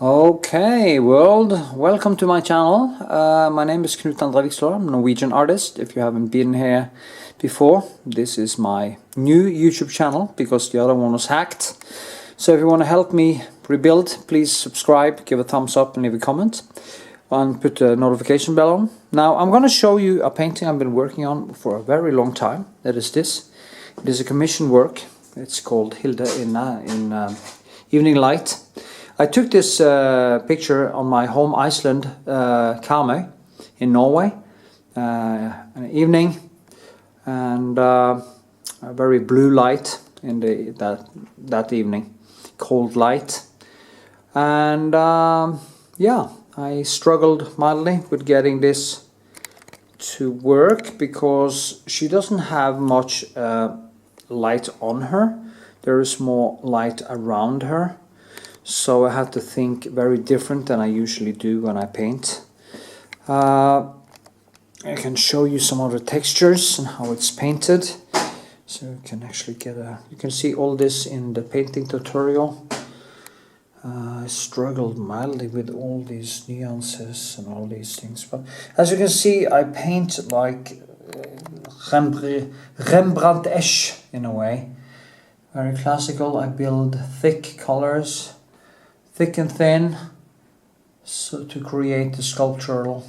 Okay, world, welcome to my channel. My name is Knut and Vikshåland. I'm a Norwegian artist. If you haven't been here before, this is my new YouTube channel because the other one was hacked. So if you want to help me rebuild, please subscribe, give a thumbs up and leave a comment. And put the notification bell on. Now I'm going to show you a painting I've been working on for a very long time. That is this. It is a commissioned work. It's called Hilde in Evening Light. I took this picture on my home Iceland, Karmøy, in Norway, an evening, and a very blue light in that evening, cold light, and yeah, I struggled mildly with getting this to work because she doesn't have much light on her. There is more light around her. So I had to think very different than I usually do when I paint. I can show you some of the textures and how it's painted. So you can actually you can see all this in the painting tutorial. I struggled mildly with all these nuances and all these things. But as you can see, I paint like Rembrandt-ish in a way. Very classical. I build thick colors. Thick and thin, so to create the sculptural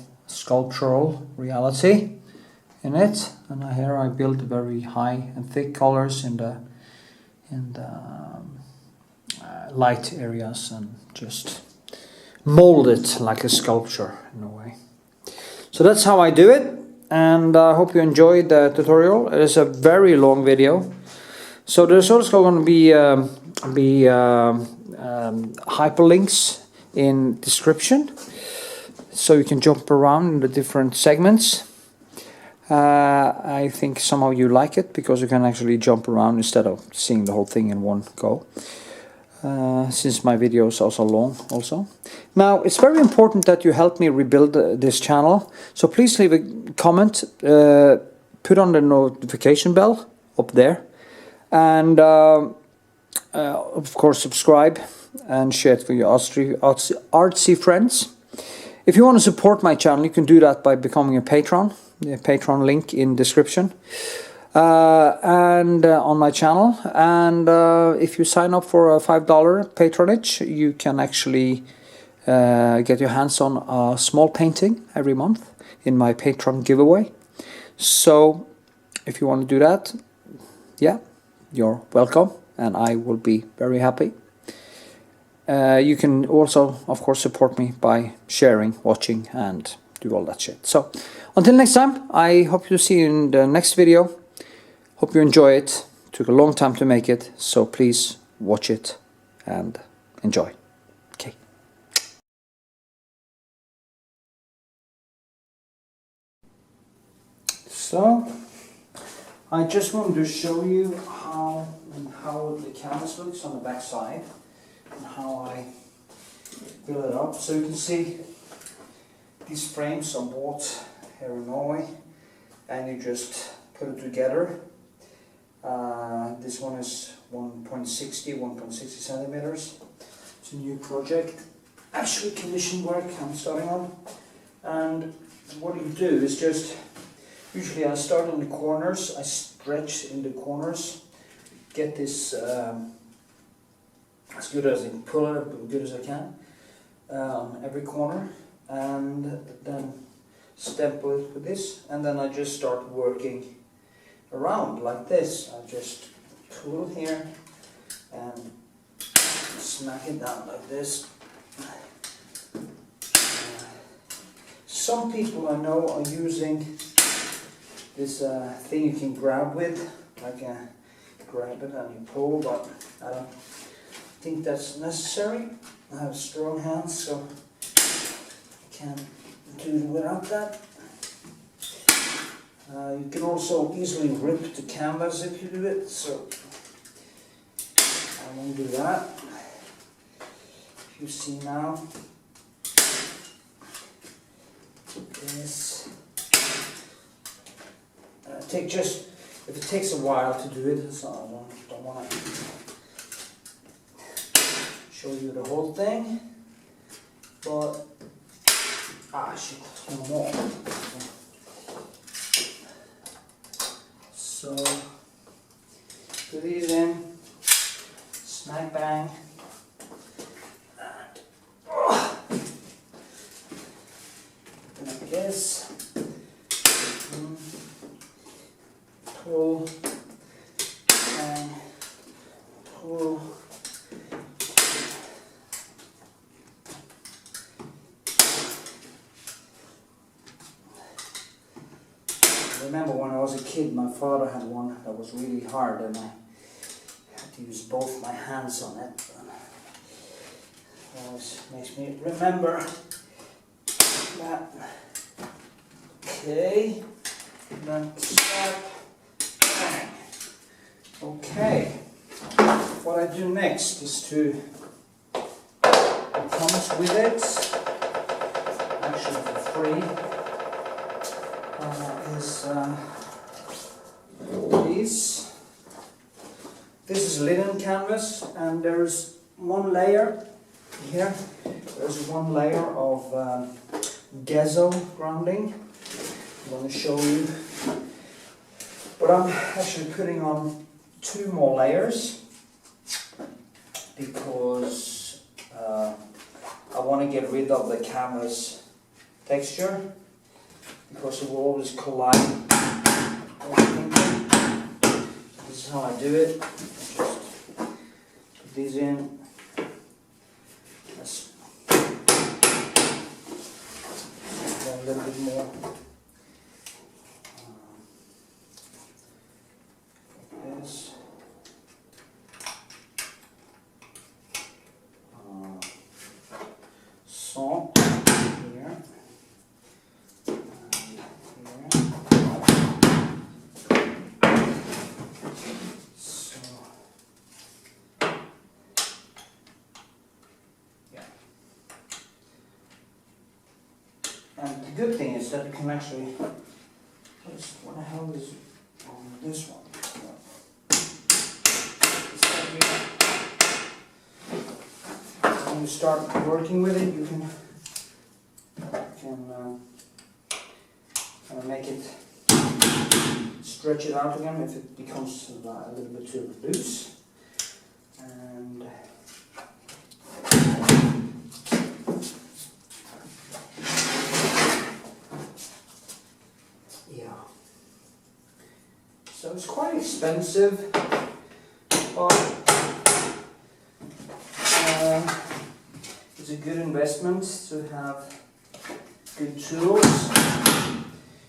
reality in it. And here I build very high and thick colors in the light areas and just mold it like a sculpture in a way. So that's how I do it, and I hope you enjoyed the tutorial. It is a very long video, so there's also going to be hyperlinks in description, so you can jump around in the different segments. I think some of you like it because you can actually jump around instead of seeing the whole thing in one go, since my videos are so long also. Now it's very important that you help me rebuild this channel, so please leave a comment, put on the notification bell up there, and of course subscribe and share it with your artsy friends. If you want to support my channel, you can do that by becoming a patron. The Patreon link in description and on my channel. And if you sign up for a $5 patronage, you can actually get your hands on a small painting every month in my Patreon giveaway. So if you want to do that, yeah, you're welcome, and I will be very happy. You can also, of course, support me by sharing, watching, and do all that shit. So, until next time, I hope to see you in the next video. Hope you enjoy it. Took a long time to make it, so please watch it and enjoy. Okay. So, I just wanted to show you how the canvas looks on the back side and how I build it up. So you can see these frames are bought here in Norway, and you just put it together. This one is 1.60 centimeters. It's a new project, actually commissioned work I'm starting on. And what you do is just, usually I start on the corners, I stretch in the corners, get this as good as I can, pull it up as good as I can on every corner, and then stample it with this, and then I just start working around like this. I just pull here and smack it down like this. Some people I know are using this thing you can grab with, like grab it and you pull, but I don't think that's necessary. I have strong hands, so I can do it without that. You can also easily rip the canvas if you do it, so I won't do that. If you see now, this. If it takes a while to do it, so I don't want to show you the whole thing. but I should put one more. So put these in, smack bang, and open up this, pull, and pull. I remember when I was a kid, my father had one that was really hard and I had to use both my hands on it. Always makes me remember that. Okay, then stop, bang. Okay, what I do next is to, it comes with it, actually for free. Is these. This is linen canvas, and there's one layer here. There's one layer of Gesso grounding. I'm going to show you, but I'm actually putting on 2 more layers because I want to get rid of the canvas texture, because it will always collide. This is how I do it. I just put these in. Let's go a little bit more. Like this. Salt here. And the good thing is that you can actually, what the hell is on this one? When you start working with it, you can kind of make it, stretch it out again if it becomes a little bit too loose. And so it's quite expensive, but it's a good investment to have good tools.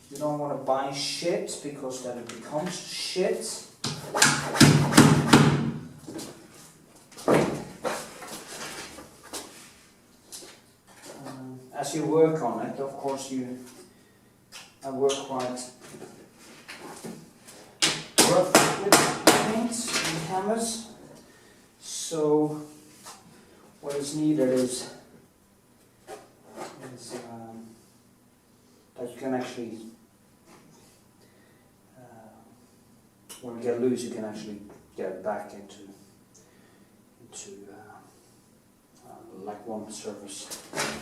You don't want to buy shit because then it becomes shit. As you work on it, of course, I work quite rough with paint and canvas, so what is needed is that you can actually, when you get loose, you can actually get it back into like one surface.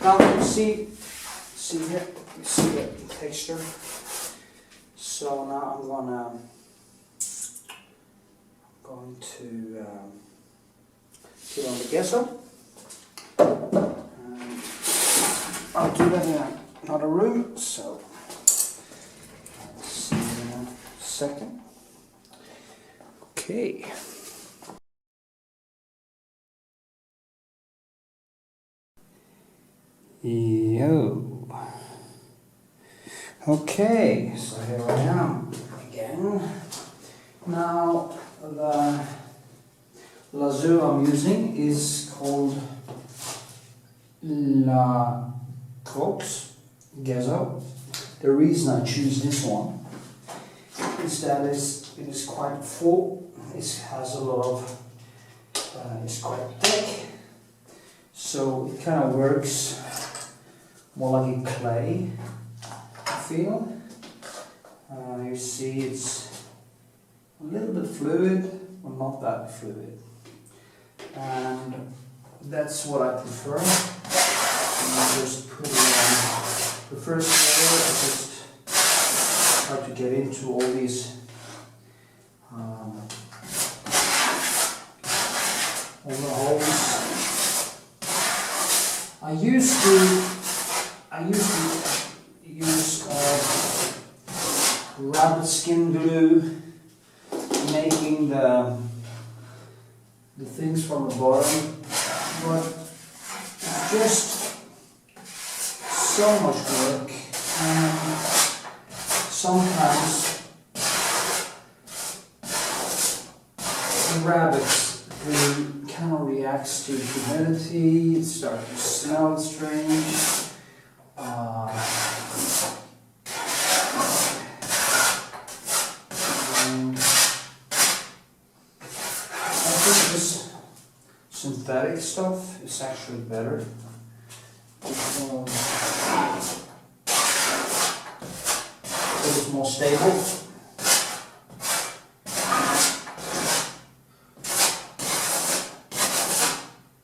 Now you see here, you see the texture. So now I'm going to put on the gesso. I'll do that in another room, so let's see in a second. Okay. Yo. Okay, so here I am again. Now the lazur I'm using is called La Croix Gesso. The reason I choose this one is that it is quite full. It has a lot of, it's quite thick, so it kind of works more like a clay, I feel. You see it's a little bit fluid, but not that fluid. And that's what I prefer. I just put it on the first layer. I just try to get into all these all the holes. I used to use rabbit skin glue, making the things from the bottom, but it's just so much work, and sometimes the rabbit's glue kind of reacts to humidity, it starts to smell strange. Synthetic stuff is actually better because it's more stable.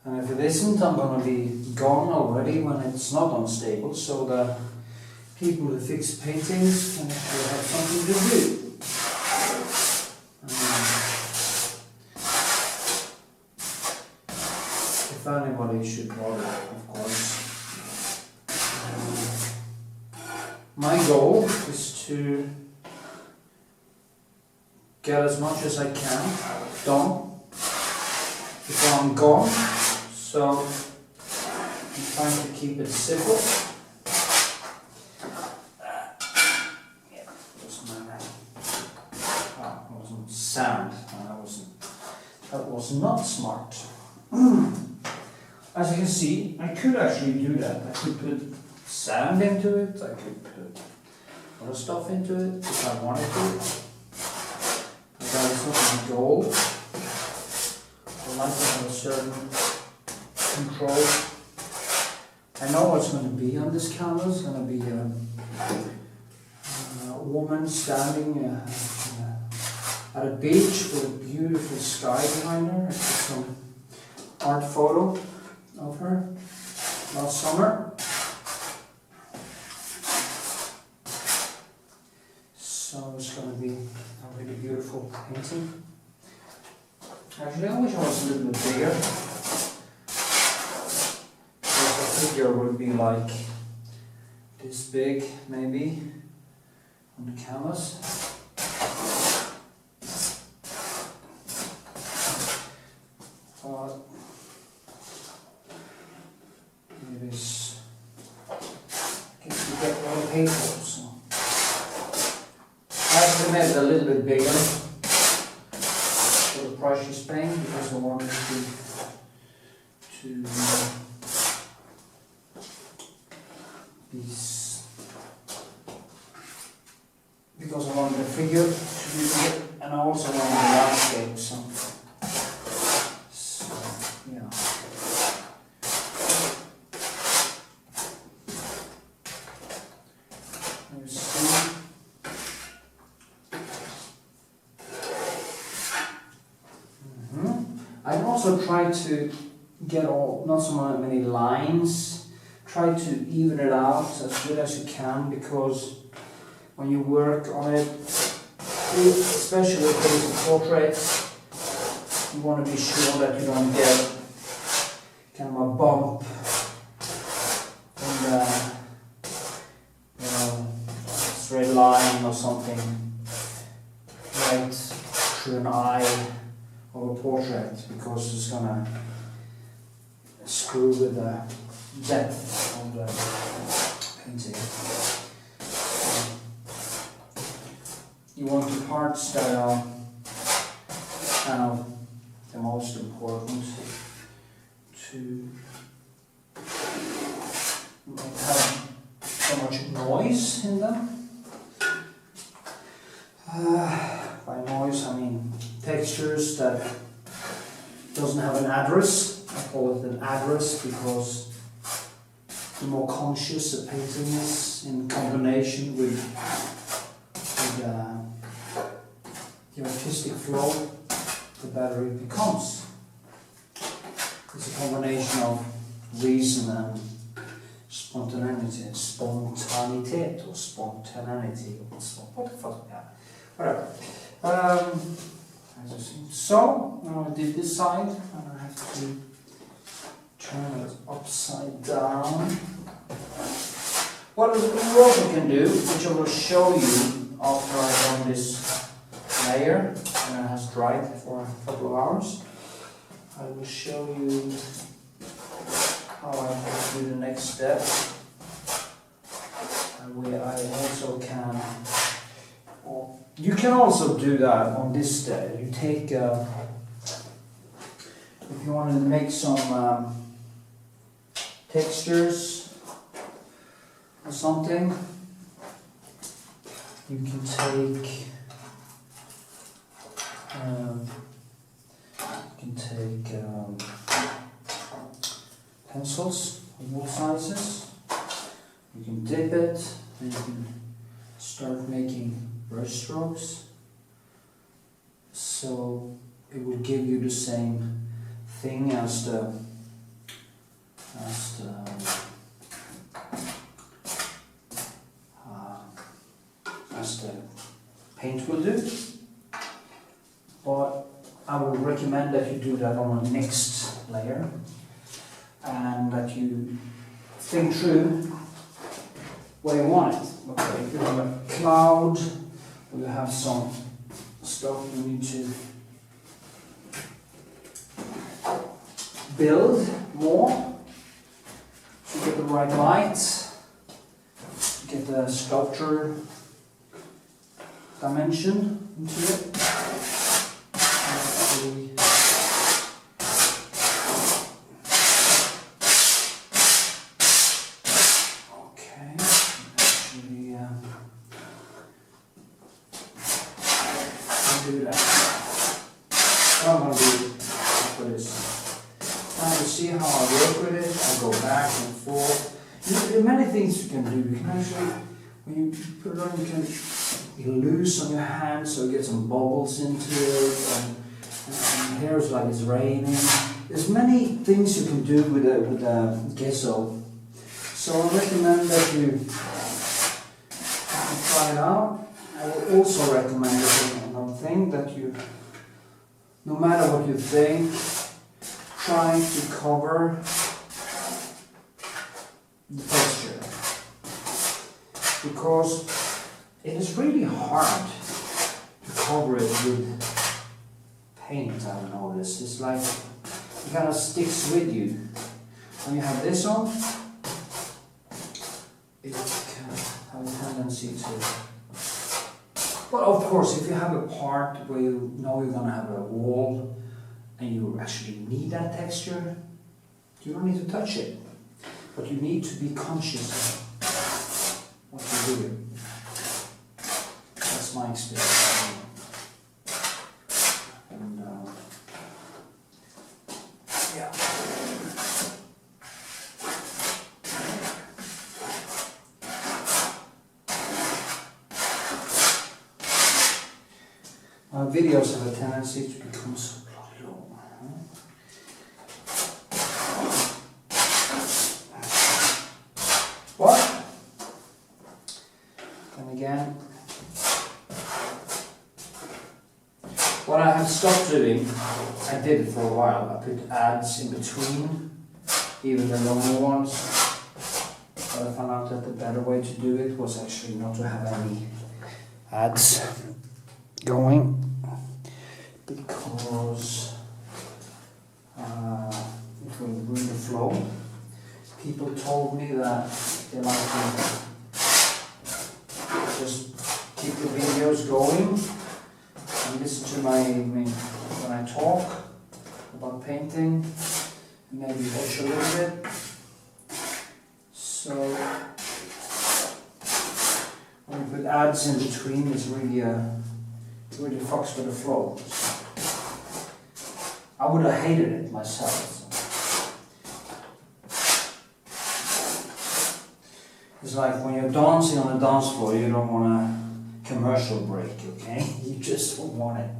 And if it isn't, I'm going to be gone already when it's not unstable, so the people who fix paintings can actually have something to do. If anybody should bother, of course. My goal is to get as much as I can done before I'm gone, so I'm trying to keep it simple. That wasn't sound, that was not smart. As you can see, I could actually do that. I could put sound into it, I could put other stuff into it if I wanted to. But that is not my goal. I like to have a certain control. I know what's going to be on this canvas. It's going to be a woman standing at a beach with a beautiful sky behind her. I took some art photo of her last summer. So it's going to be a really beautiful painting. Actually, I wish I was a little bit bigger. The figure would be like this big, maybe, on the canvas. But it is, I guess you get what I pay for, so. I actually made it a little bit bigger for the price she's paying, because I wanted to because I wanted the figure to be bigger, and I also wanted the landscape, so yeah. Let's see. I also try to get not so many lines, try to even it out as good as you can, because when you work on it, especially if it's a portrait, you want to be sure that you don't get kind of a bump in the straight line or something right through an eye of a portrait, because it's gonna screw with the depth of the painting. You want the parts that are kind of the most important to not have so much noise in them. By noise I mean textures that doesn't have an address. I call it an address because the more conscious a painting is in combination with the artistic flow, the better it becomes. It's a combination of reason and Spontaneity, spontanitet or spontaneity. What the fuck? Yeah, whatever. So now I did this side, and I have to turn it upside down. What you also can do, which I will show you after I've done this layer and it has dried for a couple of hours, I will show you how I do the next step, and where I also can. You can also do that on this step. You take, if you want to make some textures or something, you can take pencils of all sizes. You can dip it, and you can start making brush strokes, so it will give you the same thing as the paint will do. But I would recommend that you do that on the next layer, and that you think through where you want it. Okay, if you have a cloud, or you have some stuff you need to build more to get the right light, get the sculpture dimension into it. Do that. I'm going to do for this. Now you see how I work with it. I go back and forth. There are many things you can do. You can actually, when you put it on, you lose on your hand so you get some bubbles into it. And here it's like it's raining. There's many things you can do with a gesso. So I recommend that you try it out. I will also recommend thing that you, no matter what you think, try to cover the texture, because it is really hard to cover it with paint. I've noticed it's like it kind of sticks with you. When you have this on, it can have a tendency to. But of course, if you have a part where you know you're going to have a wall and you actually need that texture, you don't need to touch it. But you need to be conscious of what you're doing. That's my experience. And yeah. Videos have a tendency to become so bloody long. But then again, what I have stopped doing, I did it for a while. I put ads in between, even the longer ones. But I found out that the better way to do it was actually not to have any ads going, because it will ruin the flow. People told me that they like to just keep the videos going and listen to my when I talk about painting, and maybe watch a little bit. So when you put ads in between, it's really it really fucks with the flow. I would have hated it myself. It's like when you're dancing on a dance floor, you don't want a commercial break, okay? You just don't want it.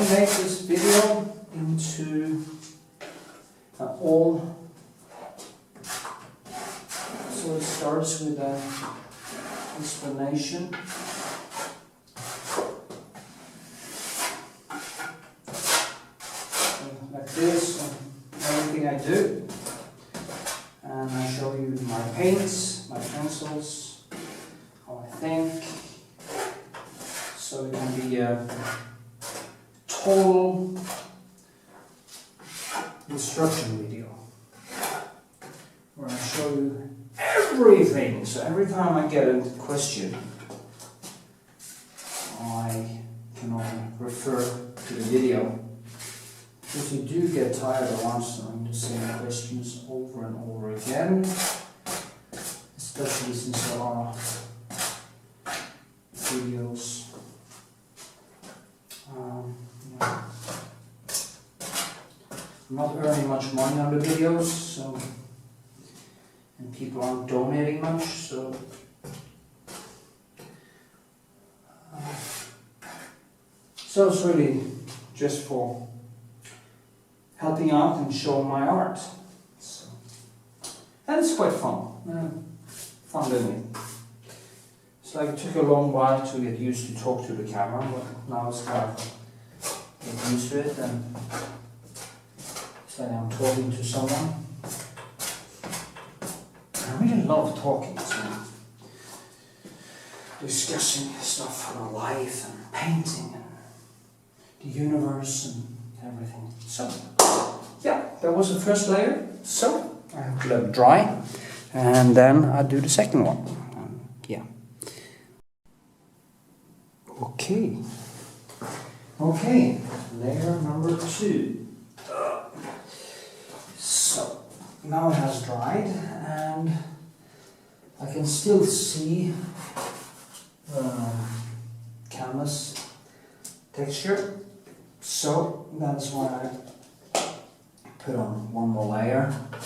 want to make this video into all. So it starts with an explanation. Like this, and everything I do. And I show you my paints, my pencils, how I think. So it can be a total instruction video where I show you everything. So every time I get a question, I can only refer to the video. If you do get tired of answering the same questions over and over again, especially since there are videos. I'm not earning much money on the videos, so, and people aren't donating much, so it's really just for helping out and showing my art. So, and it's quite fun. Fun doing it. It's like it took a long while to get used to talk to the camera, but now it's kind of get used to it, and it's like I'm talking to someone. I really love talking to someone, discussing stuff about life and painting and the universe and everything. So, yeah, that was the first layer. So, I have to let it dry, and then I'll do the second one. Yeah. Okay, layer number 2. So, now it has dried, and I can still see canvas texture. So that's why I put on one more layer. I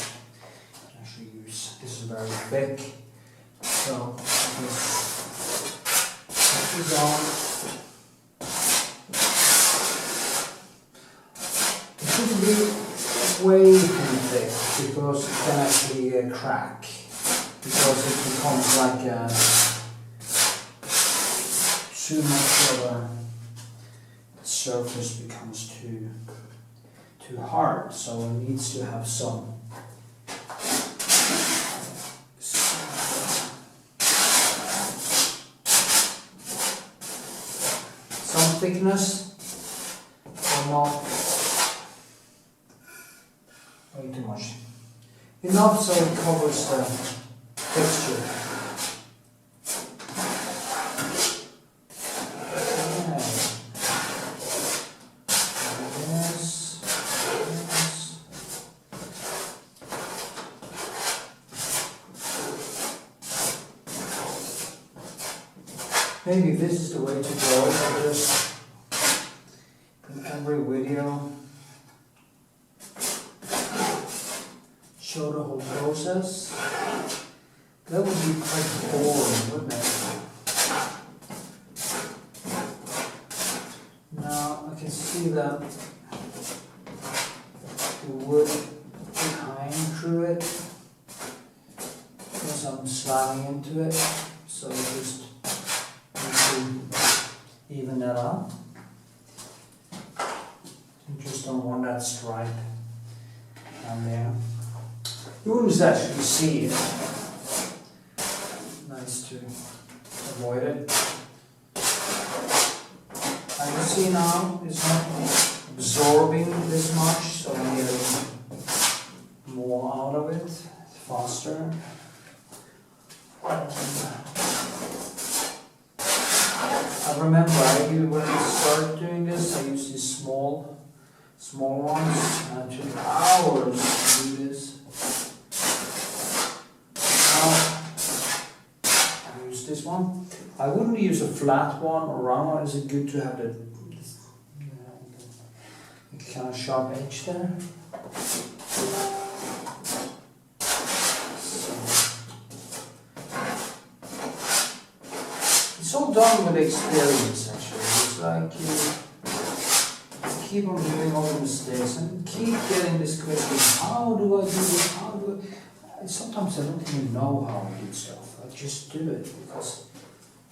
actually use, this is very thick, so this is on. It shouldn't be way too thick because it can actually crack, because it becomes like too much of a surface becomes too hard, so it needs to have some thickness, or not way too much. Enough so it covers the texture. Maybe this is the way to go. I just, in every video, show the whole process. That would be quite boring, wouldn't it? Now I can see that the wood behind through it, because I'm slamming into it, so just even that out. You just don't want that stripe down there. You wouldn't actually see it. Nice to avoid it. I can see now it's not absorbing this much, so I'm getting more out of it faster. I remember when I started doing this, I used these small ones, and it took hours to do this. Now I use this one. I wouldn't use a flat one or round one. Is it good to have the kind of sharp edge there? It's all done with experience, actually. It's like keep on doing all the mistakes and keep getting this question, how do I do this, how do I... Sometimes I don't even know how I do stuff, I just do it because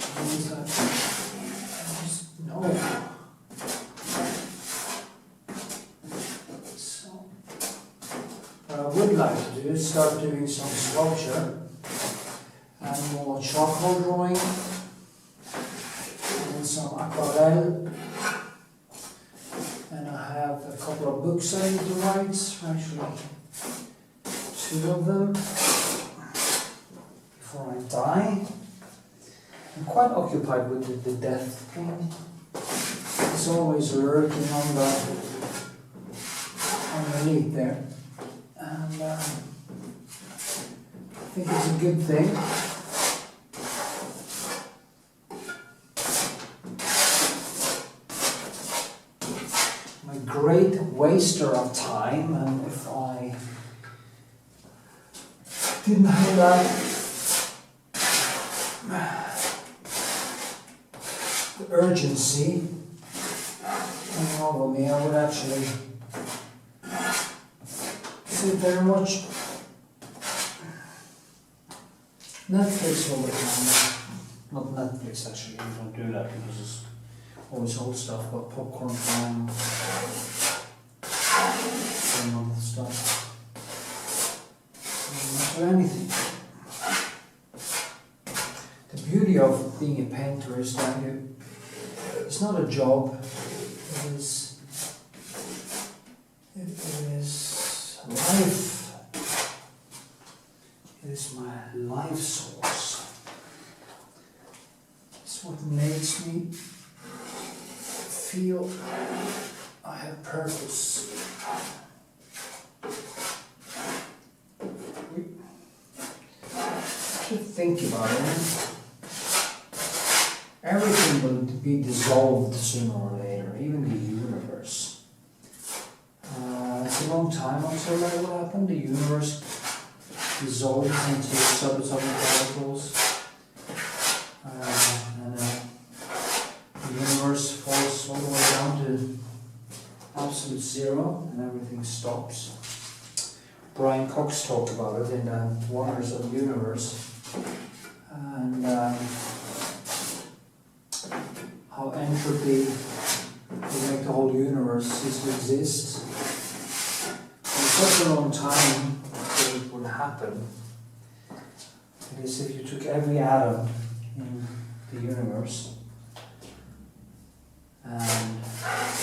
it's like, I just know. So, what I would like to do is start doing some sculpture and more charcoal drawing and some aquarelle. And I have a couple of books I need to write, actually 2 of them before I die. I'm quite occupied with the death thing. It's always lurking on the underneath there. And I think it's a good thing. I'm a great waster of time, and if I didn't have that the urgency coming over me, I would actually sit there and watch Netflix all the time. Not Netflix actually, we don't do that because it's always old stuff, but popcorn time and other stuff. Not do anything. The beauty of being a painter is that it's not a job, it is life. It is my life source. It's what makes me feel I have purpose. Should think about it. Everything will be dissolved sooner or later, even the universe. It's a long time until that will happen. The universe dissolves into subatomic particles, and the universe falls all the way down to absolute zero, and everything stops. Brian Cox talked about it in the Wonders of the Universe, and how entropy will make the whole universe cease to exist. For such a long time until it would happen. It is if you took every atom in the universe and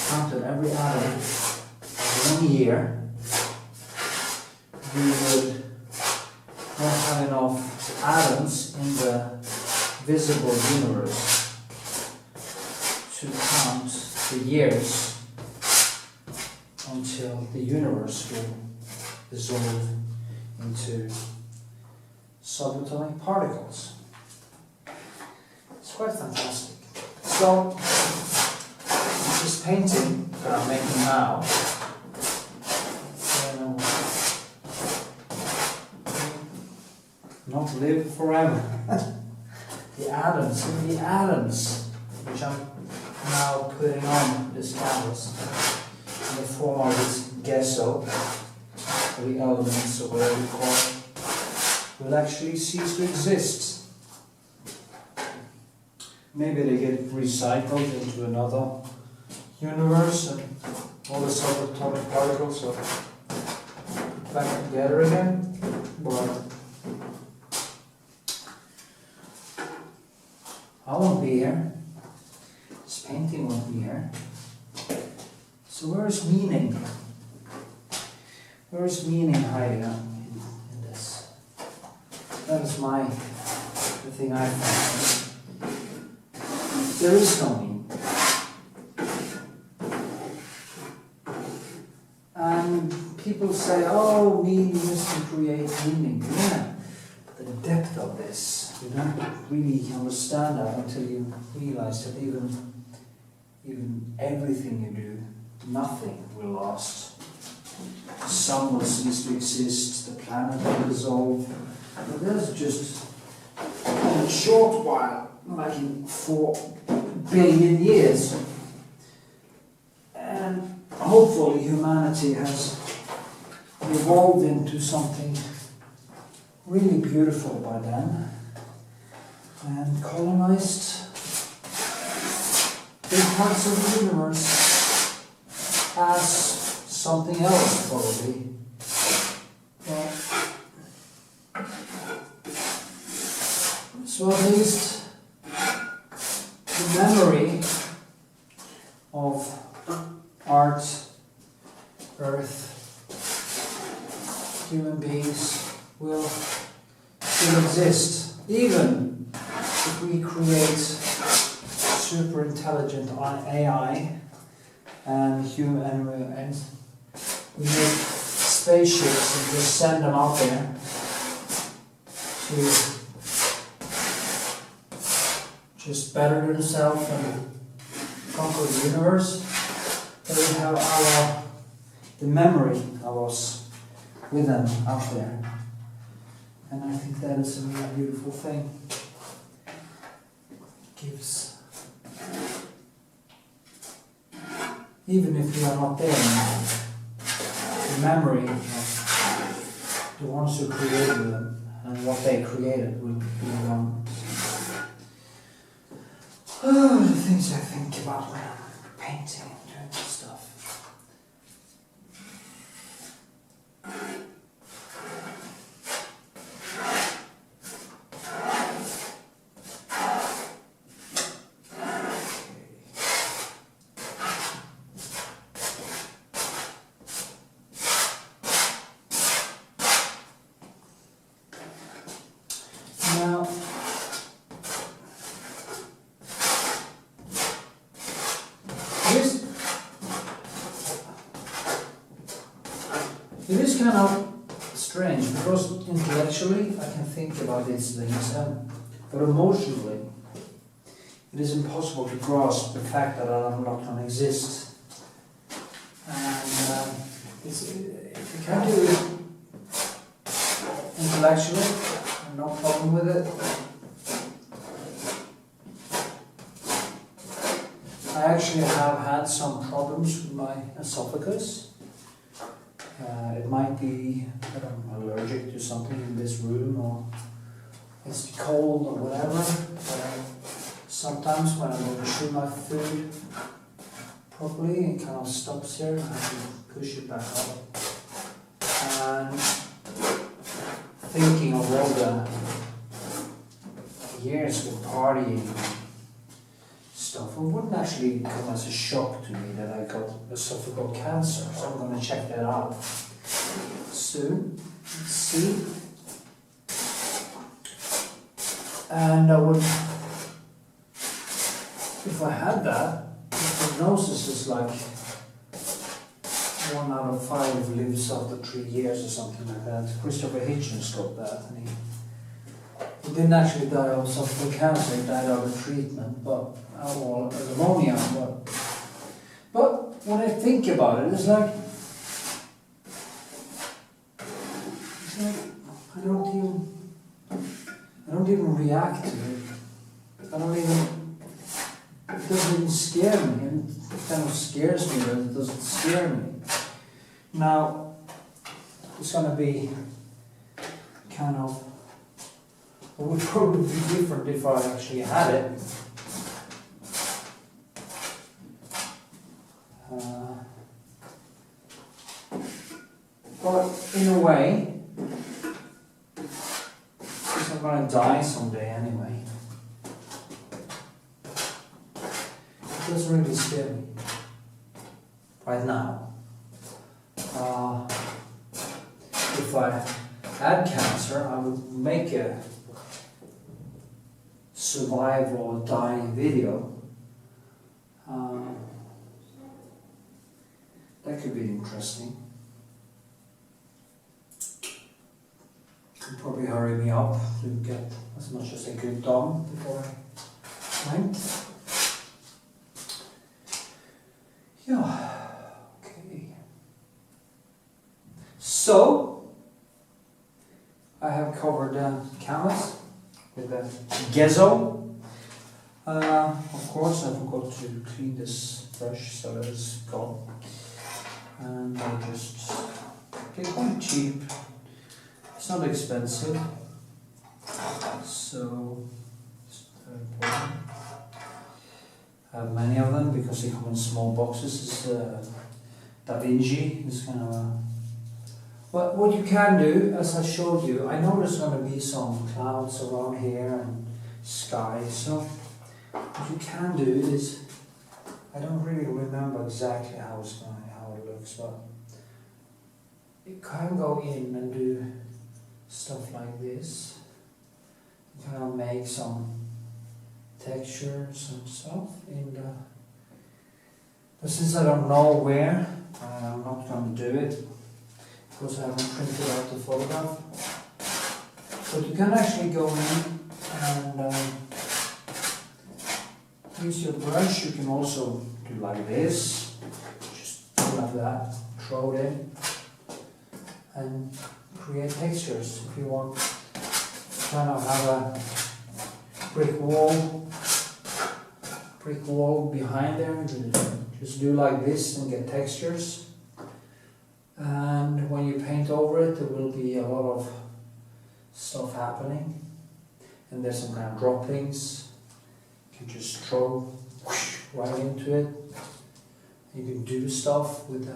counted every atom for 1 year, you would not have enough atoms in the visible universe to count the years until the universe will dissolve into subatomic particles. It's quite fantastic. So, this painting that I'm making now, not live forever. The atoms, which I'm now putting on this canvas in the form of this gesso, or the elements, or whatever you call it, will actually cease to exist. Maybe they get recycled into another universe and all the subatomic particles are back together again, but I won't be here. This painting won't be here. So where is meaning? Where is meaning hiding out in this? That is the thing I found. There is no meaning. And people say, oh, meaning is to create meaning. Yeah, but the depth of this, you don't really understand that until you realize that even everything you do, nothing will last. The sun will cease to exist, the planet will dissolve. But there's just in a short while, like in 4 billion years. And hopefully humanity has evolved into something really beautiful by then and colonized big parts of the universe as something else, probably. Well, so at least the memory of art, earth, human beings will still exist, even if we create super intelligent AI and we make spaceships and just send them out there to just better themselves and conquer the universe. They will have the memory of us with them out there. And I think that is a really beautiful thing. Gives, even if we are not there anymore, the memory of the ones who created them and what they created will be around us. Oh, the things I think about when I'm painting and doing this stuff. Now, it is kind of strange because intellectually I can think about these things, but emotionally it is impossible to grasp the fact that I'm not going to exist. And if you can do it intellectually, no problem with it. I actually have had some problems with my esophagus. It might be that I'm allergic to something in this room, or it's cold or whatever. Sometimes when I don't chew my food properly, it kind of stops here and I have to push it back up. And thinking of all the years of partying stuff, it wouldn't actually come as a shock to me that I got esophageal cancer, so I'm going to check that out soon. Let's see. And I would, if I had that, the prognosis is like 1 out of 5 lives after 3 years or something like that. Christopher Hitchens got that, and he didn't actually die of esophageal cancer, he died of a treatment, but or pneumonia. But when I think about it, it's like I don't even react to it. It doesn't even scare me. And it kind of scares me, but it doesn't scare me. Now, it's going to be kind of, it would probably be different if I actually had it. But in a way, because I'm going to die someday anyway, it doesn't really scare me right now. If I had cancer, I would make a survive or die video. That could be interesting. Could probably hurry me up to get as much as I could done before I went. Yeah, okay. So, I have covered the canvas with the Gesso. Of course, I forgot to clean this brush, so let's go. and they're quite cheap. It's not expensive, so it's very important. I have many of them because they come in small boxes. It's Da Vinci. It's kind of a... But what you can do, as I showed you, I know there's going to be some clouds around here and sky, so what you can do is, I don't really remember exactly how it looks, but you can go in and do stuff like this. You can make some textures and stuff in the... But since I don't know where, I'm not going to do it because I haven't printed out the photograph. But you can actually go in and use your brush. You can also do like this, just do like that, throw it in, and create textures. If you want to kind of have a brick wall behind there, just do like this and get textures. And when you paint over it, there will be a lot of stuff happening, and there's some kind of droplings. You can just throw right into it. You can do stuff with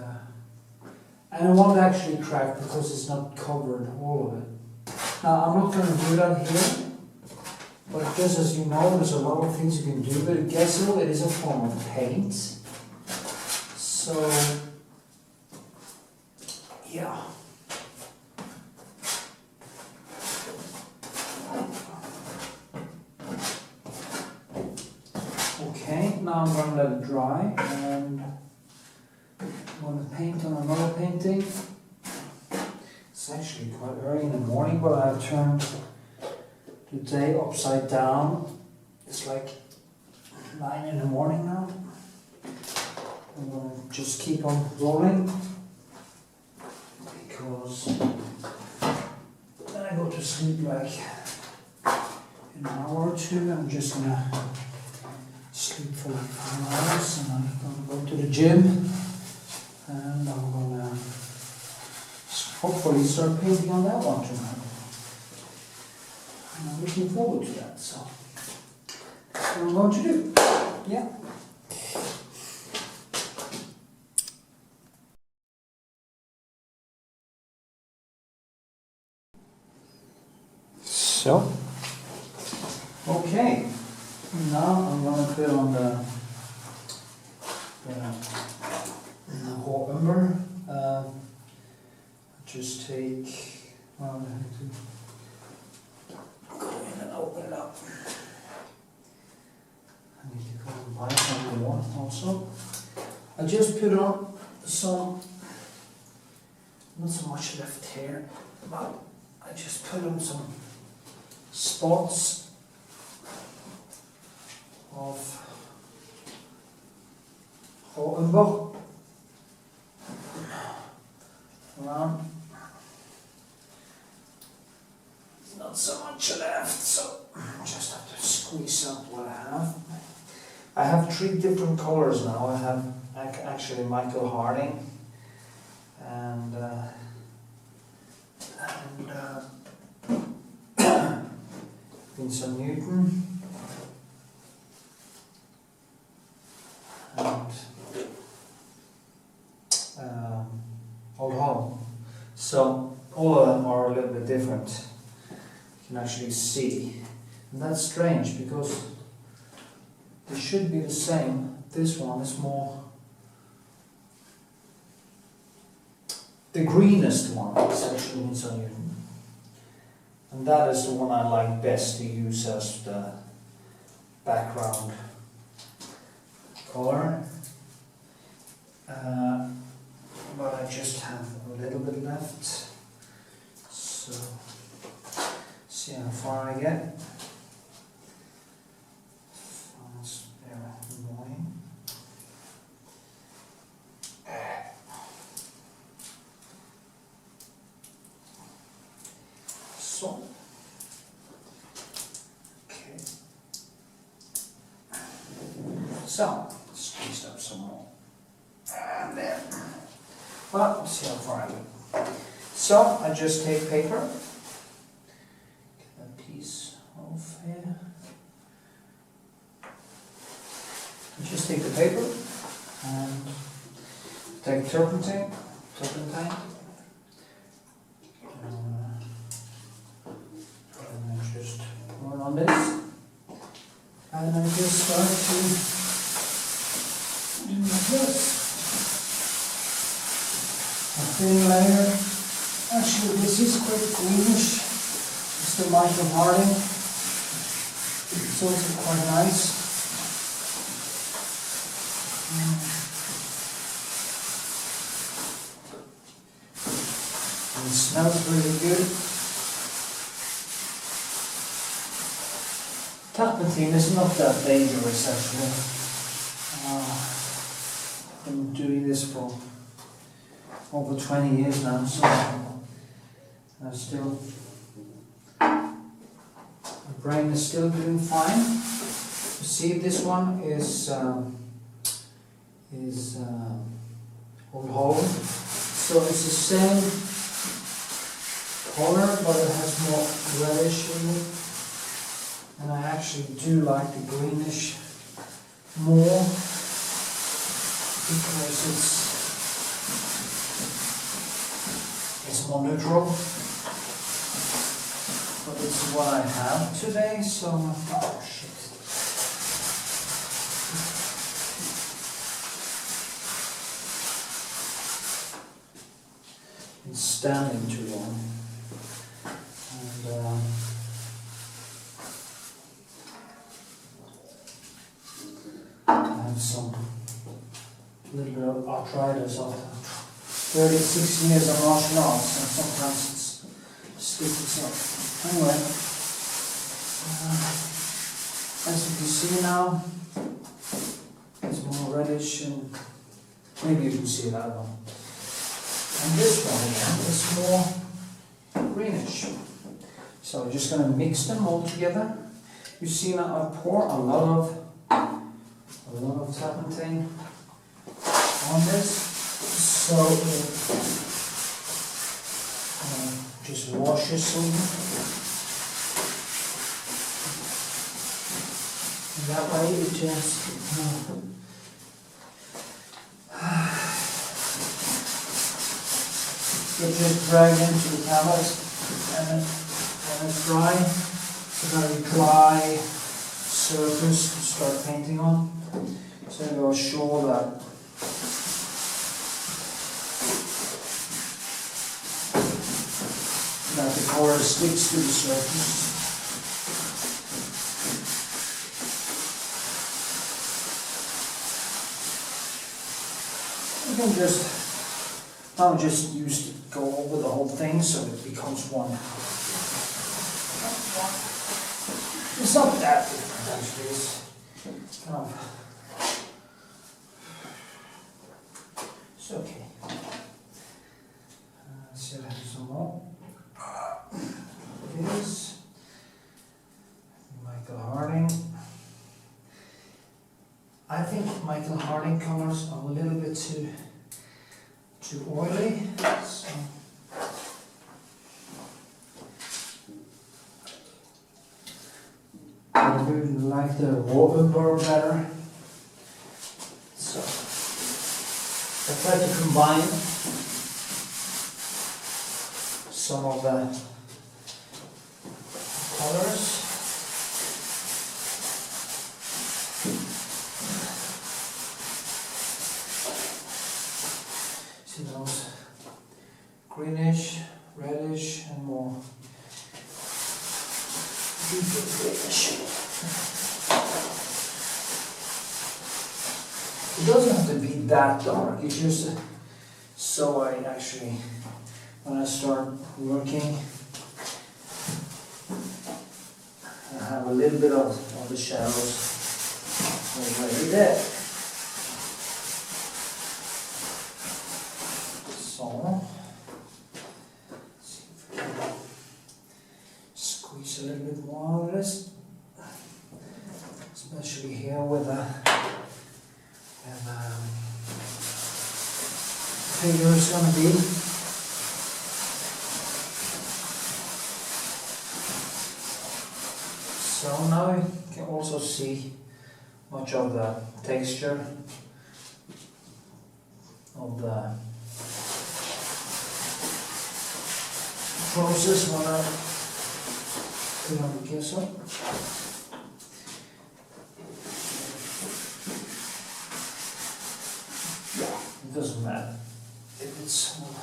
and it won't actually crack because it's not covered, all of it. Now I'm not going to do that here, but just as you know, there's a lot of things you can do with Gesso. It is a form of paint. So yeah. Okay, now I'm going to let it dry, and I'm going to paint on another painting. It's actually quite early in the morning, but I've turned the day upside down. It's like 9 in the morning now. I'm going to just keep on rolling, because then I go to sleep like in an hour or two. I'm just going to sleep for like 5 hours, and I'm going to go to the gym, and I'm going to hopefully start painting on that one tonight. And I'm looking forward to that, so that's what I'm going to do. Yeah. So, okay, now I'm going to put on the Raw-umber. Just take, well, I have to go in and open it up. I need to go and buy some more also. I just put on some, not so much left here, but I just put on some spots of Raw-umber around. There's not so much left, so I just have to squeeze out what I have. I have 3 different colors now. I have actually Michael Harding and Vincent Newton and Old Home. So all of them are a little bit different. You can actually see, and that's strange because they should be the same. This one is more, the greenest one is actually Vincent Newton. And that is the one I like best to use as the background color. But I just have a little bit left. So, see how far I get. That's very annoying. So, okay. So, squeeze up some more. And then Well, let's see how far I go. So I just take paper, get that piece off here. I just take the paper and take turpentine, and I just pour it on this, and I just start to do like this. A thin layer. Actually, this is quite greenish. It's the Michael Harding. It's also quite nice. And it smells really good. Turpentine is not that dangerous actually. I've been doing this for over 20 years now, so still, the brain is still doing fine. You see, this one is old hole, so it's the same color, but it has more reddish in it, and I actually do like the greenish more because it's more neutral, but it's what I have today, so oh shit. It's standing too long, and I have some little bit of arthritis after 36 years of martial arts, and sometimes it's sticks up. Anyway, as you can see now, it's more reddish, and maybe you can see it, I don't know. And this one again is more greenish. So I'm just going to mix them all together. You see now I pour a lot of turpentine on this. So it just washes them. And that way it just drag into the canvas, and when it's dry, it's a very dry surface to start painting on. So you're sure that the color sticks to the surface. You can I'll just use to go over the whole thing so it becomes one. It's not that different actually. It's kind of, it's okay. Still have some more. It is Michael Harding. I think Michael Harding colors are a little bit too oily. So I really like the Raw-umber better. So I try to combine some of the colors. See those greenish, reddish, and more deeper greenish. It doesn't have to be that dark, it's just so I actually, when I start working, I have a little bit of the shadows already there. So, let's see if we can squeeze a little bit more of this, especially here with the figure is going to be. So now you can also see much of the texture of the process when I put on the gesso. It doesn't matter if it's all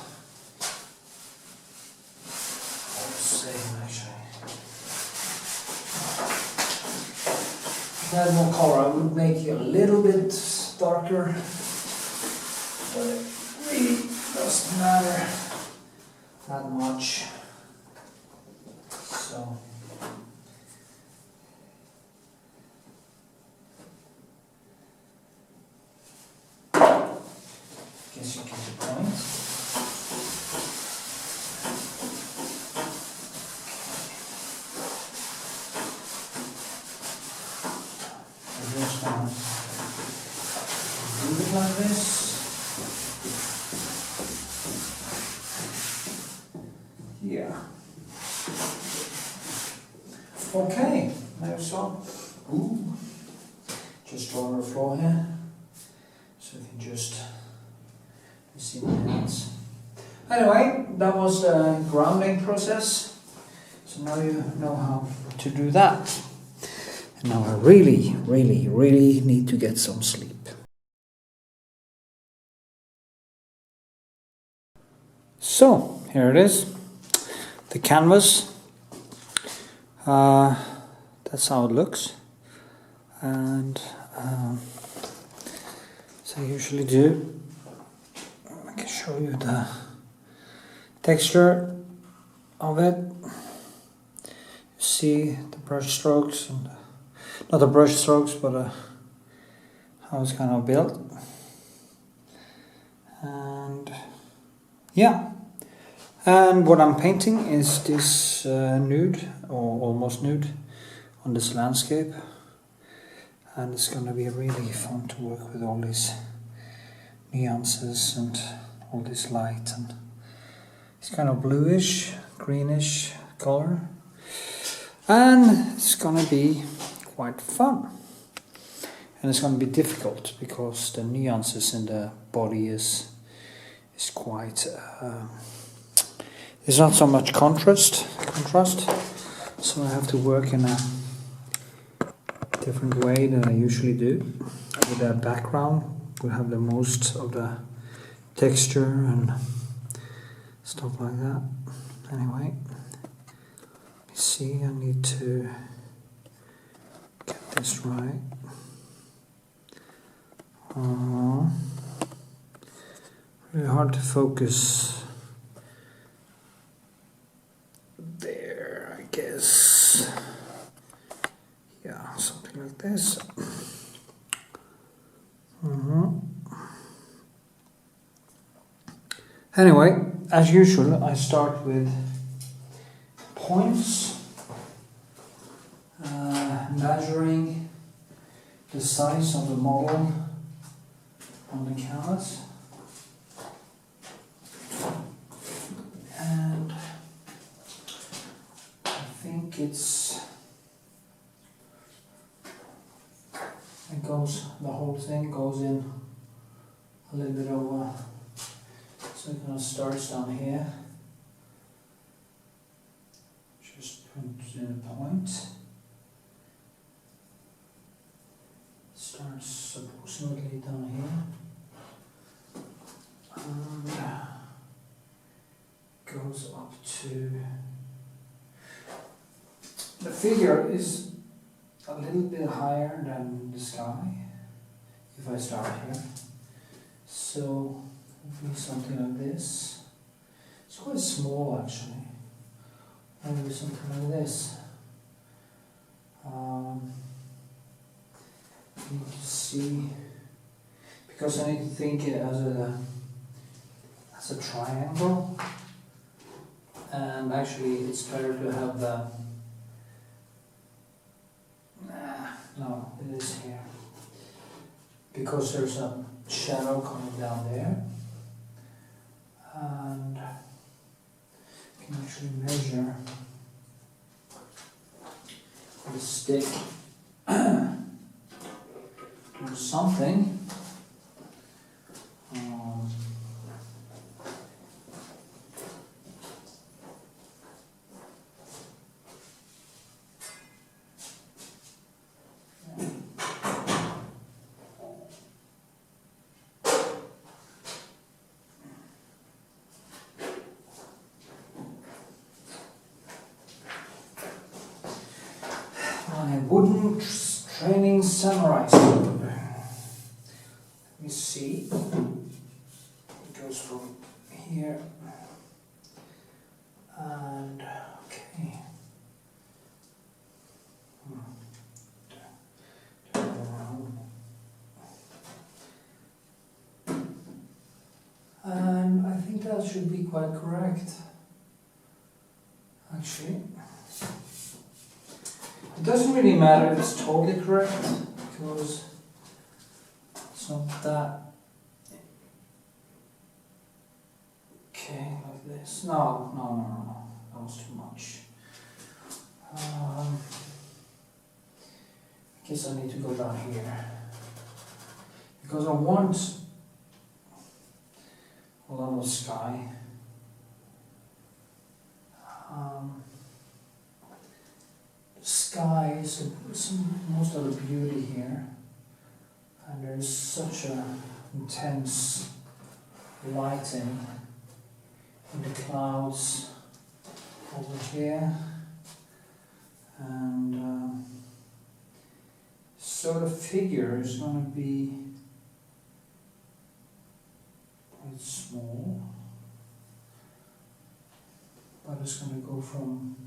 the same actually. If I had more color I would make it a little bit darker, but it really doesn't matter that much. So guess you get the point. I'm just going to do it like this. Yeah. Okay, there's some. Ooh. Just draw on the floor here. So you can just see my hands. Anyway, that was the grounding process. So now you know how to do that. And now I really, really, really need to get some sleep. So, here it is. The canvas. That's how it looks. And as I usually do, I can show you the texture of it. You see the brush strokes, and not the brush strokes, but how it's kind of built. And yeah, and what I'm painting is this nude, or almost nude, on this landscape. And it's going to be really fun to work with all these nuances and all this light, and it's kind of bluish, greenish color, and it's going to be quite fun. And it's going to be difficult because the nuances in the body is quite there's not so much contrast, so I have to work in a different way than I usually do. With the background we have the most of the texture and stuff like that. Anyway, let me see, I need to get this right. Really hard to focus there, I guess. Yeah, something like this. Anyway, as usual, I start with points, measuring the size of the model on the canvas, and I think the whole thing goes in a little bit over, so it kind of starts down here, just put in a point, starts approximately down here, and goes up to, the figure is a little bit higher than the sky, if I start here, so hopefully something like this. It's quite small actually, maybe something like this. I need to see, because I need to think it as a triangle, and actually it's better to have the, no, it is here, because there's a shadow coming down there, and can actually measure the stick or something. My wooden training samurai sword. Let me see. It goes from here and okay. Turn around. And I think that should be quite correct. Actually. It doesn't really matter if it's totally correct, because it's not that. Okay, like this. No. That was too much. I guess I need to go down here. Because I want a lot of sky. Sky is most of the beauty here, and there is such a intense lighting in the clouds over here, and so the figure is going to be quite small, but it's going to go from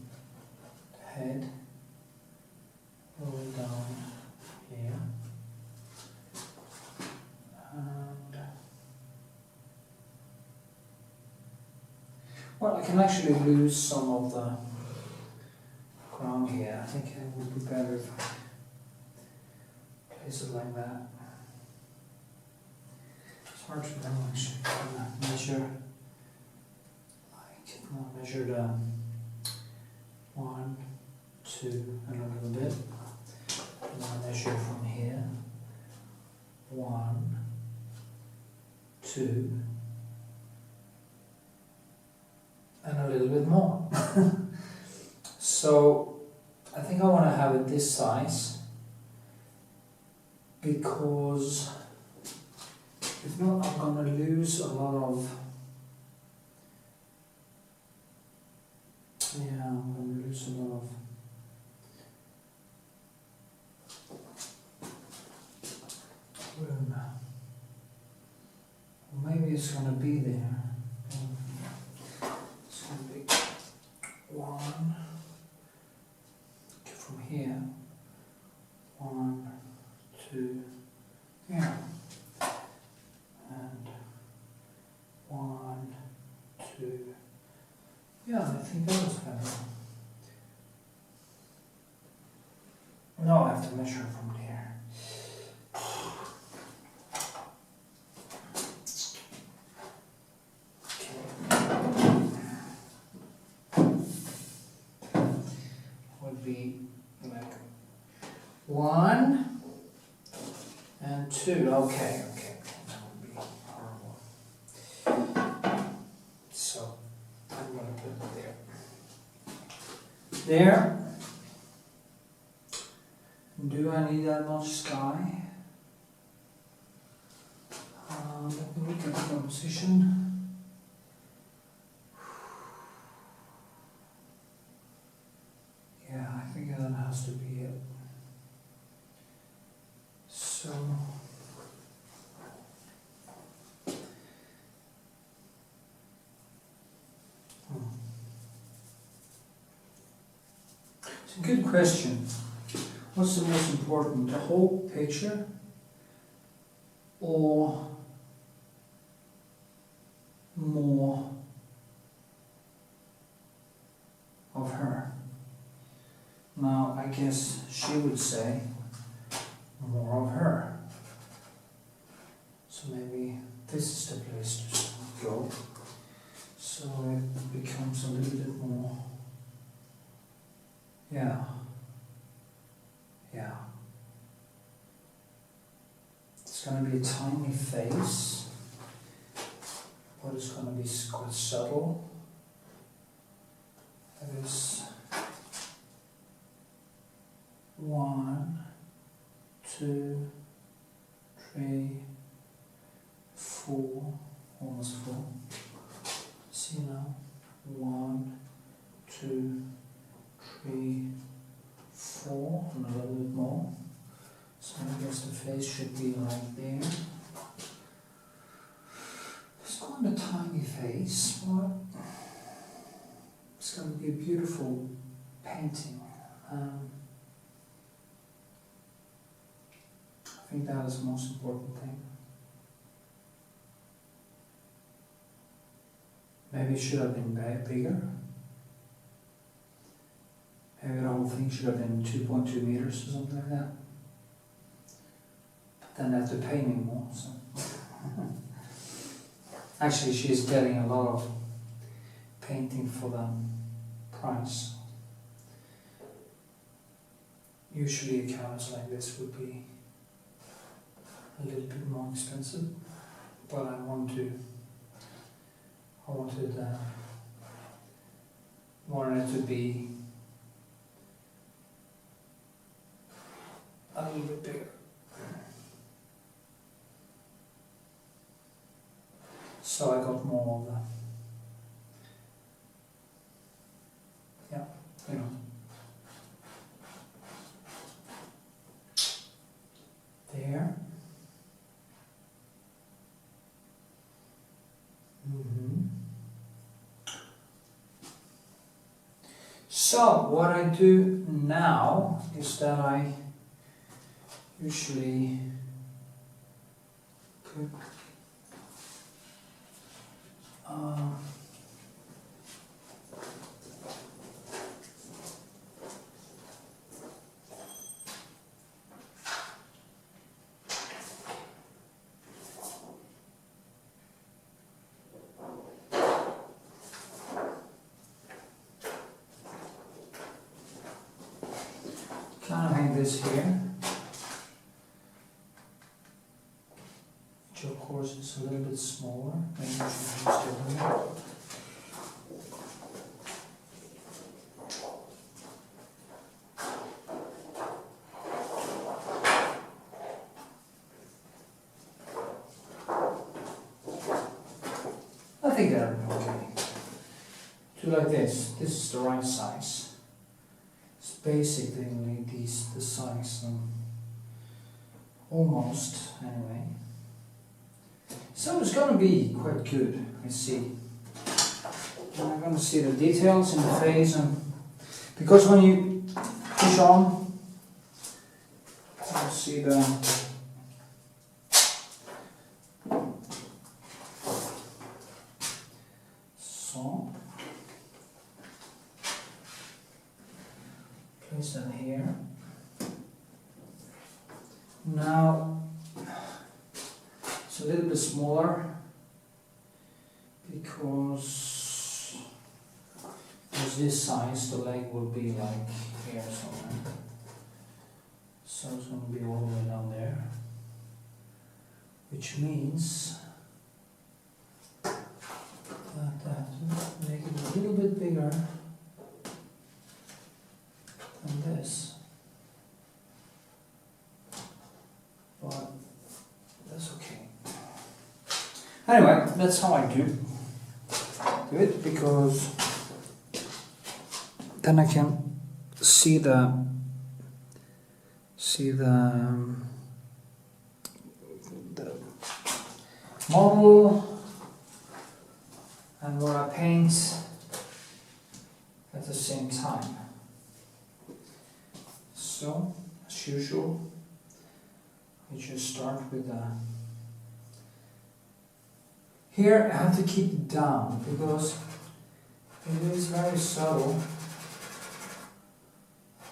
the head all the way down here, and well, I can actually lose some of the crown here. I think it would be better if I place it like that. It's hard to know actually. I'm gonna measure, measure the 1, 2, and a little bit. And I'll measure from here. 1, 2, and a little bit more. So I think I want to have it this size, because if not, I'm going to lose a lot of. Yeah, I'm going to lose a lot of. Room. Well, maybe it's going to be there. It's going to be 1 from here. 1, 2, yeah, and 1, 2. Yeah, I think that was better. No, I have to measure from there. Be like 1 and 2. Okay, that would be horrible. So I'm going to put it there. There. Do I need that much sky? Let me look at the composition. Yeah, I think that has to be it. So, it's a good question. What's the most important, the whole picture or more of her? Now, I guess she would say more of her. So maybe this is the place to go. So it becomes a little bit more, yeah. It's going to be a tiny face, but it's going to be quite subtle. That is 1, 2, 3, 4, almost 4. See now, 1, 2, 3, 4, and a little bit more. So I guess the face should be like there. It's quite a tiny face, but it's going to be a beautiful painting. I think that is the most important thing. Maybe it should have been bigger. Maybe the whole thing should have been 2.2 meters or something like that. But then I have to pay me more. So. Actually, she's getting a lot of painting for the price. Usually a canvas like this would be a little bit more expensive, but I wanted it to be a little bit bigger. So I got more of the, there. So what I do now is that I usually put kind of hang this here, which of course is a little bit smaller than you should use here. I think they're okay. Do like this. This is the right size. It's basically the size, almost anyway. So it's going to be quite good. I see. I'm going to see the details in the face, and because when you push on, you'll see the. Place that here. Now it's a little bit smaller because this size, the leg will be like here somewhere. So it's going to be all the way down there, which means that I have to make it a little bit bigger than this, but that's okay. Anyway, that's how I do it, because then I can see the model and what I paint at the same time. So, as usual, we just start with the. Here I have to keep it down because it is very subtle.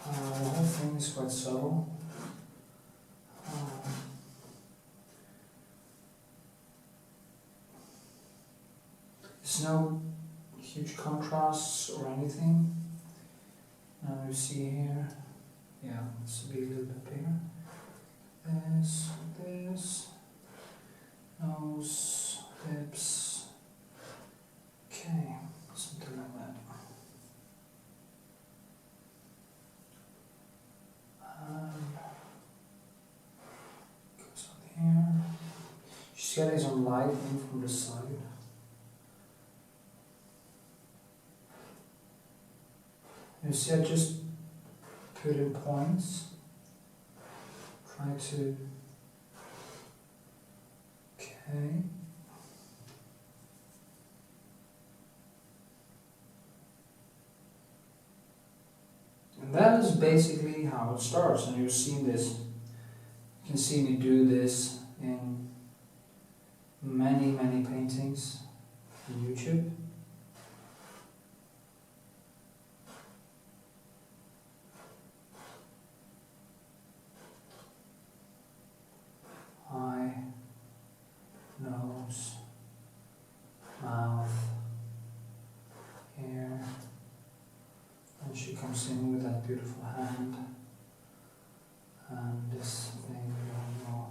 The whole thing is quite subtle. There's no huge contrasts or anything. Now you see here, yeah, this will be a little bit bigger. This, nose, lips, okay, something like that. Goes on here. She's getting some light in from the side. You see, I just put in points. Try to. Okay. And that is basically how it starts, and you've seen this. You can see me do this in many paintings on YouTube. Eye, nose, mouth, hair, and she comes in with that beautiful hand and this thing. Oh,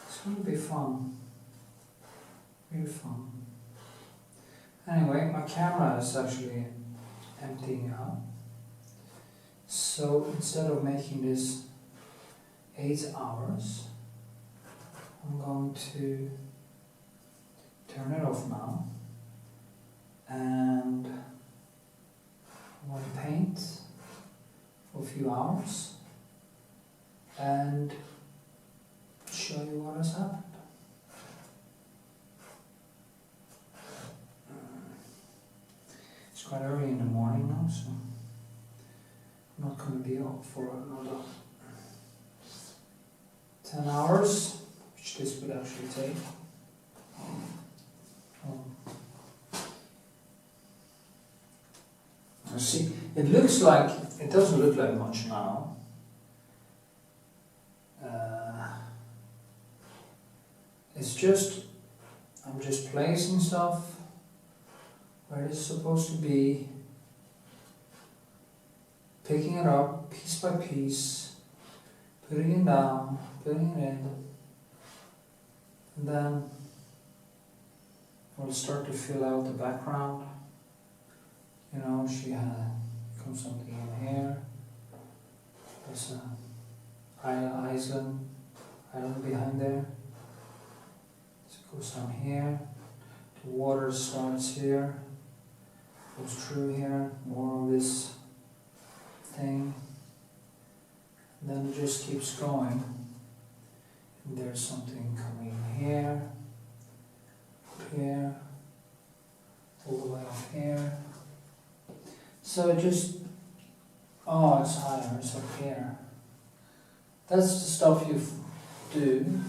it's going to be fun, really fun. Anyway, my camera is actually emptying out, so instead of making this 8 hours, I'm going to turn it off now, and I want to paint for a few hours and show you what has happened. It's quite early in the morning now, so I'm not going to be up for another 10 hours. Which this would actually take. See, it looks like, it doesn't look like much now. It's just, I'm just placing stuff where it's supposed to be, picking it up piece by piece, putting it down, putting it in. And then I'll start to fill out the background. You know, she had comes something in here. There's an island behind there. So it goes down here. The water starts here, goes through here. More of this thing. And then it just keeps going. And there's something coming here, up here, all the way up here. So it just, oh, it's higher, it's up here. That's the stuff you do.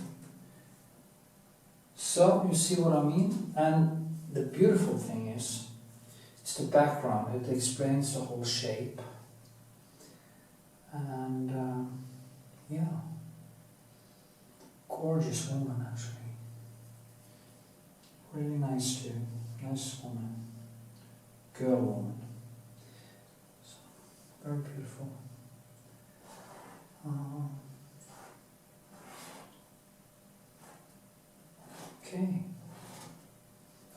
So you see what I mean? And the beautiful thing is, it's the background. It explains the whole shape. And yeah. Gorgeous woman, actually. Really nice too. Nice woman. Girl woman. So, very beautiful. Okay.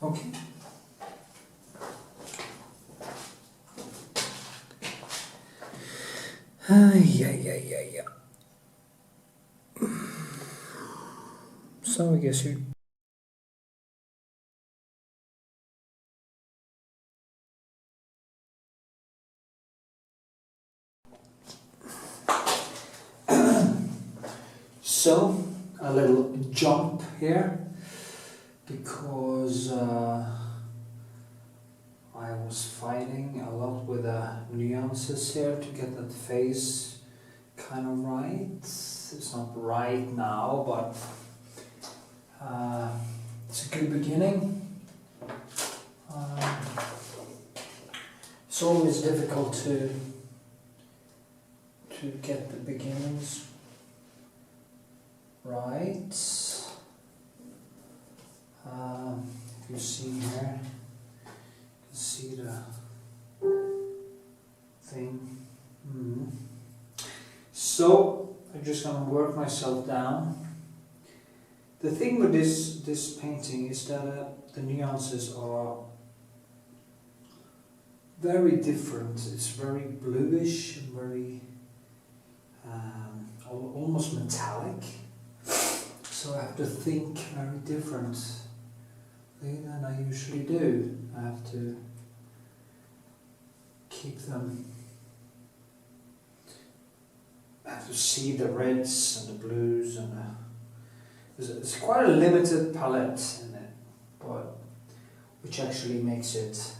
Okay. Yeah. So I guess you. So a little jump here because I was fighting a lot with the nuances here to get that face kind of right. It's not right now, but it's a good beginning. It's always difficult to get the beginnings right. If you see here, you can see the thing. So I'm just gonna work myself down. The thing with this painting is that the nuances are very different. It's very bluish, very almost metallic. So I have to think very differently than I usually do. I have to keep them. I have to see the reds and the blues and it's quite a limited palette in it, but which actually makes it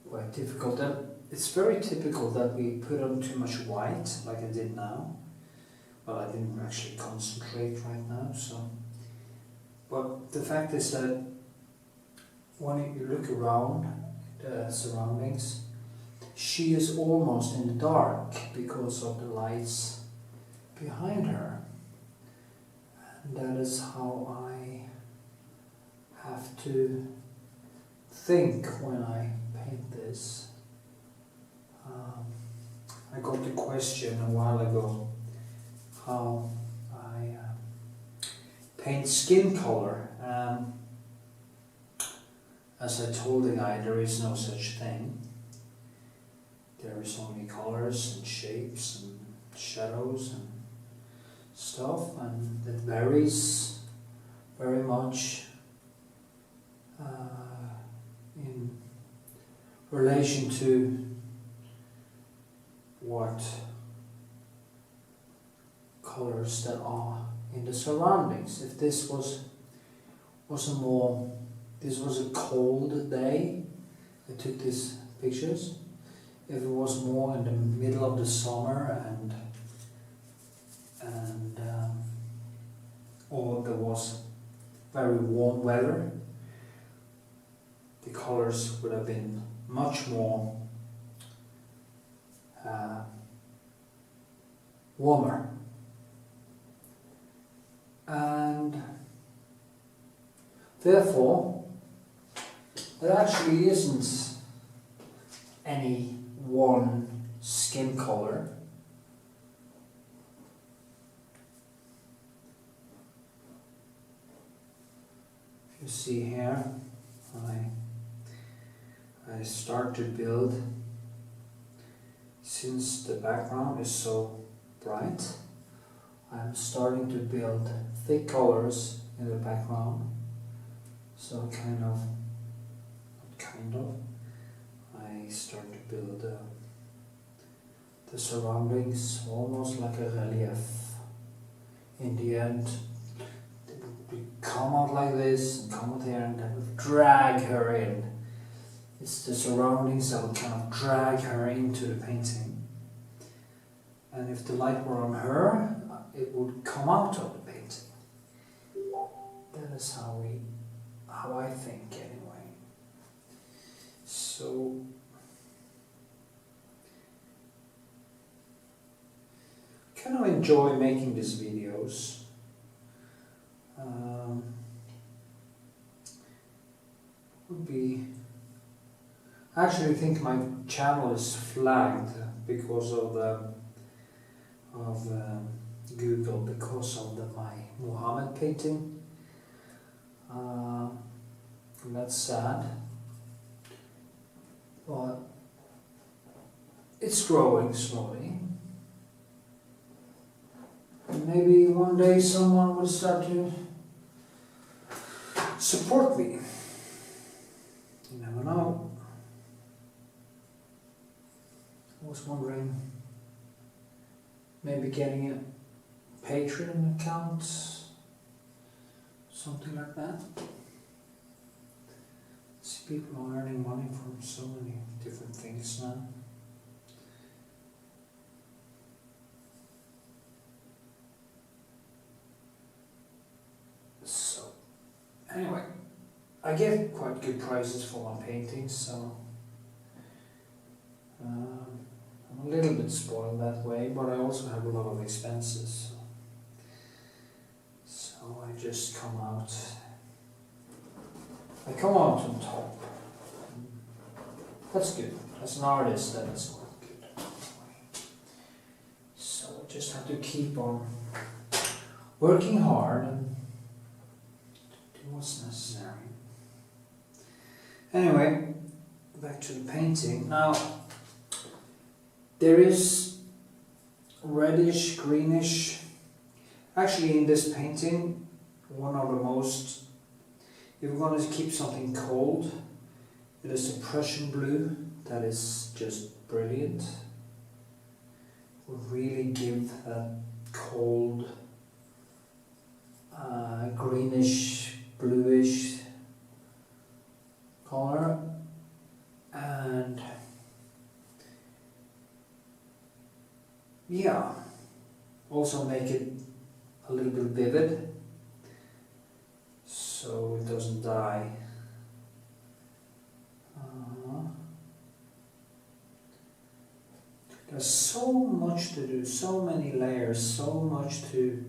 quite difficult. And it's very typical that we put on too much white, like I did now. Well, I didn't actually concentrate right now, so. But the fact is that when you look around the surroundings, she is almost in the dark because of the lights behind her. And that is how I have to think when I paint this. I got the question a while ago how I paint skin color. As I told the guy, there is no such thing. There is only colors and shapes and shadows and stuff, and it varies very much in relation to what colors that are in the surroundings. If this was a cold day, I took these pictures. If it was more in the middle of the summer or there was very warm weather, the colors would have been much more warmer. And therefore, there actually isn't any one skin color. If you see here, I start to build, since the background is so bright, I'm starting to build thick colors in the background. So I start to build the surroundings almost like a relief. In the end, they would come out like this and come out there, and that would drag her in. It's the surroundings that would kind of drag her into the painting. And if the light were on her, it would come out of the painting. That is how I think anyway. So kind of enjoy making these videos. I actually think my channel is flagged because of Google, because of my Muhammad painting. And that's sad, but it's growing slowly. And maybe one day someone will start to support me. You never know. I was wondering, maybe getting a Patreon account, something like that. See, people are earning money from so many different things now. So, anyway, I get quite good prices for my paintings, so I'm a little bit spoiled that way, but I also have a lot of expenses. So I just come out on top. That's good. As an artist, that is good. So I just have to keep on working hard and do what's necessary. Anyway, back to the painting. Now, there is reddish, greenish. Actually, in this painting, one of the most, if we're going to keep something cold, it is the Prussian blue that is just brilliant. Will really give that cold, greenish, bluish color, and yeah, also make it a little bit vivid so it doesn't die. There's so much to do, so many layers, so much to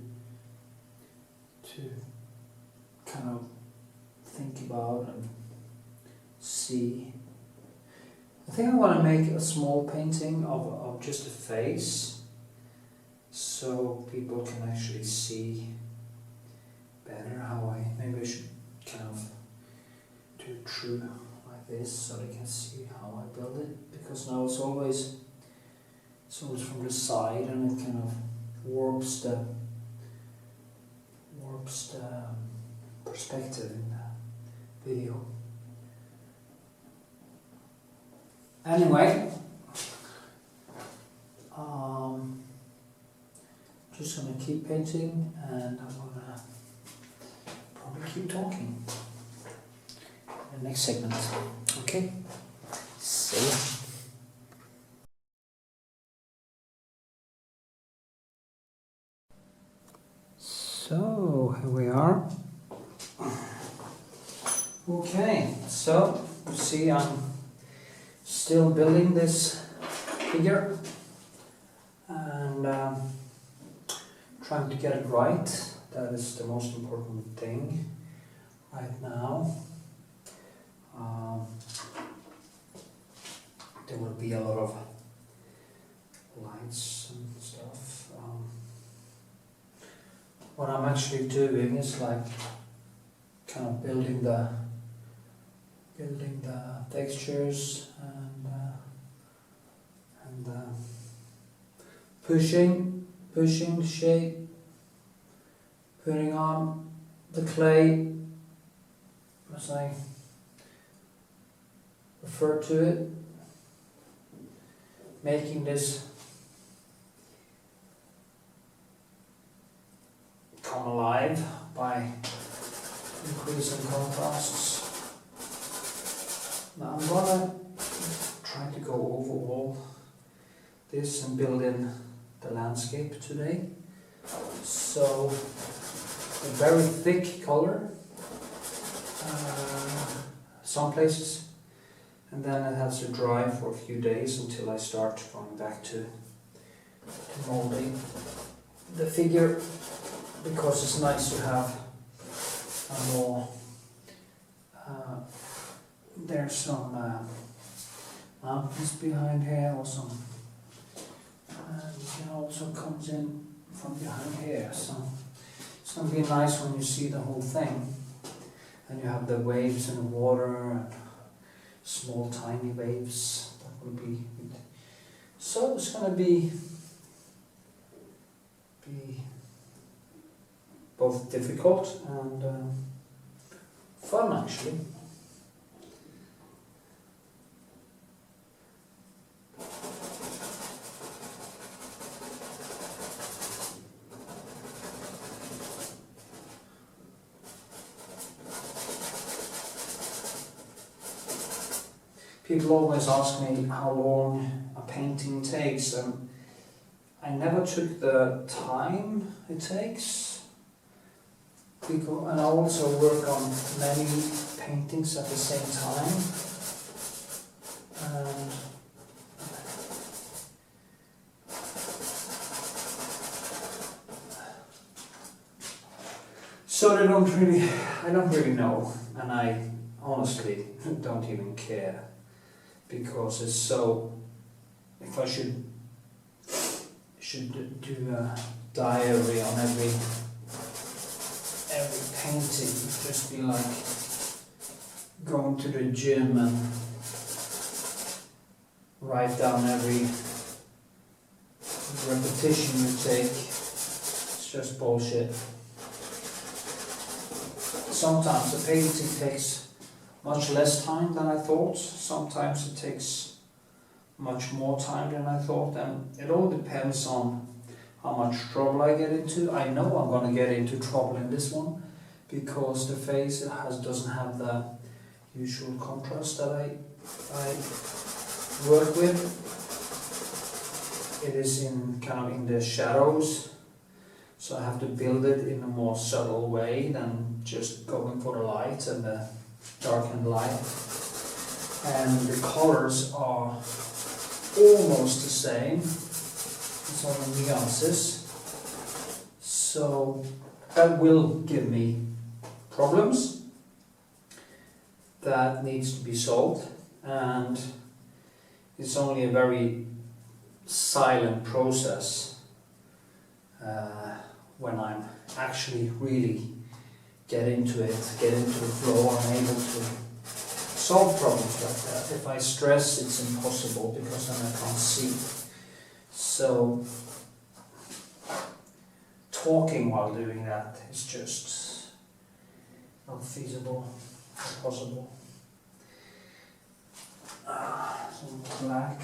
kind of think about and see. I think I want to make a small painting of just a face so people can actually see better how maybe I should kind of do it true like this so they can see how I build it, because now it's always from the side and it kind of warps the perspective in the video. Anyway, just gonna keep painting and I'm gonna probably keep talking in the next segment. Okay, see ya. So here we are. Okay, so you see I'm still building this figure and trying to get it right. That is the most important thing right now. There will be a lot of lights and stuff. What I'm actually doing is like kind of building the textures and pushing the shape, putting on the clay as I refer to it, making this come alive by increasing contrasts. Now I'm gonna try to go over all this and build in the landscape today. So a very thick color, some places, and then it has to dry for a few days until I start going back to molding the figure, because it's nice to have a more, there's some mountains behind here or some, it also comes in from behind here, so it's going to be nice when you see the whole thing, and you have the waves in the water and small tiny waves. That will be good. So it's going to be both difficult and fun actually. People always ask me how long a painting takes, and I never took the time it takes, and I also work on many paintings at the same time, and so I don't really know, and I honestly don't even care because it's so. If I should do a diary on every painting, it'd just be like going to the gym and write down every repetition you take. It's just bullshit. Sometimes the painting takes much less time than I thought. Sometimes it takes much more time than I thought, and it all depends on how much trouble I get into. I know I'm going to get into trouble in this one because the face doesn't have the usual contrast that I work with. It is in kind of in the shadows, so I have to build it in a more subtle way than just going for the light and the darkened light. And the colors are almost the same, it's only nuances, so that will give me problems that needs to be solved, and it's only a very silent process when I'm actually really get into the flow. I'm able to solve problems like that. If I stress, it's impossible because then I can't see. So talking while doing that is just not feasible, not possible. Some black.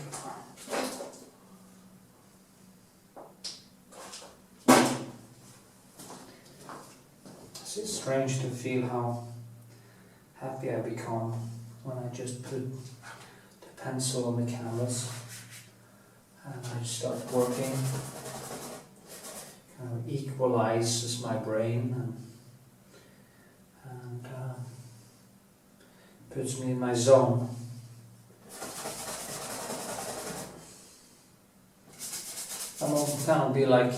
It's strange to feel how happy I become when I just put the pencil on the canvas and I start working. Kind of equalizes my brain and puts me in my zone. I'm also kind of be like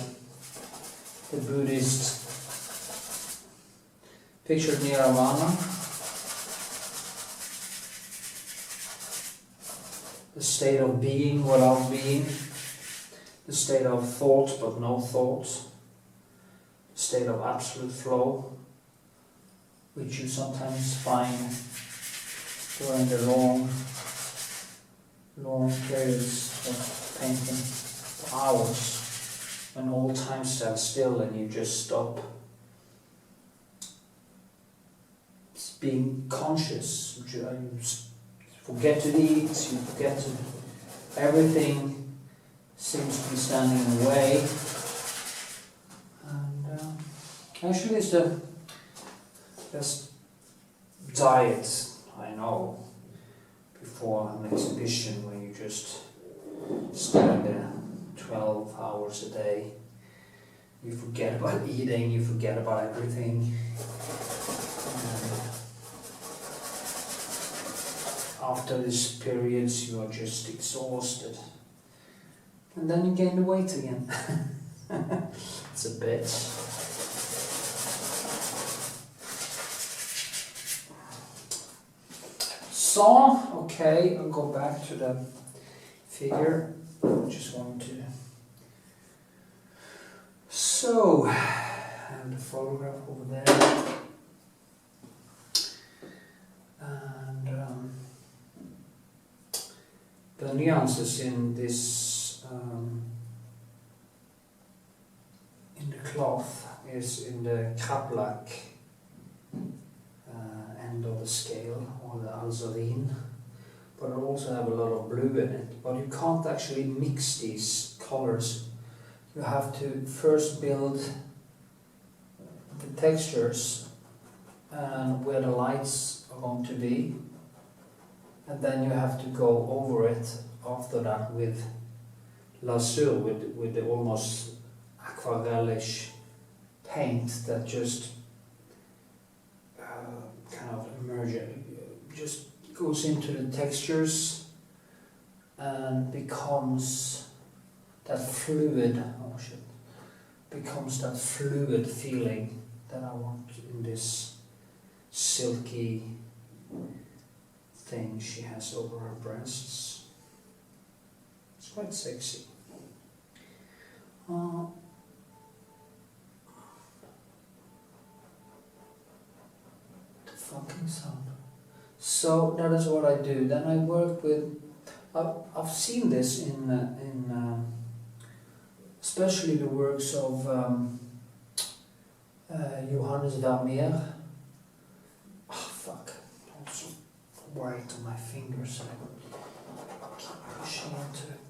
the Buddhist pictured nirvana. The state of being without being, the state of thought but no thought, the state of absolute flow, which you sometimes find during the long periods of painting, for hours, when all time stands still and you just stop being conscious. You forget to eat, you forget to... everything seems to be standing in the way. And actually it's the best diet I know before an exhibition, when you just stand there 12 hours a day. You forget about eating, you forget about everything. After these periods you are just exhausted. And then you gain the weight again. It's a bit. So, okay, I'll go back to the figure. I just want to... So, I have the photograph over there. And the nuances in this, in the cloth, is in the kraplak end of the scale, or the alzarin, but it also have a lot of blue in it. But you can't actually mix these colors. You have to first build the textures and where the lights are going to be, and then you have to go over it after that with lasur, with the almost aquarellish paint that just kind of emerges, just goes into the textures and becomes that fluid, becomes that fluid feeling that I want in this silky thing she has over her breasts. It's quite sexy. The fucking sound. So that is what I do. Then I work with. I've seen this in especially the works of Johannes Vermeer. Oh fuck! Also white on my fingers. I keep pushing into it.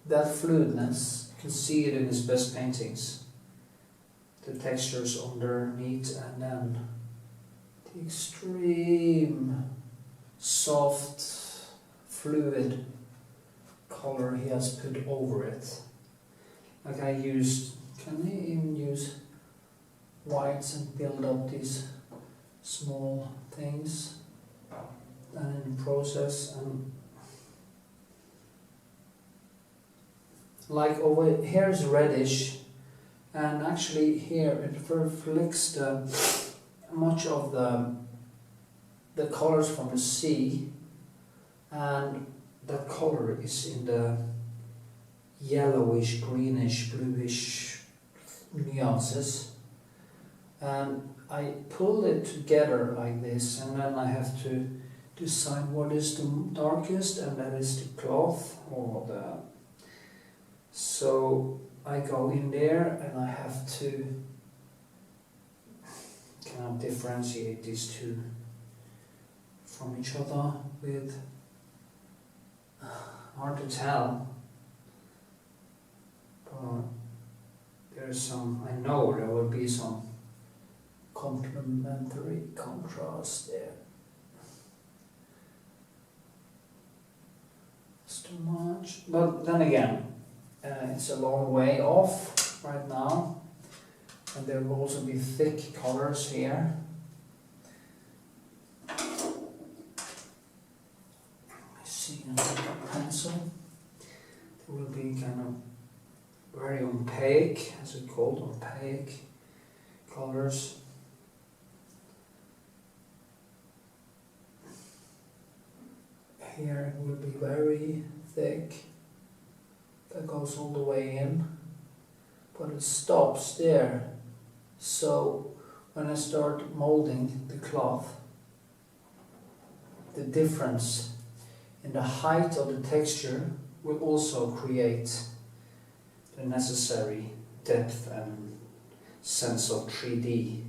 That fluidness, you can see it in his best paintings. The textures underneath and then the extreme soft, fluid color he has put over it. Like I used, can I even use whites and build up these small things? And in the process, and like over here is reddish, and actually here it reflects much of the colors from the sea, and that color is in the yellowish, greenish, bluish nuances, and I pull it together like this, and then I have to decide what is the darkest, and that is the cloth or the. So I go in there and I have to kind of differentiate these two from each other with, hard to tell, but there's some, I know there will be some complementary contrast there. It's too much, but then again, it's a long way off right now, and there will also be thick colors here. Let me see, another pencil. There will be kind of very opaque, as it's called, opaque colors. Here it will be very thick. That goes all the way in, but it stops there. So when I start molding the cloth, the difference in the height of the texture will also create the necessary depth and sense of 3D.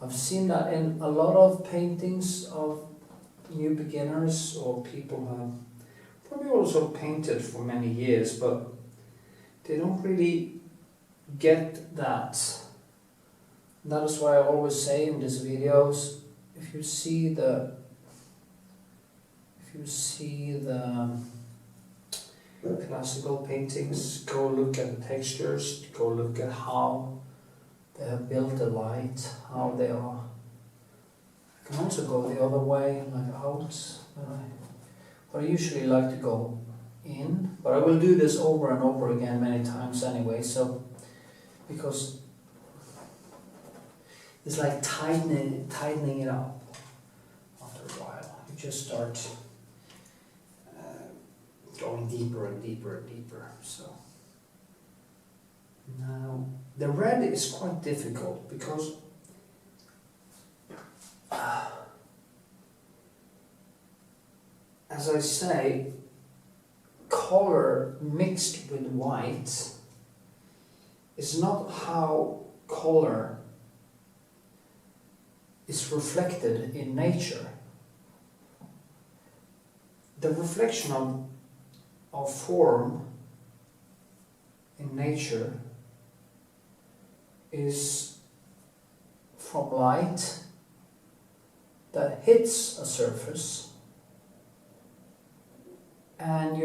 I've seen that in a lot of paintings of new beginners or people who have probably also painted for many years, but they don't really get that. That is why I always say in these videos, if you see the classical paintings, go look at the textures, go look at how they have built the light, how they are. I can also go the other way, like out, but I usually like to go in, but I will do this over and over again many times anyway, so, because it's like tightening it up after a while. You just start going deeper and deeper and deeper, so. Now, the red is quite difficult because as I say, color mixed with white is not how color is reflected in nature. The reflection of form in nature is from light that hits a surface, and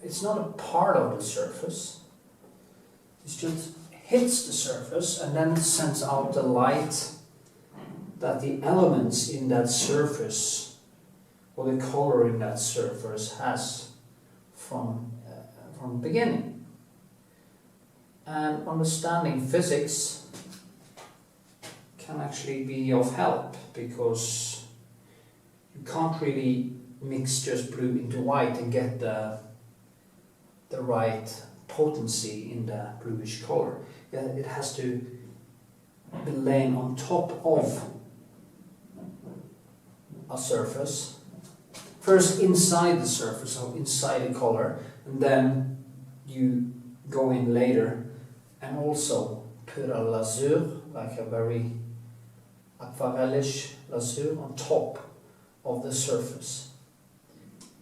it's not a part of the surface, it just hits the surface and then it sends out the light that the elements in that surface or the color in that surface has from from the beginning. And understanding physics can actually be of help, because you can't really mix just blue into white and get the right potency in the bluish color. It has to be laying on top of a surface. First inside the surface, so inside the color, and then you go in later and also put a lasur, like a very aquarellish lasur, on top of the surface.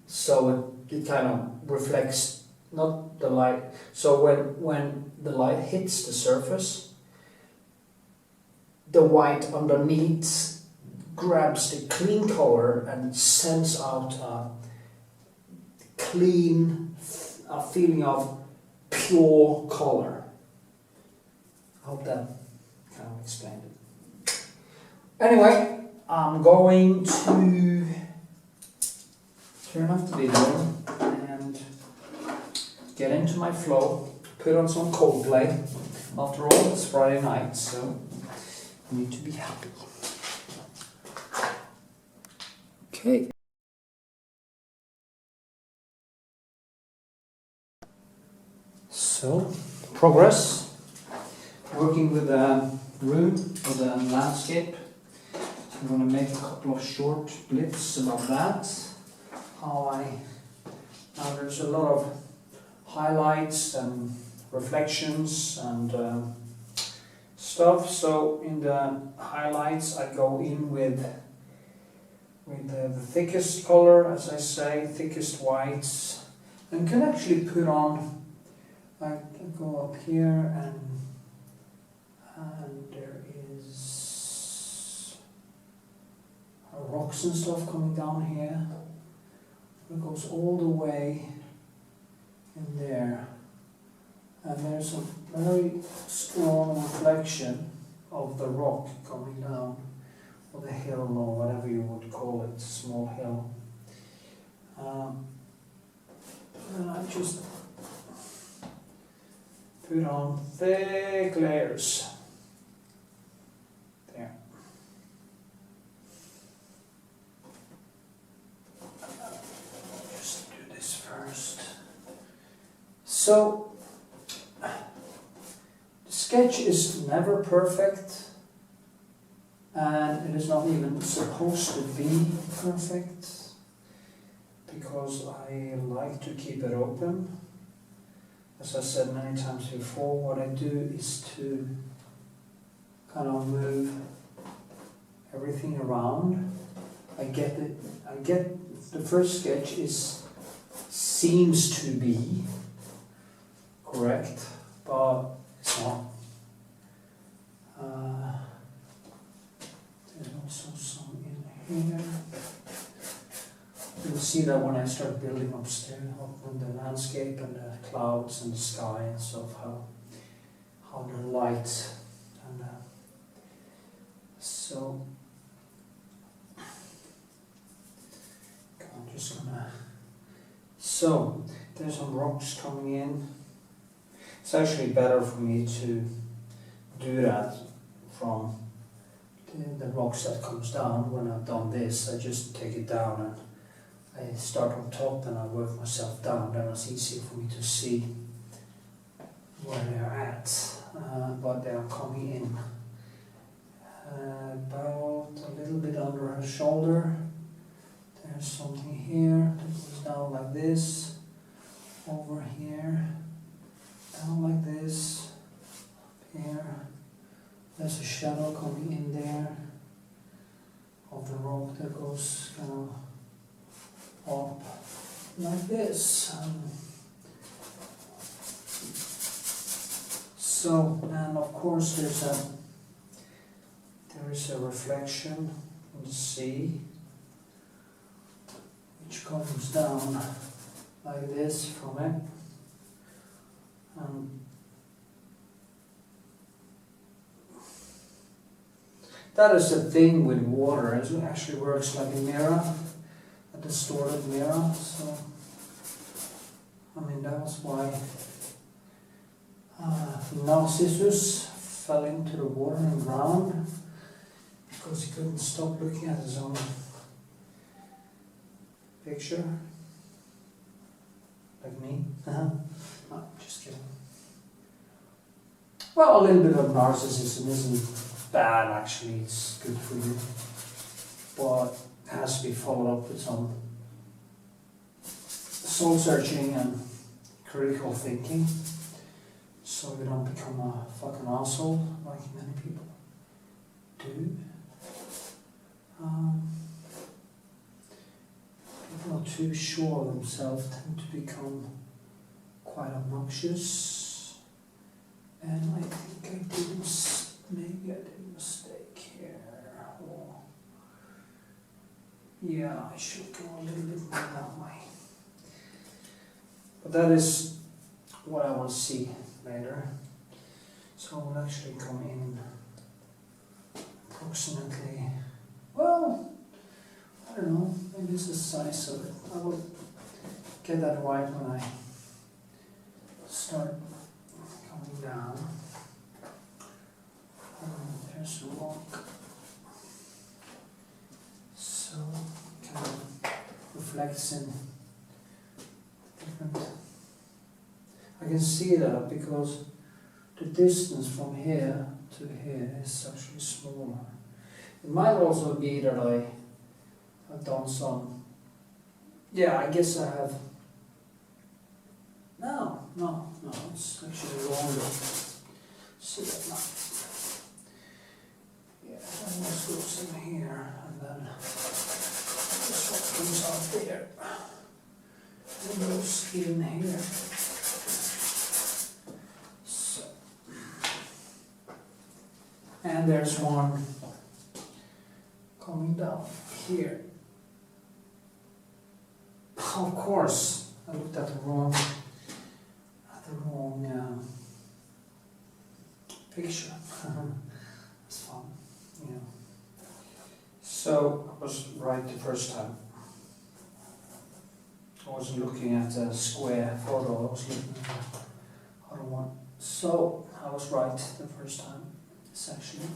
So it kind of reflects not the light. So when the light hits the surface, the white underneath grabs the clean color and sends out a clean, a feeling of pure color. I hope that kind of explained it. Anyway, I'm going to turn off the video and get into my flow, put on some Coldplay. After all, it's Friday night, so I need to be happy. Okay. So, progress. Working with the room or the landscape. I'm going to make a couple of short blips about that. Now there's a lot of highlights and reflections and stuff. So in the highlights, I go in with the thickest color, as I say, thickest whites, and can actually put on. I can go up here and there is rocks and stuff coming down here. It goes all the way in there, and there's a very strong reflection of the rock coming down, or the hill, or whatever you would call it, small hill. And I just put on thick layers. There. Just do this first. So, the sketch is never perfect, and it is not even supposed to be perfect, because I like to keep it open. As I said many times before, what I do is to kind of move everything around. I get the first sketch seems to be correct, but it's not. There's also some in here. You'll see that when I start building upstairs, up on the landscape and the clouds and the sky and stuff, how the light and so I'm just gonna. So there's some rocks coming in. It's actually better for me to do that from the rocks that comes down. When I've done this, I just take it down and I start on top and I work myself down. Then it's easier for me to see where they're at. But they are coming in about a little bit under her shoulder. There's something here that goes down like this, over here, down like this, here. There's a shadow coming in there of the rock that goes kind of up like this. So, and of course there is a reflection in the sea, which comes down like this from it. That is the thing with water, it actually works like a mirror, a distorted mirror. So I mean, that was why Narcissus fell into the water and drowned, because he couldn't stop looking at his own picture. Like me. No, just kidding. Well, a little bit of narcissism isn't bad actually, it's good for you. But it has to be followed up with some soul searching and critical thinking, so you don't become a fucking asshole like many people do. People not too sure of themselves tend to become quite obnoxious, and I think maybe I did a mistake here. Or, yeah, I should go a little bit more that way. But that is what I want to see later. So I will actually come in approximately, well, I don't know, maybe it's the size of it. I will get that right when I start coming down. There's a rock. So kind of reflects in different. I can see that because the distance from here to here is actually smaller. It might also be that I've done some, yeah, I guess I have, no, it's actually longer. See that now? Yeah, that almost goes in here, and then this one comes out there, and goes in here. So, and there's one coming down here. Of course, I looked at the wrong picture. It's fun, yeah. So I was right the first time. I wasn't looking at a square photo, I was looking at the other one. So I was right the first time. It's actually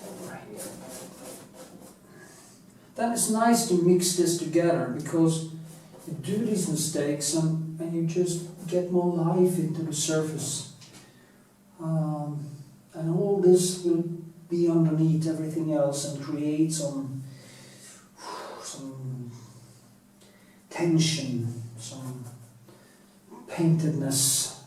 over here. Then it's nice to mix this together, because you do these mistakes and you just get more life into the surface. And all this will be underneath everything else and create some tension, some paintedness.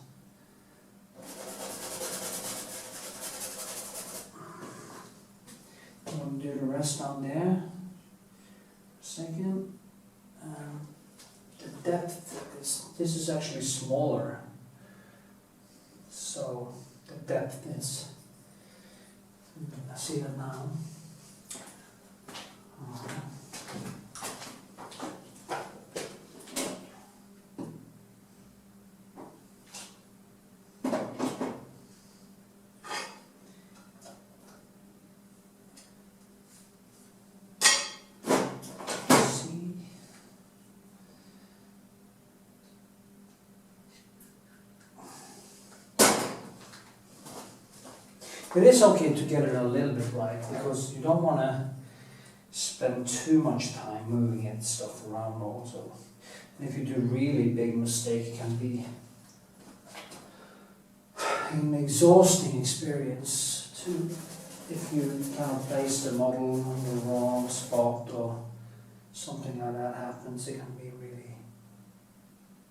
I'm going to do the rest down there. Second, the depth this is actually smaller, so the depth is, I see that now. It is okay to get it a little bit right, because you don't want to spend too much time moving it stuff around also. And if you do really big mistake, it can be an exhausting experience too. If you kind of place the model on the wrong spot or something like that happens, it can be really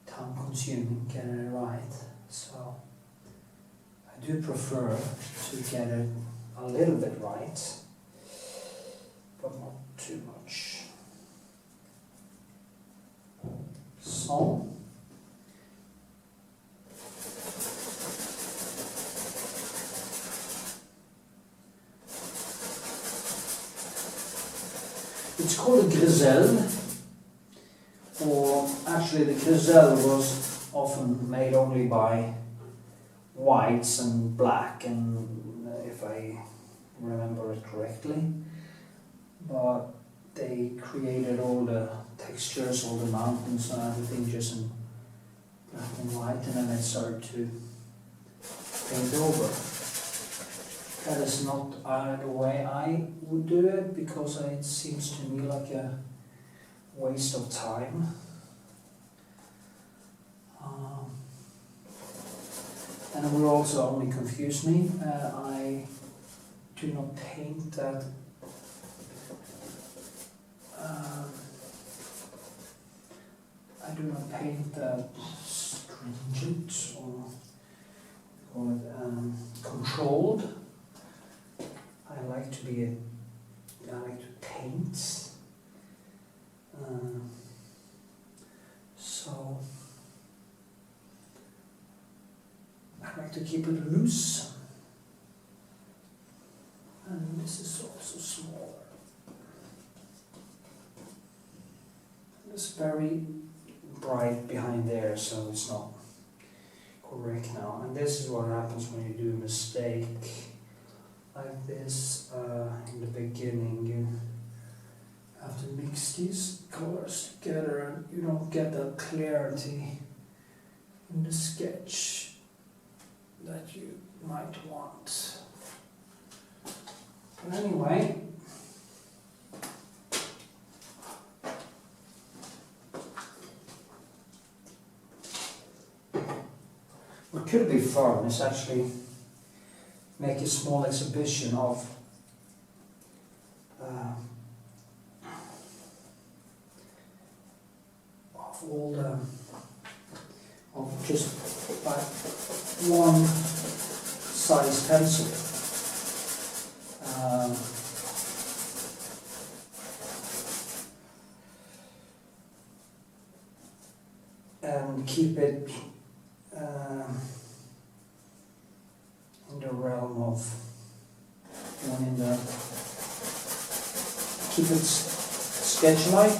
time consuming getting it right. So I do prefer to get it a little bit right, but not too much. So, it's called a griselle, or actually the griselle was often made only by whites and black, and if I remember it correctly, but they created all the textures, all the mountains and everything just in black and white, and then I started to paint over. That is not the way I would do it, because it seems to me like a waste of time. And it will also only confuse me. I do not paint that stringent, or call it controlled. I like to paint. So I like to keep it loose. And this is also smaller. It's very bright behind there, so it's not correct now. And this is what happens when you do a mistake like this in the beginning. You have to mix these colors together, and you don't get that clarity in the sketch that you might want. But anyway, what could be fun is actually make a small exhibition of all the, of just like one size pencil. And keep it in the realm of keep it sketch-like,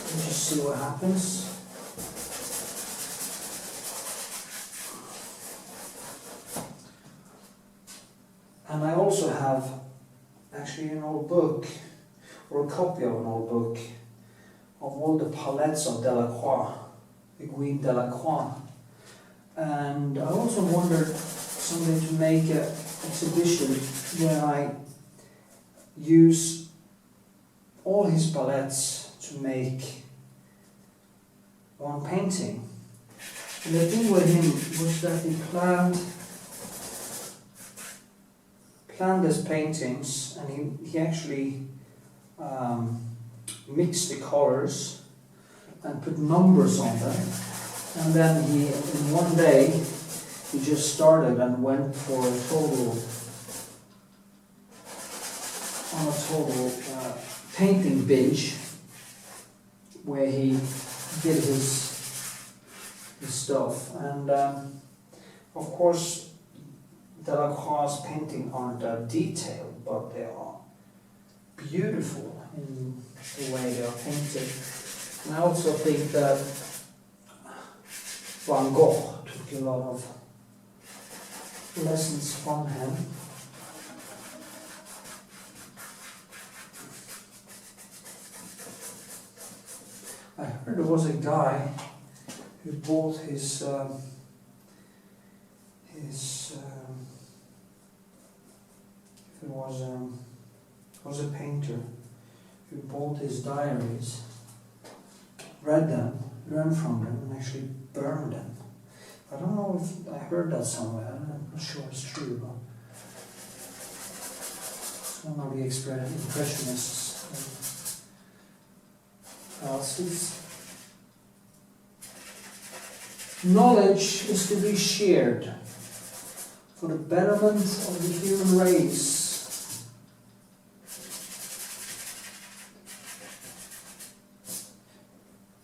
and just see what happens. And I also have actually an old book, or a copy of an old book, of all the palettes of Delacroix, the Guy Delacroix. And I also wondered someday to make an exhibition where I use all his palettes to make one painting. And the thing with him was that he planned his paintings, and he actually mixed the colors and put numbers on them. And then he, in one day, he just started and went for a total painting binge, where he did his stuff. And of course, Delacroix's paintings aren't that detailed, but they are beautiful in the way they are painted. And I also think that Van Gogh took a lot of lessons from him. I heard there was a guy who bought his if it was a painter who bought his diaries, read them, learned from them, and actually burned them. I don't know if I heard that somewhere. I'm not sure it's true, but it's one of the impressionists. Knowledge is to be shared for the betterment of the human race.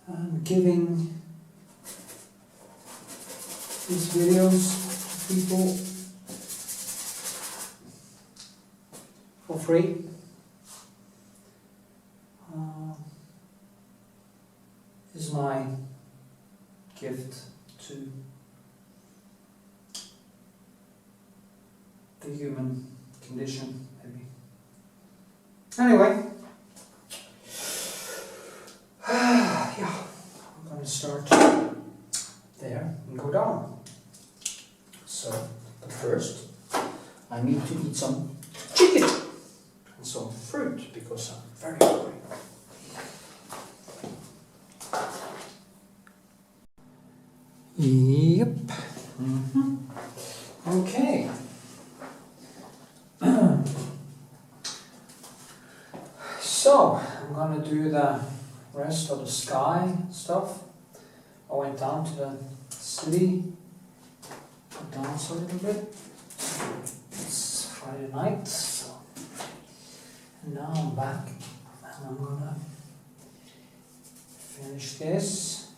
And giving these videos to people for free. Is my gift to the human condition, maybe. Anyway, yeah, I'm going to start So, but first, I need to eat some chicken and some fruit because I'm very hungry. Yep. Okay. So, I'm gonna do the rest of the sky stuff. I went down to the city, put dance a little bit. It's Friday night, so. And now I'm back and I'm gonna finish this.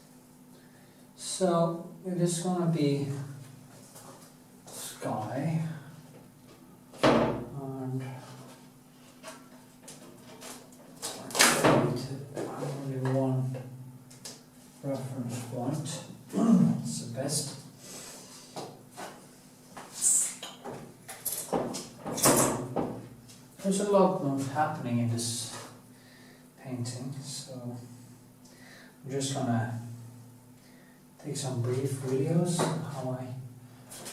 So it is gonna be sky and only one reference point. It's the best. There's a lot happening in this painting, so I'm just gonna take some brief videos of how I.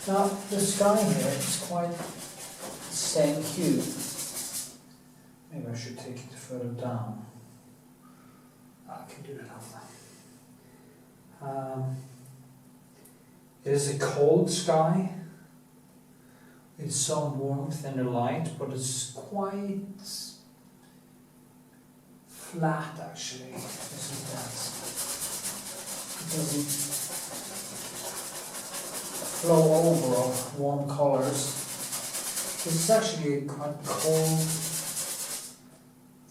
Now the sky here is quite the same hue. Maybe I should take it further down. I can do that after. It is a cold sky. It's some warmth in the light, but it's quite flat actually. Isn't that? It doesn't flow over of warm colors. It's actually quite cold,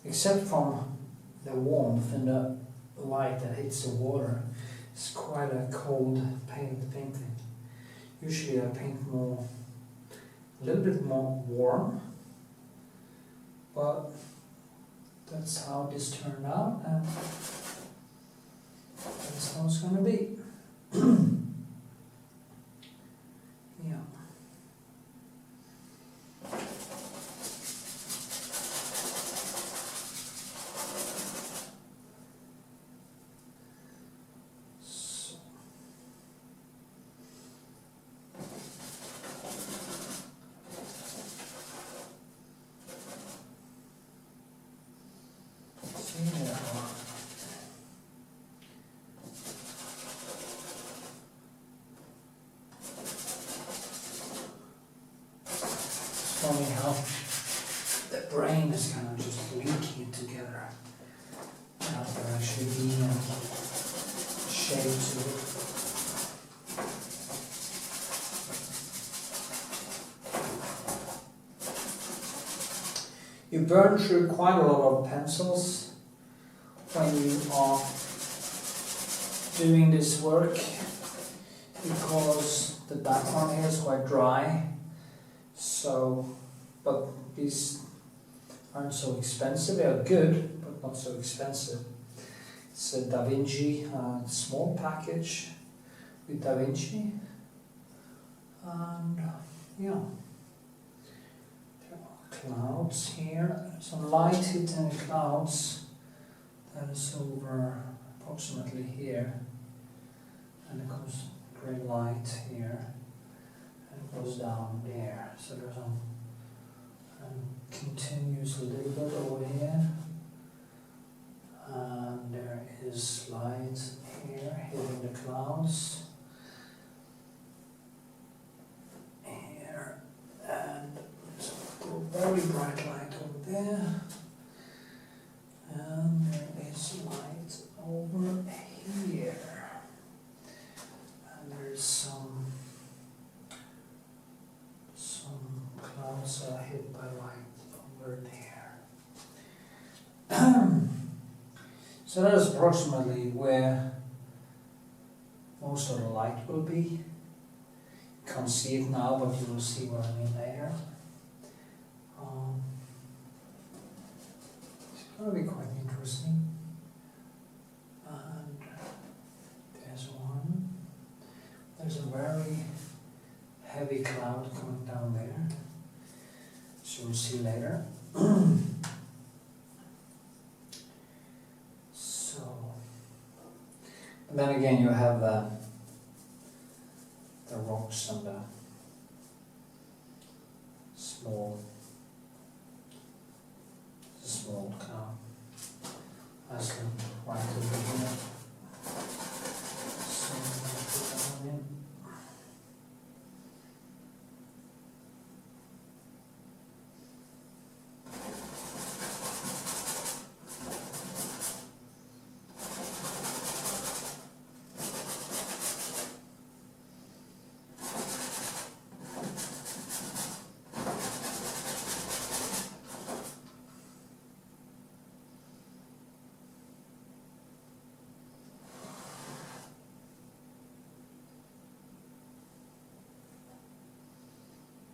except from the warmth and the light that hits the water. It's quite a cold painting. Usually I paint a little bit more warm, but that's how this turned out, and that's how it's gonna be. Yeah. Funny how the brain is kind of just linking it together without there actually being a shape to it. You burn through quite a lot of pencils when you are doing this work because the background here is quite dry. So, but these aren't so expensive. They are good, but not so expensive. It's a Da Vinci small package with Da Vinci, and yeah, there are clouds here. Some light hitting the clouds. That is over approximately here, and it comes grey light here. Goes down there, so there's continues a little bit over here, and there is light here hitting the clouds here, and there's a very bright light over there, and there is light over here, and there's some clouds are hit by light over there. So that is approximately where most of the light will be. You can't see it now, but you will see what I mean later. It's going to be quite interesting. And there's one. There's a very heavy cloud coming down there. So we'll see later. So, and then again you have the rocks and the small kind of Iceland white over here. So I'm going to put that one in.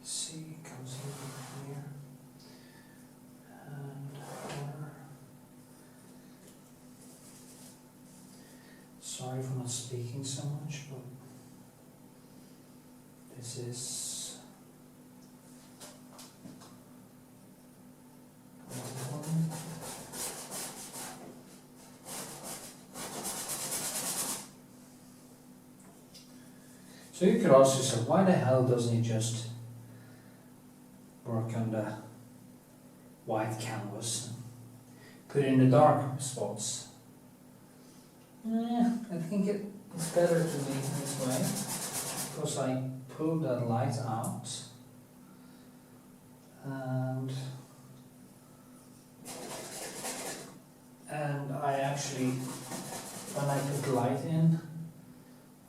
C comes in here, and sorry for not speaking so much, but this is so you could ask yourself, why the hell doesn't he just work on the white canvas, put in the dark spots? I think it's better to leave it this way, because I pull that light out and I actually, when I put the light in,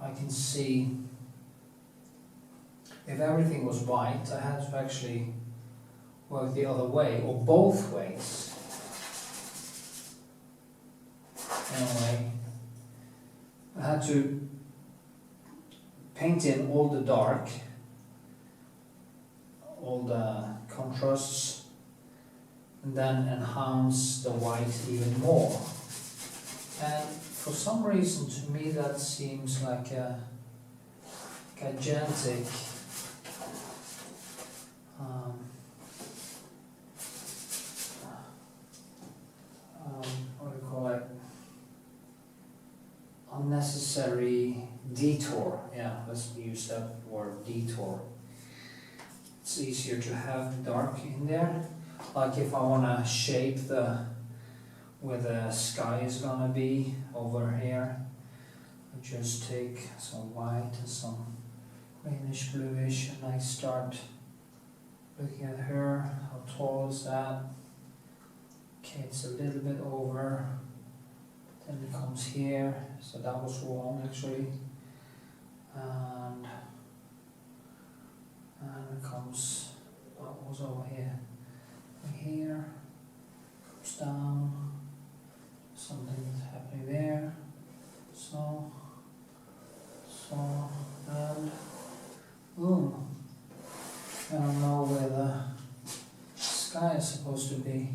I can see if everything was white, I had to actually work the other way, or both ways. Anyway, I had to paint in all the dark, all the contrasts, and then enhance the white even more. And for some reason, to me, that seems like a gigantic what do you call it? Unnecessary detour. Yeah, let's use that word, detour. It's easier to have dark in there. Like if I want to shape where the sky is gonna be over here, I just take some white and some greenish bluish, and I start looking at her. How tall is that? Okay, it's a little bit over. Then it comes here, so that was wrong actually. And it comes, that was over here. And here, comes down, something's happening there. So, and boom. I don't know where the sky is supposed to be.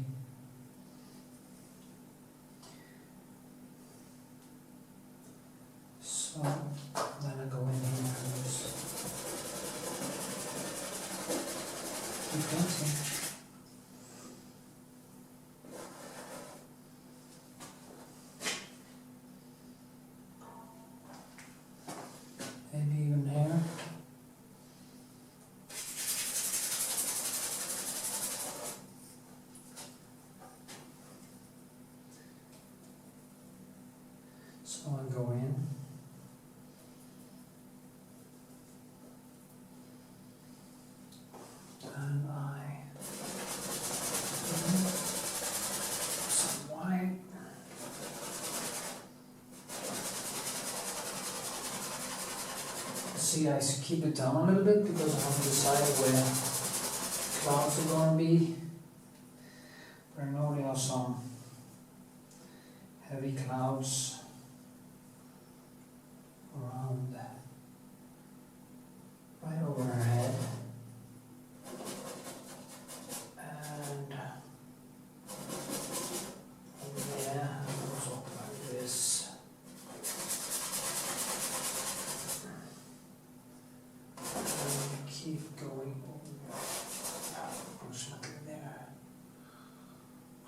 So then I go in here and just keep painting. Maybe even here. So I go in. And I some white. See, I keep it down a little bit because I haven't decided where clouds are going to be. But I know there are some heavy clouds around right over her head.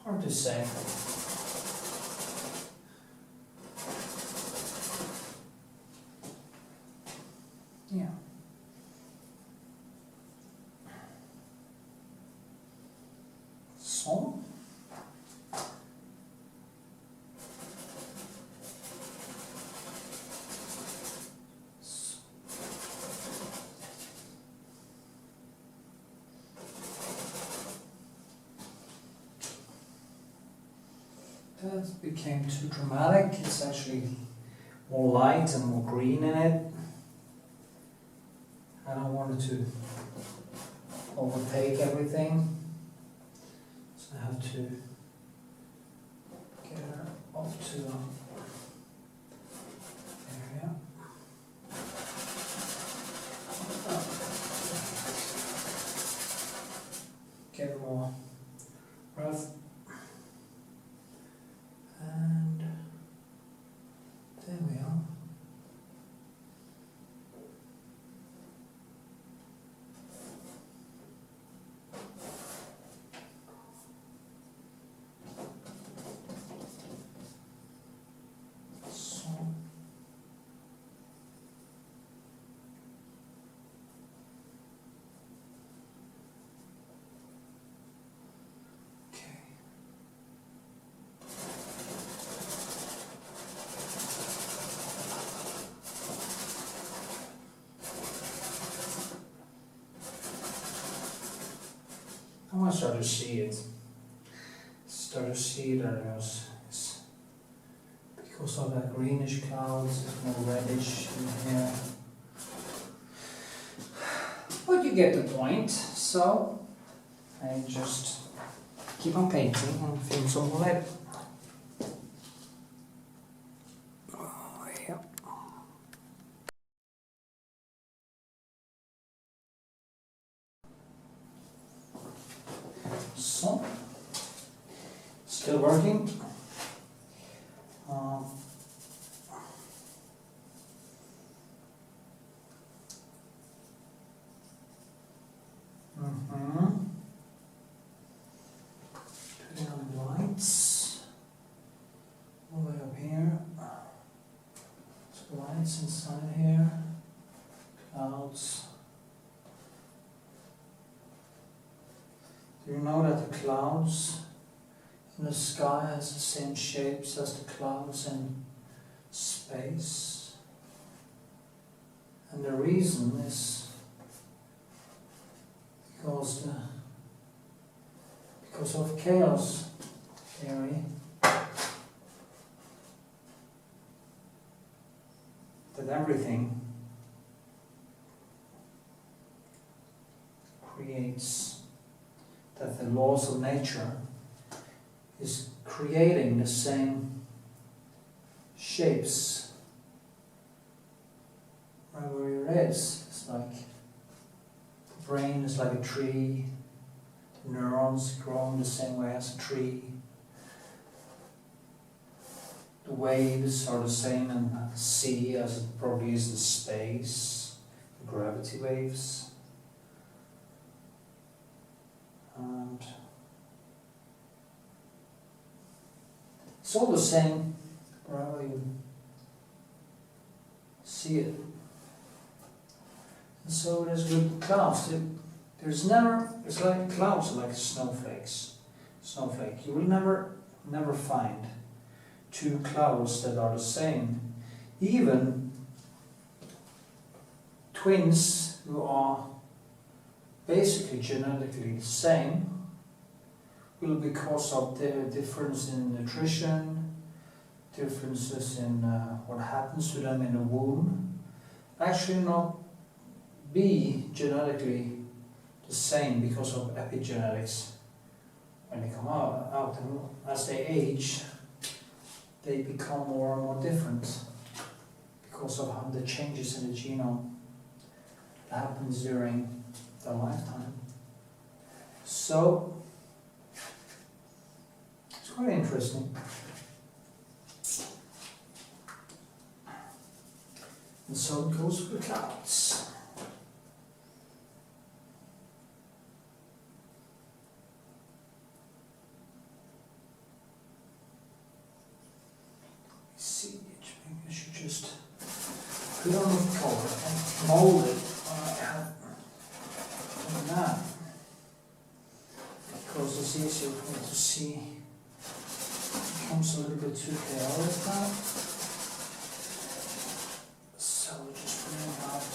Hard to say. Yeah. Så. That became too dramatic. It's actually more light and more green in it. I don't want it to overtake everything, so I have to get her off to the area. Get more rough. And there we are. I start to see it. Start to see that it's because of that greenish clouds, it's more reddish in here. But you get the point. So I just keep on painting and feel some lead. So, still working. Putting on the lights all the way up here. So lights inside here, clouds. Do you know that the clouds in the sky has the same shapes as the clouds in space? And the reason is because of chaos theory, that everything creates, that the laws of nature is creating the same shapes wherever it is. It's like the brain is like a tree, the neurons growing the same way as a tree, the waves are the same in the sea as it probably is in space, the gravity waves. And it's all the same wherever you see it. And so it is with clouds. There's never, it's like clouds are like snowflakes. Snowflake. You will never find two clouds that are the same. Even twins who are basically genetically the same will, because of the difference in nutrition, differences in what happens to them in the womb, actually not be genetically the same because of epigenetics. When they come out and as they age, they become more and more different because of how the changes in the genome that happens during their lifetime. So it's quite interesting. And so it goes with the clouds. See, I should just put on the color and mold it like that. Because the it's easier for me to see. It becomes a little bit too chaotic now. So just bring out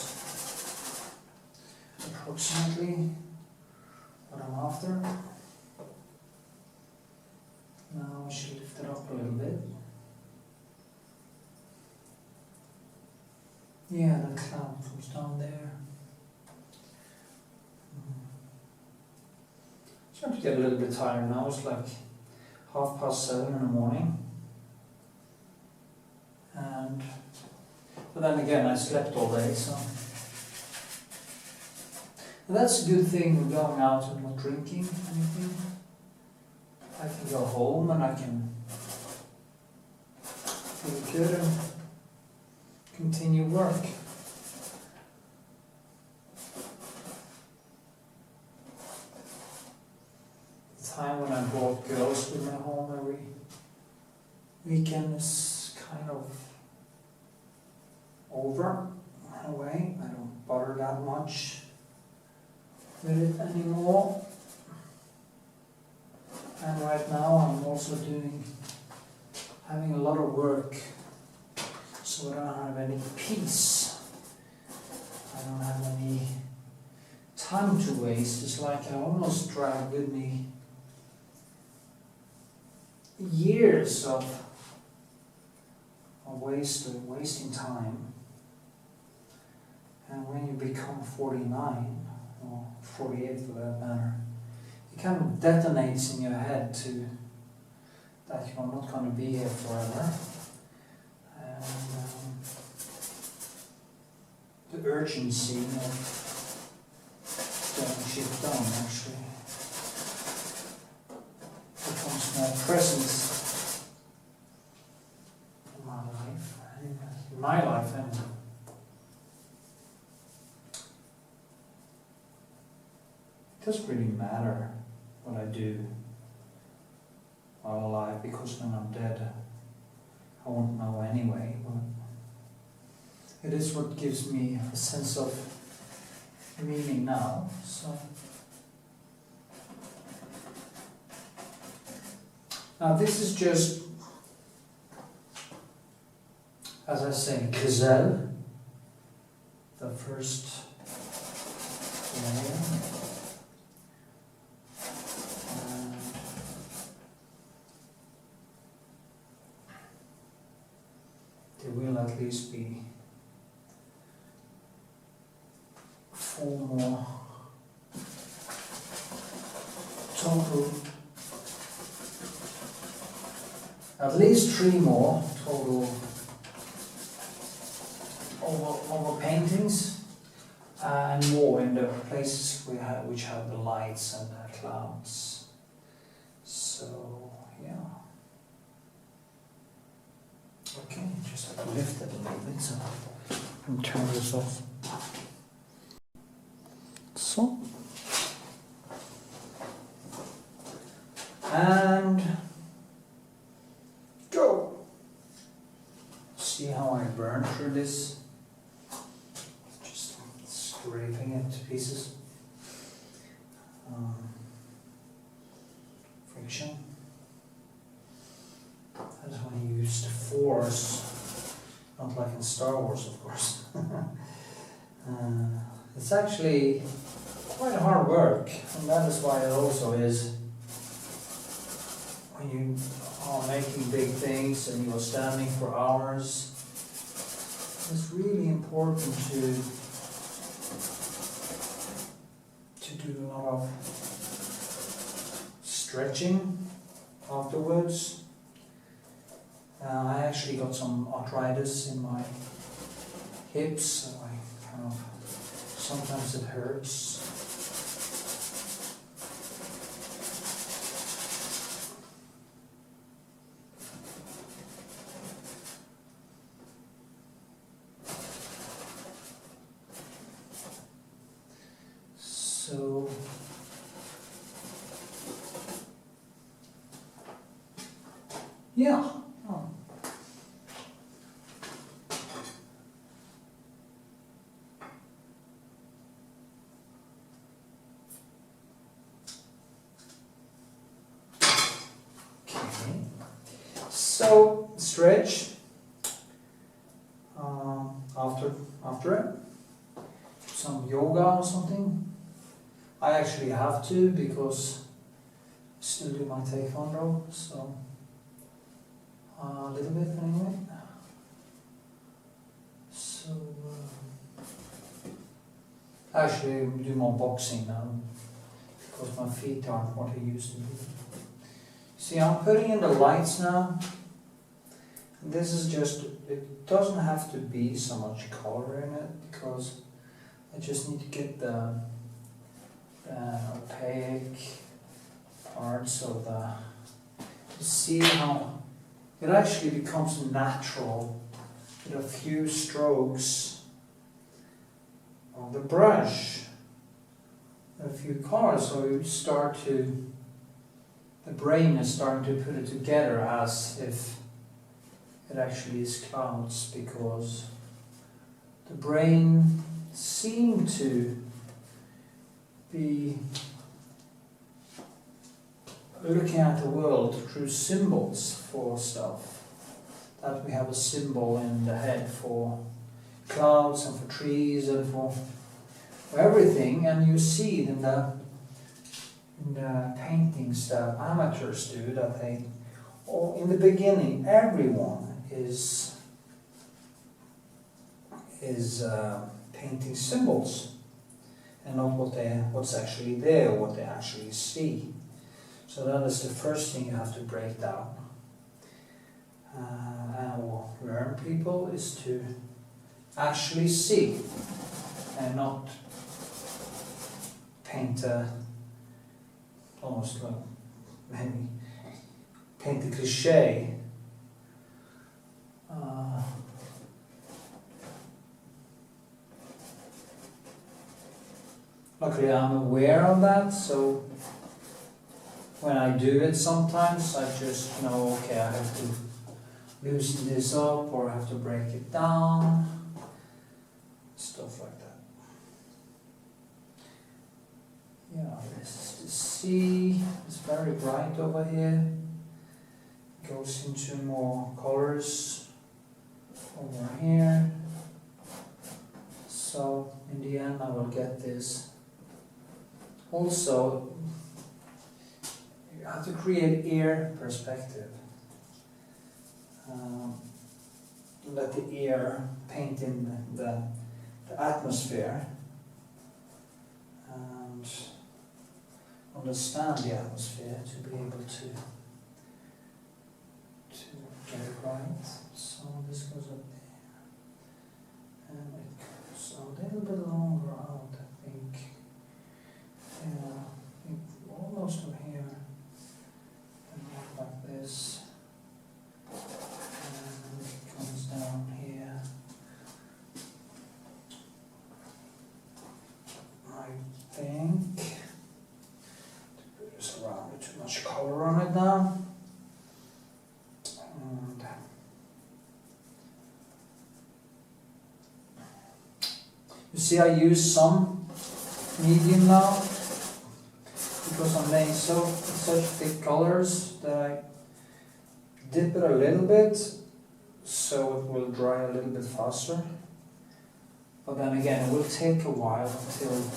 approximately what I'm after. Now I should lift it up a little bit. Yeah, the cloud comes down there. Starting to get a little bit tired now. It's like 7:30 in the morning. But then again, I slept all day, so. And that's a good thing with going out and not drinking anything. I can go home and I can feel good and continue work. The time when I brought girls with me home every weekend is kind of over in a way. I don't bother that much with it anymore. And right now I'm also having a lot of work, so I don't have any peace. I don't have any time to waste. It's like I almost drag with me years of wasting time. And when you become 49, or 48 for that matter, it kind of detonates in your head that you're not going to be here forever. And the urgency of getting shit done actually becomes more present in my life. In my life, anyway. It doesn't really matter what I do while alive, because when I'm dead I won't know anyway, but it is what gives me a sense of meaning now. So now this is just, as I say, gazelle, the first layer. There will at least be 4 more total, at least 3 more total over paintings, and more in the places which have the lights and the clouds. So yeah. Okay, just have to lift it a little bit, so and turn this off. So, and go. See how I burn through this? Just scraping it to pieces. Friction. I just want to use the force, not like in Star Wars, of course. It's actually quite hard work, and that is why it also is, when you are making big things and you are standing for hours, it's really important to do a lot of stretching afterwards. I actually got some arthritis in my hips, so I kind of, sometimes it hurts. So yeah. So stretch after it. Some yoga or something. I actually have to because I still do my taekwondo, so a little bit anyway. So actually I do more boxing now because my feet aren't what they used to be. See, I'm putting in the lights now. This is just, it doesn't have to be so much color in it because I just need to get the opaque parts of the, to see how it actually becomes natural with a few strokes of the brush, a few colors, so you start to, the brain is starting to put it together as if it actually is clouds, because the brain seemed to be looking at the world through symbols for stuff. That we have a symbol in the head for clouds and for trees and for everything, and you see it in the paintings that amateurs do, that they, or in the beginning, everyone is painting symbols and not what's actually there, what they actually see. So that is the first thing you have to break down. And what learn people is to actually see and not paint almost like maybe paint a cliche. Luckily I'm aware of that, so when I do it sometimes I just know, okay, I have to loosen this up or I have to break it down, stuff like that. Yeah, this is the sea, it's very bright over here, goes into more colors over here, so in the end I will get this. Also, you have to create ear perspective. Let the ear paint in the atmosphere and understand the atmosphere to be able to get it right. So this goes up there and it goes a little bit longer out, I think. Yeah, I think almost from here and like this, and it comes down here. I think to put this around with too much color on it now. And you see, I use some medium now because I'm laying such thick colors that I dip it a little bit so it will dry a little bit faster. But then again, it will take a while until it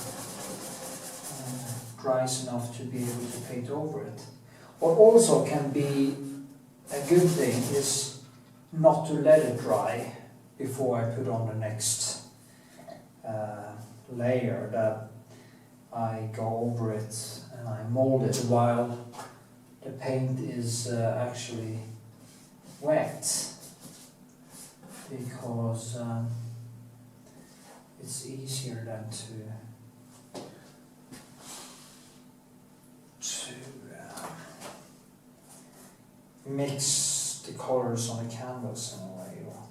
dries enough to be able to paint over it. What also can be a good thing is not to let it dry before I put on the next layer, that I go over it and I mold it while the paint is actually wet, because it's easier than to mix the colors on the canvas in a way, or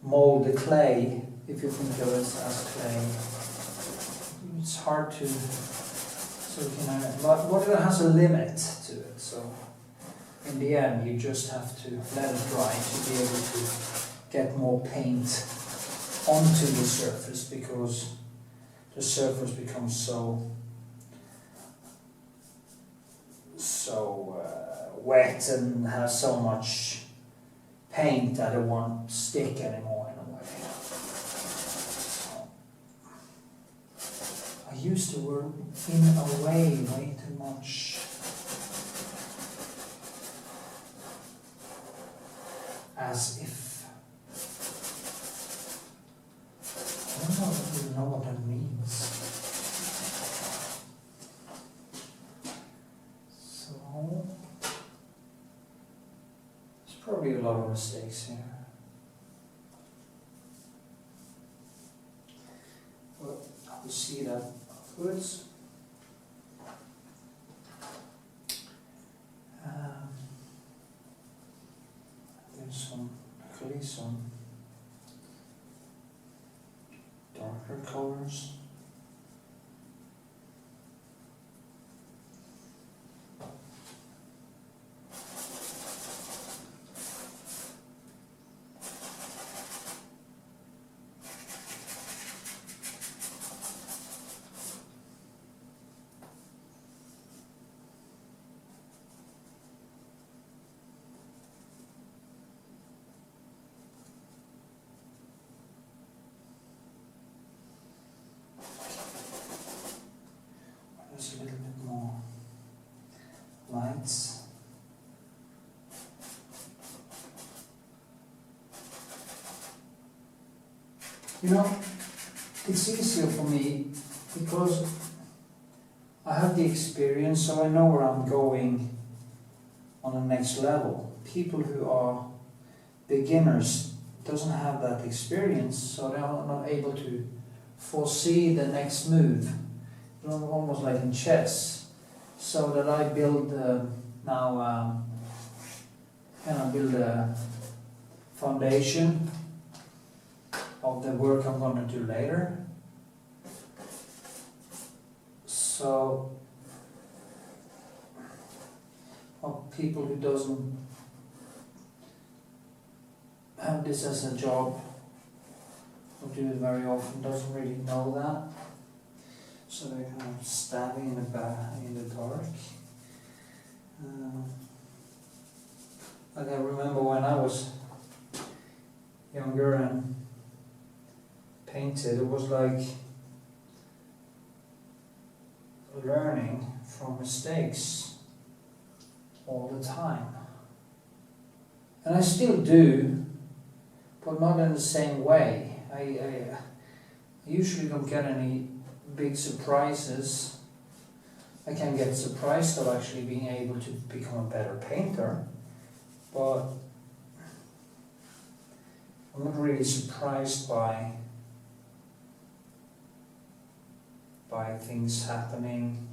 mold the clay, if you think of it as clay. It's hard to, so you can, but it has a limit to it, so in the end you just have to let it dry to be able to get more paint onto the surface, because the surface becomes so wet and has so much paint that it won't stick anymore in a way. I use the word in a way too much. As if. I don't really know what that means. So, there's probably a lot of mistakes here. But I will see that afterwards. Some darker colors. A little bit more lights. You know, it's easier for me because I have the experience, so I know where I'm going on the next level. People who are beginners doesn't have that experience, so they're not able to foresee the next move. Almost like in chess, so that I build now kind of build a foundation of the work I'm going to do later. So of people who doesn't have this as a job or do it very often doesn't really know that. So they're kind of stabbing in the dark. Like I remember when I was younger and painted, it was like learning from mistakes all the time. And I still do, but not in the same way. I usually don't get any big surprises. I can get surprised of actually being able to become a better painter, but I'm not really surprised by things happening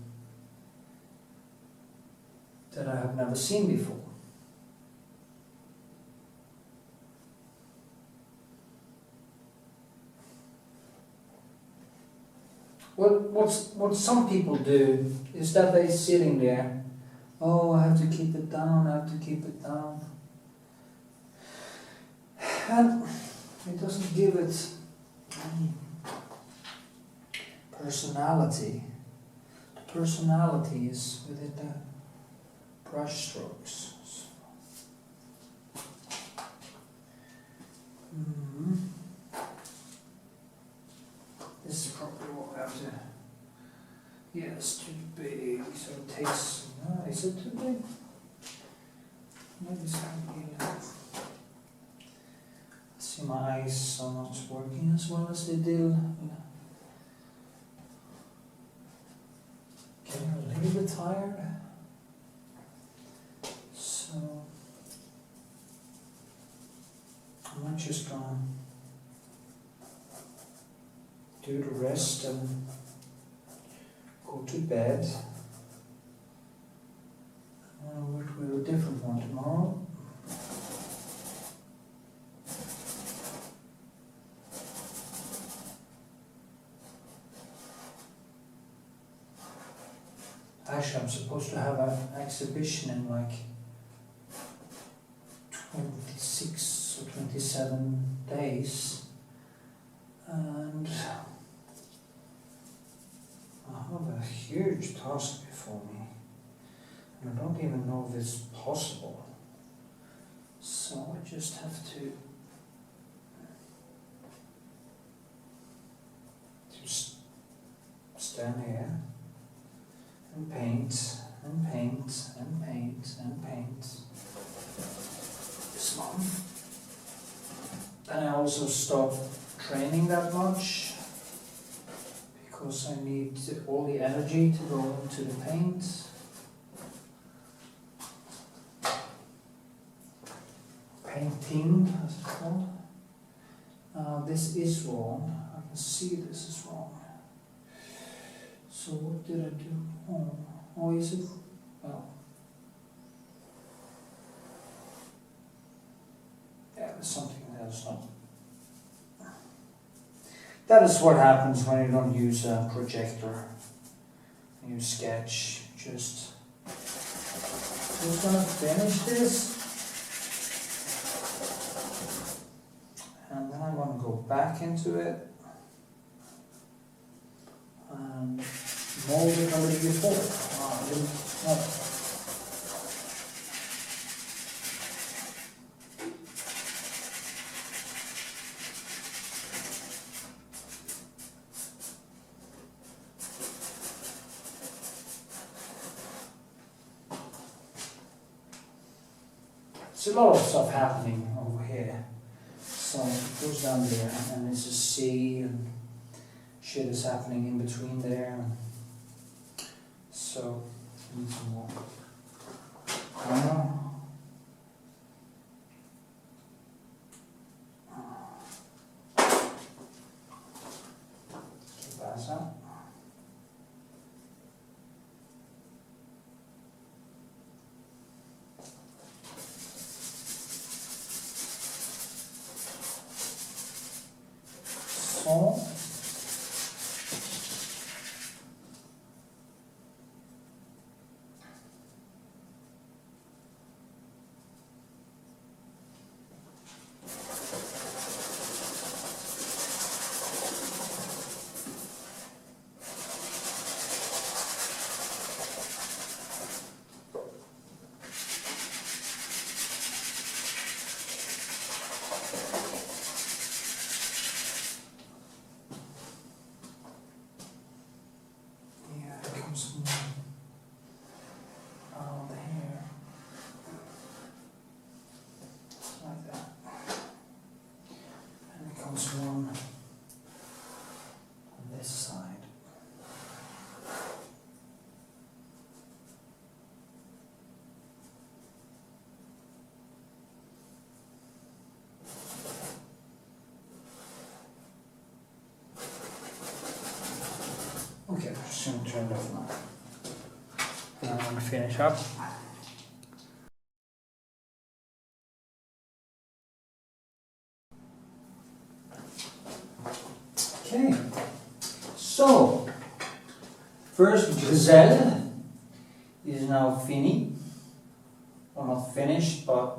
that I have never seen before. What some people do is that they're sitting there, oh, I have to keep it down, I have to keep it down. And it doesn't give it any personality. The personality is within the brush strokes. This is probably what we have to. Yeah, it's too big, so it takes. Is it too big? Maybe it's not big enough. See, my eyes are not working as well as they did. Getting a little bit tired. So I'm just gonna do the rest and go to bed. We'll do a different one tomorrow. Actually, I'm supposed to have an exhibition in like 26 or 27 days, and I have a huge task before me, and I don't even know if it's possible. So So I just have to just stand here and paint and paint and paint and paint this one. Then I also stop training that much because I need all the energy to go into the paint. Painting, as it's called. This is wrong. I can see this is wrong. So what did I do wrong? Oh, is it? Well, yeah, there's something that's not. That is what happens when you don't use a projector. You sketch. Just. Who's gonna finish this? And then I'm going to go back into it and mold it a little bit more. There's a lot of stuff happening over here. So it goes down there, and there's a sea, and shit is happening in between there. So, I need some more. ¿Qué pasa? So, one on this side. Okay, just going to turn it off now. And I'm going to finish up. Okay, so first gazelle is now finished, or not finished, but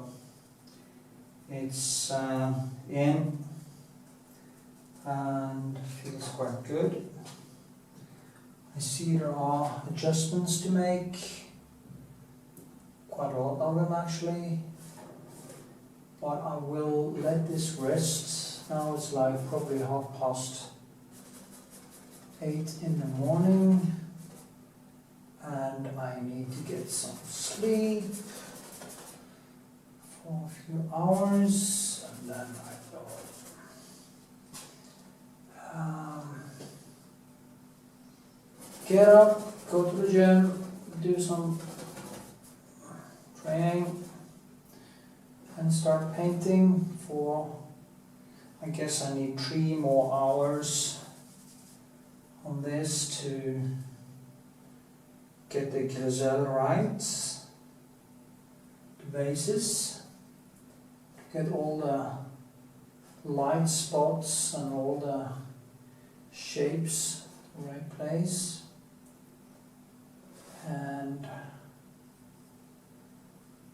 it's in and feels quite good. I see there are adjustments to make, quite a lot of them actually, but I will let this rest. Now it's like probably 8:30 in the morning, and I need to get some sleep for a few hours, and then I go get up, go to the gym, do some training, and start painting for, I guess I need 3 more hours on this to get the gazelle right, the bases, to get all the light spots and all the shapes in the right place, and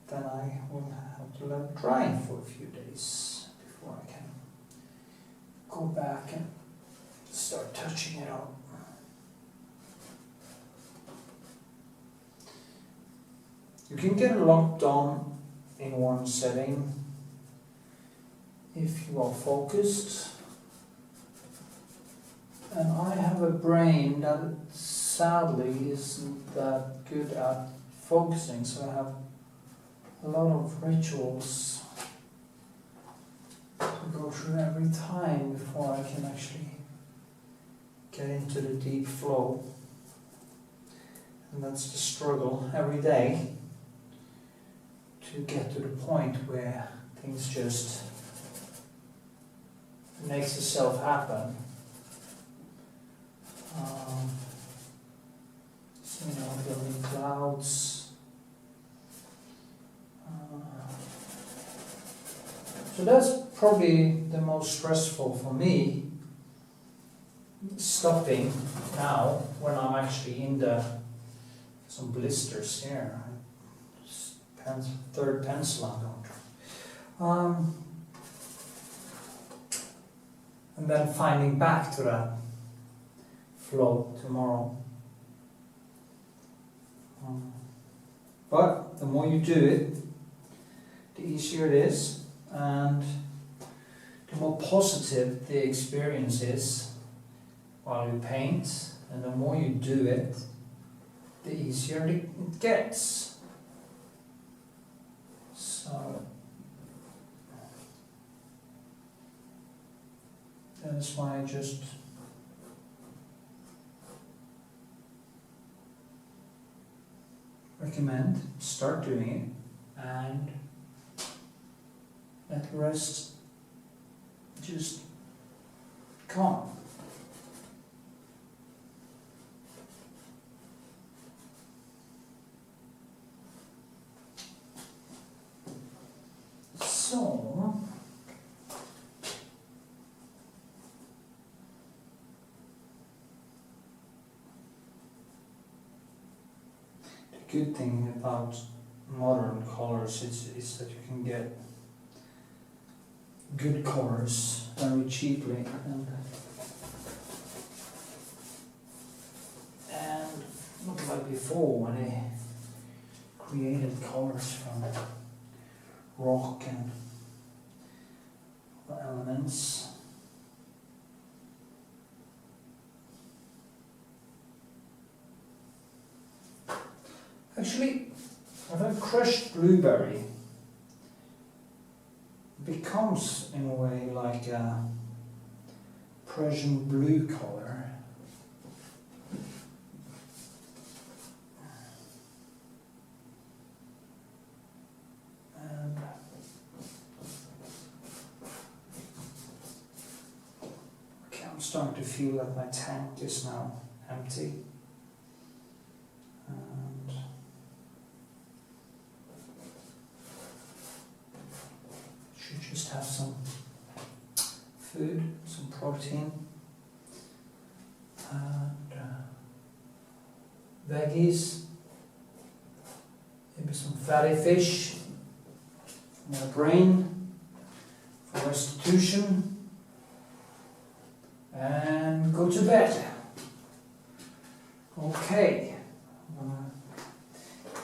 then I will have to let it dry for a few days before I can go back and start touching it up. You can get a lot done in one setting if you are focused. And I have a brain that sadly isn't that good at focusing, so I have a lot of rituals to go through every time before I can actually get into the deep flow. And that's the struggle every day, to get to the point where things just makes itself happen. So, you know, building clouds. So that's probably the most stressful for me, stopping now when I'm actually in some blisters here. Third pencil I'm going to. And then finding back to that flow tomorrow. But the more you do it, the easier it is, and the more positive the experience is while you paint, and the more you do it, the easier it gets. So that's why I just recommend start doing it and let the rest just come. So the good thing about modern colors is that you can get good colors very cheaply, and not like before when they created colors from rock and other elements. Actually, I've had crushed blueberry. Becomes in a way like a Prussian blue color. And okay, I'm starting to feel that my tank is now empty. Just have some food, some protein, and veggies, maybe some fatty fish for my brain, for restitution, and go to bed. Okay.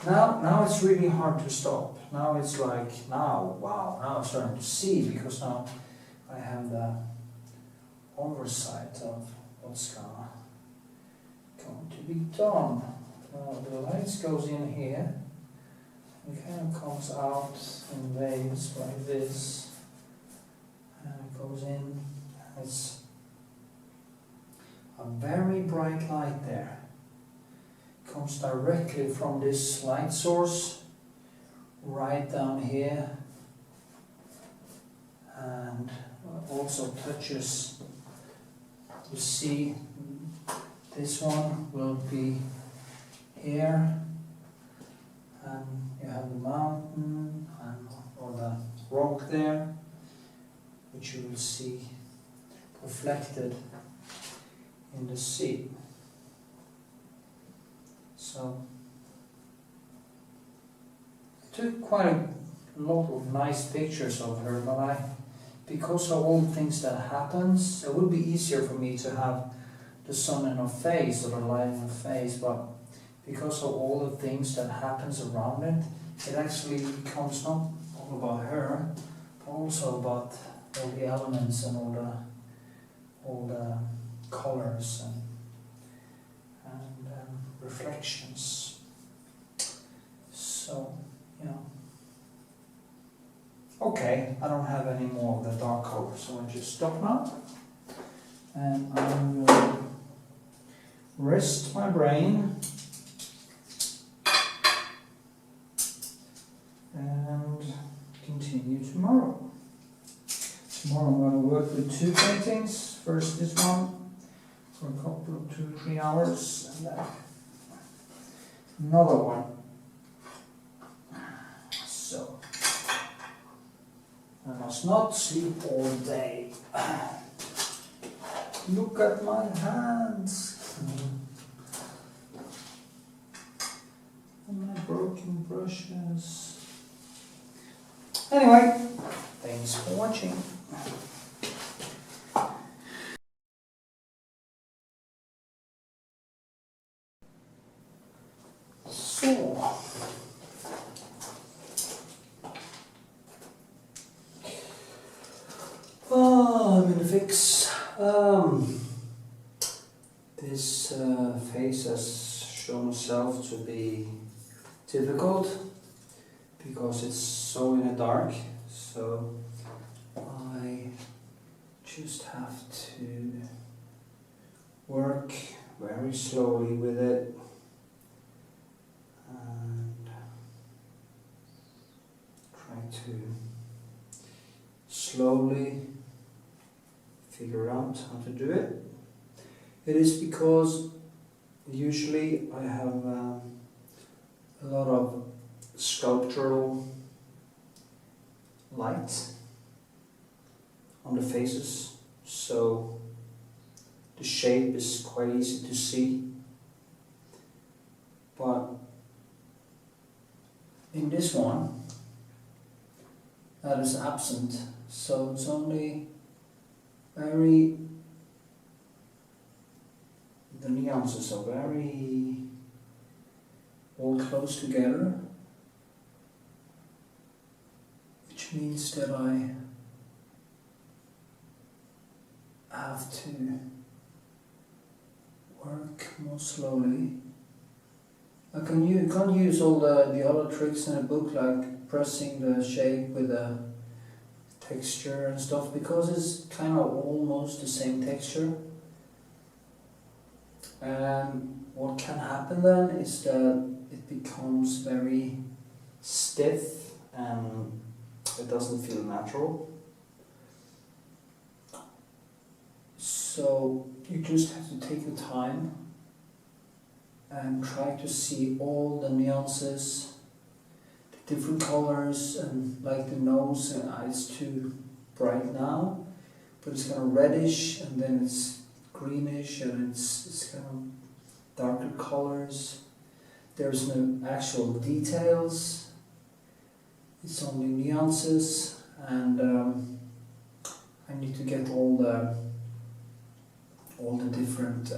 Now it's really hard to stop. Now it's like, wow, now I'm starting to see, because now I have the oversight of what's going to be done. Now the lights goes in here, it kind of comes out in waves like this, and it goes in. It's a very bright light there. Comes directly from this light source right down here, and also touches, you see this one will be here, and you have the mountain or the rock there, which you will see reflected in the sea. So I took quite a lot of nice pictures of her, but because of all the things that happens, it would be easier for me to have the sun in her face or the light in her face, but because of all the things that happens around it, it actually becomes not all about her, but also about all the elements and all the colors and reflections. So, you know. Okay, I don't have any more of the dark color, so I just stop now. And I will rest my brain and continue tomorrow. Tomorrow I'm going to work with 2 paintings. First this one for a couple of 2-3 hours, and then another one. So I must not sleep all day. Look at my hands and my broken brushes. Anyway, thanks for watching. So, I'm in the fix. This face has shown itself to be difficult because it's so in the dark, so I just have to work very slowly with it and try to slowly figure out how to do it. It is because usually I have a lot of sculptural light on the faces, so the shape is quite easy to see. But in this one, that is absent, so it's only the nuances are very all close together, which means that I have to work more slowly. I can't use all the other tricks in the book, like pressing the shape with the texture and stuff, because it's kind of almost the same texture. And what can happen then is that it becomes very stiff and it doesn't feel natural. So you just have to take the time and try to see all the nuances, the different colors, and like the nose and eyes too bright now, but it's kind of reddish and then it's greenish and it's kind of darker colors. There's no actual details, it's only nuances, and I need to get all the different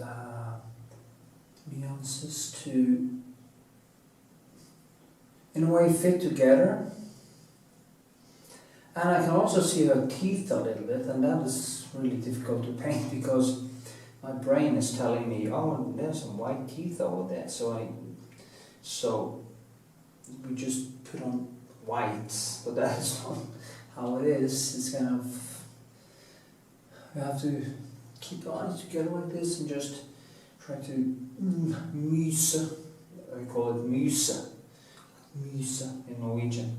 nuances to in a way fit together. And I can also see her teeth a little bit, and that is really difficult to paint because my brain is telling me, oh, there's some white teeth over there, so we just put on white, but that's not how it is. It's kind of, you have to keep the eyes together like this and just try to myse, I call it myse in Norwegian,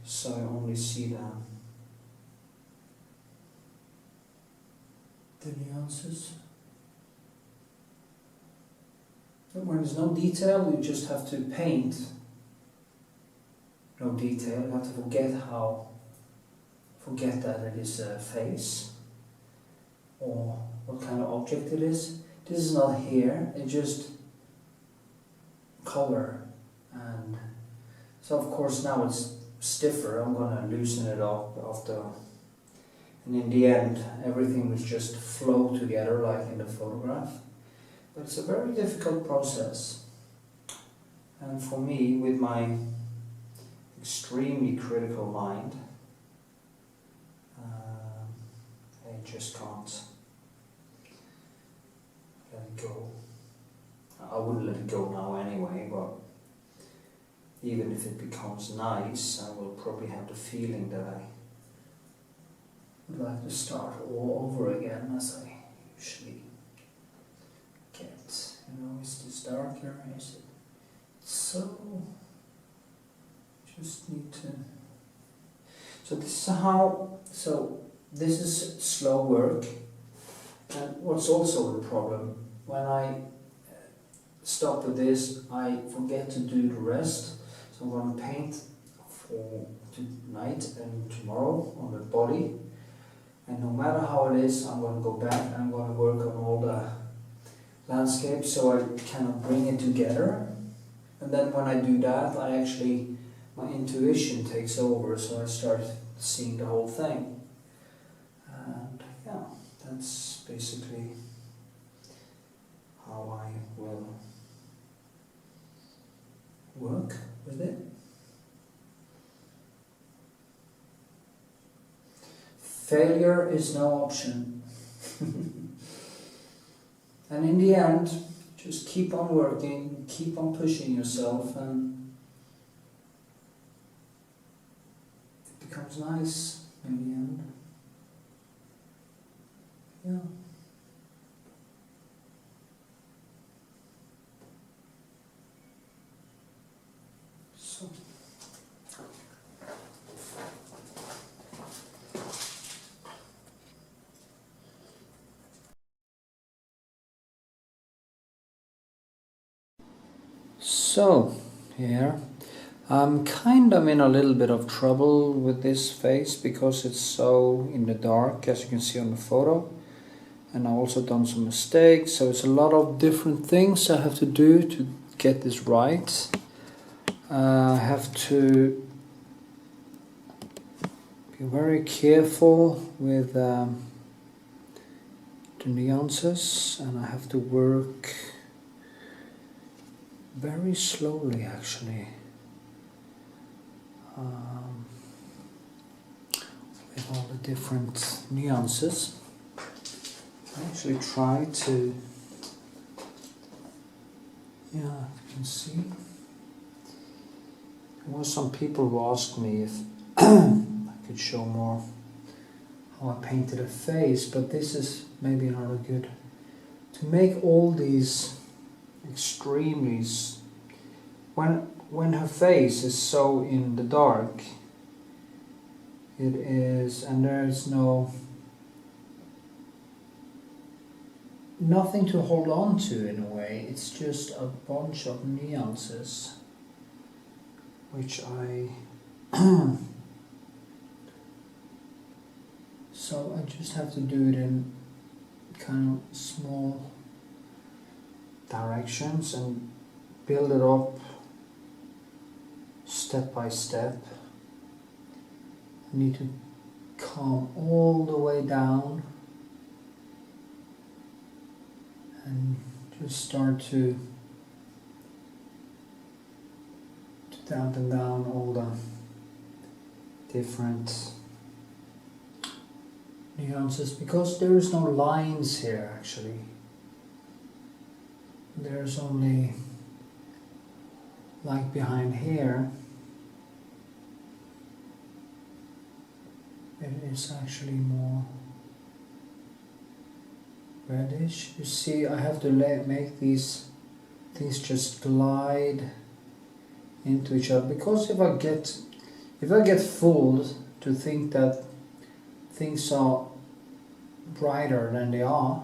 so I only see the nuances. When there's no detail, you just have to paint. No detail, you have to forget that it is a face or what kind of object it is. This is not here, it's just color. And so of course now it's stiffer, I'm going to loosen it up after. And in the end, everything will just flow together like in the photograph. But it's a very difficult process. And for me, with my extremely critical mind, just can't let it go. I wouldn't let it go now anyway, but even if it becomes nice, I will probably have the feeling that I would like to start all over again, as I usually get. You know, is this darker? Is it so? Just need to. So this is how. So this is slow work, and what's also the problem when I stop with this, I forget to do the rest. So I'm going to paint for tonight and tomorrow on the body, and no matter how it is, I'm going to go back and I'm going to work on all the landscape so I kind of bring it together. And then when I do that, my intuition takes over, so I start seeing the whole thing. And yeah, that's basically how I will work with it. Failure is no option. And in the end, just keep on working, keep on pushing yourself, and it becomes nice in the end. Yeah. So. So, here, I'm kind of in a little bit of trouble with this face because it's so in the dark, as you can see on the photo. And I've also done some mistakes, so it's a lot of different things I have to do to get this right. I have to be very careful with the nuances, and I have to work very slowly actually with all the different nuances. I actually try to, yeah, you can see. There were some people who asked me if I could show more how I painted a face, but this is maybe not a good, to make all these extremely, when her face is so in the dark, it is, and there is nothing to hold on to in a way. It's just a bunch of nuances which I so I just have to do it in kind of small directions and build it up step by step. I need to calm all the way down and just start to dampen down all the different nuances, because there is no lines here actually. There's only, like behind here, it is actually more reddish. You see, I have to make these things just glide into each other, because if I get fooled to think that things are brighter than they are,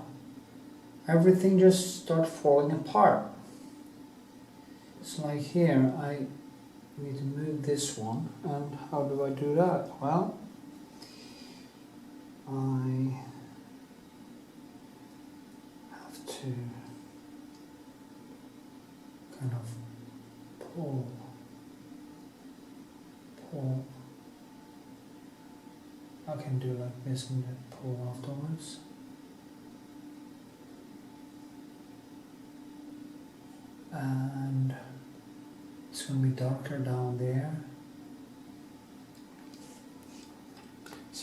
everything just starts falling apart. It's like here, I need to move this one, and how do I do that? Well, I have to kind of pull. I can do like this and then pull afterwards. And it's going to be darker down there.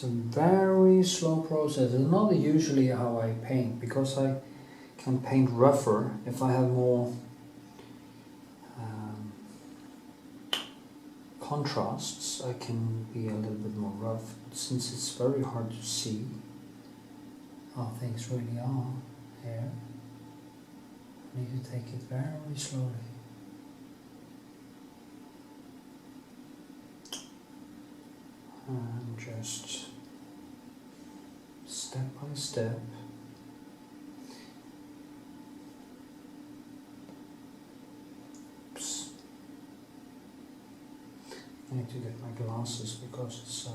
It's a very slow process. It's not usually how I paint, because I can paint rougher if I have more contrasts. I can be a little bit more rough, but since it's very hard to see how things really are here, I need to take it very slowly. And just step by step I need to get my glasses because it's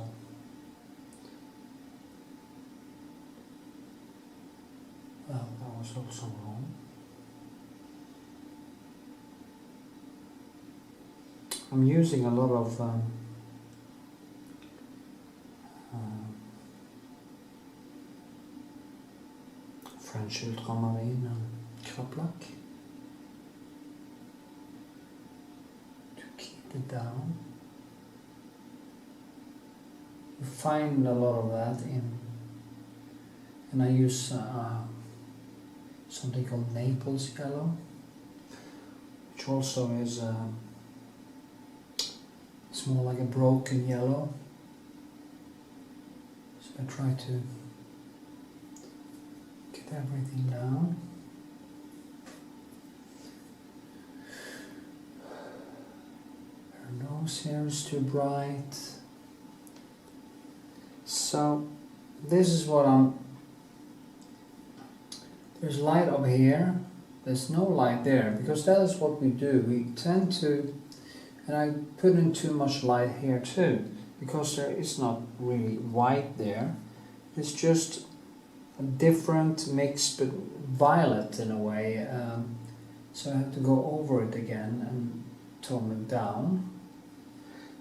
well, that was also wrong. I'm using a lot of French ultramarine and kraplak to keep it down. You find a lot of that and I use something called Naples yellow, which also is it's more like a broken yellow. So I try to get everything down. Her nose here is too bright. So this is what there's light up here, there's no light there, because that is what we do. We tend to, and I put in too much light here too, because there is not really white there. It's just a different mix, but violet in a way. So I have to go over it again and tone it down.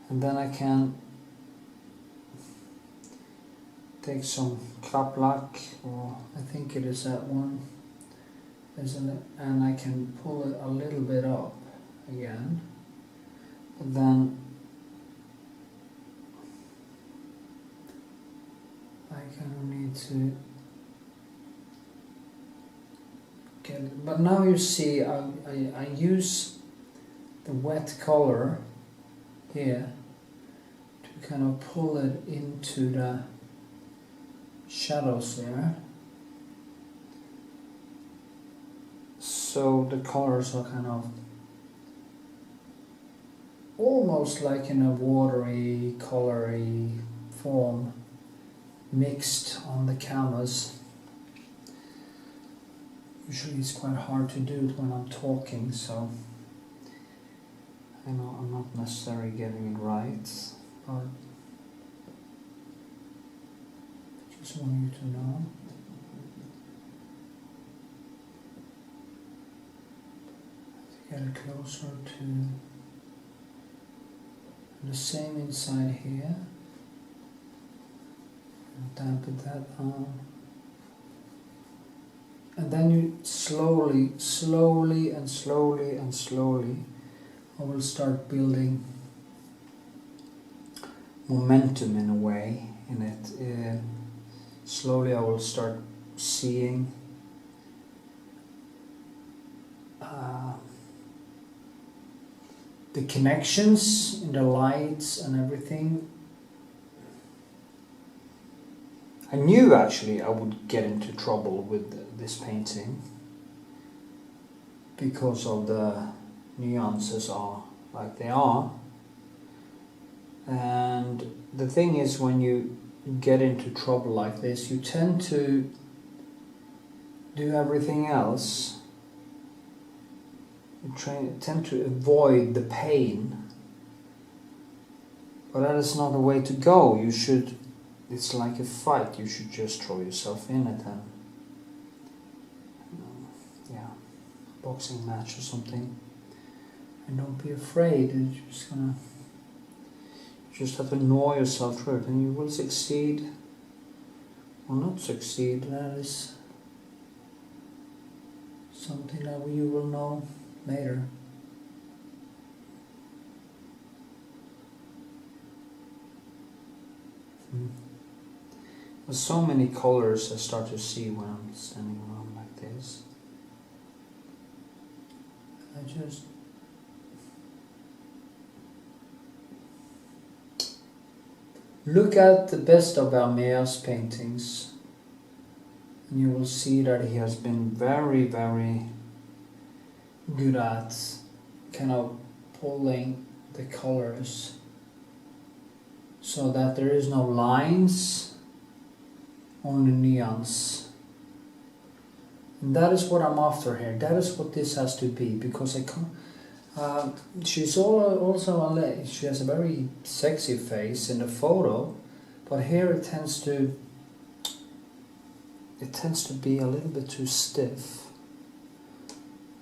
And then I can take some kraplak, or I think it is that one, isn't it? And I can pull it a little bit up again. But then I kind of need to get it. But now you see I use the wet color here to kind of pull it into the shadows there, so the colors are kind of almost like in a watery, colory form mixed on the canvas. Usually it's quite hard to do it when I'm talking, so I know I'm not necessarily getting it right, but just want you to know. To get it closer to the same inside here. And dampen that on. And then you slowly I will start building momentum in a way in it. Slowly I will start seeing the connections in the lights and everything. I knew actually I would get into trouble with this painting because of the nuances are like they are. And the thing is, when you get into trouble like this, you tend to do everything else. You tend to avoid the pain, but that is not the way to go. You should, it's like a fight, you should just throw yourself in it and yeah, boxing match or something, and don't be afraid. You're just gonna, you just have to gnaw yourself through it, and you will succeed or not succeed. That is something that you will know later. There's so many colors I start to see when I'm standing around like this. I just look at the best of Vermeer's paintings and you will see that he has been very, very good at kind of pulling the colors so that there is no lines, only nuance. And that is what I'm after here. That is what this has to be, because I can't. She's also she has a very sexy face in the photo, but here it tends to be a little bit too stiff.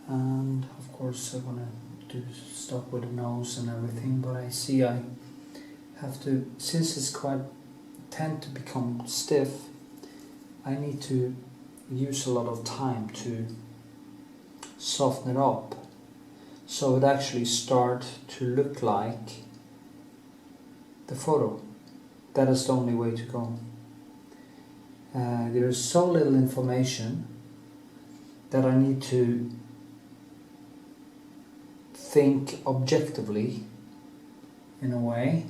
And of course I want to do stuff with the nose and everything, but I see I have to, since it's quite tend to become stiff, I need to use a lot of time to soften it up so it actually start to look like the photo. That is the only way to go. There is so little information that I need to think objectively in a way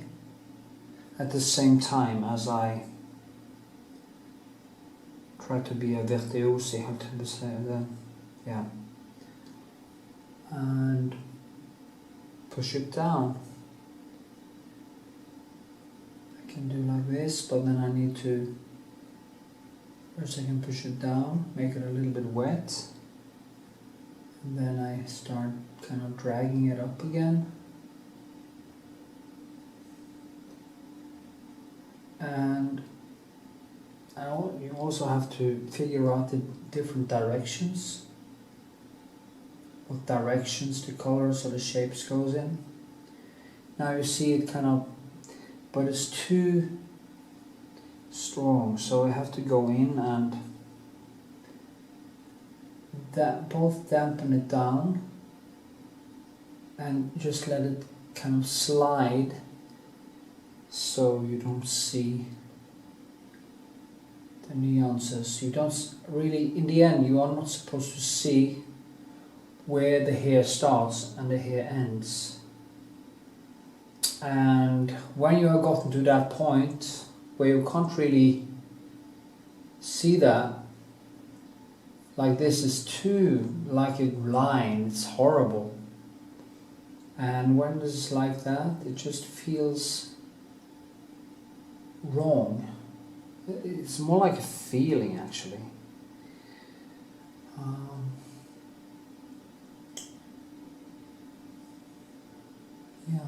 at the same time as I try to be a virtuosi, how to say that, yeah, and push it down. I can do like this, but then I need to, first I can push it down, make it a little bit wet, and then I start kind of dragging it up again. And you also have to figure out the different directions, what directions the colors or the shapes goes in. Now you see it kind of, but it's too strong, so I have to go in and both dampen it down and just let it kind of slide so you don't see the nuances. You don't really, in the end, you are not supposed to see where the hair starts and the hair ends. And when you have gotten to that point where you can't really see that, like this is too like a line, it's horrible. And when it's like that, it just feels wrong. It's more like a feeling, actually. Yeah.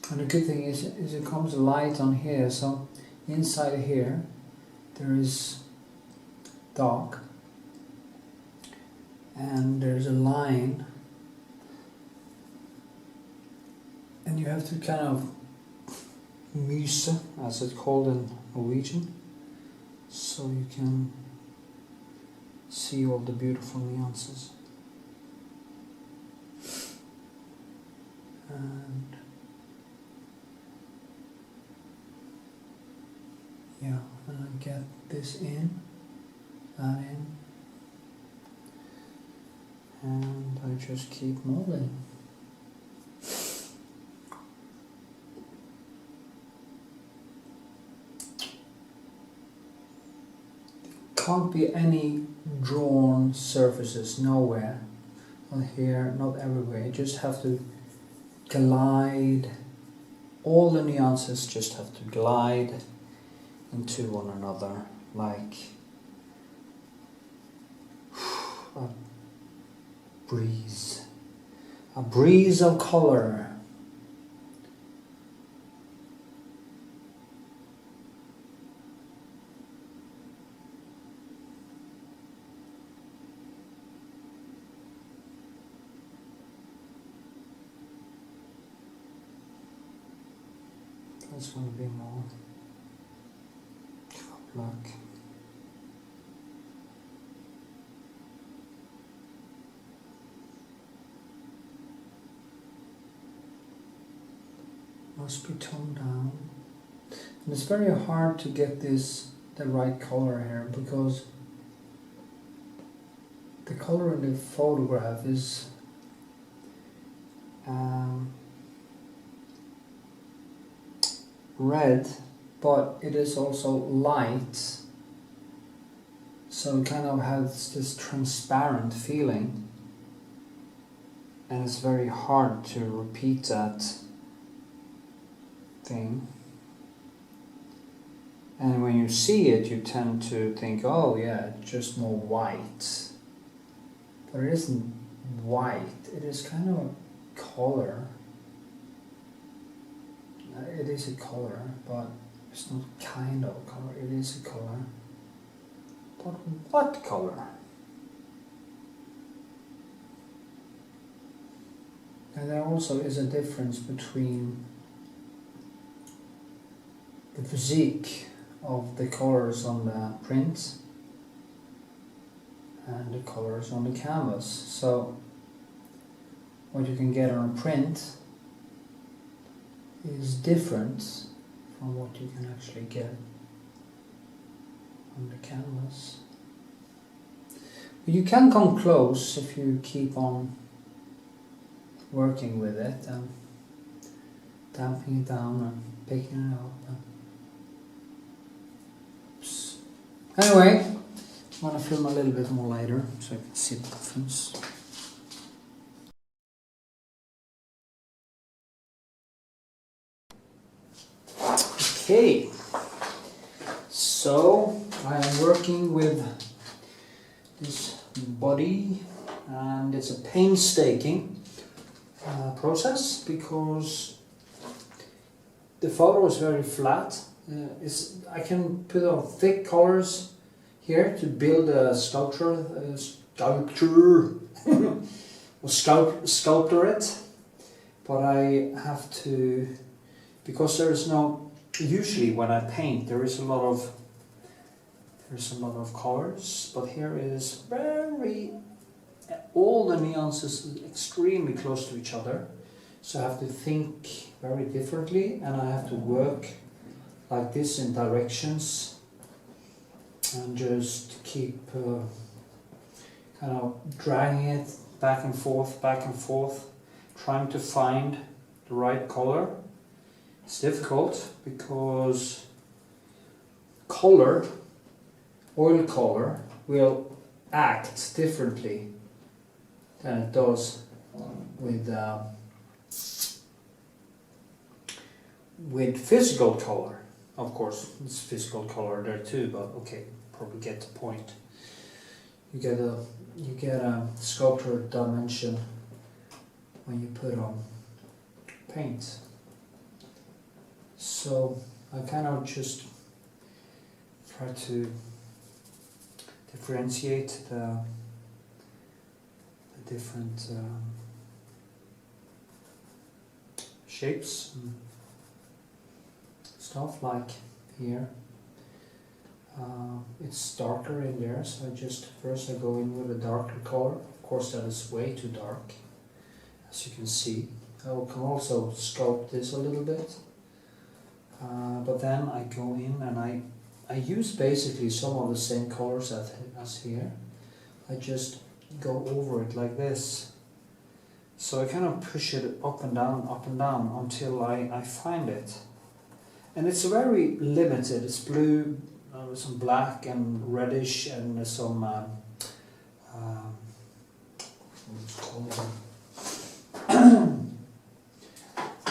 And the good thing is it comes light on here, so inside here there is dark and there's a line, and you have to kind of myse, as it's called in Norwegian, so you can see all the beautiful nuances. And yeah, and I get this in, that in, and I just keep molding. Can't be any drawn surfaces, nowhere, not here, not everywhere. You just have to glide, all the nuances just have to glide into one another like a breeze of color. That's going to be more black. Must be toned down. And it's very hard to get the right color here, because the color in the photograph is red, but it is also light, so it kind of has this transparent feeling, and it's very hard to repeat that thing. And when you see it, you tend to think, oh yeah, it's just more white. But it isn't white, it is kind of a color. It is a color, but it's not kind of a color, it is a color. But what color? And there also is a difference between the physique of the colors on the print and the colors on the canvas. So what you can get on a print is different from what you can actually get on the canvas. You can come close if you keep on working with it and damping it down and picking it up. Oops. Anyway, I'm going to film a little bit more later so I can see the difference. Okay, so I am working with this body, and it's a painstaking process because the photo is very flat. I can put on thick colors here to build a sculpture or sculpture it, but I have to, because there is no, usually when I paint there is a lot of colors, but here is all the nuances extremely close to each other, so I have to think very differently, and I have to work like this in directions and just keep kind of dragging it back and forth, trying to find the right color. It's difficult because oil color will act differently than it does with physical color. Of course, it's physical color there too, but okay, probably get the point. You get a sculpture dimension when you put on paint. So I kind of just try to differentiate the different shapes and stuff, like here. It's darker in there, so first I go in with a darker color. Of course that is way too dark, as you can see. I can also sculpt this a little bit. But then I go in and I use basically some of the same colors as here. I just go over it like this. So I kind of push it up and down until I find it. And it's very limited. It's blue, some black and reddish, and some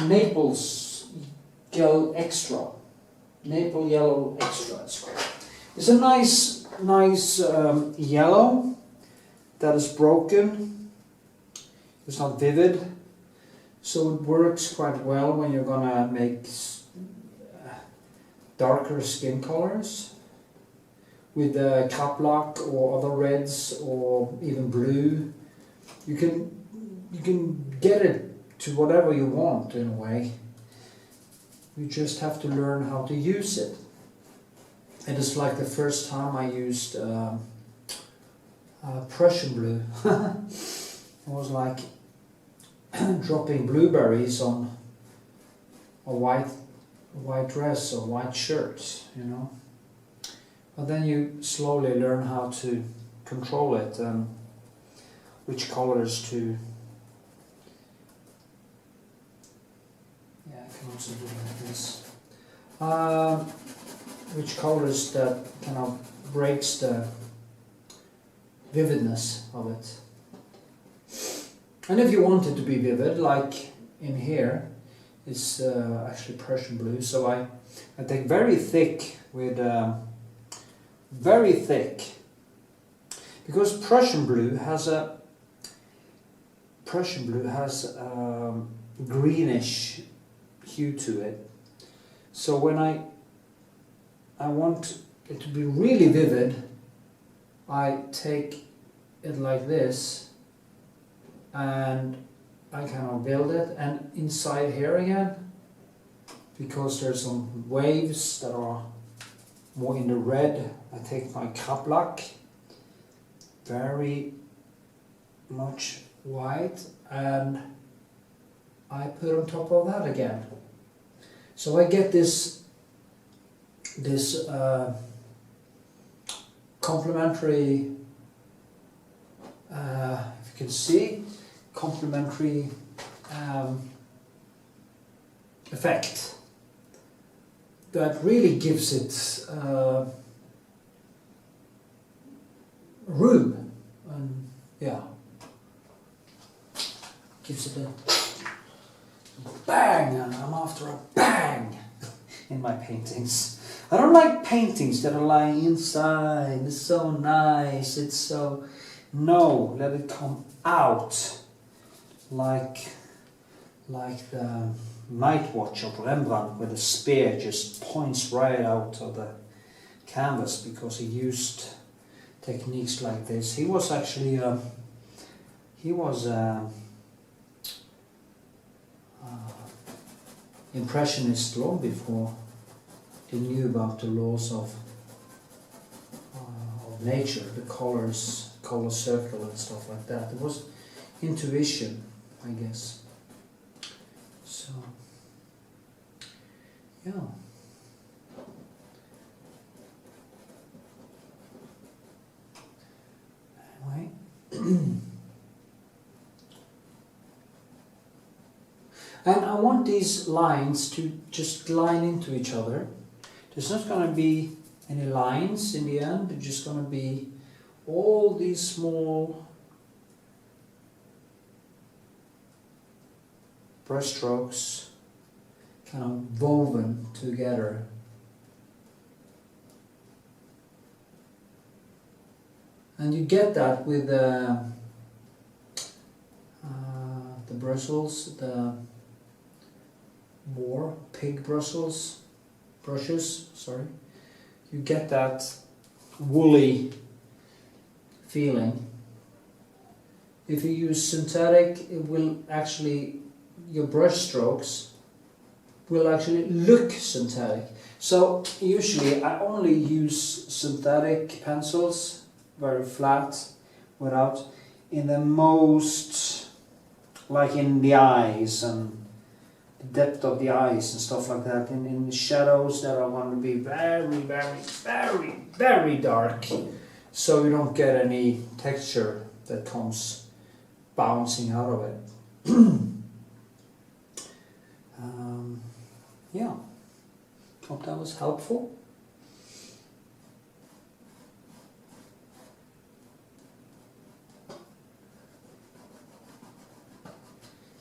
Naples yellow extra. Maple yellow extra, it's called. It's a nice yellow that is broken. It's not vivid, so it works quite well when you're gonna make darker skin colors with caplak or other reds or even blue. You can get it to whatever you want in a way. You just have to learn how to use it. It is like the first time I used Prussian blue. It was like dropping blueberries on a white a white dress or white shirt, you know. But then you slowly learn how to control it and which colors to. Yeah, I can also do like this. Which colors that kind of breaks the vividness of it. And if you want it to be vivid, like in here, it's actually Prussian blue. So I take very thick with very thick, because Prussian blue has a greenish hue to it. So when I want it to be really vivid, I take it like this and I kind of build it, and inside here again, because there's some waves that are more in the red, I take my Krablak, very much white, and I put on top of that again. So I get this complementary, if you can see, complementary effect that really gives it room, and yeah, gives it a bang, and I'm after a bang in my paintings. I don't like paintings that are lying inside. It's so nice, it's so... No, let it come out like the Night Watch of Rembrandt, where the spear just points right out of the canvas, because he used techniques like this. He was actually impressionist long before he knew about the laws of nature, the colors, color circle and stuff like that. It was intuition, I guess. So, yeah. Anyway. And I want these lines to just line into each other. There's not going to be any lines in the end. They're just going to be all these small brushstrokes kind of woven together. And you get that with the bristles, the more pig brushes, sorry. You get that woolly feeling. If you use synthetic, it will actually, your brush strokes will actually look synthetic. So usually I only use synthetic pencils, very flat, without, in the most, like in the eyes and the depth of the eyes and stuff like that, in the shadows that are going to be very, very, very, very dark, so you don't get any texture that comes bouncing out of it. Yeah, hope that was helpful.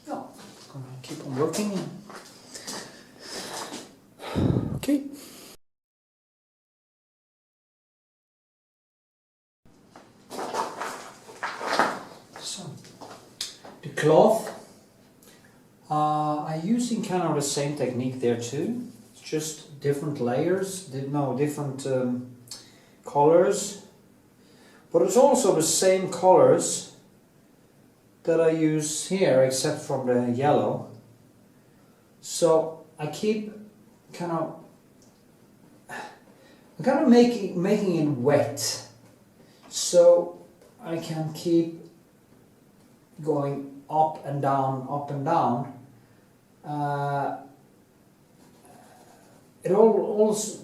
Yeah, gonna keep on working. Okay. So, the cloth. I'm using kind of the same technique there too. It's just different layers, different colors. But it's also the same colors that I use here, except from the yellow. So I keep kind of making it wet, so I can keep going up and down, it always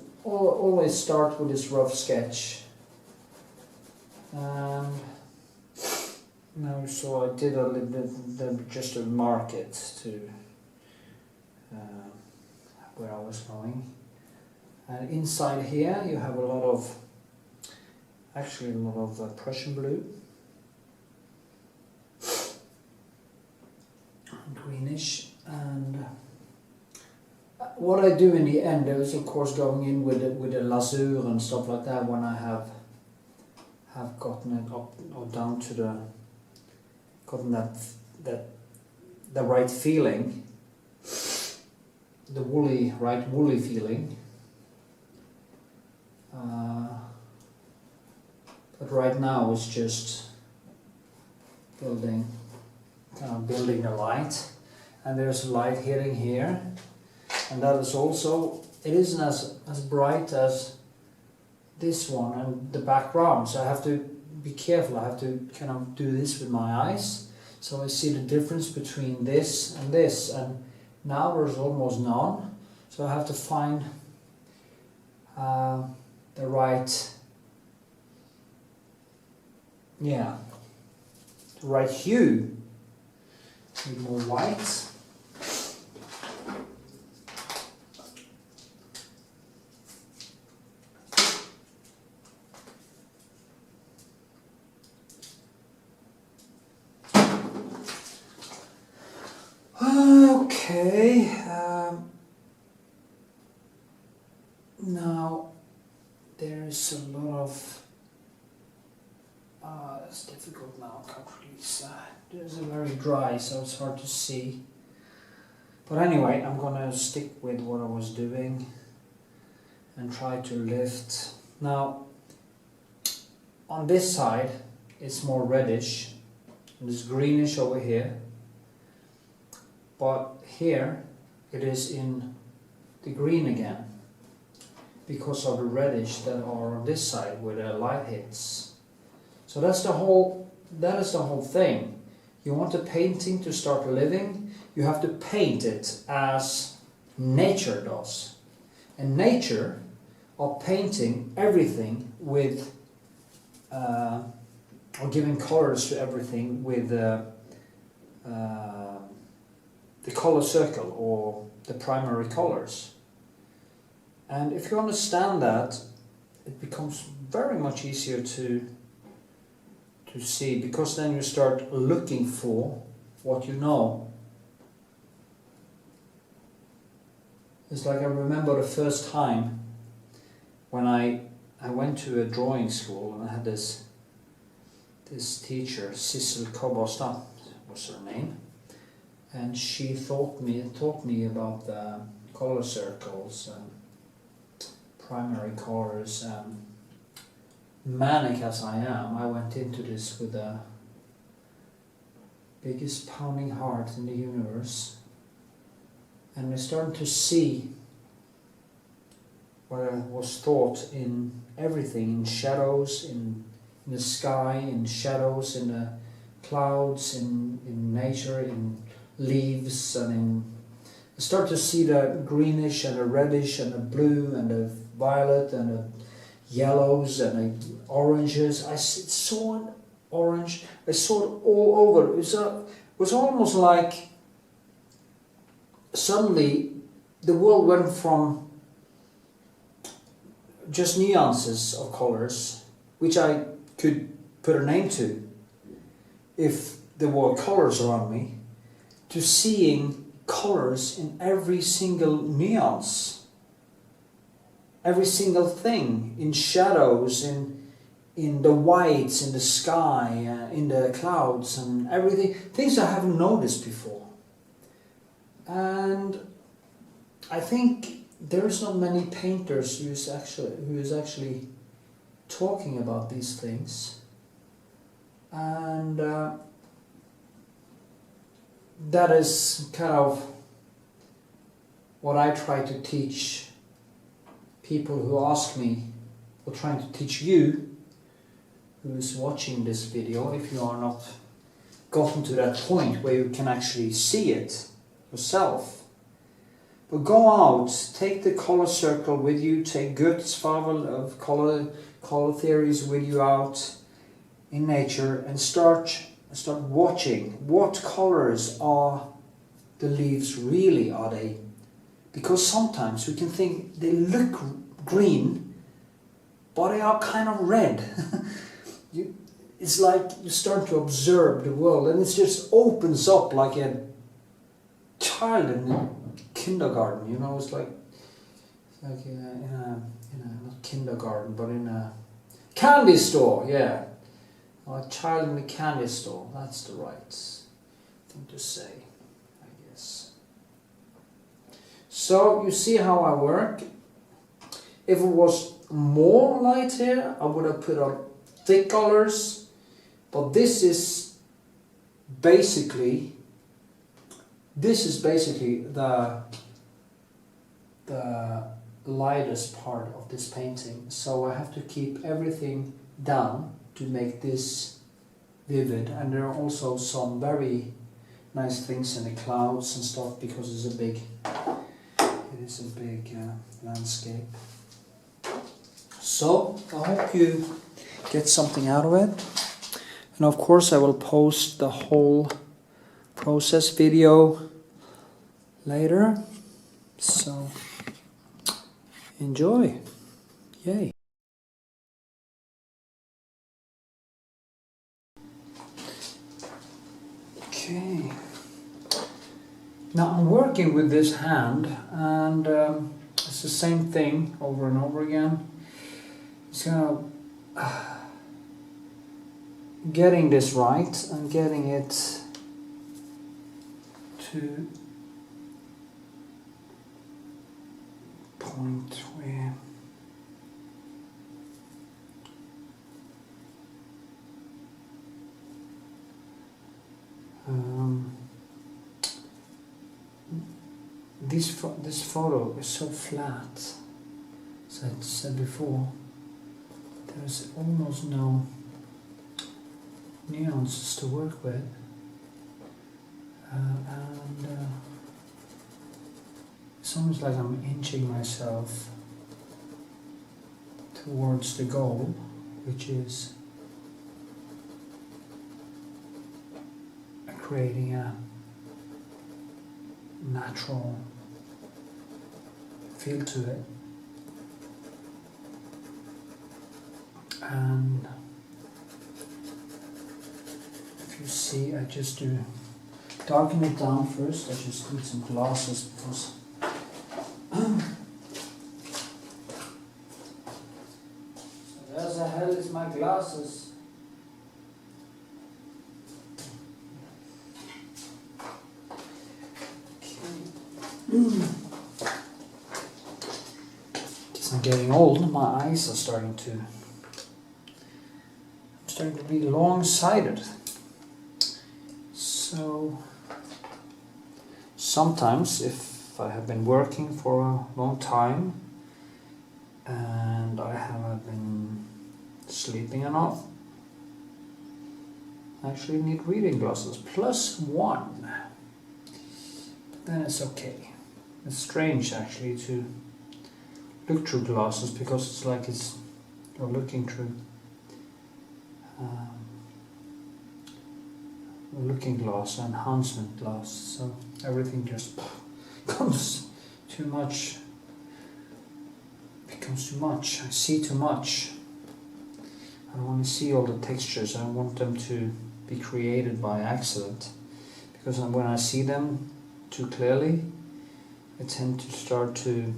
starts with this rough sketch. No, so I did a little bit, just to mark it to where I was going. And inside here you have a lot of Prussian blue, greenish, and what I do in the end is of course going in with the lasur and stuff like that when I have gotten it up or down to gotten the right feeling, the woolly feeling. But right now it's just building the light, and there's light hitting here, and that is also, it isn't as bright as this one and the background, so I have to be careful. I have to kind of do this with my eyes so I see the difference between this, and now there's almost none, so I have to find the right hue. Need more white. Okay, now there is a lot of, it's difficult now, I can't really see. There's a very dry, so it's hard to see. But anyway, I'm gonna stick with what I was doing and try to lift. Now, on this side, it's more reddish, and it's greenish over here. But here it is in the green again because of the reddish that are on this side where the light hits. So that is the whole thing. You want a painting to start living, you have to paint it as nature does. And nature are painting everything with or giving colors to everything with the color circle or the primary colors. And if you understand that, it becomes very much easier to see, because then you start looking for what you know. It's like I remember the first time when I went to a drawing school, and I had this teacher, Sissel Kobostad was her name. And she taught me about the color circles and primary colors. And manic as I am, I went into this with the biggest pounding heart in the universe. And I started to see what was taught in everything, in shadows, in the sky, in shadows, in the clouds, in nature, in leaves, and I start to see the greenish and the reddish and the blue and the violet and the yellows and the oranges. I saw an orange, I saw it all over. It was almost like suddenly the world went from just nuances of colors, which I could put a name to if there were colors around me, to seeing colors in every single nuance, every single thing, in shadows, in the whites, in the sky, in the clouds, and everything, things I haven't noticed before. And I think there's not many painters who is actually talking about these things, and that is kind of what I try to teach people who ask me, or trying to teach you who is watching this video, if you are not gotten to that point where you can actually see it yourself. But go out, take the color circle with you, take Goethe's fable of color theories with you out in nature, and start watching what colors are the leaves really. Are they? Because sometimes we can think they look green, but they are kind of red. It's like you start to observe the world, and it just opens up like a child in a kindergarten. You know, it's like in a not kindergarten, but in a candy store. Yeah, or a child in a candy store. That's the right thing to say, I guess. So you see how I work. If it was more light here, I would have put on thick colors, but this is basically the lightest part of this painting, so I have to keep everything down to make this vivid. And there are also some very nice things in the clouds and stuff, because it's a big landscape. So I hope you get something out of it, and of course I will post the whole process video later, so enjoy. Yay. Okay, now I'm working with this hand, and it's the same thing over and over again. It's kind of getting this right and getting it to point where this photo is so flat, as I said before. There's almost no nuances to work with, and it's almost like I'm inching myself towards the goal, which is creating a natural feel to it. And if you see, I just do darken it down first. I just need some glasses because where the hell is my glasses? Because I'm getting old, my eyes are starting to be long-sighted. So sometimes if I have been working for a long time and I haven't been sleeping enough, I actually need reading glasses +1. But then it's okay. It's strange actually to look through glasses, because it's like you're looking through looking glass, enhancement glass, so everything just becomes too much. I see too much. I don't want to see all the textures. I want them to be created by accident, because when I see them too clearly, I tend to start to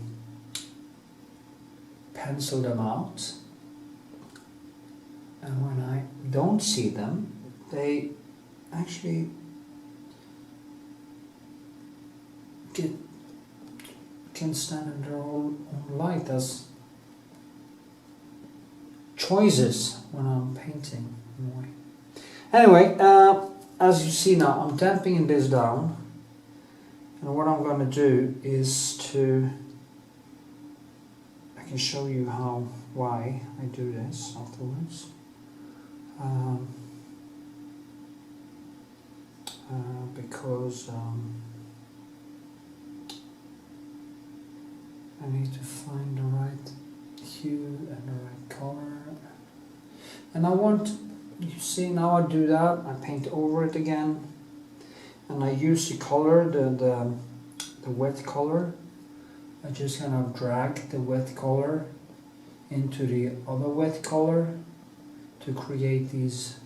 pencil them out, and when I don't see them, they actually can stand in their own light as choices when I'm painting in a way. Anyway, as you see now, I'm damping this down, and what I'm going to do is I can show you why I do this afterwards. Because I need to find the right hue and the right color. And I want, you see, now I do that, I paint over it again, and I use the color, the wet color. I just kind of drag the wet color into the other wet color to create these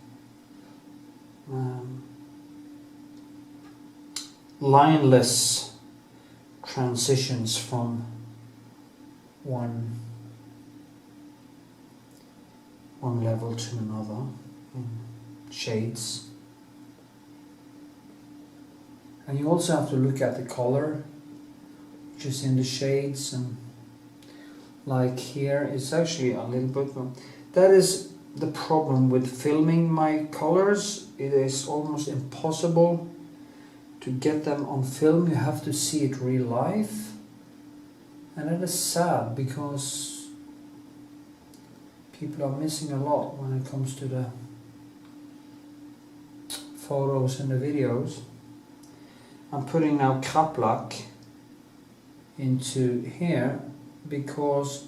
lineless transitions from one level to another in shades. And you also have to look at the color just in the shades, and like here it's actually a little bit, that is the problem with filming my colors. It is almost impossible to get them on film. You have to see it real life, and that is sad because people are missing a lot when it comes to the photos and the videos. I'm putting now Kraplak into here because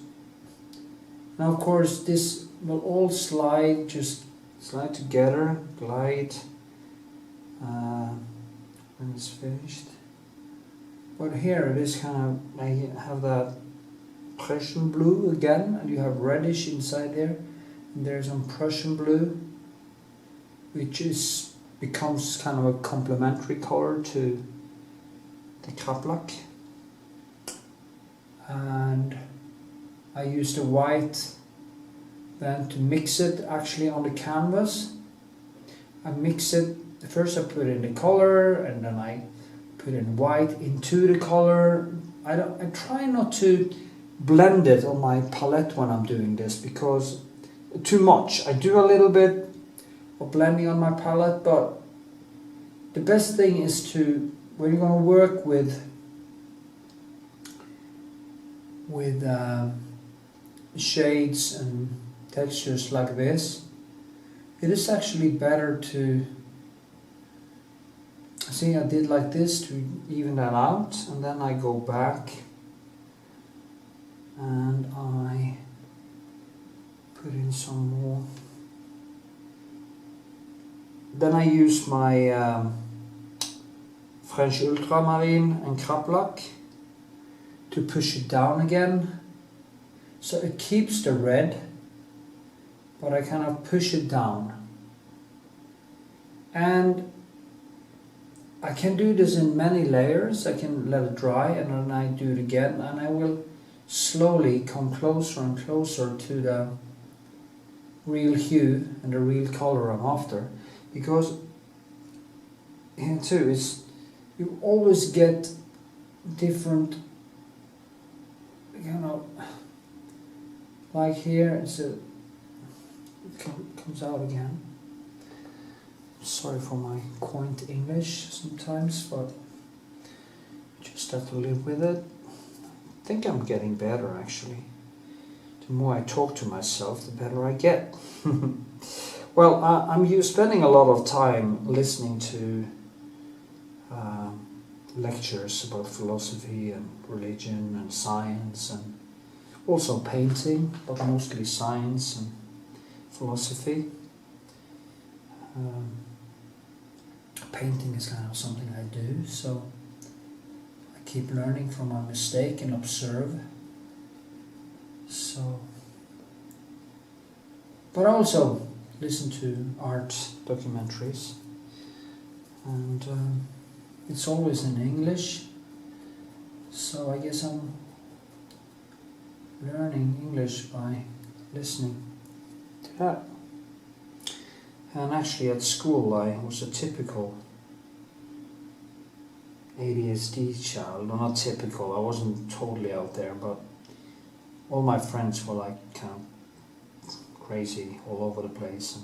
now of course this will all slide, just slide together, glide when it's finished. But here it is kind of, I have that Prussian blue again, and you have reddish inside there, and there's some Prussian blue, which becomes kind of a complementary color to the Kraplak. And I use the white then to mix it actually on the canvas. I mix it, first I put in the color, and then I put in white into the color. I try not to blend it on my palette when I'm doing this, because too much. I do a little bit of blending on my palette, but the best thing is to, when you're going to work with shades and textures like this, it is actually better to, see, I did like this to even that out, and then I go back and I put in some more. Then I use my French ultramarine and Kraplak to push it down again, so it keeps the red, but I kind of push it down. And I can do this in many layers. I can let it dry and then I do it again, and I will slowly come closer and closer to the real hue and the real color I'm after, because here too is, you always get different, you know, like here it's it comes out again. Sorry for my quaint English sometimes, but just have to live with it. I think I'm getting better actually. The more I talk to myself, the better I get. Well, I'm spending a lot of time listening to lectures about philosophy and religion and science, and also painting, but mostly science and philosophy. Painting is kind of something I do, so I keep learning from my mistake and observe. So, but I also listen to art documentaries, and it's always in English, so I guess I'm learning English by listening to that. And actually at school I was a typical ADHD child. Well, not typical, I wasn't totally out there, but all my friends were like kind of crazy all over the place.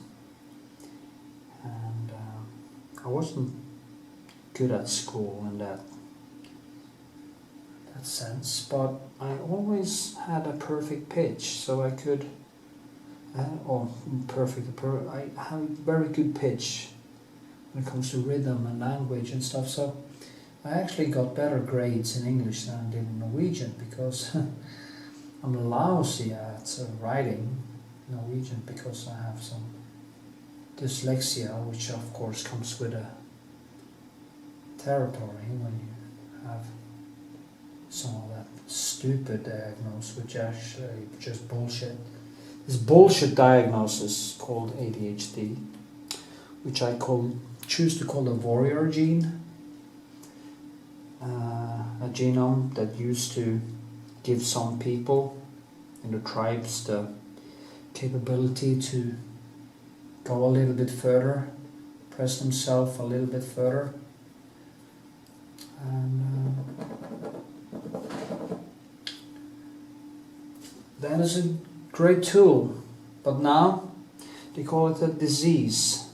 And I wasn't good at school in that sense, but I always had a perfect pitch, so I could, I have a very good pitch when it comes to rhythm and language and stuff, so I actually got better grades in English than I did in Norwegian because I'm lousy at writing Norwegian because I have some dyslexia, which of course comes with a territory when you have some of that stupid diagnosis, which actually just bullshit. This bullshit diagnosis called ADHD, which I choose to call the warrior gene, a genome that used to give some people in the tribes the capability to go a little bit further, press themselves a little bit further, and that is a great tool, but now they call it a disease.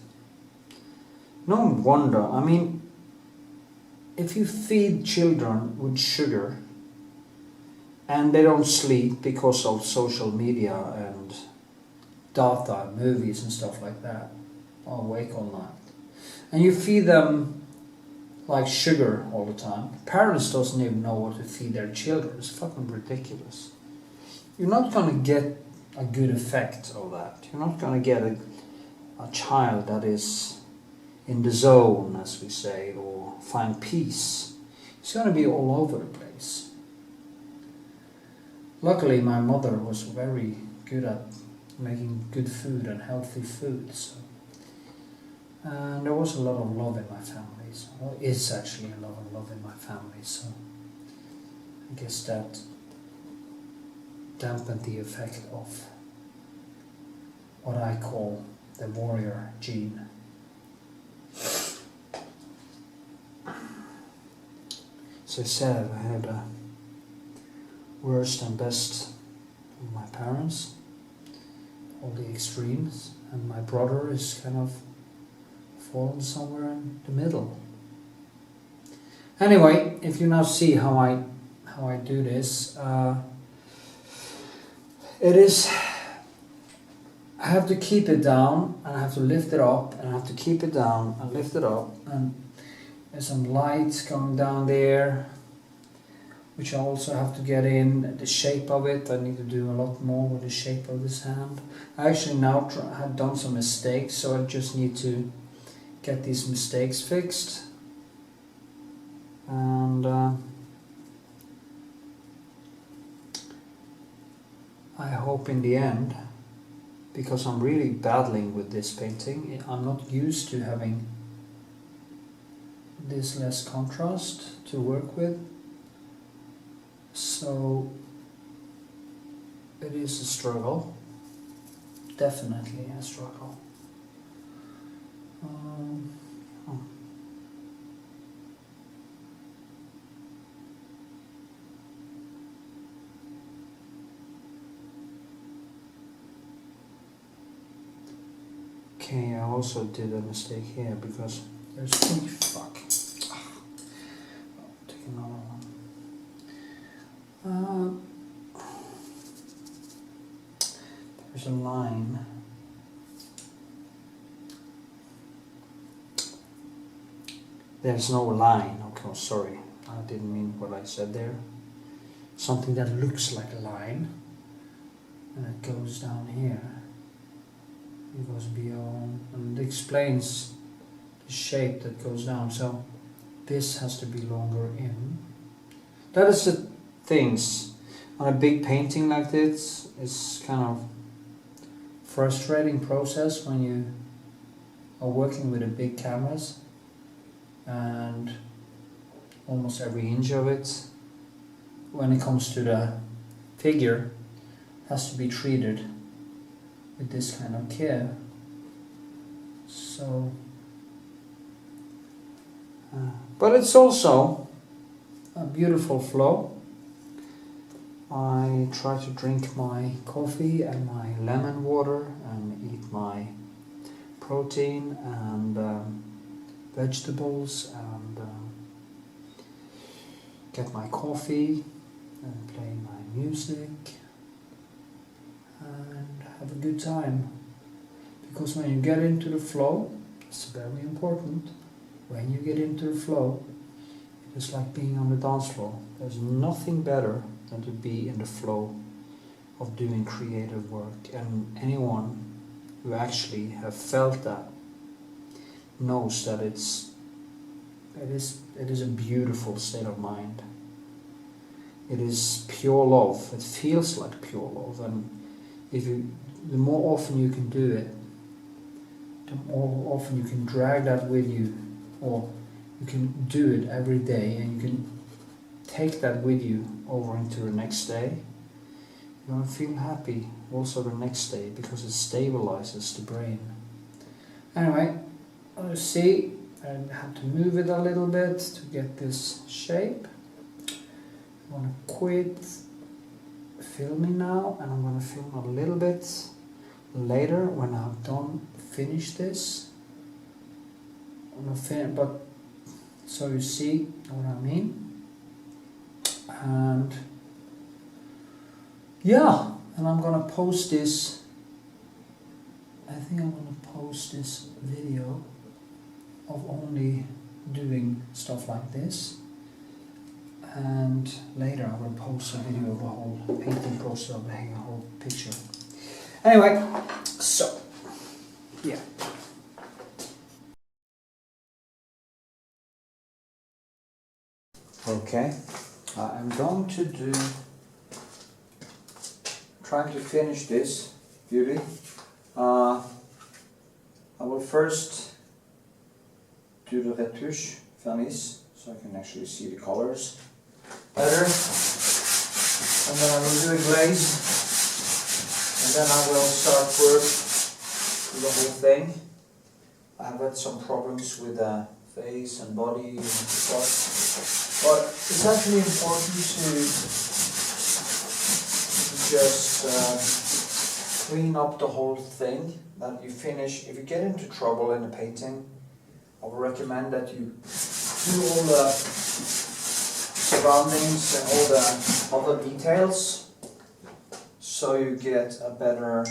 No wonder. I mean, if you feed children with sugar and they don't sleep because of social media and data and movies and stuff like that, are awake all night, and you feed them like sugar all the time, parents doesn't even know what to feed their children. It's fucking ridiculous. You're not going to get a good effect of that. You're not going to get a child that is in the zone, as we say, or find peace. It's going to be all over the place. Luckily, my mother was very good at making good food and healthy food, so. And there was a lot of love in my family. So, well, it's actually a lot of love in my family, so I guess that dampened the effect of what I call the warrior gene. As I said, I had a worst and best of my parents, all the extremes, and my brother is kind of fallen somewhere in the middle. Anyway, if you now see how I do this, it is, I have to keep it down and I have to lift it up and I have to keep it down and lift it up, and there's some lights coming down there which I also have to get in the shape of it. I need to do a lot more with the shape of this hand. I actually now had done some mistakes, so I just need to get these mistakes fixed, and I hope in the end, because I'm really battling with this painting, I'm not used to having this less contrast to work with, so it is a struggle, definitely a struggle. Okay, I also did a mistake here because there's fuck. Take another one. There's a line. There's no line. Okay, sorry, I didn't mean what I said there. Something that looks like a line, and it goes down here. It goes beyond, and it explains the shape that goes down. So this has to be longer in. That is the things on a big painting like this. It's kind of frustrating process when you are working with a big canvas, and almost every inch of it, when it comes to the figure, has to be treated with this kind of care. So but it's also a beautiful flow. I try to drink my coffee and my lemon water and eat my protein and vegetables and get my coffee and play my music and have a good time. Because when you get into the flow, it's very important. When you get into the flow, It's like being on the dance floor. There's nothing better than to be in the flow of doing creative work, and anyone who actually have felt that knows that it is a beautiful state of mind. It is pure love. It feels like pure love, and the more often you can do it, the more often you can drag that with you, or you can do it every day, and you can take that with you over into the next day. You're going to feel happy also the next day, because it stabilizes the brain. Anyway, let's see. I have to move it a little bit to get this shape. I'm going to quit filming now, and I'm going to film a little bit later when I've finished this. But so you see what I mean. And yeah, and I'm going to post this. I think I'm going to post this video of only doing stuff like this, and later I will post a video of the whole painting process, of the whole picture. Anyway, so yeah. Okay, I'm going to trying to finish this beauty. I will first do the retouche vernice, so I can actually see the colors better, and then I will do a glaze, and then I will start work with the whole thing. I have had some problems with the face and body and stuff, but it's actually important to just clean up the whole thing, that you finish. If you get into trouble in the painting, I would recommend that you do all the surroundings and all the other details, so you get a better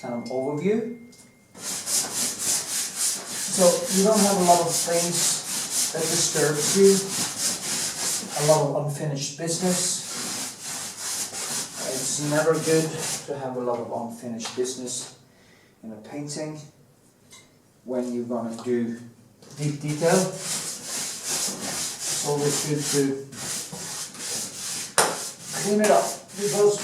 kind of overview. So you don't have a lot of things that disturbs you, a lot of unfinished business. It's never good to have a lot of unfinished business in a painting when you're going to do deep detail. It's always good to clean it up, because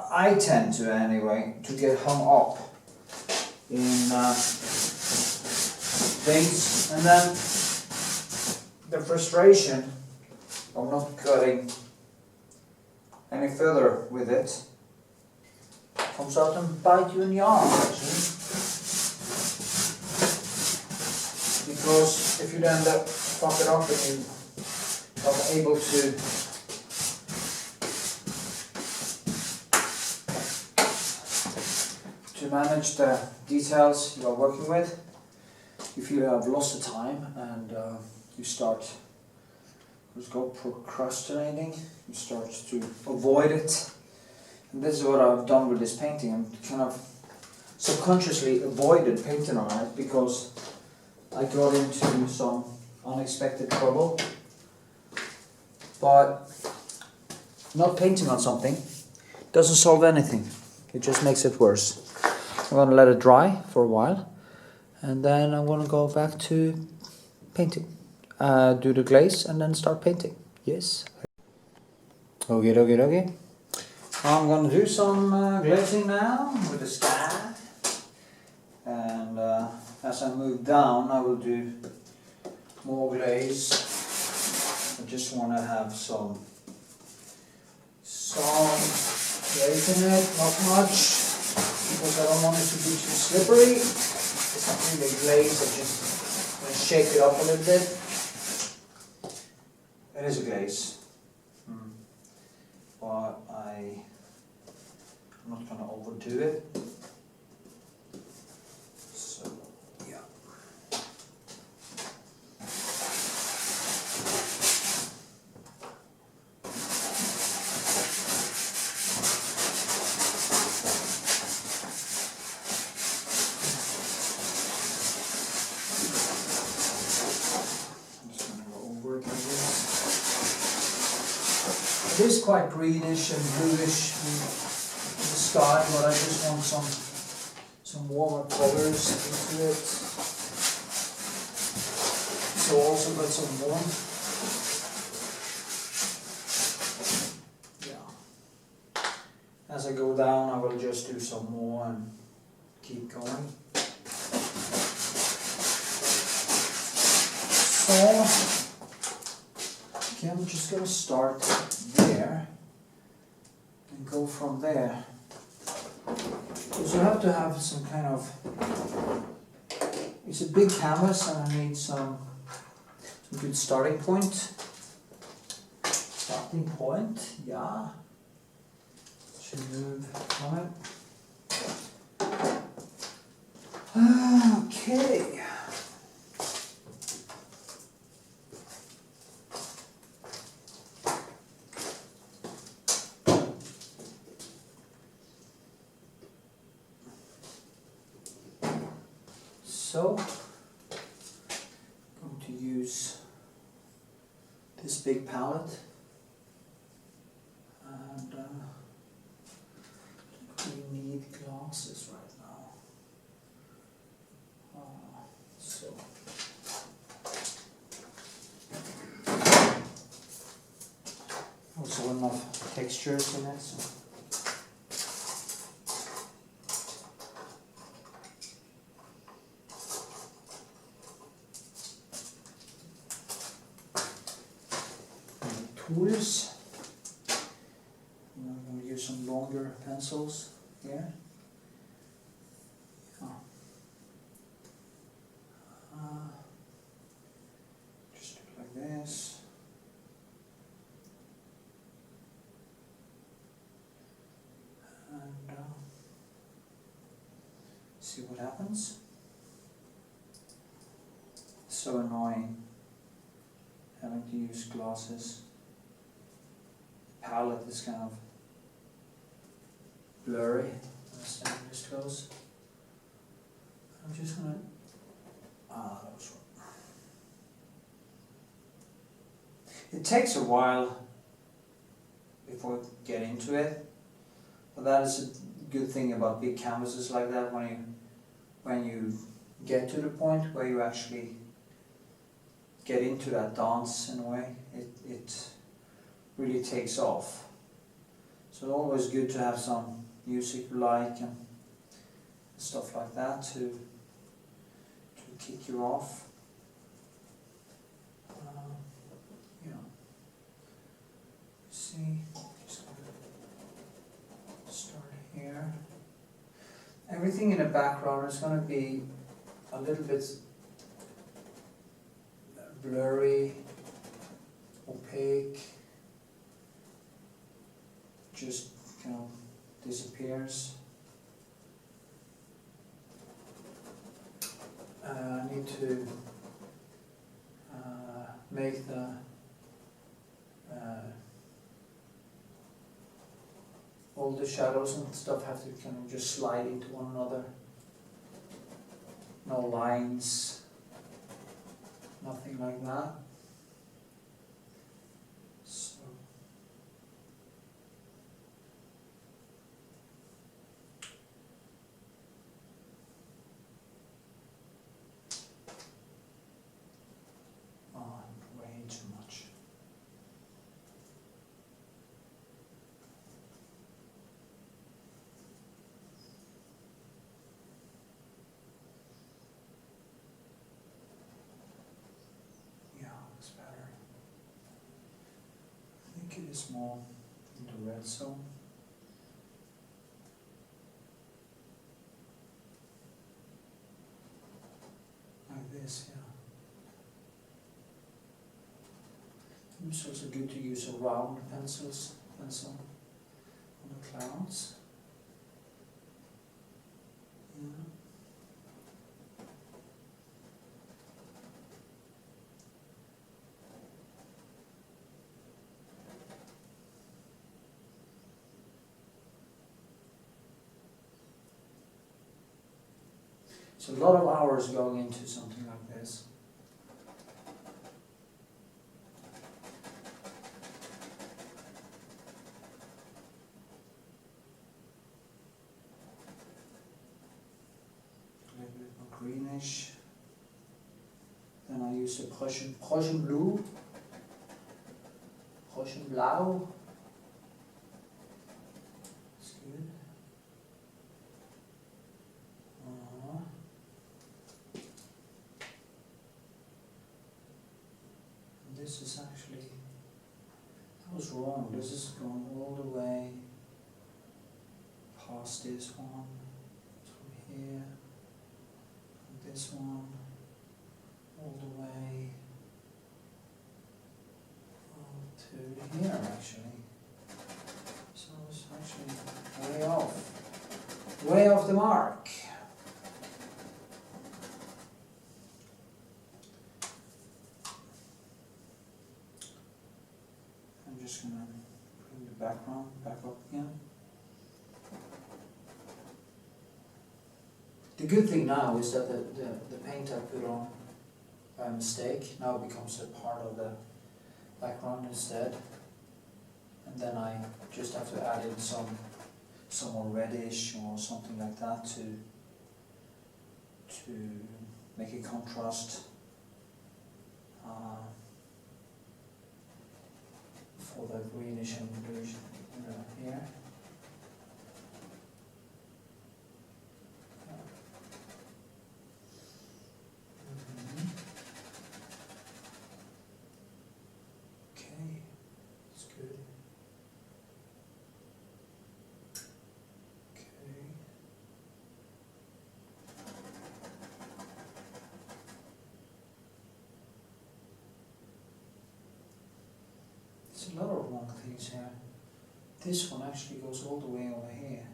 I tend to anyway, to get hung up in things, and then the frustration of not getting any further with it comes out and bite you in the arm, actually. Because if you then fuck it up and you're not able to manage the details you are working with, you feel you have lost the time, and you start procrastinating, you start to avoid it. And this is what I've done with this painting. I'm kind of subconsciously avoided painting on it because I got into some unexpected trouble. But not painting on something doesn't solve anything, it just makes it worse. I'm going to let it dry for a while, and then I'm going to go back to painting. Do the glaze and then start painting. Yes. Okay. I'm going to do some glazing now with the Scape, and as I move down I will do more glaze. I just want to have some glaze in it, not much, because I don't want it to be too slippery. It's not really glaze, I just want to shake it up a little bit. It is a glaze, but I'm not going to overdo it. So, yeah. It is quite greenish and bluish in the sky, but I just want some warmer colors into it. So also got some warmth. Yeah. As I go down, I will just do some more and keep going. So, okay, I'm just going to start there and go from there. So I have to have some kind of, it's a big canvas and I need some good starting point. Starting point, yeah. Should move from it. Okay. So, I'm going to use this big palette, and we need glasses right now. So, also enough textures in it. So. Tools. I'm going to use some longer pencils here. Yeah. Just do it like this. And see what happens. So annoying having to use glasses. Palette is kind of blurry as this goes. I'm just gonna that was wrong. It takes a while before you get into it, but that is a good thing about big canvases like that. When you get to the point where you actually get into that dance in a way, it really takes off. So always good to have some music you like and stuff like that to kick you off. Yeah. See, just gonna start here. Everything in the background is going to be a little bit blurry, opaque. Just kind of disappears. I need to make the all the shadows and stuff have to kind of just slide into one another. No lines, nothing like that. It is more in the red zone. Like this, yeah. It's also good to use a round pencil on the clouds. Yeah. So a lot of hours going into something like this. brownish. Then I use the Prussian blue, Prussian blau. It's good. And this is actually, that was wrong. This is going all the way past this one, from here, from this one, all the way to here actually. So it's actually way off the mark. I'm just going to bring the background back up again. The good thing now is that the paint I put on by mistake now becomes a part of the background instead, and then I just have to add in some more reddish or something like that to make a contrast for the greenish and bluish here. A lot of wrong things here. This one actually goes all the way over here.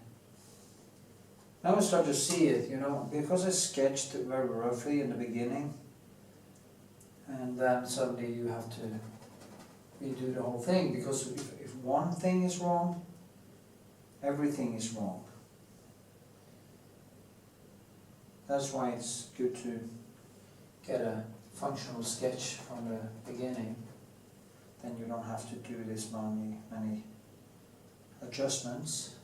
Now I start to see it, you know, because I sketched it very roughly in the beginning, and then suddenly you have to redo the whole thing, because if one thing is wrong, everything is wrong. That's why it's good to get a functional sketch from the beginning. Then you don't have to do this many adjustments.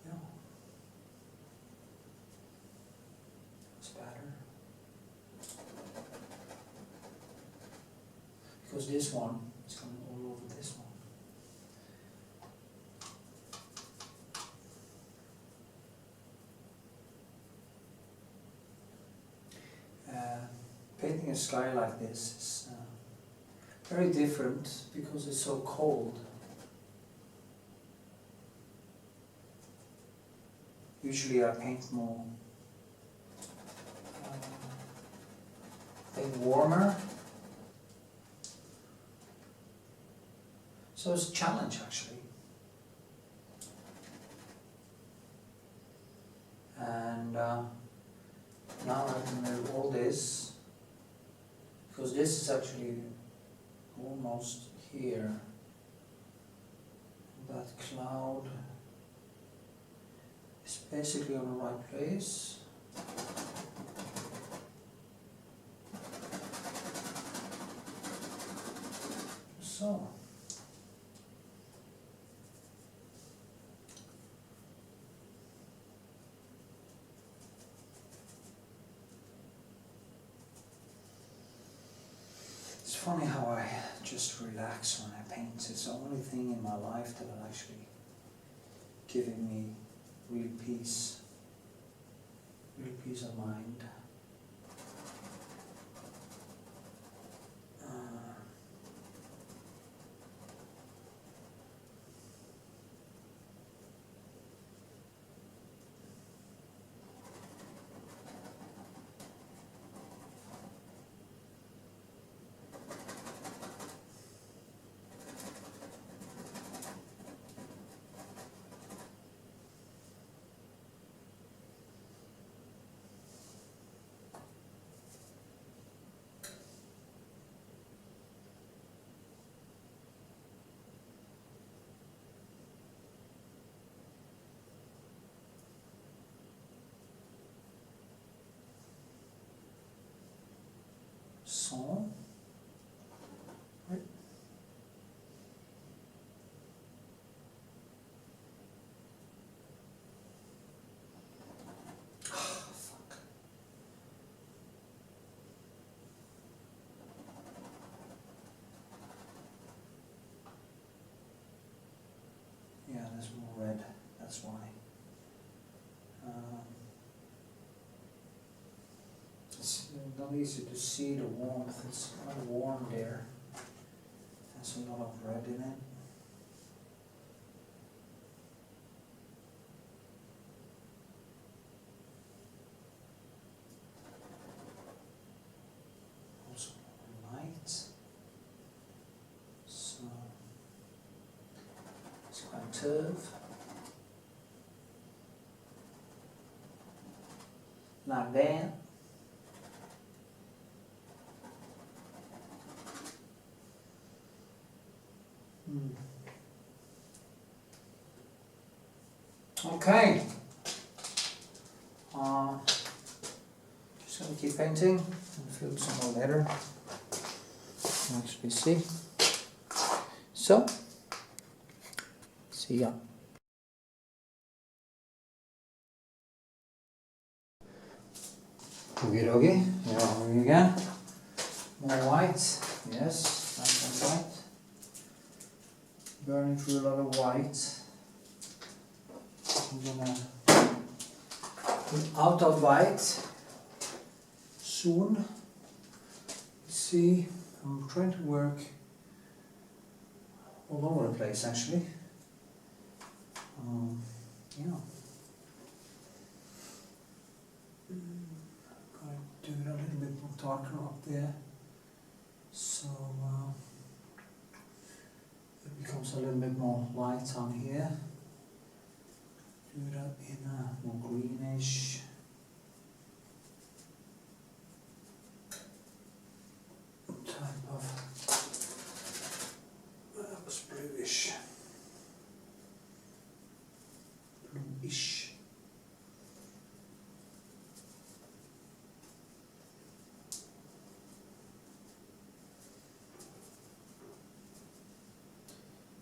Yeah, it's better. Because this one is coming all over this one. Painting a sky like this is very different because it's so cold. Usually I paint more warmer. So it's a challenge actually. And now I can move all this, because this is actually almost here. That cloud is basically on the right place. So. It's funny how I just relax when I paint. It's the only thing in my life that is actually giving me real peace of mind. there's more red, that's why. It's not easy to see the warmth, it's kind of warm there. There's a lot of red in it. Also light. So it's quite tough. Like that. Okay. Just going to keep painting and fill some more later. Actually, see. So, see ya. Okie dokie. Here are we again. More white. Yes, nice and white. Burning through a lot of white. I'm gonna put out of white soon. See, I'm trying to work all over the place actually. Yeah. Gotta do it a little bit more darker up there, so it becomes a little bit more light on here. Do that in a more greenish. Type of bluish. Bluish.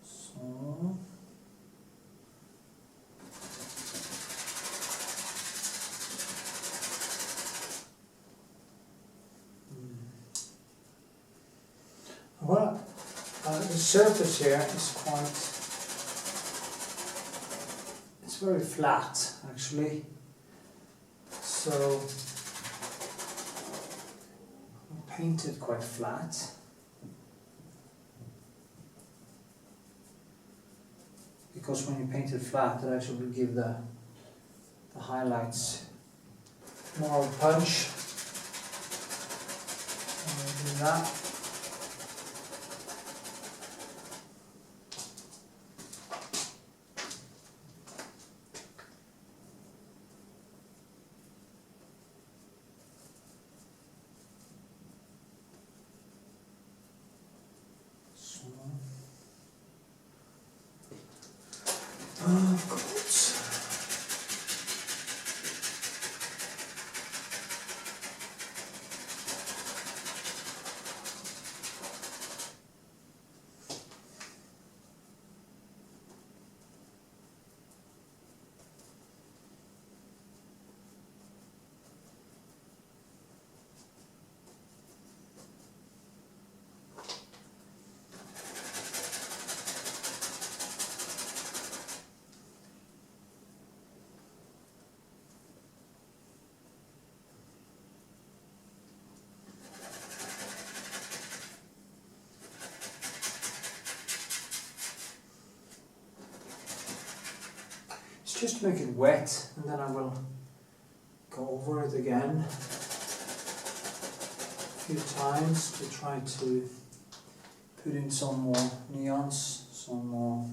So well, the surface here is quite, it's very flat actually, so I painted quite flat. Because when you paint it flat, it actually will give the highlights more of a punch. Do that. Just to make it wet, and then I will go over it again a few times to try to put in some more neons, some more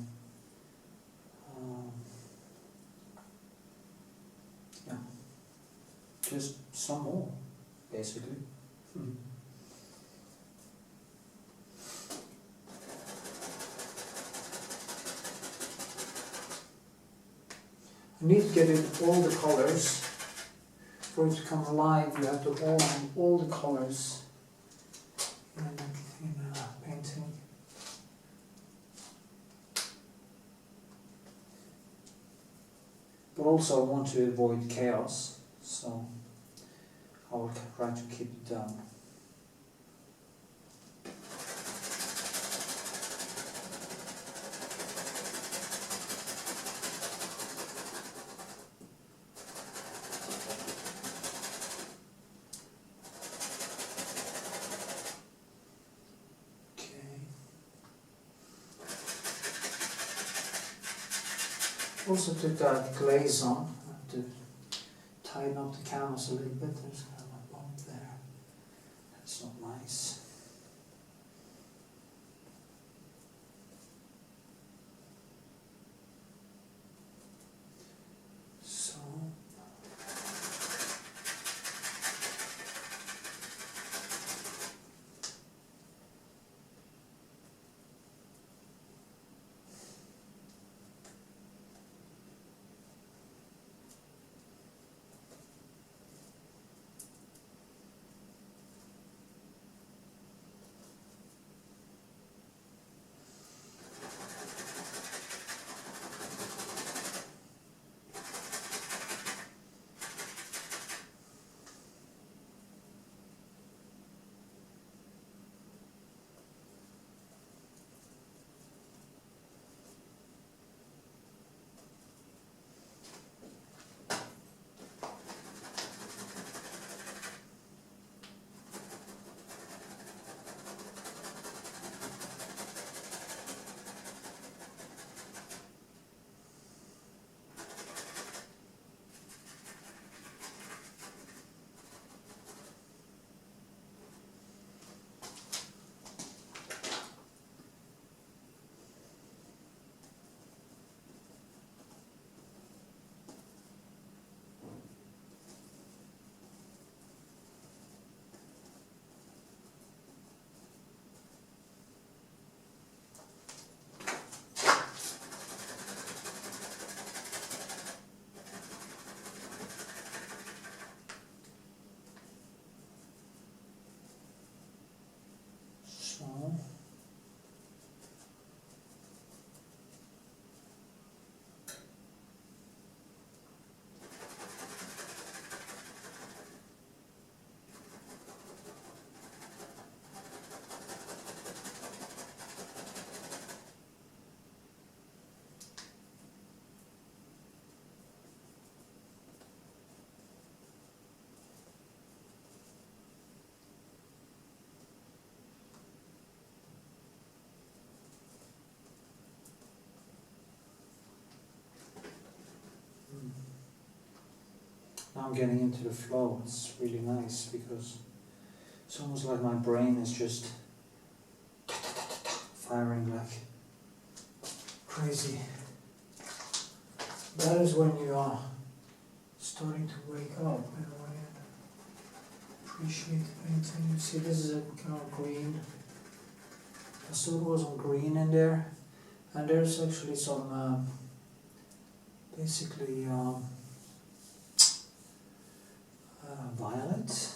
yeah, just some more basically. You need to get in all the colors. For it to come alive, you have to all the colors in painting. But also I want to avoid chaos, so I will try to keep it down. Also took that glaze on. I have to tighten up the canvas a little bit. There's kind of a bump there. That's not nice. So now I'm getting into the flow. It's really nice because it's almost like my brain is just firing like crazy. That is when you are starting to wake up in a way and appreciate the painting. You see, this is a kind of green. I saw there was some green in there, and there's actually some basically violet,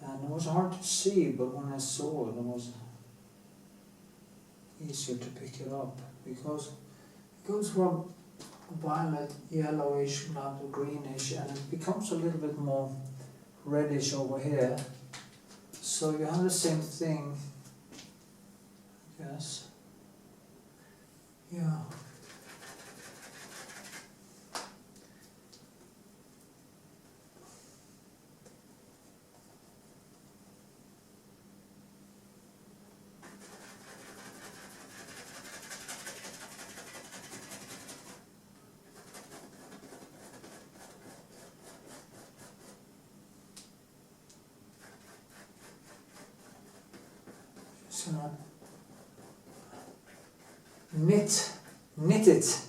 and it was hard to see, but when I saw it, it was easier to pick it up because it goes from violet, yellowish, down to greenish, and it becomes a little bit more reddish over here. So you have the same thing, I guess. Yeah. So knit it.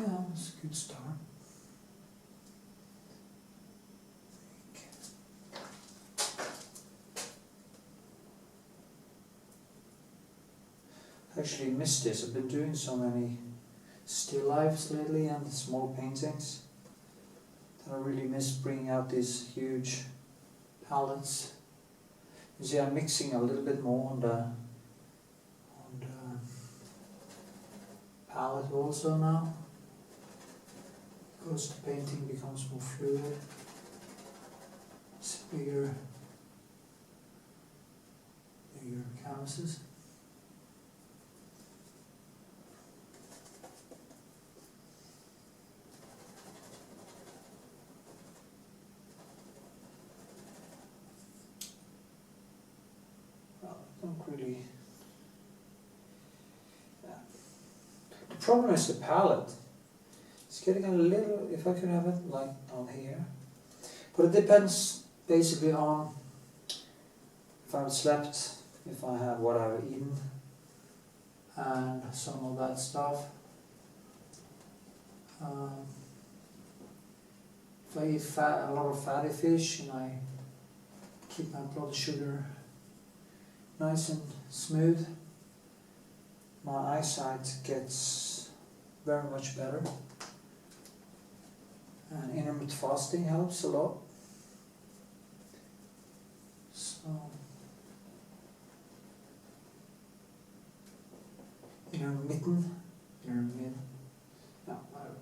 Yeah, that's a good start. actually missed this. I've been doing so many still lifes lately and small paintings that I really miss bringing out these huge palettes. You see, I'm mixing a little bit more on the palette also now, because the painting becomes more fluid. It's bigger canvases. Well, I don't really. The problem is the palette. It's getting a little, if I could have it like down here. But it depends basically on if I've slept, if I have what I've eaten, and some of that stuff. If I eat a lot of fatty fish and I keep my blood sugar nice and smooth, my eyesight gets very much better, and intermittent fasting helps a lot. So intermittent, no, whatever.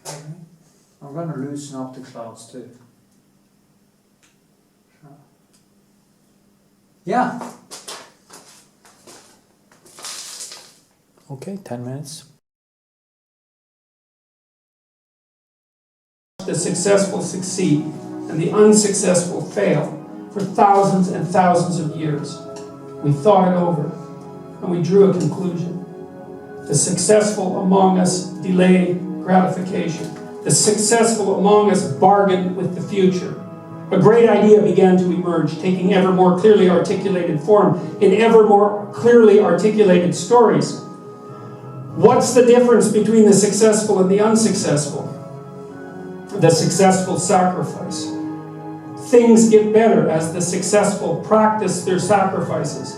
Okay, I'm going to loosen up the clouds too. Yeah. Okay, 10 minutes. The successful succeed and the unsuccessful fail for thousands and thousands of years. We thought it over and we drew a conclusion. The successful among us delay gratification. The successful among us bargain with the future. A great idea began to emerge, taking ever more clearly articulated form in ever more clearly articulated stories. What's the difference between the successful and the unsuccessful? The successful sacrifice. Things get better as the successful practice their sacrifices.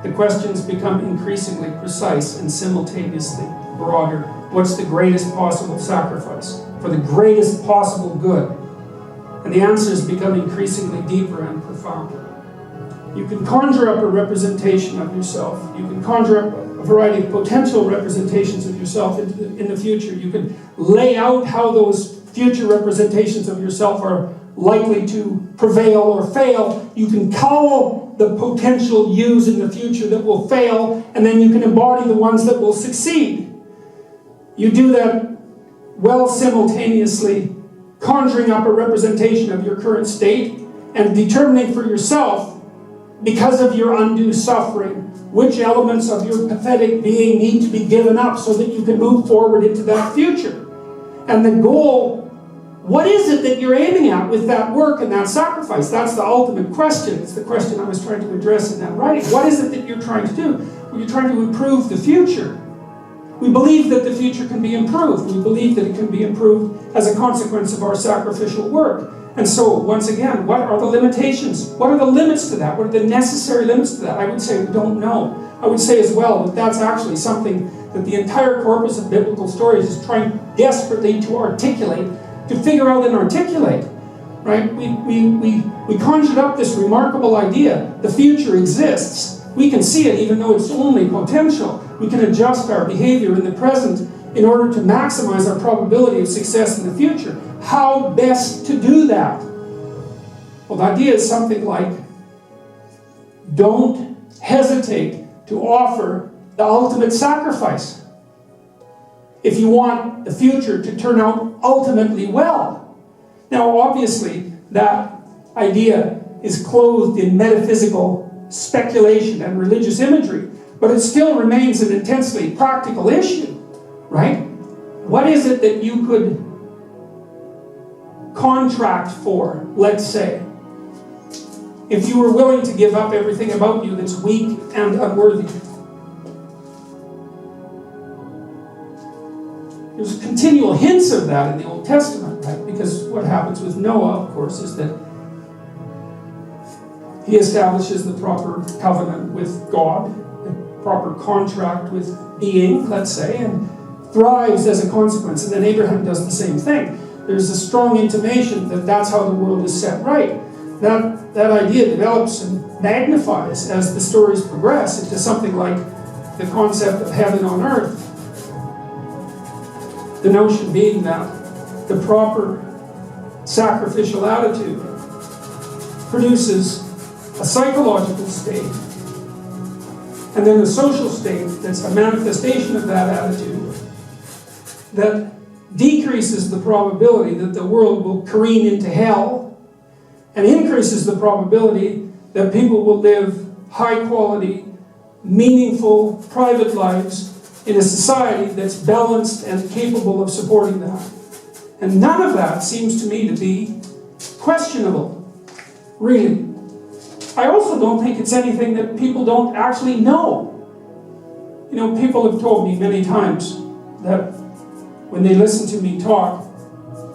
The questions become increasingly precise and simultaneously broader. What's the greatest possible sacrifice for the greatest possible good? And the answers become increasingly deeper and profound. You can conjure up a representation of yourself. You can conjure up a variety of potential representations of yourself in the future. You can lay out how those future representations of yourself are likely to prevail or fail. You can call the potential yous in the future that will fail, and then you can embody the ones that will succeed. You do that well simultaneously, conjuring up a representation of your current state and determining for yourself, because of your undue suffering, which elements of your pathetic being need to be given up so that you can move forward into that future. And the goal, what is it that you're aiming at with that work and that sacrifice? That's the ultimate question. It's the question I was trying to address in that writing. What is it that you're trying to do? Well, you're trying to improve the future. We believe that the future can be improved. We believe that it can be improved as a consequence of our sacrificial work. And so, once again, what are the limitations? What are the limits to that? What are the necessary limits to that? I would say we don't know. I would say as well that that's actually something that the entire corpus of biblical stories is trying desperately to articulate, to figure out and articulate. Right? We conjured up this remarkable idea. The future exists. We can see it even though it's only potential. We can adjust our behavior in the present in order to maximize our probability of success in the future. How best to do that? Well, the idea is something like, don't hesitate to offer the ultimate sacrifice if you want the future to turn out ultimately well. Now, obviously, that idea is clothed in metaphysical speculation and religious imagery, but it still remains an intensely practical issue, right? What is it that you could contract for, let's say, if you were willing to give up everything about you that's weak and unworthy? There's continual hints of that in the Old Testament. right? Because what happens with Noah, of course, is that he establishes the proper covenant with God, the proper contract with being, let's say, and thrives as a consequence. And then Abraham does the same thing. There's a strong intimation that that's how the world is set right. That idea develops and magnifies as the stories progress into something like the concept of heaven on earth. The notion being that the proper sacrificial attitude produces a psychological state, and then a social state that's a manifestation of that attitude that decreases the probability that the world will careen into hell and increases the probability that people will live high quality, meaningful, private lives in a society that's balanced and capable of supporting that. And none of that seems to me to be questionable, really. I also don't think it's anything that people don't actually know. You know, people have told me many times that when they listen to me talk,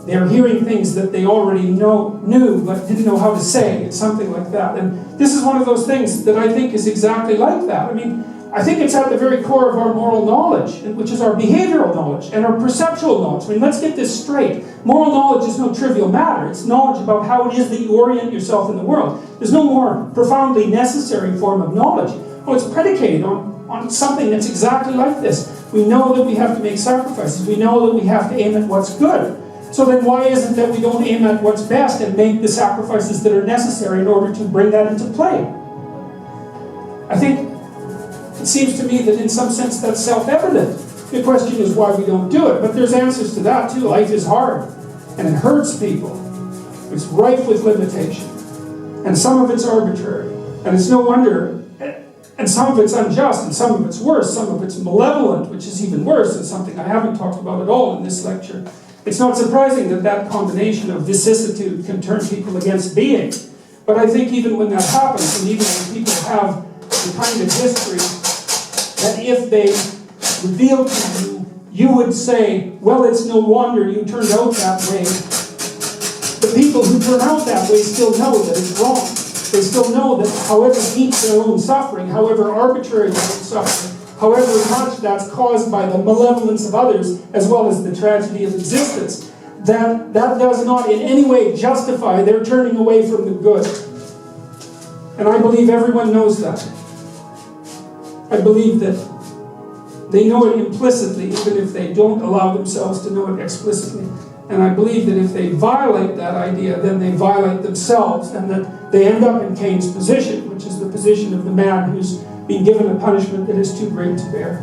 they're hearing things that they already knew but didn't know how to say. It's something like that. And this is one of those things that I think is exactly like that. I mean, I think it's at the very core of our moral knowledge, which is our behavioral knowledge and our perceptual knowledge. I mean, let's get this straight. Moral knowledge is no trivial matter. It's knowledge about how it is that you orient yourself in the world. There's no more profoundly necessary form of knowledge. Well, it's predicated on something that's exactly like this. We know that we have to make sacrifices. We know that we have to aim at what's good. So then why is it that we don't aim at what's best and make the sacrifices that are necessary in order to bring that into play? I think it seems to me that in some sense that's self-evident. The question is why we don't do it. But there's answers to that too. Life is hard. And it hurts people. It's rife with limitation. And some of it's arbitrary. And it's no wonder. And some of it's unjust. And some of it's worse. Some of it's malevolent, which is even worse. And something I haven't talked about at all in this lecture. It's not surprising that that combination of vicissitude can turn people against being. But I think even when that happens, and even when people have the kind of history that if they revealed to you, you would say, well, it's no wonder you turned out that way. The people who turn out that way still know that it's wrong. They still know that however deep their own suffering, however arbitrary their own suffering, however much that's caused by the malevolence of others, as well as the tragedy of existence, that does not in any way justify their turning away from the good. And I believe everyone knows that. I believe that they know it implicitly, even if they don't allow themselves to know it explicitly. And I believe that if they violate that idea, then they violate themselves, and that they end up in Cain's position, which is the position of the man who's been given a punishment that is too great to bear.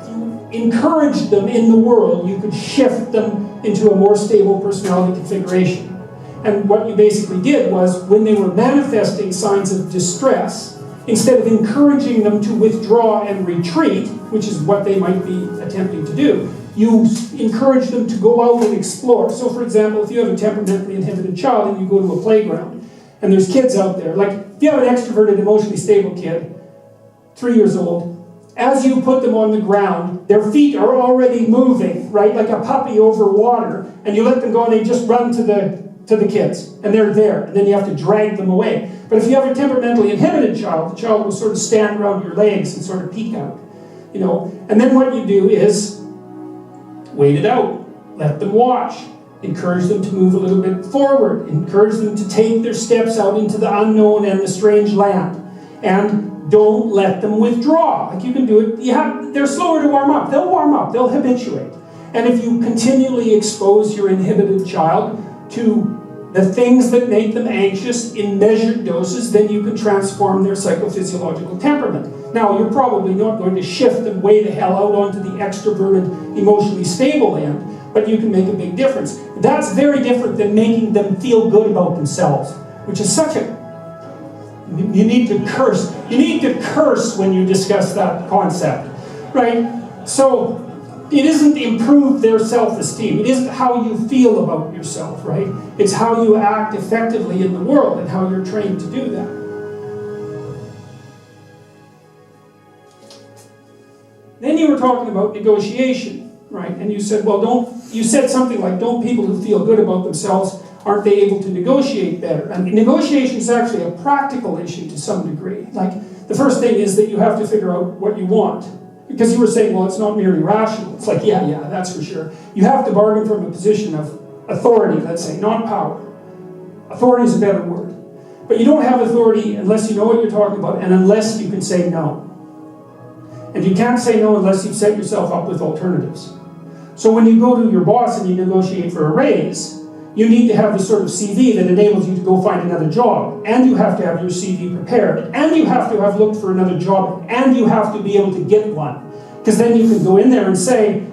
If you encouraged them in the world, you could shift them into a more stable personality configuration. And what you basically did was, when they were manifesting signs of distress, instead of encouraging them to withdraw and retreat, which is what they might be attempting to do, you encourage them to go out and explore. So for example, if you have a temperamentally inhibited child and you go to a playground, and there's kids out there, like if you have an extroverted, emotionally stable kid, 3 years old, as you put them on the ground, their feet are already moving, right, like a puppy over water, and you let them go and they just run to the kids, and they're there, and then you have to drag them away. But if you have a temperamentally inhibited child, the child will sort of stand around your legs and sort of peek out, you know. And then what you do is wait it out, let them watch, encourage them to move a little bit forward, encourage them to take their steps out into the unknown and the strange land, and don't let them withdraw. Like you can do it, they're slower to warm up, they'll habituate. And if you continually expose your inhibited child to the things that make them anxious in measured doses, then you can transform their psychophysiological temperament. Now, you're probably not going to shift them way the hell out onto the extroverted, emotionally stable end, but you can make a big difference. That's very different than making them feel good about themselves, which is such a... You need to curse. You need to curse when you discuss that concept, right? So, it isn't improve their self-esteem. It isn't how you feel about yourself, right? It's how you act effectively in the world and how you're trained to do that. Then you were talking about negotiation, right? And you said, well, you said something like, don't people who feel good about themselves, aren't they able to negotiate better? And negotiation is actually a practical issue to some degree. Like, the first thing is that you have to figure out what you want. Because you were saying, well, it's not merely rational. It's like, yeah, that's for sure. You have to bargain from a position of authority, let's say, not power. Authority is a better word. But you don't have authority unless you know what you're talking about and unless you can say no. And you can't say no unless you've set yourself up with alternatives. So when you go to your boss and you negotiate for a raise, you need to have the sort of CV that enables you to go find another job. And you have to have your CV prepared. And you have to have looked for another job. And you have to be able to get one. Because then you can go in there and say,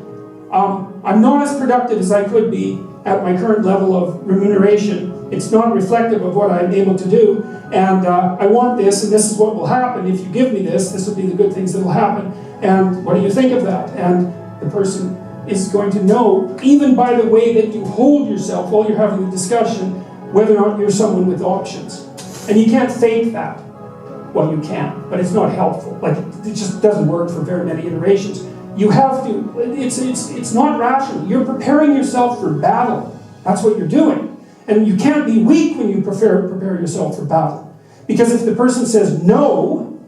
I'm not as productive as I could be at my current level of remuneration. It's not reflective of what I'm able to do. And I want this, and this is what will happen. If you give me this, this will be the good things that will happen. And what do you think of that? And the person is going to know, even by the way that you hold yourself while you're having the discussion, whether or not you're someone with options. And you can't fake that. Well, you can, but it's not helpful. Like, it just doesn't work for very many iterations. You have to, it's not rational. You're preparing yourself for battle. That's what you're doing. And you can't be weak when you prepare yourself for battle. Because if the person says, no,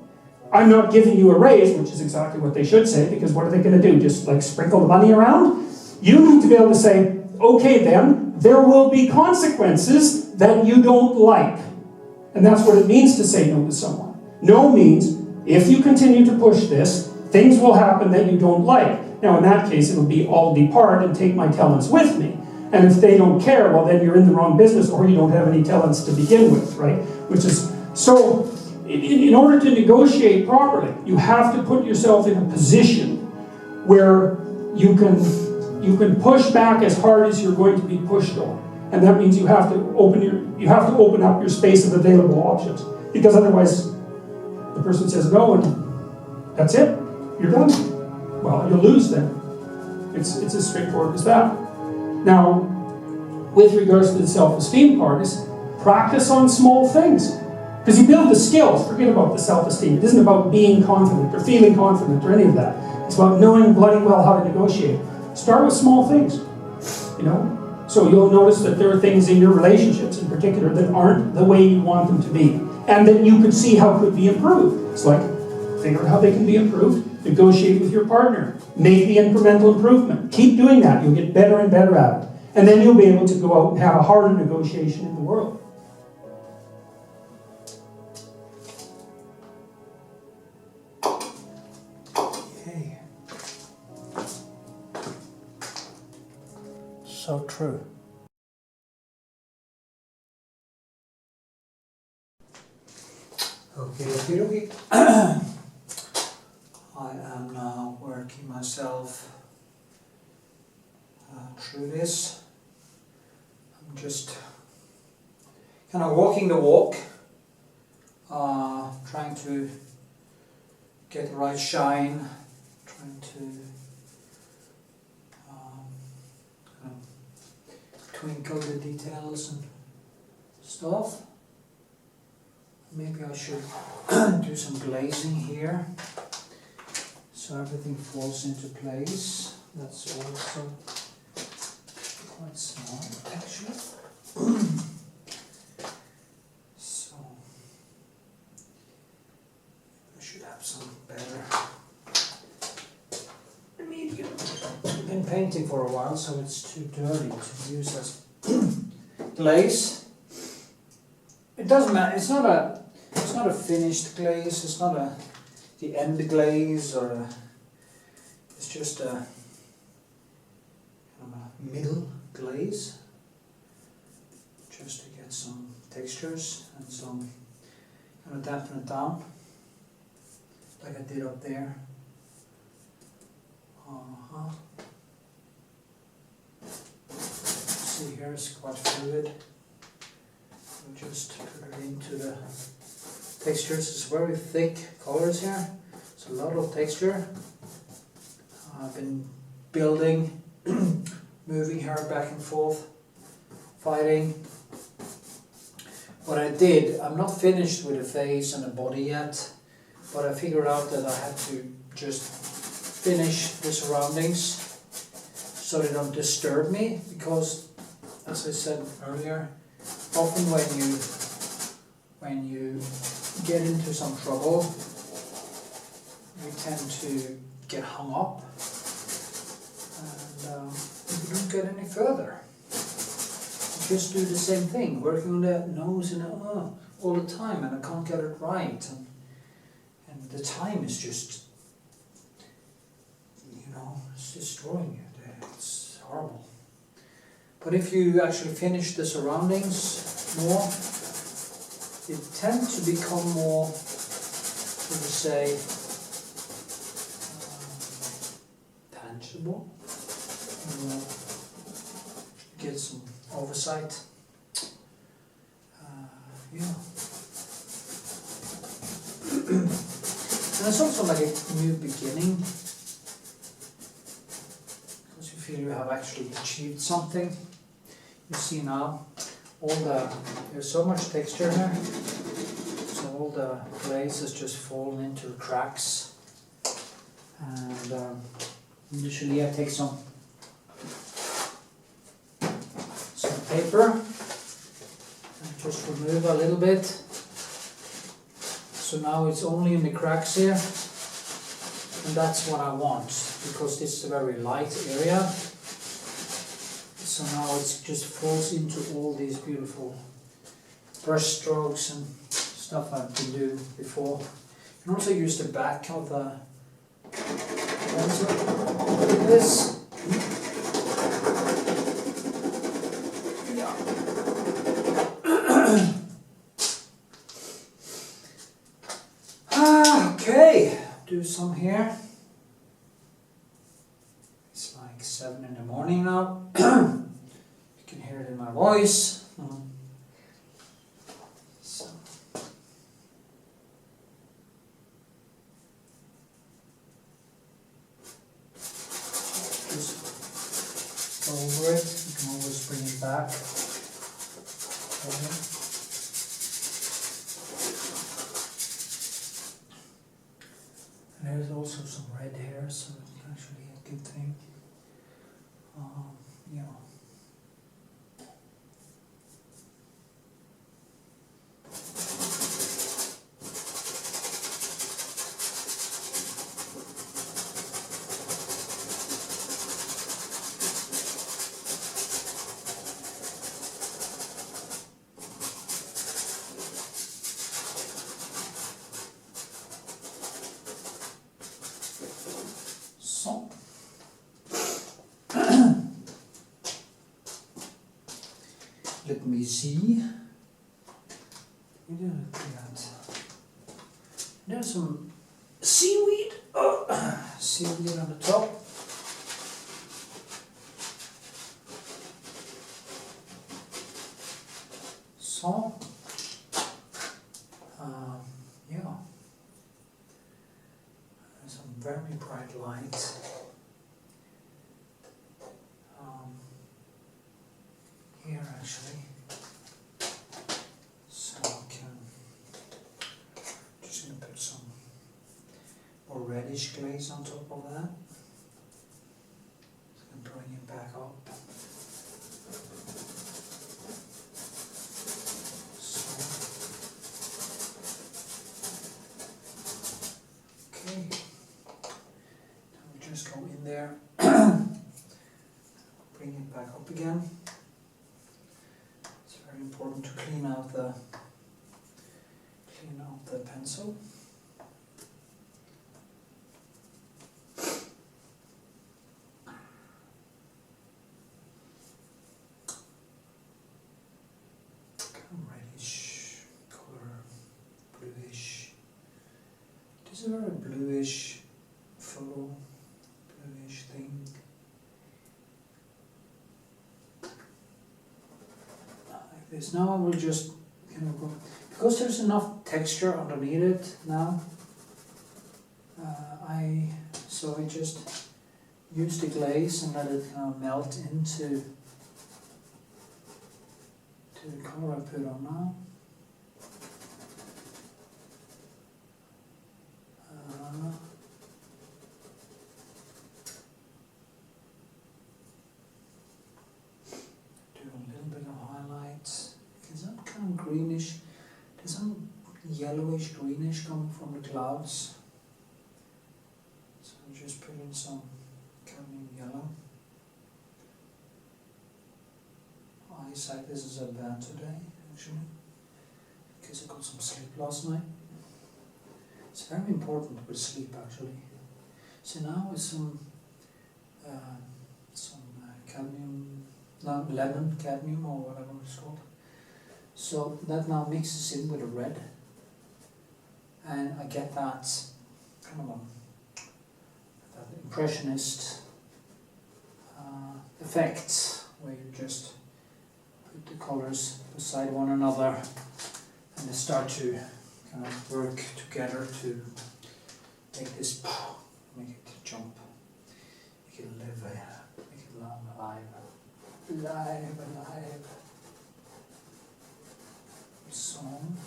I'm not giving you a raise, which is exactly what they should say, because what are they going to do? Just like sprinkle the money around? You need to be able to say, okay then, there will be consequences that you don't like. And that's what it means to say no to someone. No means, if you continue to push this, things will happen that you don't like. Now in that case, it'll be I'll depart and take my talents with me. And if they don't care, well then you're in the wrong business or you don't have any talents to begin with, right? Which is, so in order to negotiate properly, you have to put yourself in a position where you can push back as hard as you're going to be pushed on. And that means you have to open up your space of available options. Because otherwise, the person says no and that's it. You're done. Well, you'll lose then. It's as straightforward as that. Now, with regards to the self-esteem part, is practice on small things. Because you build the skills, forget about the self-esteem. It isn't about being confident or feeling confident or any of that. It's about knowing bloody well how to negotiate. Start with small things, you know? So you'll notice that there are things in your relationships in particular that aren't the way you want them to be. And that you could see how could be improved. It's like, figure out how they can be improved, negotiate with your partner, make the incremental improvement. Keep doing that, you'll get better and better at it. And then you'll be able to go out and have a harder negotiation in the world. Yay. So true. Okay. I am now working myself through this. I'm just kind of walking the walk, trying to get the right shine, trying to kind of twinkle the details and stuff. Maybe I should do some glazing here, so everything falls into place. That's also quite smart, actually. So, I should have some better medium. I've been painting for a while, so it's too dirty to use as glaze. It doesn't matter. It's not a finished glaze. It's not the end glaze or it's just a kind of a middle glaze, just to get some textures and some kind of dampen it down, like I did up there. See here, it's quite fluid. We'll just put it into the textures. It's very thick colors here. It's a lot of texture. I've been building, moving hair back and forth, fighting. What I did, I'm not finished with the face and the body yet, but I figured out that I had to just finish the surroundings so they don't disturb me, because as I said earlier, often when you get into some trouble, you tend to get hung up, and you don't get any further. You just do the same thing, working on the nose and all the time, and I can't get it right, and the time is just, it's destroying you. It's horrible. But if you actually finish the surroundings more, it tends to become more, should we say, tangible. You get some oversight. Yeah. And it's also like a new beginning, because you feel you have actually achieved something. You see now, there's so much texture here, so all the glaze has just fallen into the cracks. And usually I take some paper and just remove a little bit. So now it's only in the cracks here, and that's what I want, because this is a very light area. So now it just falls into all these beautiful brush strokes and stuff I've been doing before. You can also use the back of the pencil like this. Okay, do some here. It's like 7 in the morning now. You can hear it in my voice. So. Just go over it. You can always bring it back. Okay. And there's also some red hair, so it's actually a good thing. Yeah. So. Let me see. We didn't do that. There's some seaweed. Seaweed on the top. So, yeah. There's some very bright light. Here actually, so I can just gonna put some more reddish glaze on top of that. Just gonna bring it back up. So, okay, now we just go in there, bring it back up again. Important to clean out the pencil. Kind of reddish color, bluish. It is a very bluish photo, bluish thing. This. Now I will just go, because there's enough texture underneath it now. I just use the glaze and let it kind of melt into the color I put on now. yellowish, greenish coming from the clouds. So I'm just putting some cadmium yellow. Eyesight, this is a bad today, actually, because I got some sleep last night. It's very important with sleep, actually. So now with some cadmium, lemon cadmium or whatever it's called. So that now mixes in with the red, and I get that kind of that impressionist effect where you just put the colors beside one another and they start to kind of work together to make this, make it jump, make it live, make it alive. Song.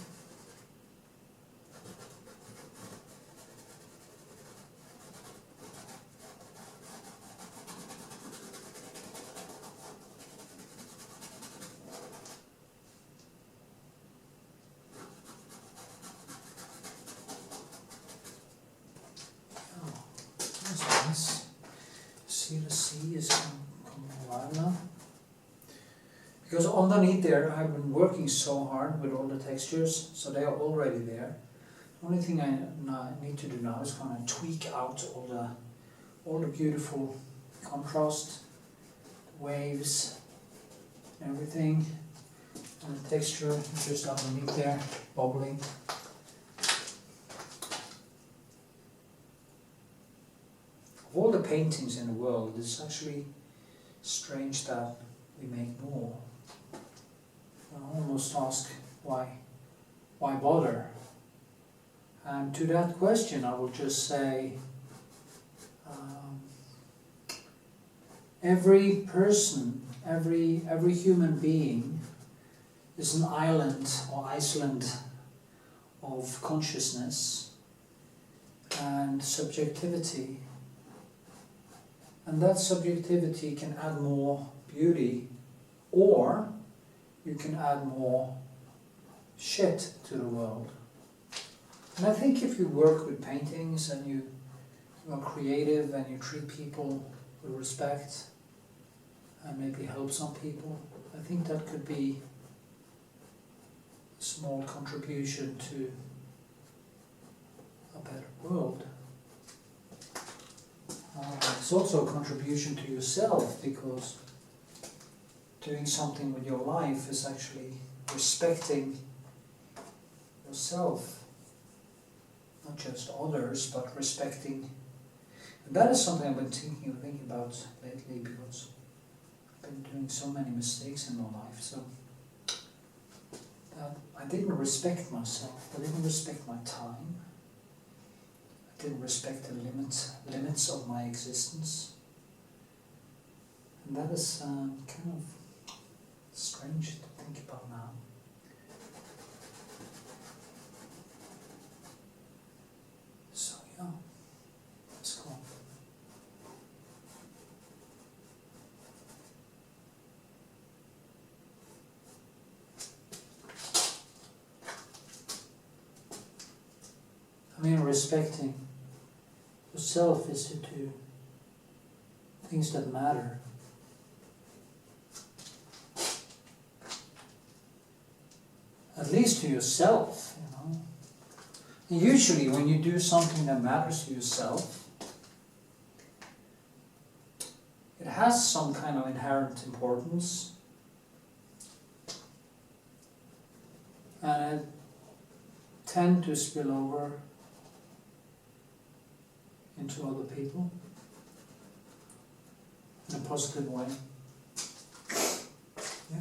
See, the sea is coming alive now. Because underneath there I've been working so hard with all the textures, so they are already there. The only thing I need to do now is kind of tweak out all the beautiful contrast, waves, everything, and the texture just underneath there, bubbling. Of all the paintings in the world, it's actually strange that we make more. I almost ask why bother? And to that question I will just say every person, every human being is an island or Iceland of consciousness and subjectivity. And that subjectivity can add more beauty, or you can add more shit to the world. And I think if you work with paintings and you are creative and you treat people with respect and maybe help some people, I think that could be a small contribution to a better world. It's also a contribution to yourself, because doing something with your life is actually respecting yourself, not just others, but respecting. And that is something I've been thinking about lately, because I've been doing so many mistakes in my life. So that I didn't respect myself. I didn't respect my time. I didn't respect the limits of my existence. And that is kind of strange to think about now. So yeah, let's go. I mean, respecting yourself is to do things that matter. At least to yourself, you know. And usually when you do something that matters to yourself, it has some kind of inherent importance. And it tends to spill over into other people in a positive way. Yeah.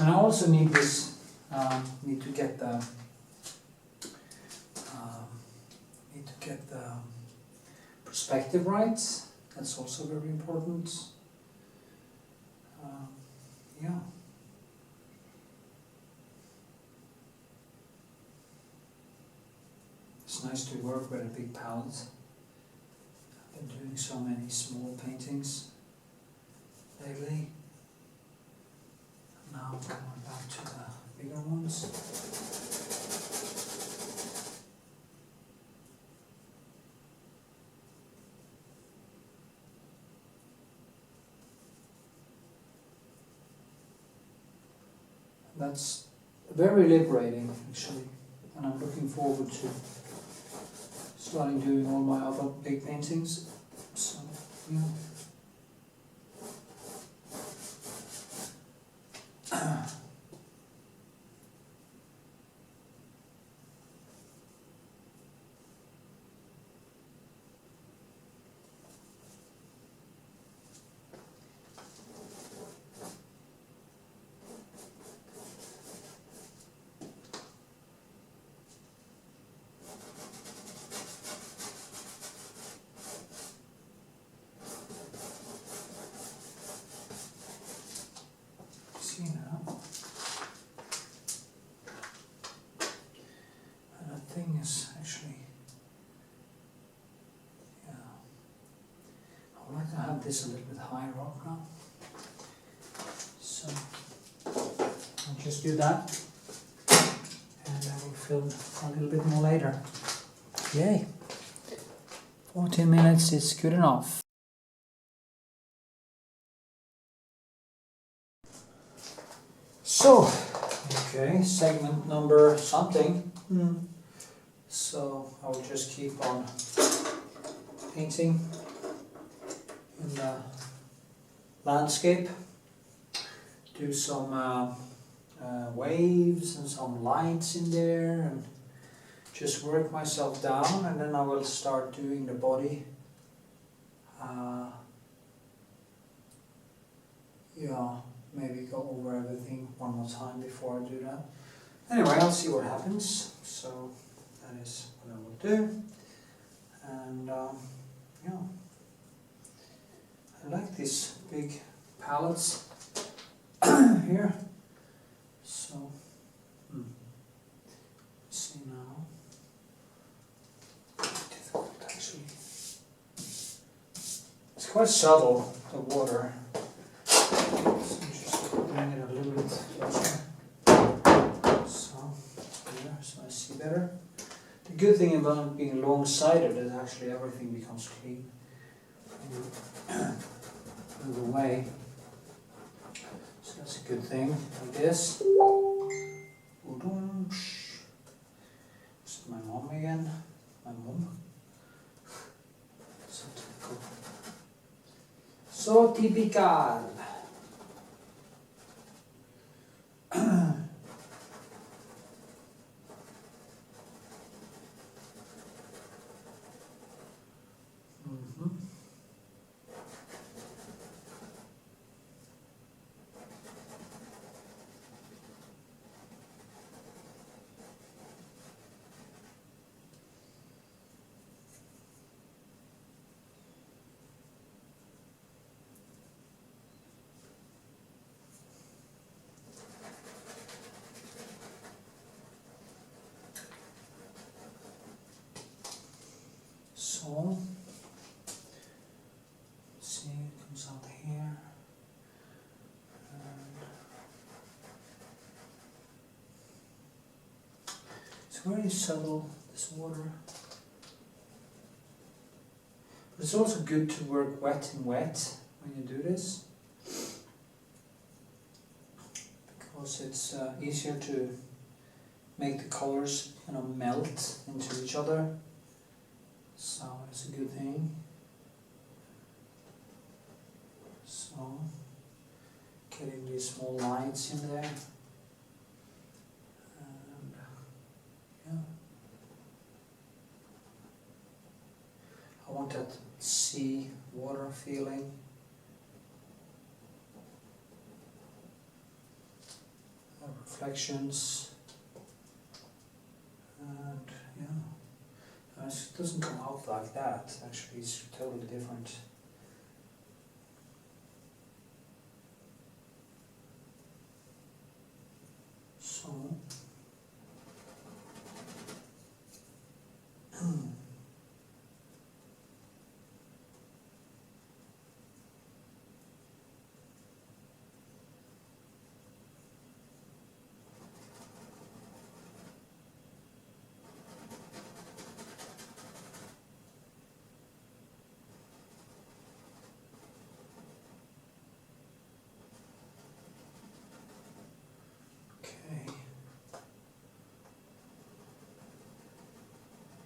And I also need this, need to get the perspective right. That's also very important. Yeah. It's nice to work with a big palette. I've been doing so many small paintings lately. Now I'm coming back to the bigger ones. That's very liberating, actually, and I'm looking forward to starting doing all my other big paintings. So, yeah. See now. And that thing is actually, yeah. I would like to have this a little bit higher up now. So I'll just do that, and I will film a little bit more later. Yay! 14 minutes is good enough. So, okay, segment number something. So I will just keep on painting in the landscape. Do some waves and some lights in there, and just work myself down, and then I will start doing the body. Yeah. Maybe go over everything one more time before I do that. Anyway, I'll see what happens. So that is what I will do. And yeah, I like these big palettes here. So let's see now. Difficult actually. It's quite subtle, the water. Bring it a little bit closer, so here, so I see better. The good thing about being long-sided is actually everything becomes clean. Move away, so that's a good thing, like this. This is my mom again, my mom. So typical. So typical. So, let's see, it comes out here. And it's very subtle, this water. But it's also good to work wet and wet when you do this, because it's easier to make the colors kind of melt into each other. So it's a good thing. So getting these small lights in there, and yeah, I want that sea water feeling. reflections, and yeah, it doesn't come out like that. Actually, it's totally different. So.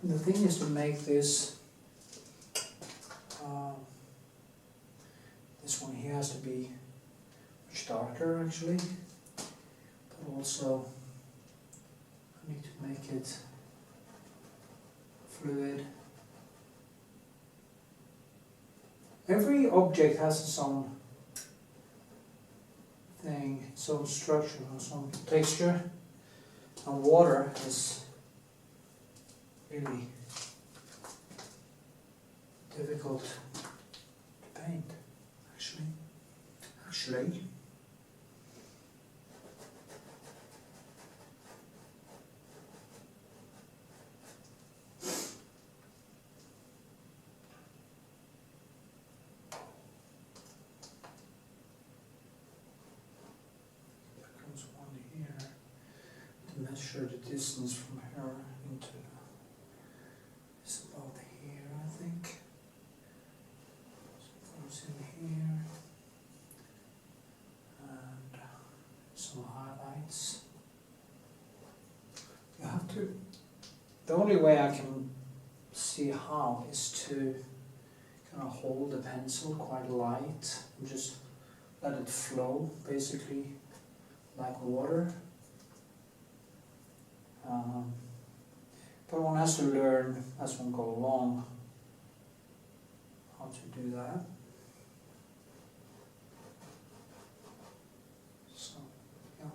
The thing is to make this, this one here has to be much darker actually, but also I need to make it fluid. Every object has its own thing, its own structure, its own texture, and water is really difficult to paint, actually. There comes one here to measure the distance from here into. It's about here, I think. So it goes in here, and some highlights. You have to. The only way I can see how is to kind of hold the pencil quite light and just let it flow, basically like water. But one has to learn as one goes along how to do that. So, yeah.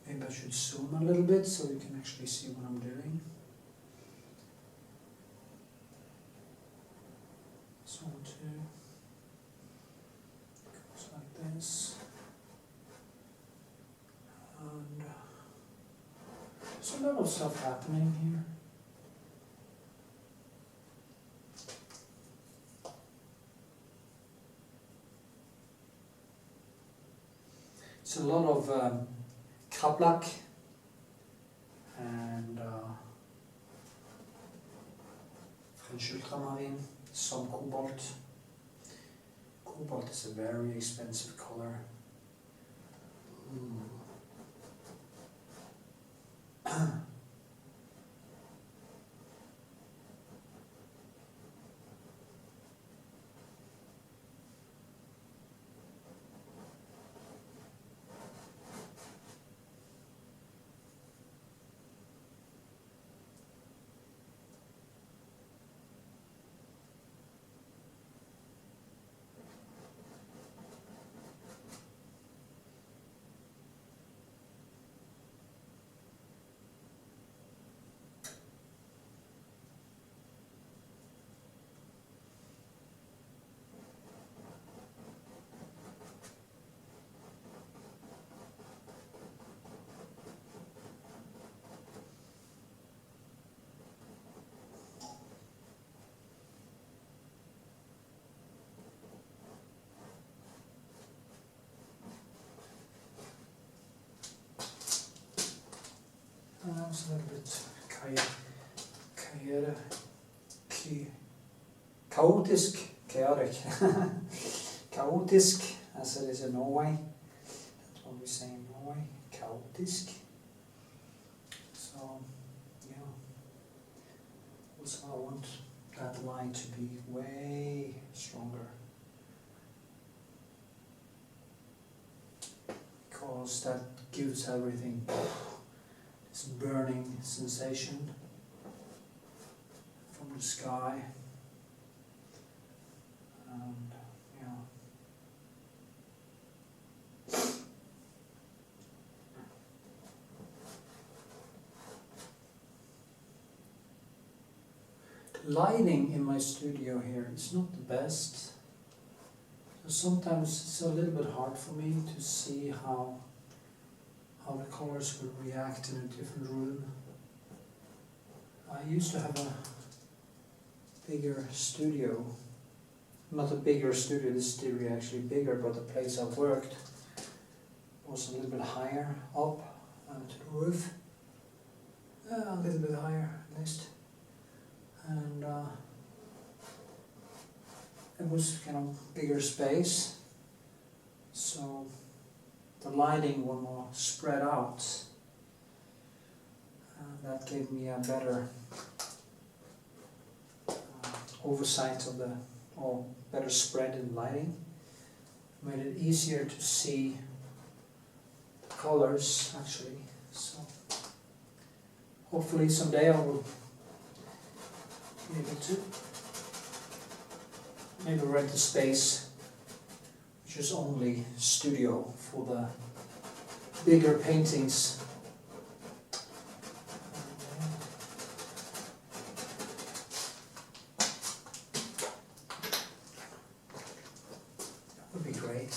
Maybe I should zoom a little bit so you can actually see what I'm doing. So goes like this. And there's a lot of stuff happening here. It's a lot of black and French ultramarine, some cobalt. Cobalt is a very expensive color. It's a little bit chaotic, chaotic, as it is in Norway. That's what we say in Norway, chaotic. So, yeah. Also, I want that line to be way stronger, because that gives everything this burning sensation from the sky. And yeah. Lighting in my studio here is not the best, so sometimes it's a little bit hard for me to see how the colors will react in a different room. I used to have a bigger studio, not a bigger studio, this studio actually bigger, but the place I worked was a little bit higher up to the roof, a little bit higher at least. And it was kind of bigger space, so the lighting was more spread out, and that gave me a better oversight of the, or better spread in lighting. Made it easier to see the colors actually. So hopefully someday I will be able to maybe rent a space which is only studio for the bigger paintings. That would be great.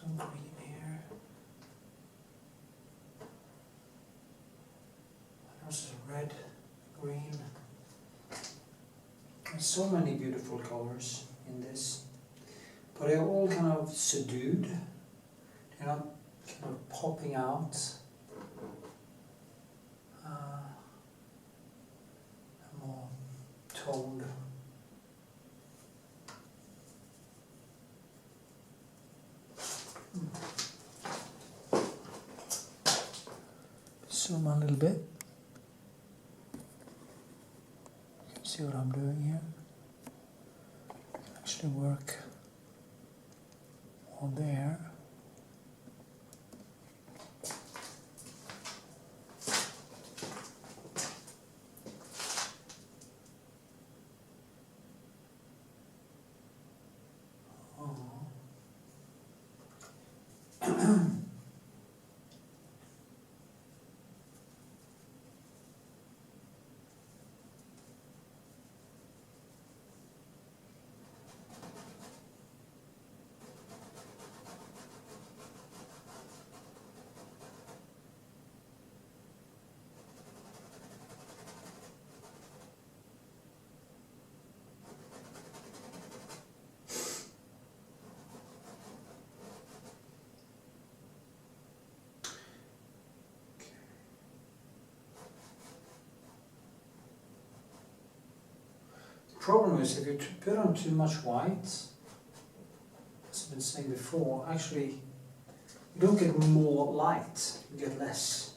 Some green here. There's red, green. There's so many beautiful colors in this, but they're all kind of subdued. They're not kind of popping out. More toned. Zoom a little bit. You can see what I'm doing here. I can actually work on there. Problem is if you put on too much white, as I've been saying before, actually you don't get more light, you get less.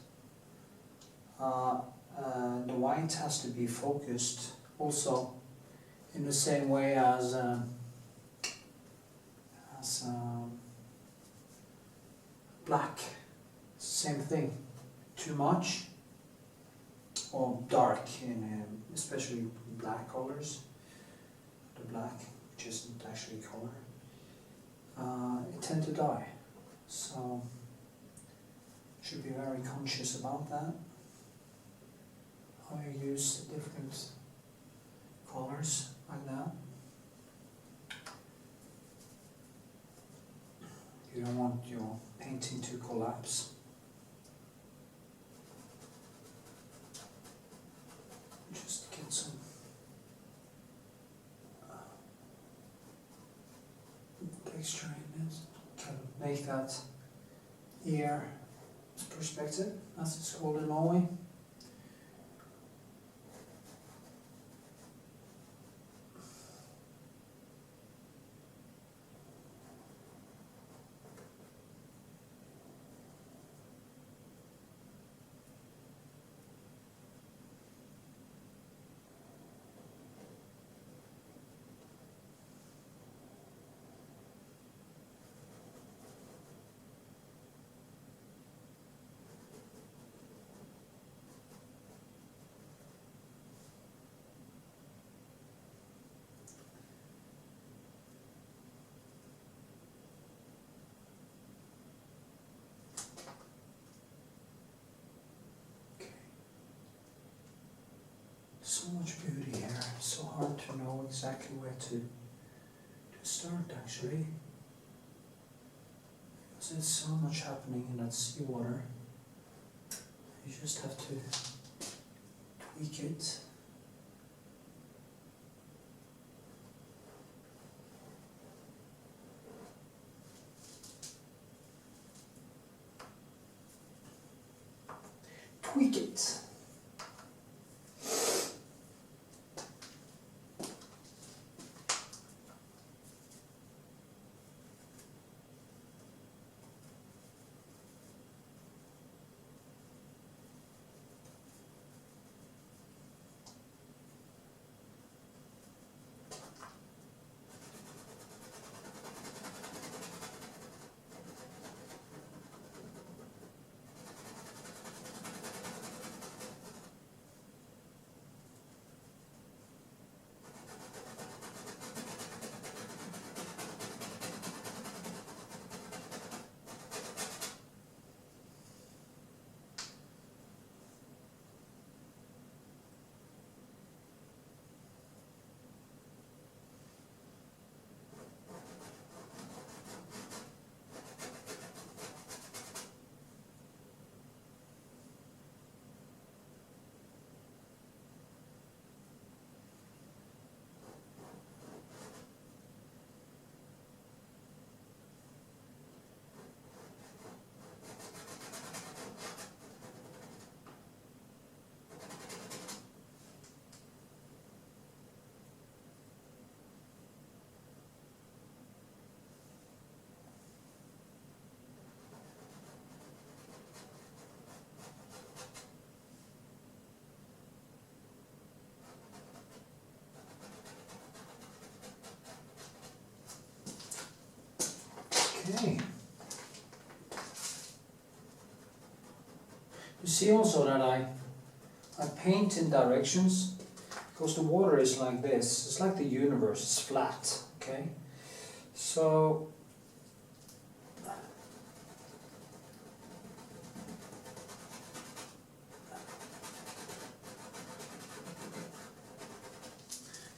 The white has to be focused also in the same way as black. Same thing. Too much or dark, especially black colors. The black, which isn't actually color, it tend to die. So should be very conscious about that. How you use different colors like that. You don't want your painting to collapse. Just get some texture in this. Kind of make that ear perspective, as it's called in Norway. So much beauty here. It's so hard to know exactly where to start actually. Because there's so much happening in that seawater. You just have to tweak it. Tweak it. Okay. You see also that I paint in directions because the water is like this. It's like the universe, it's flat, okay? So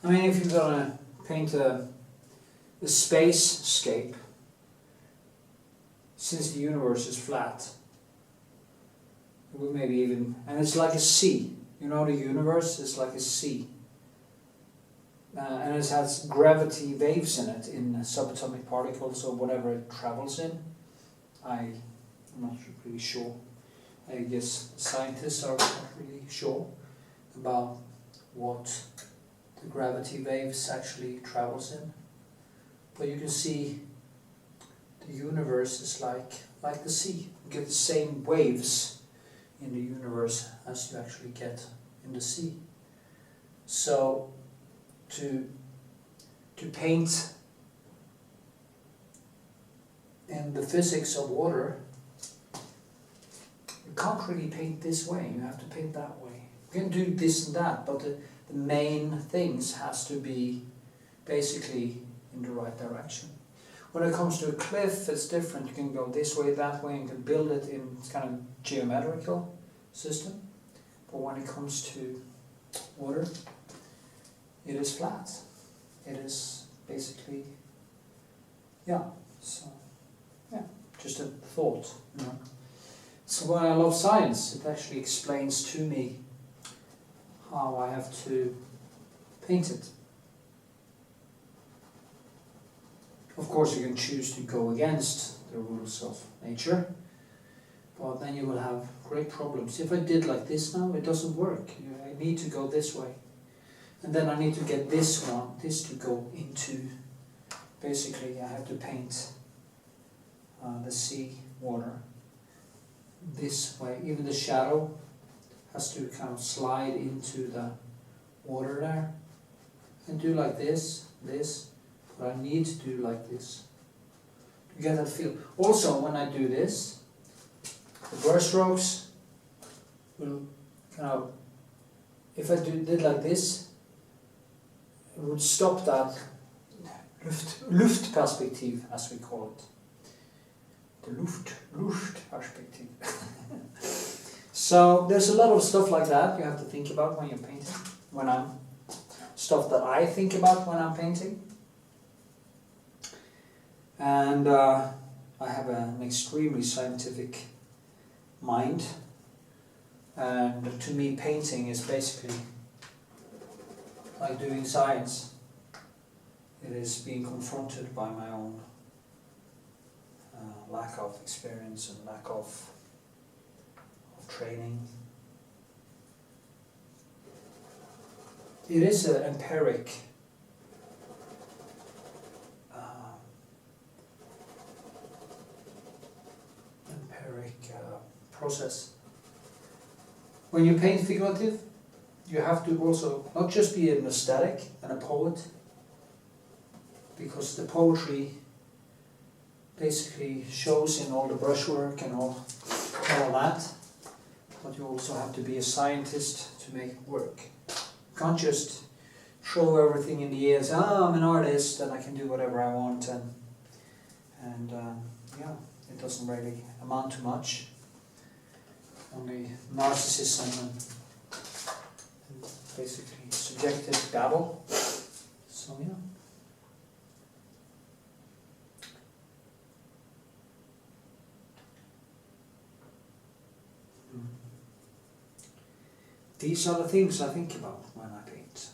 I mean, if you're gonna paint a Spacescape, since the universe is flat, it would maybe even, and it's like a sea. You know, the universe is like a sea. And it has gravity waves in it, in subatomic particles or whatever it travels in. I'm not really sure. I guess scientists are not really sure about what the gravity waves actually travels in. But you can see the universe is like the sea. You get the same waves in the universe as you actually get in the sea. So to paint in the physics of water, you can't really paint this way, you have to paint that way. You can do this and that, but the main things has to be basically in the right direction. When it comes to a cliff, it's different. You can go this way, that way, and you can build it in kind of geometrical system. But when it comes to water, it is flat. It is basically, yeah, so, yeah, just a thought, you know. So when I love science, it actually explains to me how I have to paint it. Of course, you can choose to go against the rules of nature, but then you will have great problems. If I did like this now, it doesn't work. I need to go this way. And then I need to get this to go into, basically I have to paint the sea water this way. Even the shadow has to kind of slide into the water there. And do like this, but I need to do like this to get that feel. Also, when I do this, the brush strokes will kind of, if I did like this, it would stop that Luftperspektiv, as we call it. The Luftperspektiv. So there's a lot of stuff like that you have to think about when you're painting. when I'm stuff that I think about when I'm painting. And I have an extremely scientific mind, and to me painting is basically like doing science. It is being confronted by my own lack of experience and lack of training. It is an empiric process. When you paint figurative, you have to also not just be an aesthetic and a poet, because the poetry basically shows in all the brushwork and all that, but you also have to be a scientist to make it work. You can't just throw everything in the air and say, I'm an artist and I can do whatever I want, and yeah, it doesn't really amount to much. Only narcissism and basically subjective babble. So yeah. These are the things I think about when I paint.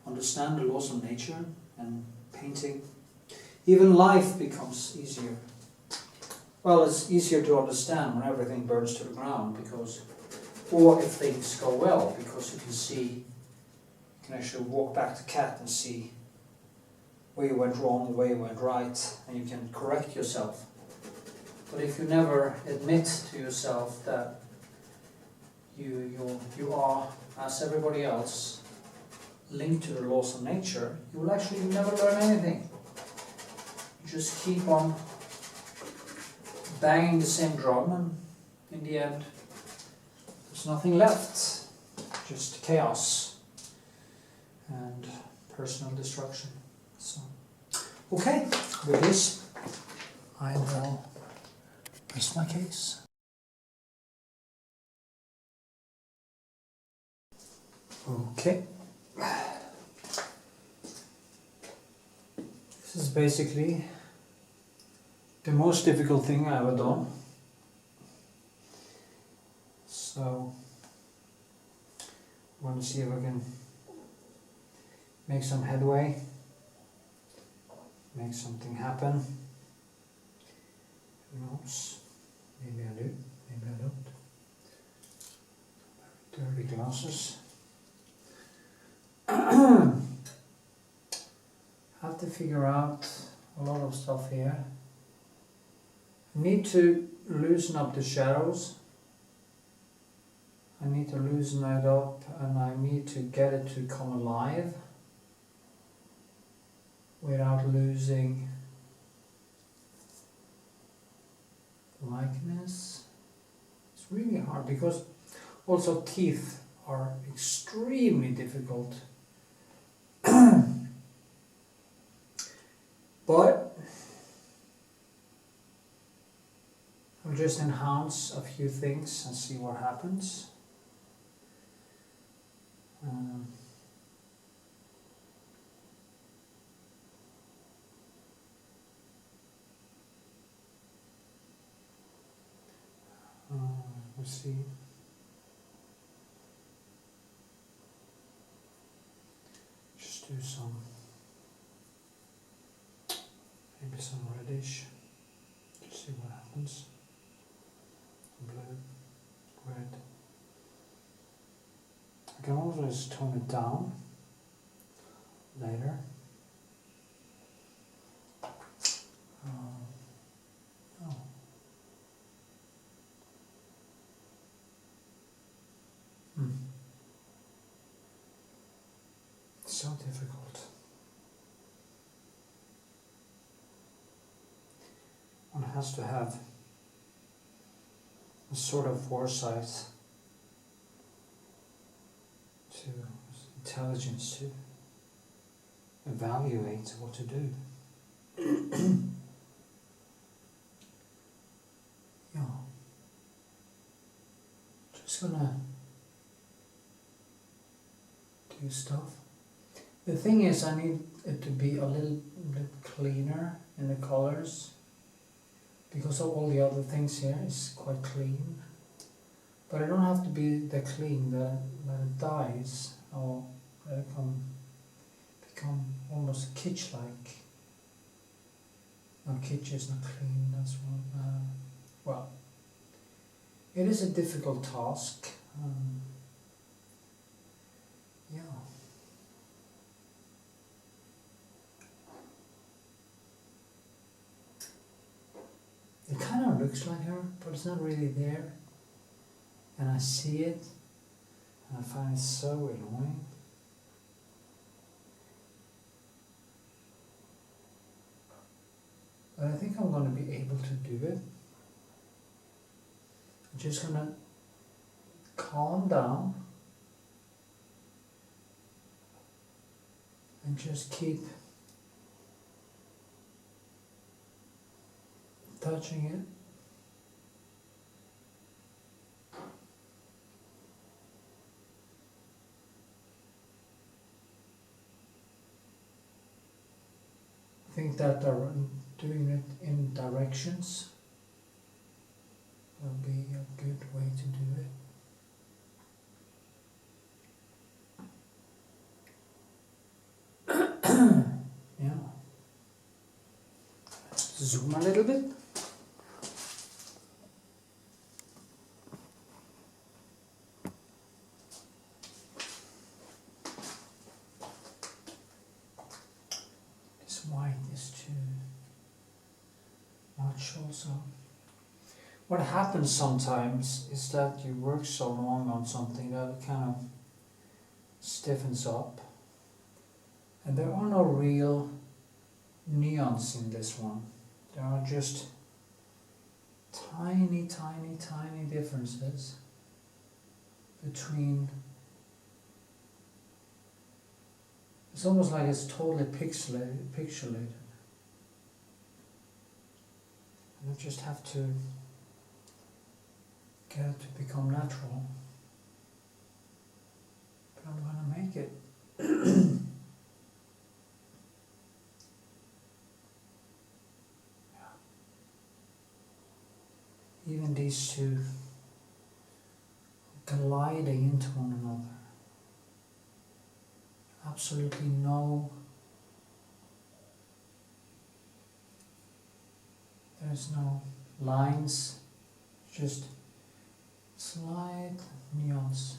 Understand the laws of nature and painting. Even life becomes easier. Well, it's easier to understand when everything burns to the ground, because, or if things go well, because you can see, you can actually walk back the cat and see where you went wrong, where you went right, and you can correct yourself. But if you never admit to yourself that you are, as everybody else, linked to the laws of nature, you will actually never learn anything. You just keep on banging the same drum, and in the end there's nothing left, just chaos and personal destruction. So, okay, with this I will rest my case. Okay, this is basically the most difficult thing I ever done. So I want to see if I can make some headway, make something happen. Who knows? Maybe I do, maybe I don't. Dirty glasses. Have to figure out a lot of stuff here. I need to loosen up the shadows. I need to loosen it up, and I need to get it to come alive without losing likeness. It's really hard, because also teeth are extremely difficult. But I'll just enhance a few things and see what happens. We'll see. Just do some, maybe some reddish. Just see what happens. Blue, red. I can always tone it down later. Oh. So difficult. One has to have a sort of foresight, to intelligence to evaluate what to do. Yeah. Just gonna do stuff. The thing is, I need it to be a little bit cleaner in the colors, because of all the other things here is quite clean. But I don't have to be that clean that it dies, or that it can become almost kitsch-like. No, kitsch is not clean, that's one. Well, it is a difficult task. Yeah. It kind of looks like her, but it's not really there. And I see it, and I find it so annoying. But I think I'm going to be able to do it. I'm just going to calm down and just keep touching it. I think that doing it in directions will be a good way to do it. Yeah. Zoom a little bit. This white is too much also. What happens sometimes is that you work so long on something that it kind of stiffens up. And there are no real neons in this one. There are just tiny, tiny, tiny differences between. It's almost like it's totally pixelated. And I just have to get it to become natural. But I'm gonna make it. Even these two gliding into one another. Absolutely no, there's no lines, just slight nuance.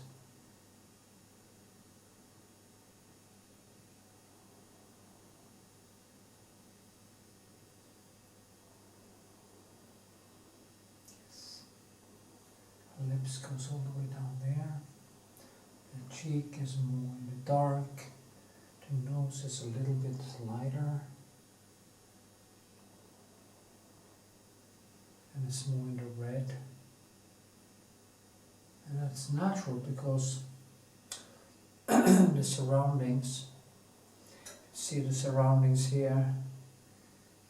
Lips goes all the way down there. The cheek is more in the dark. The nose is a little bit lighter. And it's more in the red. And that's natural because the surroundings, see the surroundings here,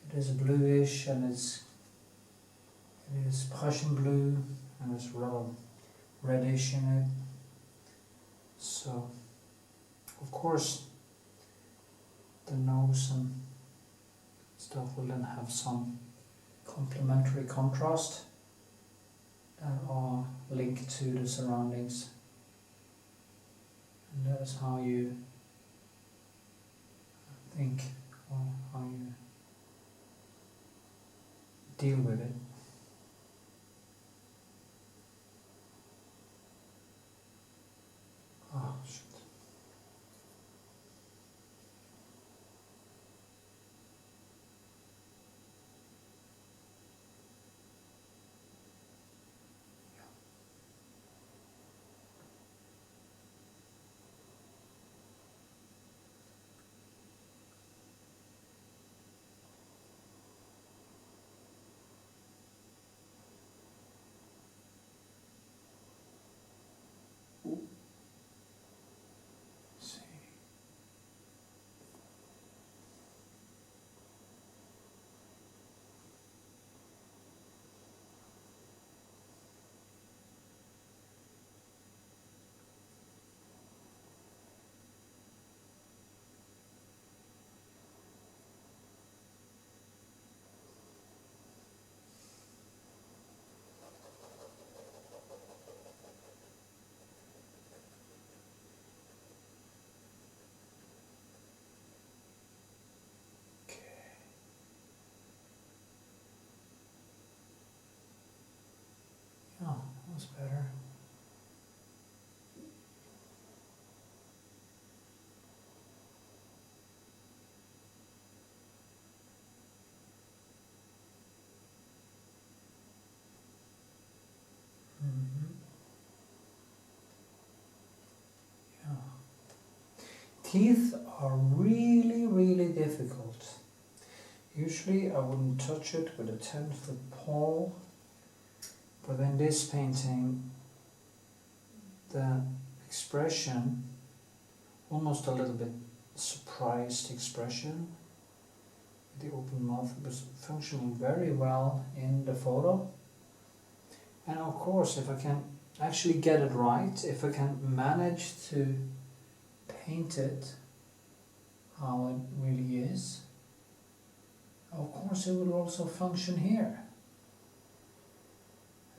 it is bluish and it is Prussian blue. And there's a lot of reddish in it. So, of course, the nose and stuff will then have some complementary contrast that are linked to the surroundings. And that is how you think, or how you deal with it. Oh, shit. Teeth are really, really difficult. Usually I wouldn't touch it with a 10-foot pole, but in this painting the expression, almost a little bit surprised expression, the open mouth, was functioning very well in the photo. And of course, if I can actually get it right, if I can manage to paint it how it really is, of course it will also function here.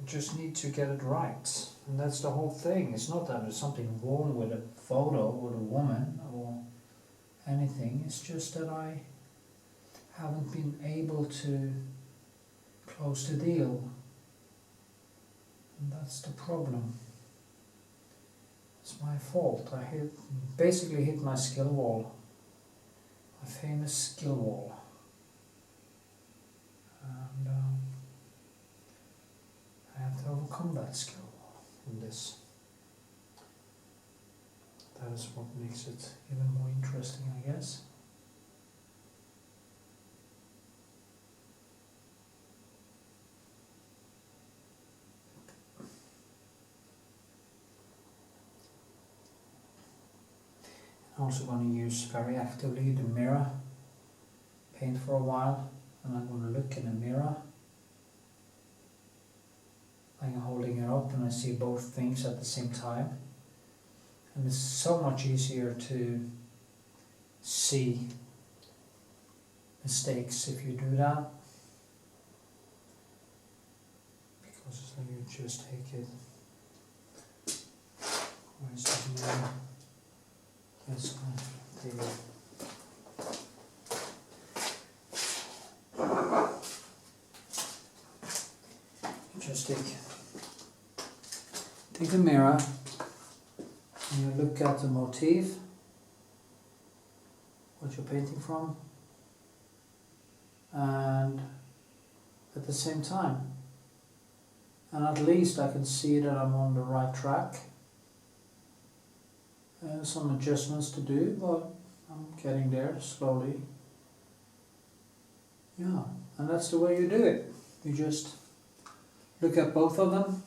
I just need to get it right, and that's the whole thing. It's not that there's something wrong with a photo or a woman or anything, it's just that I haven't been able to close the deal, and that's the problem. It's my fault. I basically hit my skill wall, my famous skill wall. And I have to overcome that skill wall in this. That is what makes it even more interesting, I guess. I'm also going to use very actively the mirror, paint for a while, and I'm going to look in the mirror. I'm holding it up and I see both things at the same time. And it's so much easier to see mistakes if you do that. Because you just take it. Where's the mirror? Yes, take it. Just take the mirror and you look at the motif, what you're painting from, and at the same time. And at least I can see that I'm on the right track. Some adjustments to do, but I'm getting there slowly. Yeah, and that's the way you do it. You just look at both of them.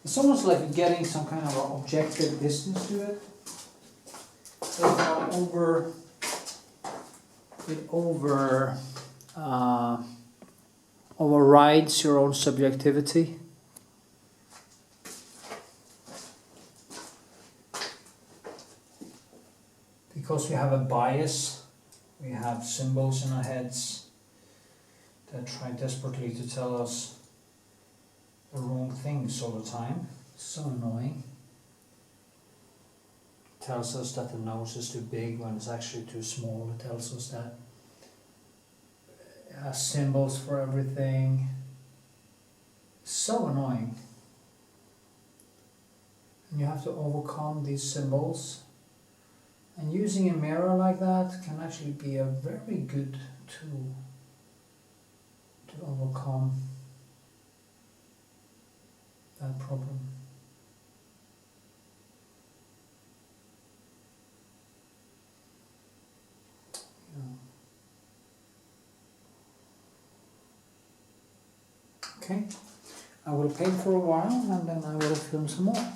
It's almost like getting some kind of an objective distance to it. It overrides your own subjectivity. Because we have a bias, we have symbols in our heads that try desperately to tell us the wrong things all the time. So annoying. It tells us that the nose is too big when it's actually too small. It tells us that it has symbols for everything. So annoying. And you have to overcome these symbols. And using a mirror like that can actually be a very good tool to overcome that problem. Yeah. Okay, I will paint for a while and then I will film some more.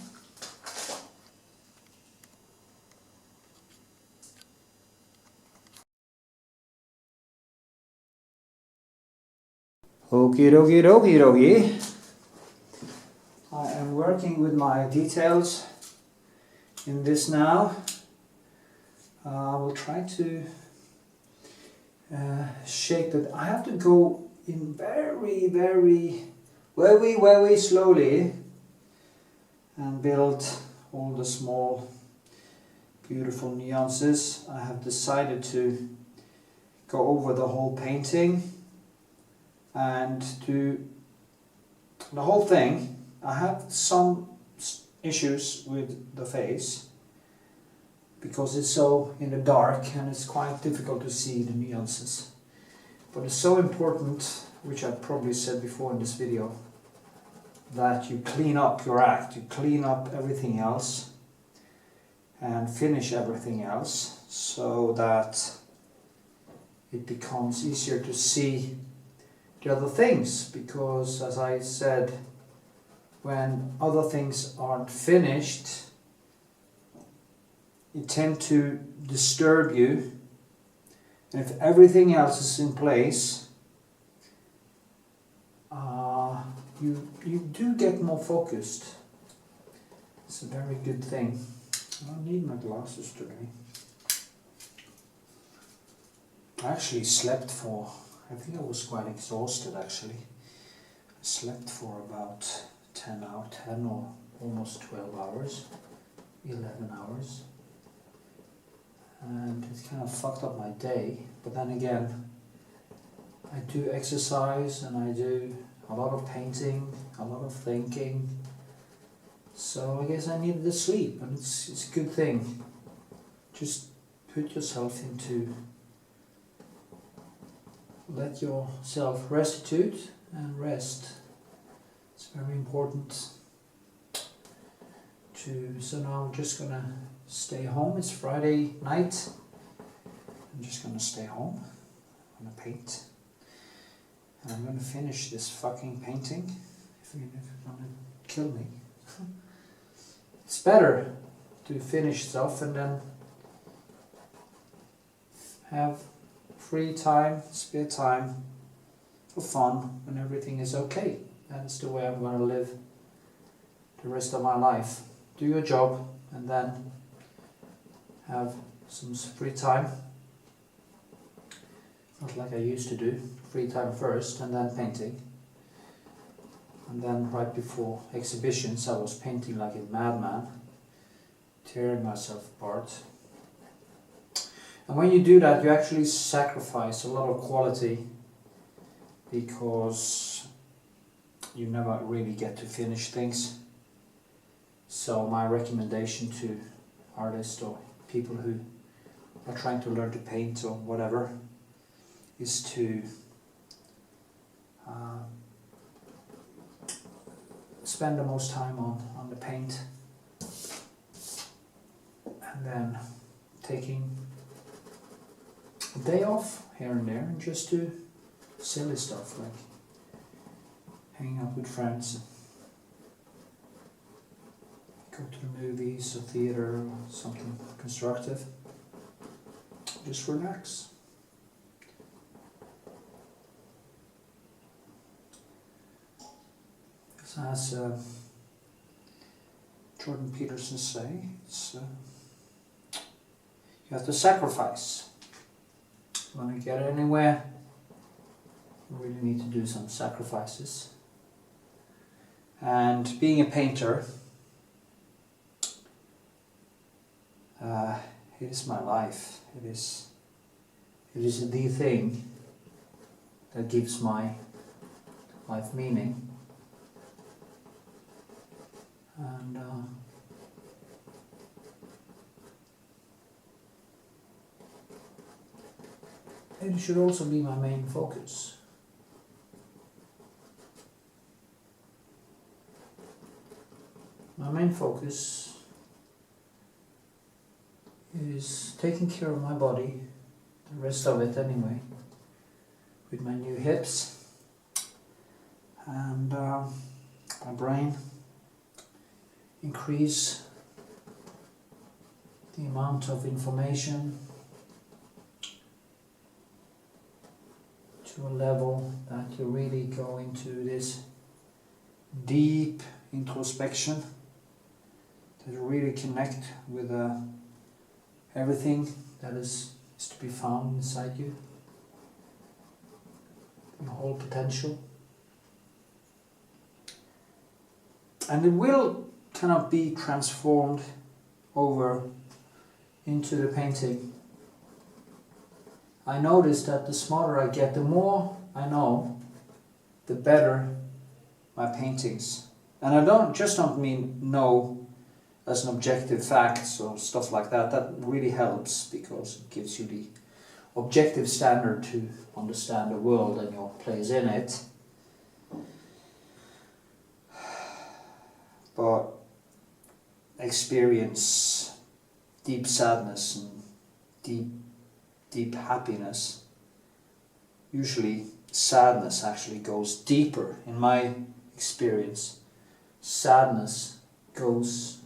Okie dokie dokie dokie. I am working with my details in this now. I will try to shape it. I have to go in very slowly and build all the small beautiful nuances. I have decided to go over the whole painting and do the whole thing. I have some issues with the face because it's so in the dark and it's quite difficult to see the nuances. But it's so important, which I've probably said before in this video, that you clean up your act, you clean up everything else and finish everything else. so that it becomes easier to see the other things, because as I said, when other things aren't finished, it tend to disturb you, and if everything else is in place, you do get more focused. It's a very good thing. I don't need my glasses today. I actually slept for, I think I was quite exhausted actually. I slept for about 10 or almost 12 hours, 11 hours. And it kind of fucked up my day. But then again, I do exercise and I do a lot of painting, a lot of thinking. So I guess I needed the sleep, and it's a good thing. Just put yourself into, let yourself restitute and rest. It's very important so now I'm just gonna stay home. It's Friday night. I'm just gonna stay home. I'm gonna paint. And I'm gonna finish this fucking painting. If you're gonna kill me. It's better to finish stuff and then have free time, spare time for fun when everything is okay. That's the way I'm going to live the rest of my life. Do your job and then have some free time. Not like I used to do. Free time first and then painting. And then right before exhibitions I was painting like a madman, tearing myself apart. And when you do that, you actually sacrifice a lot of quality, because you never really get to finish things. So my recommendation to artists or people who are trying to learn to paint or whatever is to spend the most time on the paint, and then taking a day off here and there and just do silly stuff like hanging out with friends, go to the movies or theatre or something constructive, just relax. As Jordan Peterson say, you have to sacrifice. If you want to get anywhere, you really need to do some sacrifices. And being a painter, it is my life. It is the thing that gives my life meaning. And it should also be my main focus. My main focus is taking care of my body, the rest of it anyway, with my new hips and my brain. Increase the amount of information to a level that you really go into this deep introspection, that you really connect with everything that is to be found inside you, your whole potential. And it will kind of be transformed over into the painting. I noticed that the smarter I get, the more I know, the better my paintings. And I don't mean know as an objective facts or stuff like that. That really helps because it gives you the objective standard to understand the world and your place in it. But experience deep sadness and deep happiness. Usually sadness actually goes deeper. In my experience, sadness goes,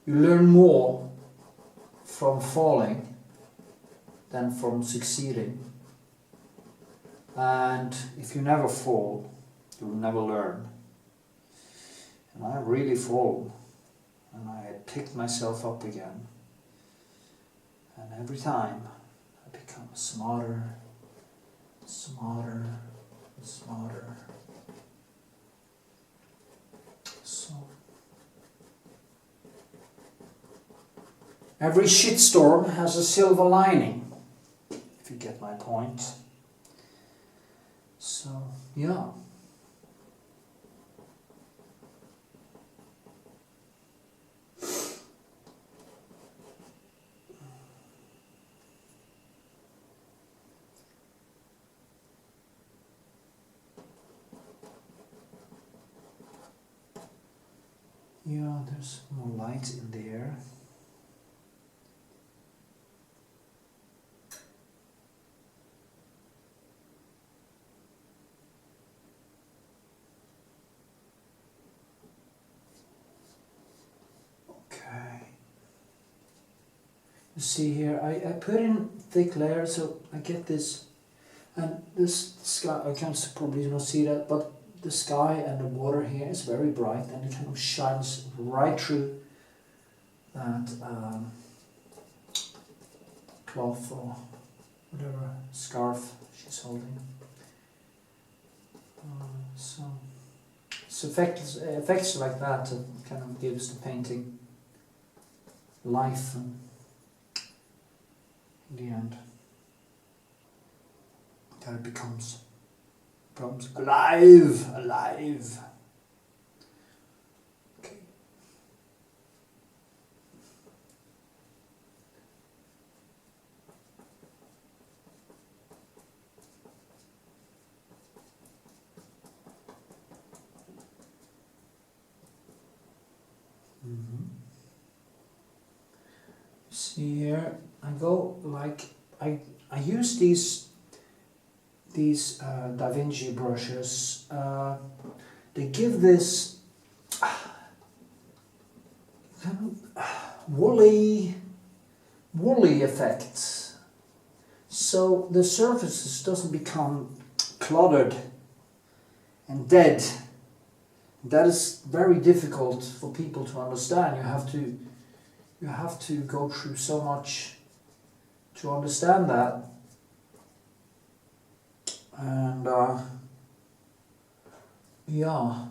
you learn more from falling than from succeeding. And if you never fall, you will never learn. And I really fallen, and I had picked myself up again. And every time I become smarter, smarter, smarter. So every shitstorm has a silver lining, if you get my point. So, yeah. Yeah, there's more light in there. Okay. You see here, I put in thick layers so I get this, and this sky, I can't probably not see that, but the sky and the water here is very bright, and it kind of shines right through that cloth or whatever scarf she's holding. So it's effects like that that kind of gives the painting life, and in the end that it becomes alive. Okay. See here, I go like I use these Da Vinci brushes. They give this kind of woolly effect, so the surfaces doesn't become cluttered and dead. That is very difficult for people to understand. You have to go through so much to understand that. And yeah,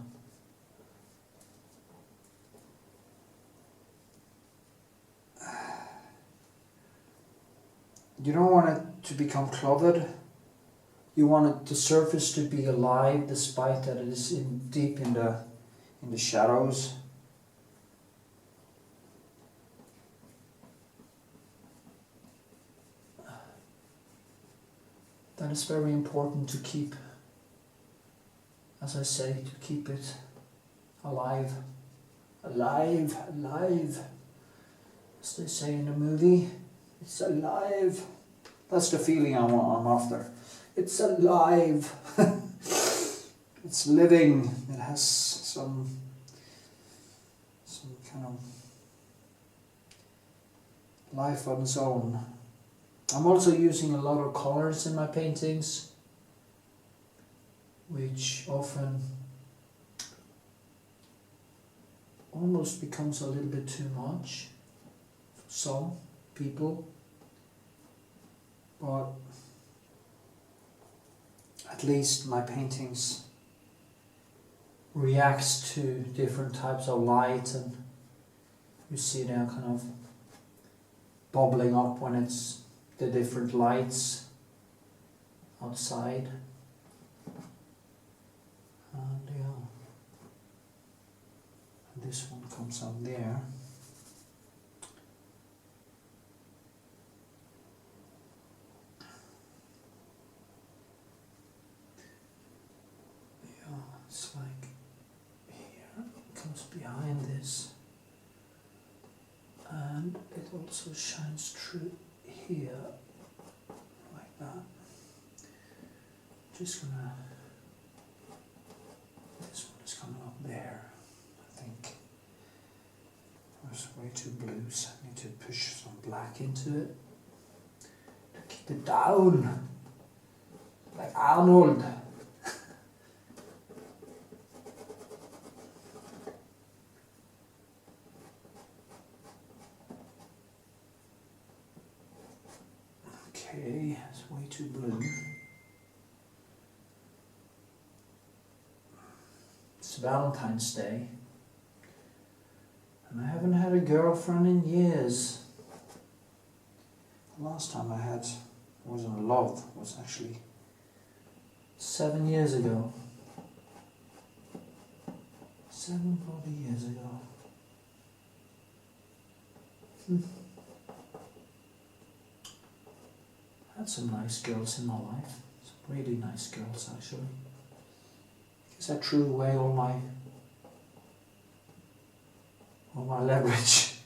you don't want it to become cluttered. You want the surface to be alive, despite that it is deep in the shadows. That is very important to keep, as I say, to keep it alive, alive, alive. As they say in the movie, it's alive. That's the feeling I'm after. It's alive. It's living. It has some kind of life on its own. I'm also using a lot of colors in my paintings, which often almost becomes a little bit too much for some people, but at least my paintings reacts to different types of light, and you see they're kind of bubbling up when it's the different lights outside. And yeah, and this one comes out there. Yeah, it's like here, it comes behind this, and it also shines through here. here, like that. Just gonna, this one is coming up there, I think. That's way too blue, so I need to push some black into it to keep it down, like Arnold. Okay, it's way too blue. It's Valentine's Day, and I haven't had a girlfriend in years. The last time I was in love was actually 7 years ago. 7 probably years ago. Had some nice girls in my life. Some really nice girls actually. Because I threw away all my leverage.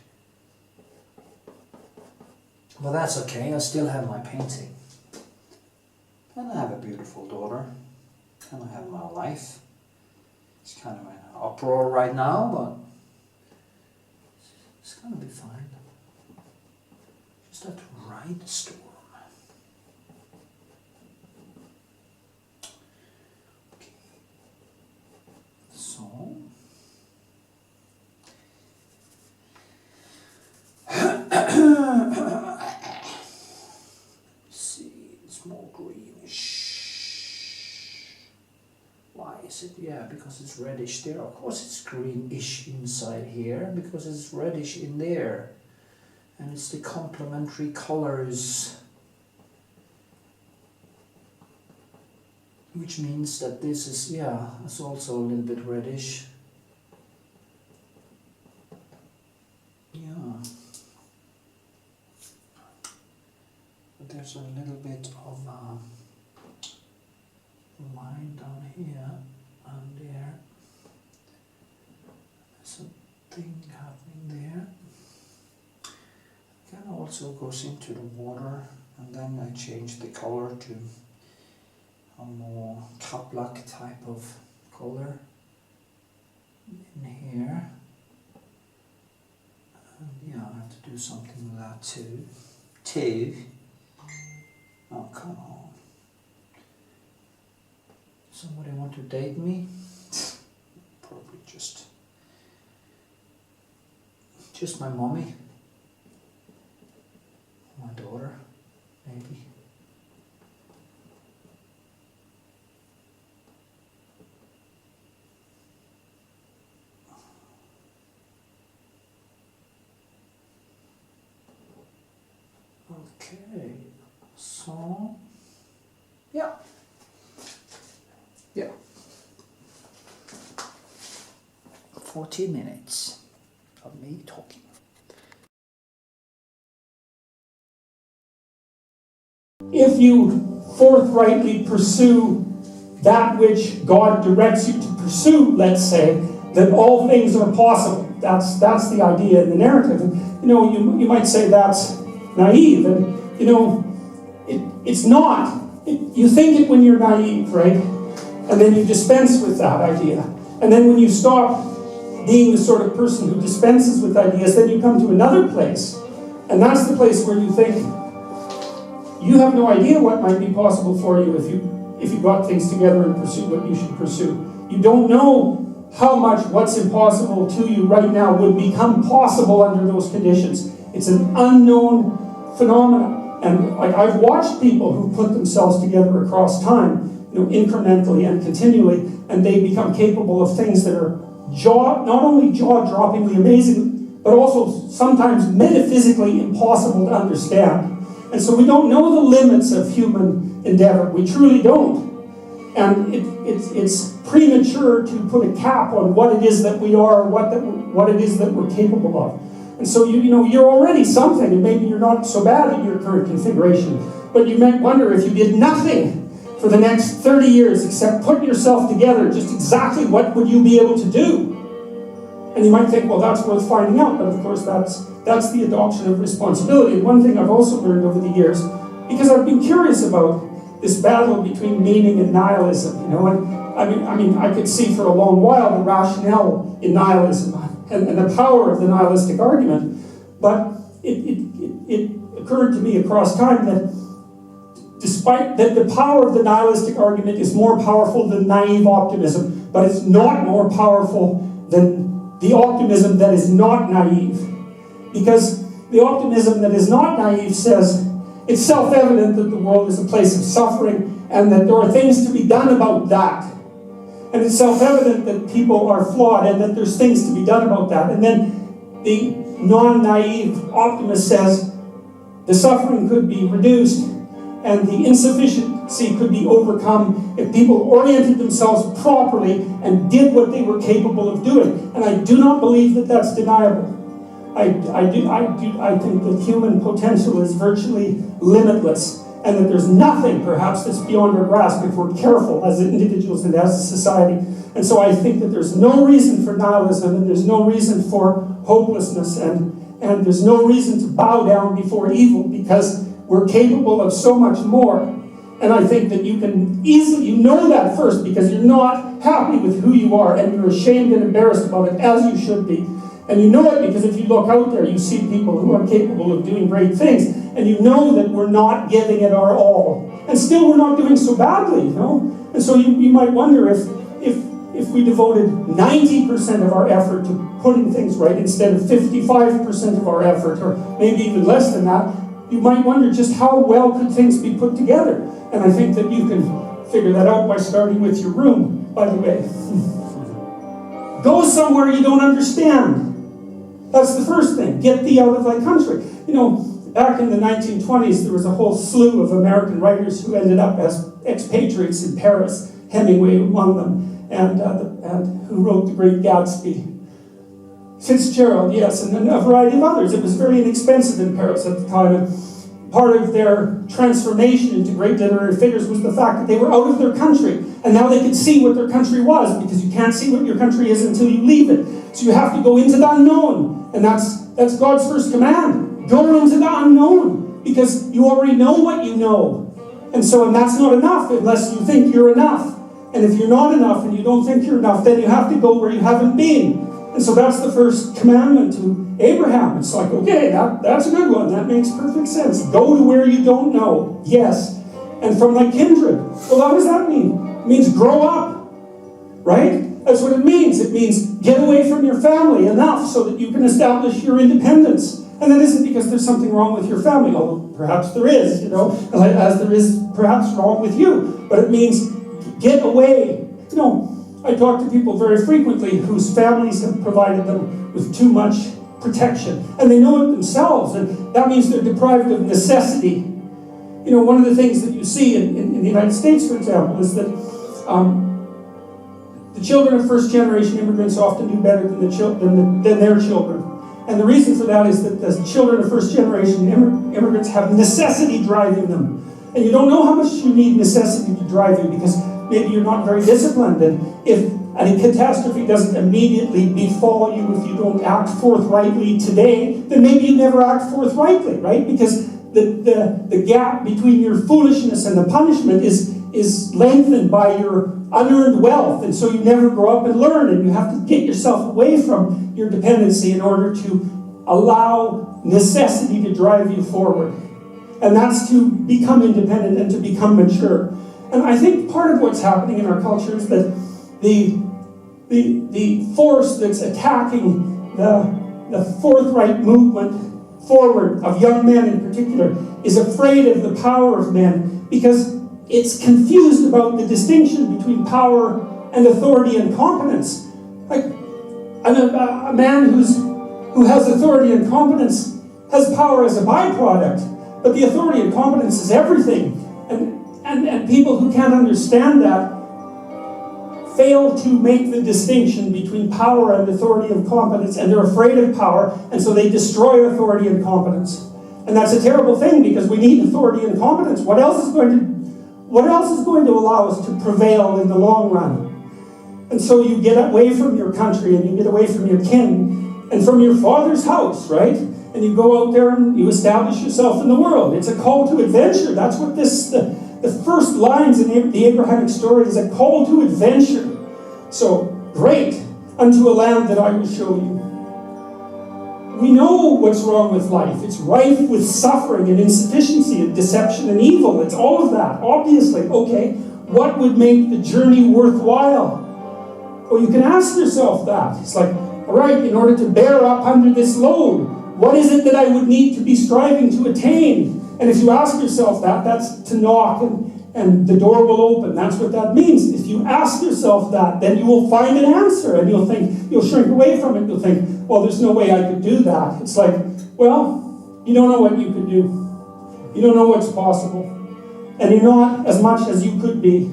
But that's okay, I still have my painting. And I have a beautiful daughter. And I have my life. It's kind of an uproar right now, but it's gonna be fine. Just have to ride the storm. So, see, it's more greenish. Why is it? Yeah, because it's reddish there. Of course it's greenish inside here, because it's reddish in there. And it's the complementary colors. Which means that this is, yeah, it's also a little bit reddish. Yeah. But there's a little bit of line down here and there. There's a thing happening there. It also goes into the water, and then I change the color to a more caplak type of color in here. And yeah, I have to do something with that too. Oh, come on. Somebody want to date me? Probably just my mommy. My daughter, maybe. Okay, so, yeah. 40 minutes of me talking. If you forthrightly pursue that which God directs you to pursue, let's say, then all things are possible. That's the idea in the narrative. And, you might say that's naive, and it's not. You think it when you're naive, right? And then you dispense with that idea. And then when you stop being the sort of person who dispenses with ideas, then you come to another place. And that's the place where you think, you have no idea what might be possible for you if you got things together and pursued what you should pursue. You don't know how much what's impossible to you right now would become possible under those conditions. It's an unknown phenomenon. And I've watched people who put themselves together across time, incrementally and continually, and they become capable of things that are not only jaw-droppingly amazing, but also sometimes metaphysically impossible to understand. And so we don't know the limits of human endeavor. We truly don't. And it's premature to put a cap on what it is that we are, what it is that we're capable of. And so you're already something, and maybe you're not so bad in your current configuration, but you might wonder if you did nothing for the next 30 years except put yourself together, just exactly what would you be able to do? And you might think, well, that's worth finding out, but of course that's that's the adoption of responsibility. And one thing I've also learned over the years, because I've been curious about this battle between meaning and nihilism, you know, and I mean, I could see for a long while the rationale in nihilism and the power of the nihilistic argument, but it occurred to me across time that despite that the power of the nihilistic argument is more powerful than naive optimism, but it's not more powerful than the optimism that is not naive. Because the optimism that is not naive says it's self-evident that the world is a place of suffering and that there are things to be done about that. And it's self-evident that people are flawed and that there's things to be done about that. And then the non-naive optimist says the suffering could be reduced and the insufficiency could be overcome if people oriented themselves properly and did what they were capable of doing. And I do not believe that that's deniable. I think that human potential is virtually limitless, and that there's nothing, perhaps, that's beyond our grasp if we're careful as individuals and as a society. And so I think that there's no reason for nihilism, and there's no reason for hopelessness, and there's no reason to bow down before evil, because we're capable of so much more. And I think that you can easily, you know that first, because you're not happy with who you are, and you're ashamed and embarrassed about it, as you should be. And you know it because if you look out there, you see people who are capable of doing great things. And you know that we're not giving it our all. And still we're not doing so badly, you know? And so you might wonder if we devoted 90% of our effort to putting things right instead of 55% of our effort, or maybe even less than that, you might wonder just how well could things be put together. And I think that you can figure that out by starting with your room, by the way. Go somewhere you don't understand. That's the first thing. Get thee out of thy country. You know, back in the 1920s, there was a whole slew of American writers who ended up as expatriates in Paris, Hemingway among them, and who wrote The Great Gatsby. Fitzgerald, yes, and then a variety of others. It was very inexpensive in Paris at the time. And part of their transformation into great literary figures was the fact that they were out of their country. And now they could see what their country was, because you can't see what your country is until you leave it. So you have to go into the unknown. And that's God's first command. Go into the unknown, because you already know what you know. And that's not enough unless you think you're enough. And if you're not enough and you don't think you're enough, then you have to go where you haven't been. And so that's the first commandment to Abraham. It's like, okay, that's a good one. That makes perfect sense. Go to where you don't know. Yes. And from thy kindred. Well, what does that mean? It means grow up. Right? That's what it means. It means get away from your family enough so that you can establish your independence. And that isn't because there's something wrong with your family, although perhaps there is, you know, as there is perhaps wrong with you. But it means get away. You know, I talk to people very frequently whose families have provided them with too much protection. And they know it themselves. And that means they're deprived of necessity. You know, one of the things that you see in the United States, for example, is that the children of first-generation immigrants often do better than their children. And the reason for that is that the children of first-generation immigrants have necessity driving them. And you don't know how much you need necessity to drive you, because maybe you're not very disciplined. And if a catastrophe doesn't immediately befall you if you don't act forthrightly today, then maybe you never act forthrightly, right? Because the gap between your foolishness and the punishment is lengthened by your unearned wealth, and so you never grow up and learn, and you have to get yourself away from your dependency in order to allow necessity to drive you forward. And that's to become independent and to become mature. And I think part of what's happening in our culture is that the force that's attacking the forthright movement forward of young men in particular is afraid of the power of men, because it's confused about the distinction between power and authority and competence. Like a man who has authority and competence has power as a byproduct, but the authority and competence is everything. And people who can't understand that fail to make the distinction between power and authority and competence, and they're afraid of power, and so they destroy authority and competence. And that's a terrible thing, because we need authority and competence. What else is going to allow us to prevail in the long run? And so you get away from your country, and you get away from your kin, and from your father's house, right? and you go out there and you establish yourself in the world. It's a call to adventure. That's what the first lines in the Abrahamic story is, a call to adventure. So, great, unto a land that I will show you. We know what's wrong with life. It's rife with suffering and insufficiency and deception and evil. It's all of that, obviously. Okay, what would make the journey worthwhile? Well, you can ask yourself that. It's like, all right, in order to bear up under this load, what is it that I would need to be striving to attain? And if you ask yourself that, that's to knock and the door will open. That's what that means. If you ask yourself that, then you will find an answer, and you'll shrink away from it. You'll think, well, there's no way I could do that. It's like, well, you don't know what you could do. You don't know what's possible. And you're not as much as you could be.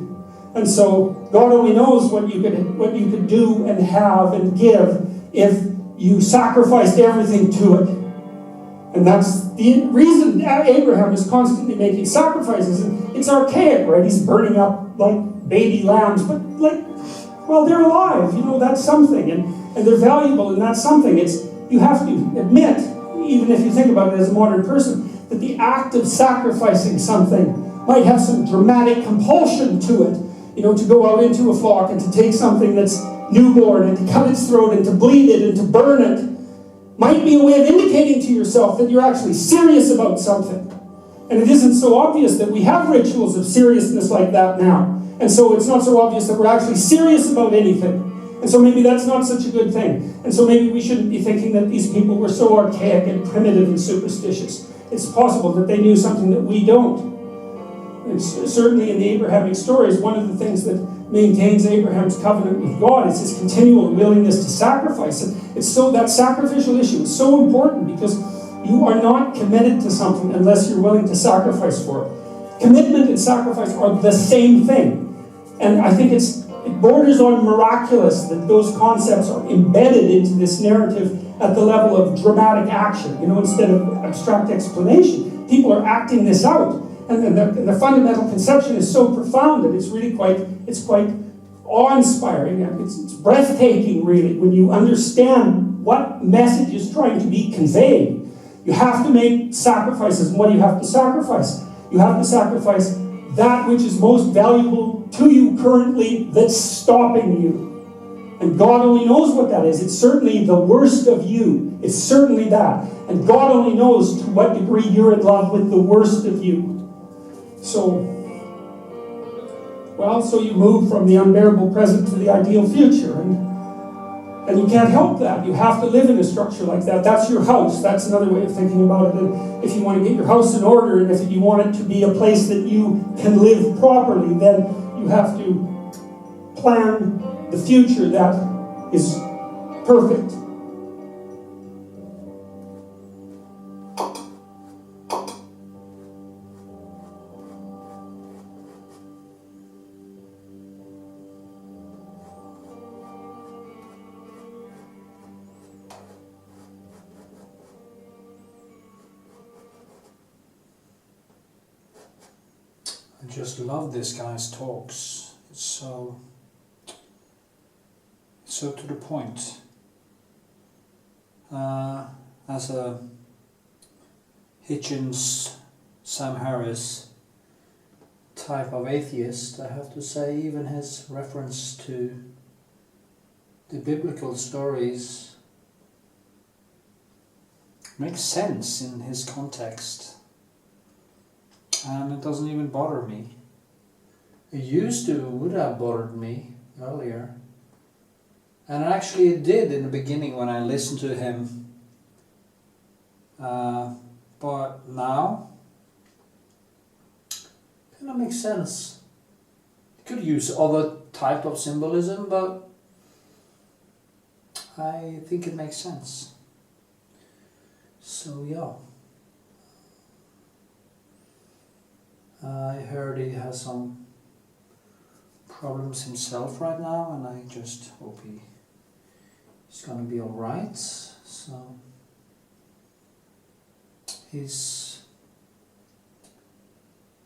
And so God only knows what you could do and have and give if you sacrificed everything to it. And that's the reason Abraham is constantly making sacrifices. And it's archaic, right? He's burning up like baby lambs, but like, well, they're alive. You know, that's something, and they're valuable, and that's something. You have to admit, even if you think about it as a modern person, that the act of sacrificing something might have some dramatic compulsion to it. You know, to go out into a flock and to take something that's newborn and to cut its throat and to bleed it and to burn it might be a way of indicating to yourself that you're actually serious about something. And it isn't so obvious that we have rituals of seriousness like that now. And so it's not so obvious that we're actually serious about anything. And so maybe that's not such a good thing. And so maybe we shouldn't be thinking that these people were so archaic and primitive and superstitious. It's possible that they knew something that we don't. And certainly in the Abrahamic stories, one of the things that maintains Abraham's covenant with God is his continual willingness to sacrifice. And it's so that sacrificial issue is so important, because you are not committed to something unless you're willing to sacrifice for it. Commitment and sacrifice are the same thing. And I think it borders on miraculous that those concepts are embedded into this narrative at the level of dramatic action, instead of abstract explanation. People are acting this out. And the fundamental conception is so profound that it's really quite awe-inspiring. It's breathtaking, really, when you understand what message is trying to be conveyed. You have to make sacrifices. And what do you have to sacrifice? You have to sacrifice that which is most valuable to you currently that's stopping you. And God only knows what that is. It's certainly the worst of you. It's certainly that. And God only knows to what degree you're in love with the worst of you. So you move from the unbearable present to the ideal future. And you can't help that. You have to live in a structure like that. That's your house. That's another way of thinking about it. And if you want to get your house in order, and if you want it to be a place that you can live properly, then you have to plan the future that is perfect. I just love this guy's talks. It's so to the point. As a Hitchens, Sam Harris type of atheist, I have to say even his reference to the biblical stories makes sense in his context. And it doesn't even bother me. It would have bothered me earlier. And actually it did in the beginning when I listened to him. But now, it kind of makes sense. You could use other type of symbolism, but I think it makes sense. So yeah. I heard he has some problems himself right now, and I just hope he's gonna be alright. So he's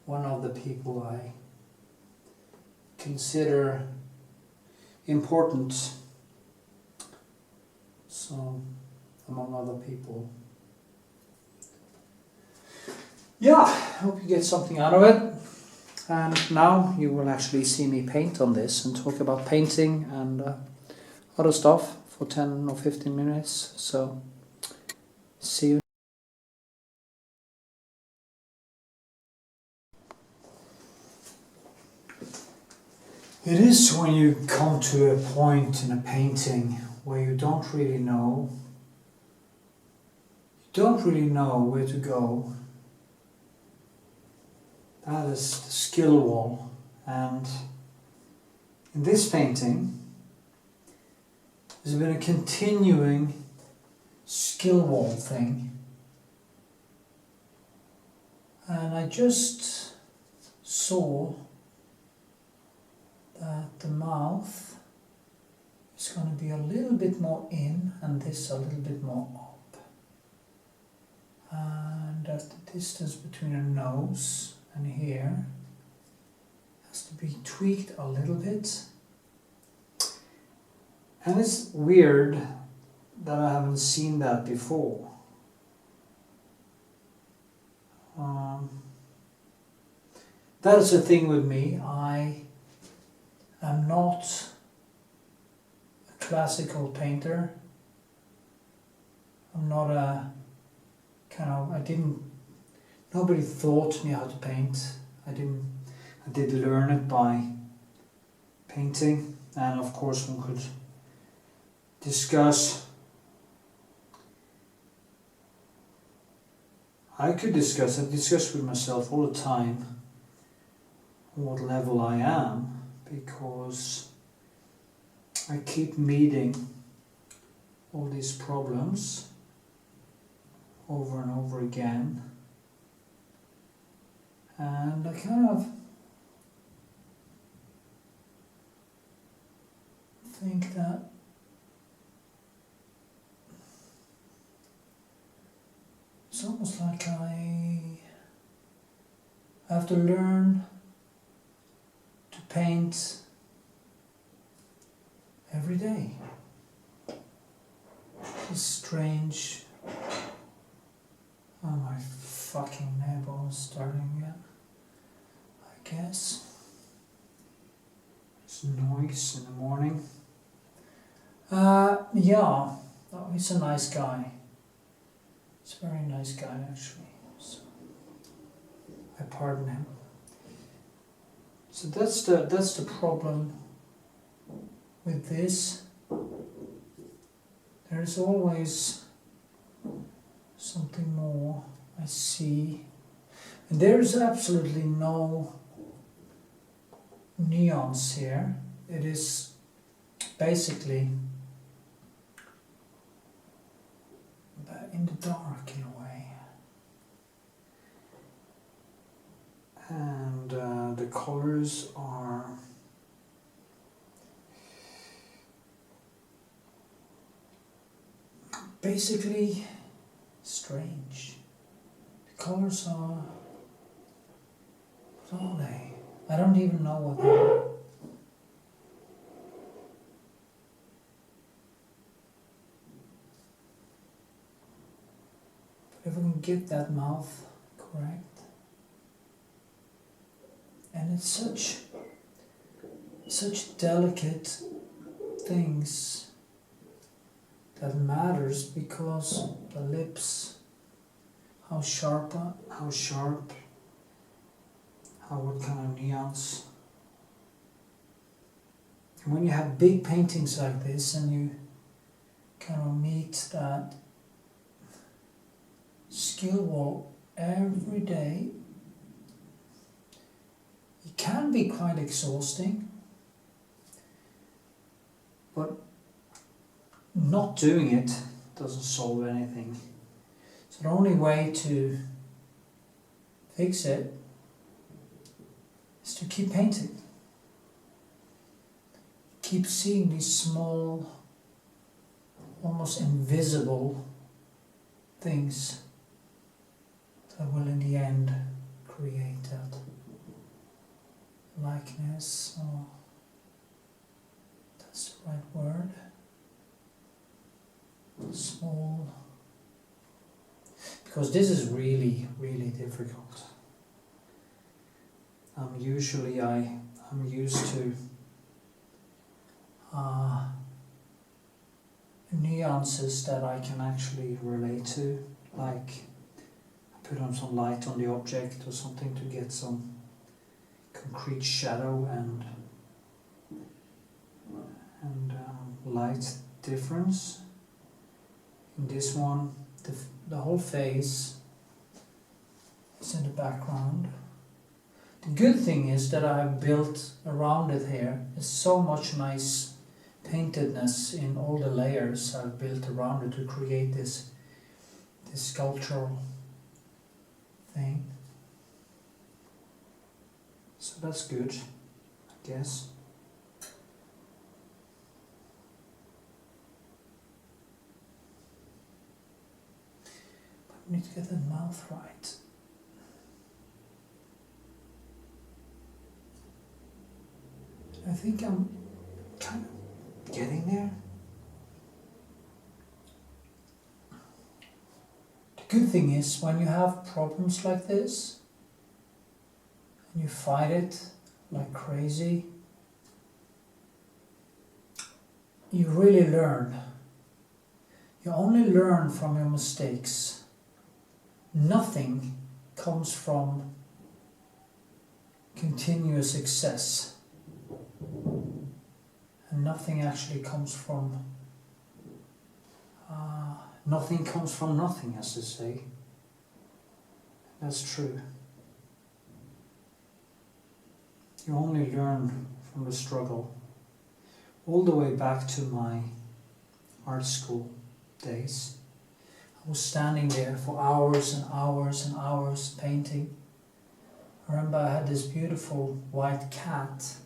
one of the people I consider important. So among other people, Yeah, I hope you get something out of it. And now you will actually see me paint on this and talk about painting and other stuff for 10 or 15 minutes. So, see you. It is when you come to a point in a painting where you don't really know where to go. That is the skill wall, and in this painting there's been a continuing skill wall thing, and I just saw that the mouth is going to be a little bit more in and this a little bit more up, and that the distance between the nose and here has to be tweaked a little bit. And it's weird that I haven't seen that before. That is the thing with me. I am not a classical painter. I'm not a nobody taught me how to paint. I did learn it by painting, and of course one could discuss. I discuss with myself all the time what level I am, because I keep meeting all these problems over and over again, and I kind of think that it's almost like I have to learn to paint every day. It's strange. Oh, my fucking neighbor is starting again, I guess. It's noise in the morning. Yeah, oh, he's a nice guy. He's a very nice guy, actually. So I pardon him. So that's the problem with this. There is always something more I see, and there is absolutely no nuance here. It is basically in the dark in a way, and the colors are basically strange. The colors are, what are they? I don't even know what they are. If we can get that mouth correct, and it's such delicate things that matters, because the lips, how sharp, what kind of nuance. And when you have big paintings like this and you kind of meet that skill wall every day, it can be quite exhausting, but not doing it doesn't solve anything. So the only way to fix it is to keep painting. Keep seeing these small, almost invisible things that will in the end create that likeness, or that's the right word. Small. because this is really, really difficult. I'm used to nuances that I can actually relate to, like I put on some light on the object or something to get some concrete shadow and light difference. In this one, the whole face is in the background. The good thing is that I have built around it here is so much nice paintedness in all the layers I've built around it to create this sculptural thing. So that's good, I guess. But we need to get the mouth right. I think I'm kind of getting there. The good thing is when you have problems like this and you fight it like crazy, you really learn. You only learn from your mistakes. Nothing comes from continuous success. And nothing actually comes from nothing comes from nothing, as they say. That's true. You only learn from the struggle. All the way back to my art school days, I was standing there for hours and hours and hours painting. I remember I had this beautiful white cat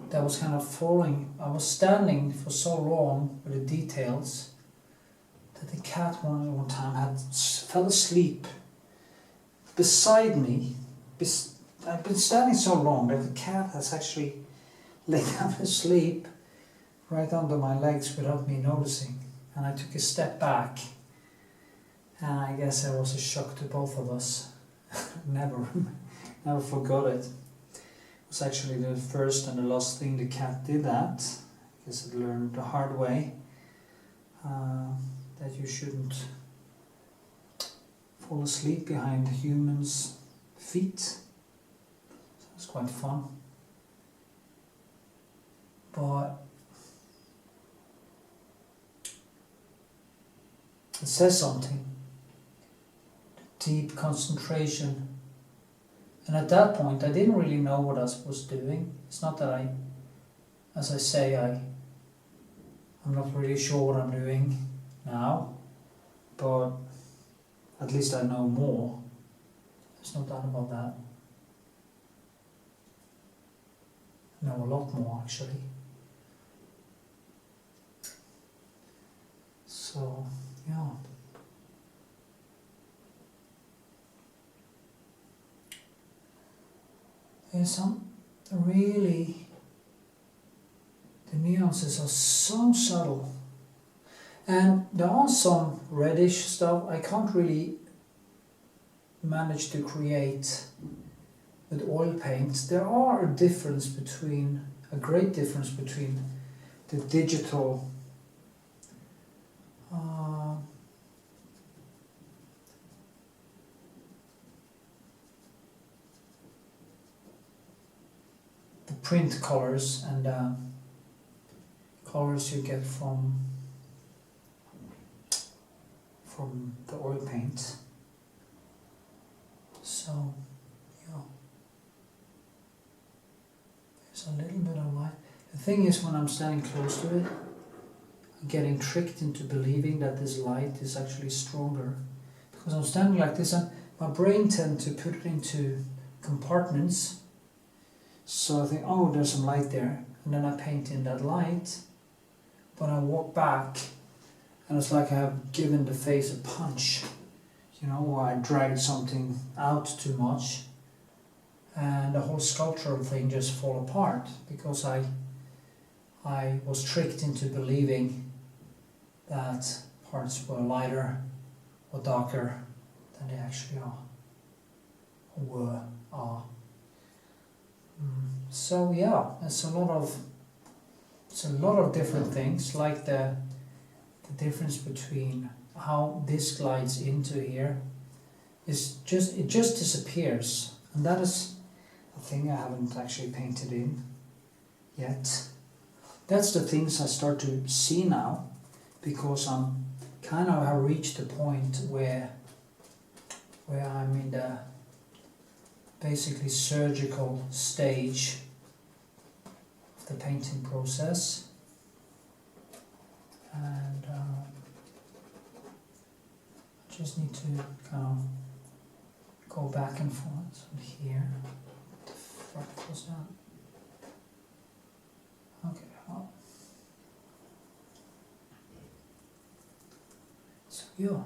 that was kind of falling. I was standing for so long with the details that the cat one time fell asleep beside me. I've been standing so long that the cat has actually laid down asleep right under my legs without me noticing. And I took a step back, and I guess it was a shock to both of us. Never forgot it. It was actually the first and the last thing the cat did that. I guess I learned the hard way that you shouldn't fall asleep behind humans' feet. So it was quite fun. But it says something. Deep concentration. And at that point I didn't really know what I was doing. It's not that as I say, I'm not really sure what I'm doing now, but at least I know more. There's no doubt about that. I know a lot more actually. So, yeah. There's some really, the nuances are so subtle. And there are some reddish stuff I can't really manage to create with oil paints. There are a great difference between the digital the print colors and colors you get from the oil paint. So, yeah, there's a little bit of light. The thing is, when I'm standing close to it, I'm getting tricked into believing that this light is actually stronger. Because I'm standing like this, and my brain tends to put it into compartments. So I think, oh, there's some light there, and then I paint in that light. But I walk back, and it's like I have given the face a punch. You know, or I dragged something out too much, and the whole sculptural thing just fall apart because I was tricked into believing that parts were lighter or darker than they actually are, or are. So yeah, it's a lot of different things, like the difference between how this glides into here is it just disappears, and that is a thing I haven't actually painted in yet. That's the things I start to see now, because I'm kind of have reached the point where I'm in the basically surgical stage of the painting process, and I just need to kind of go back and forth from here. What the fuck was that? Okay, well. So yeah.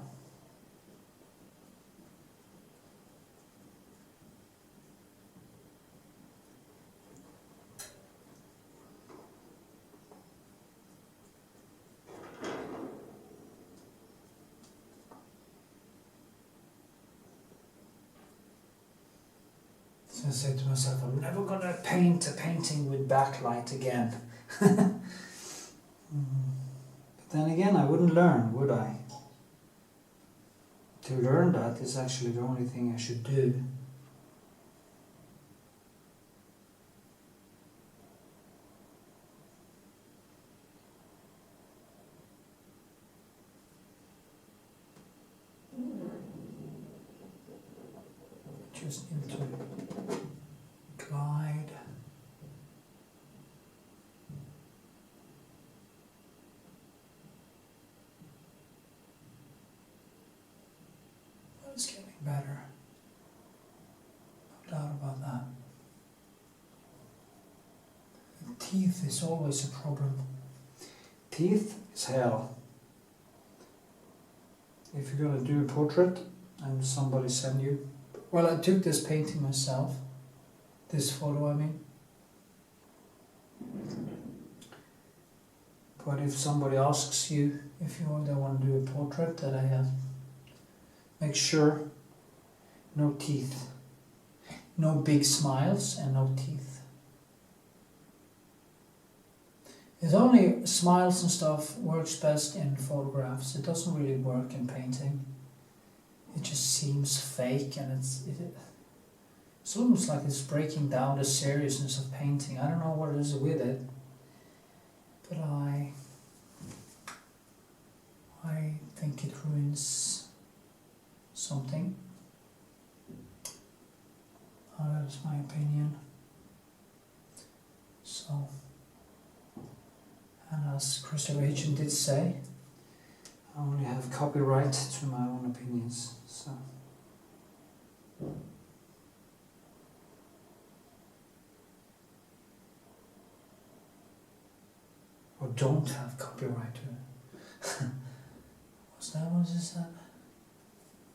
So I said to myself, I'm never gonna paint a painting with backlight again. But then again, I wouldn't learn, would I? To learn that is actually the only thing I should do. Just need to glide. But it's getting better. No doubt about that. The teeth is always a problem. Teeth is hell. If you're gonna do a portrait and somebody send you, well, I took this painting myself, this photo I mean. But if somebody asks you if they want to do a portrait, that I have, make sure no teeth, no big smiles and no teeth. It's only smiles and stuff works best in photographs. It doesn't really work in painting. It just seems fake, and it's almost like it's breaking down the seriousness of painting. I don't know what it is with it, but I think it ruins something. That's my opinion. So, and as Christopher Hitchin did say, I only have copyright to my own opinions, so. Or don't have copyright to it. What is that?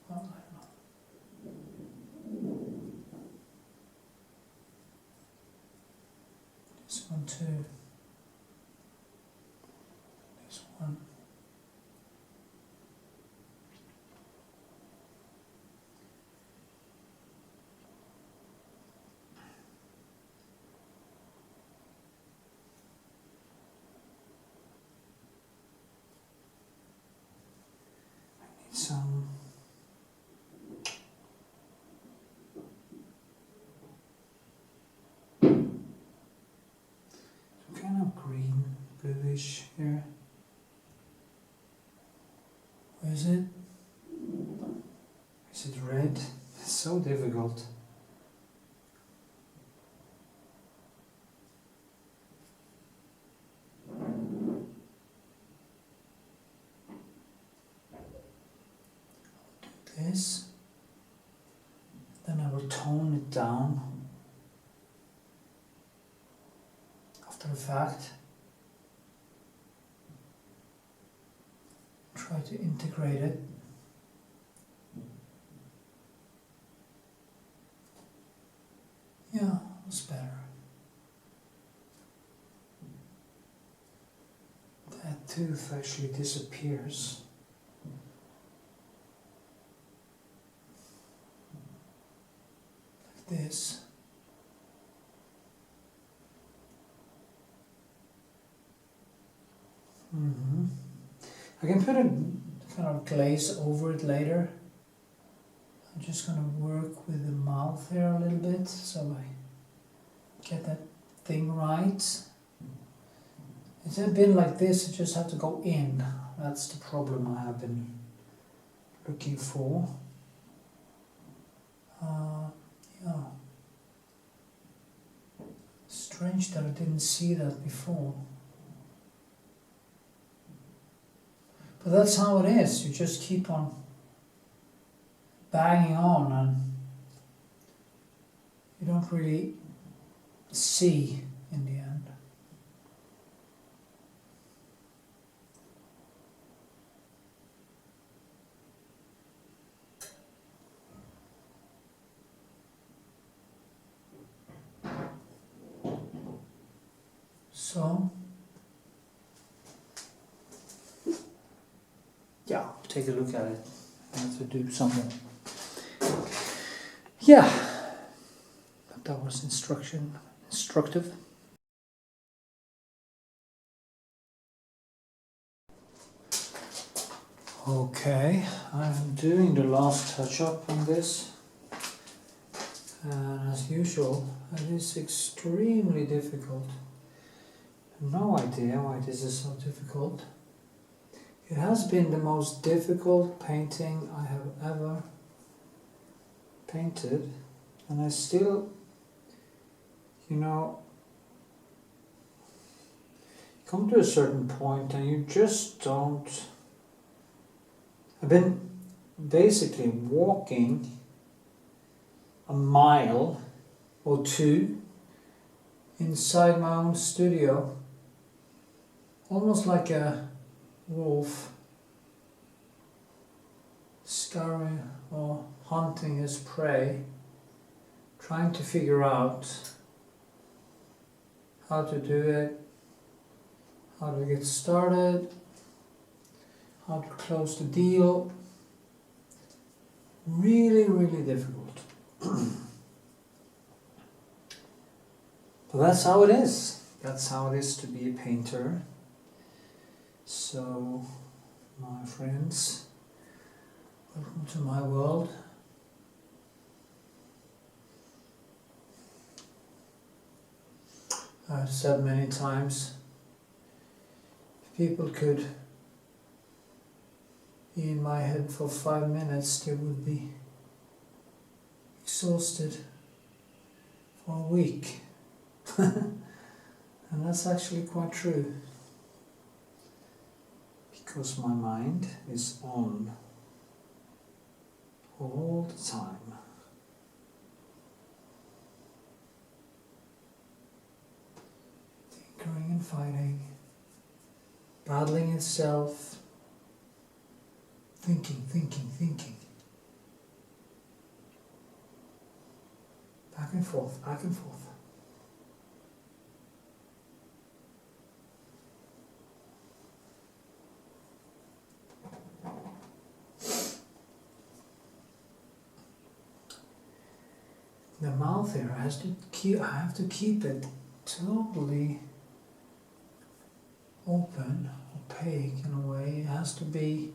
Well, I don't know. This one too. This one. Some kind of green, bluish here. Where is it? Is it red? It's so difficult. This, then I will tone it down after the fact. Try to integrate it. Yeah, it's better. That tooth actually disappears. I can put a kind of glaze over it later. I'm just going to work with the mouth here a little bit so I get that thing right. It's a bit like this, I just have to go in. That's the problem I have been looking for. Yeah. Strange that I didn't see that before. But that's how it is, you just keep on banging on and you don't really see in the end. So, yeah, take a look at it. I have to do something. Yeah, but that was instructive. Okay, I'm doing the last touch-up on this. And as usual, it is extremely difficult. No idea why this is so difficult. It has been the most difficult painting I have ever painted, and I still, you know, come to a certain point and you just don't. I've been basically walking a mile or two inside my own studio, almost like a wolf scouring or hunting his prey, trying to figure out how to do it, how to get started, how to close the deal. Really, really difficult. But that's how it is. That's how it is to be a painter. So, my friends, welcome to my world. I've said many times, if people could be in my head for 5 minutes, they would be exhausted for a week. And that's actually quite true. Because my mind is on all the time. Tinkering and fighting, battling itself, thinking. Back and forth. The mouth here I have to keep it totally open, opaque in a way. It has to be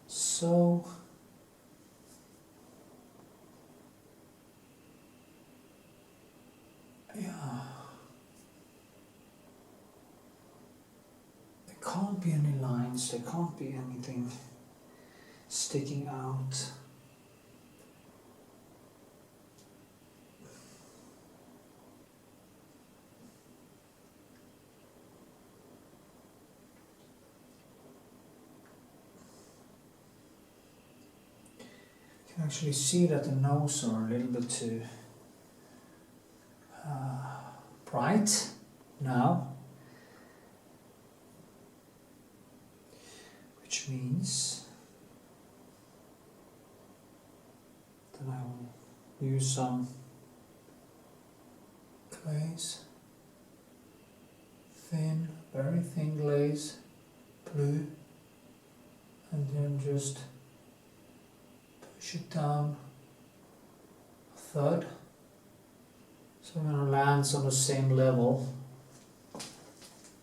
so yeah. There can't be any lines, there can't be anything sticking out. You can actually see that the nose are a little bit too bright now, which means that I will use some glaze, thin, very thin glaze, blue, and then just push it down a third, so when it lands on the same level.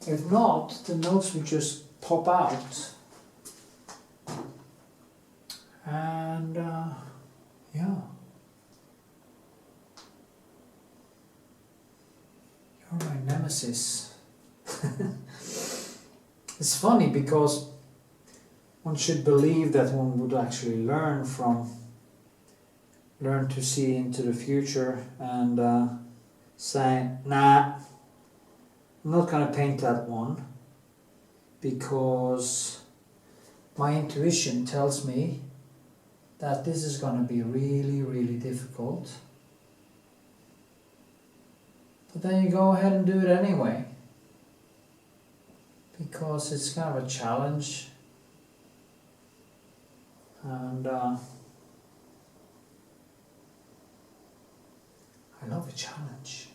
If not, the nose will just pop out. And yeah, you're my nemesis. It's funny because one should believe that one would actually learn to see into the future and say, nah, I'm not going to paint that one because my intuition tells me that this is going to be really, really difficult. But then you go ahead and do it anyway, because it's kind of a challenge, and I love a challenge.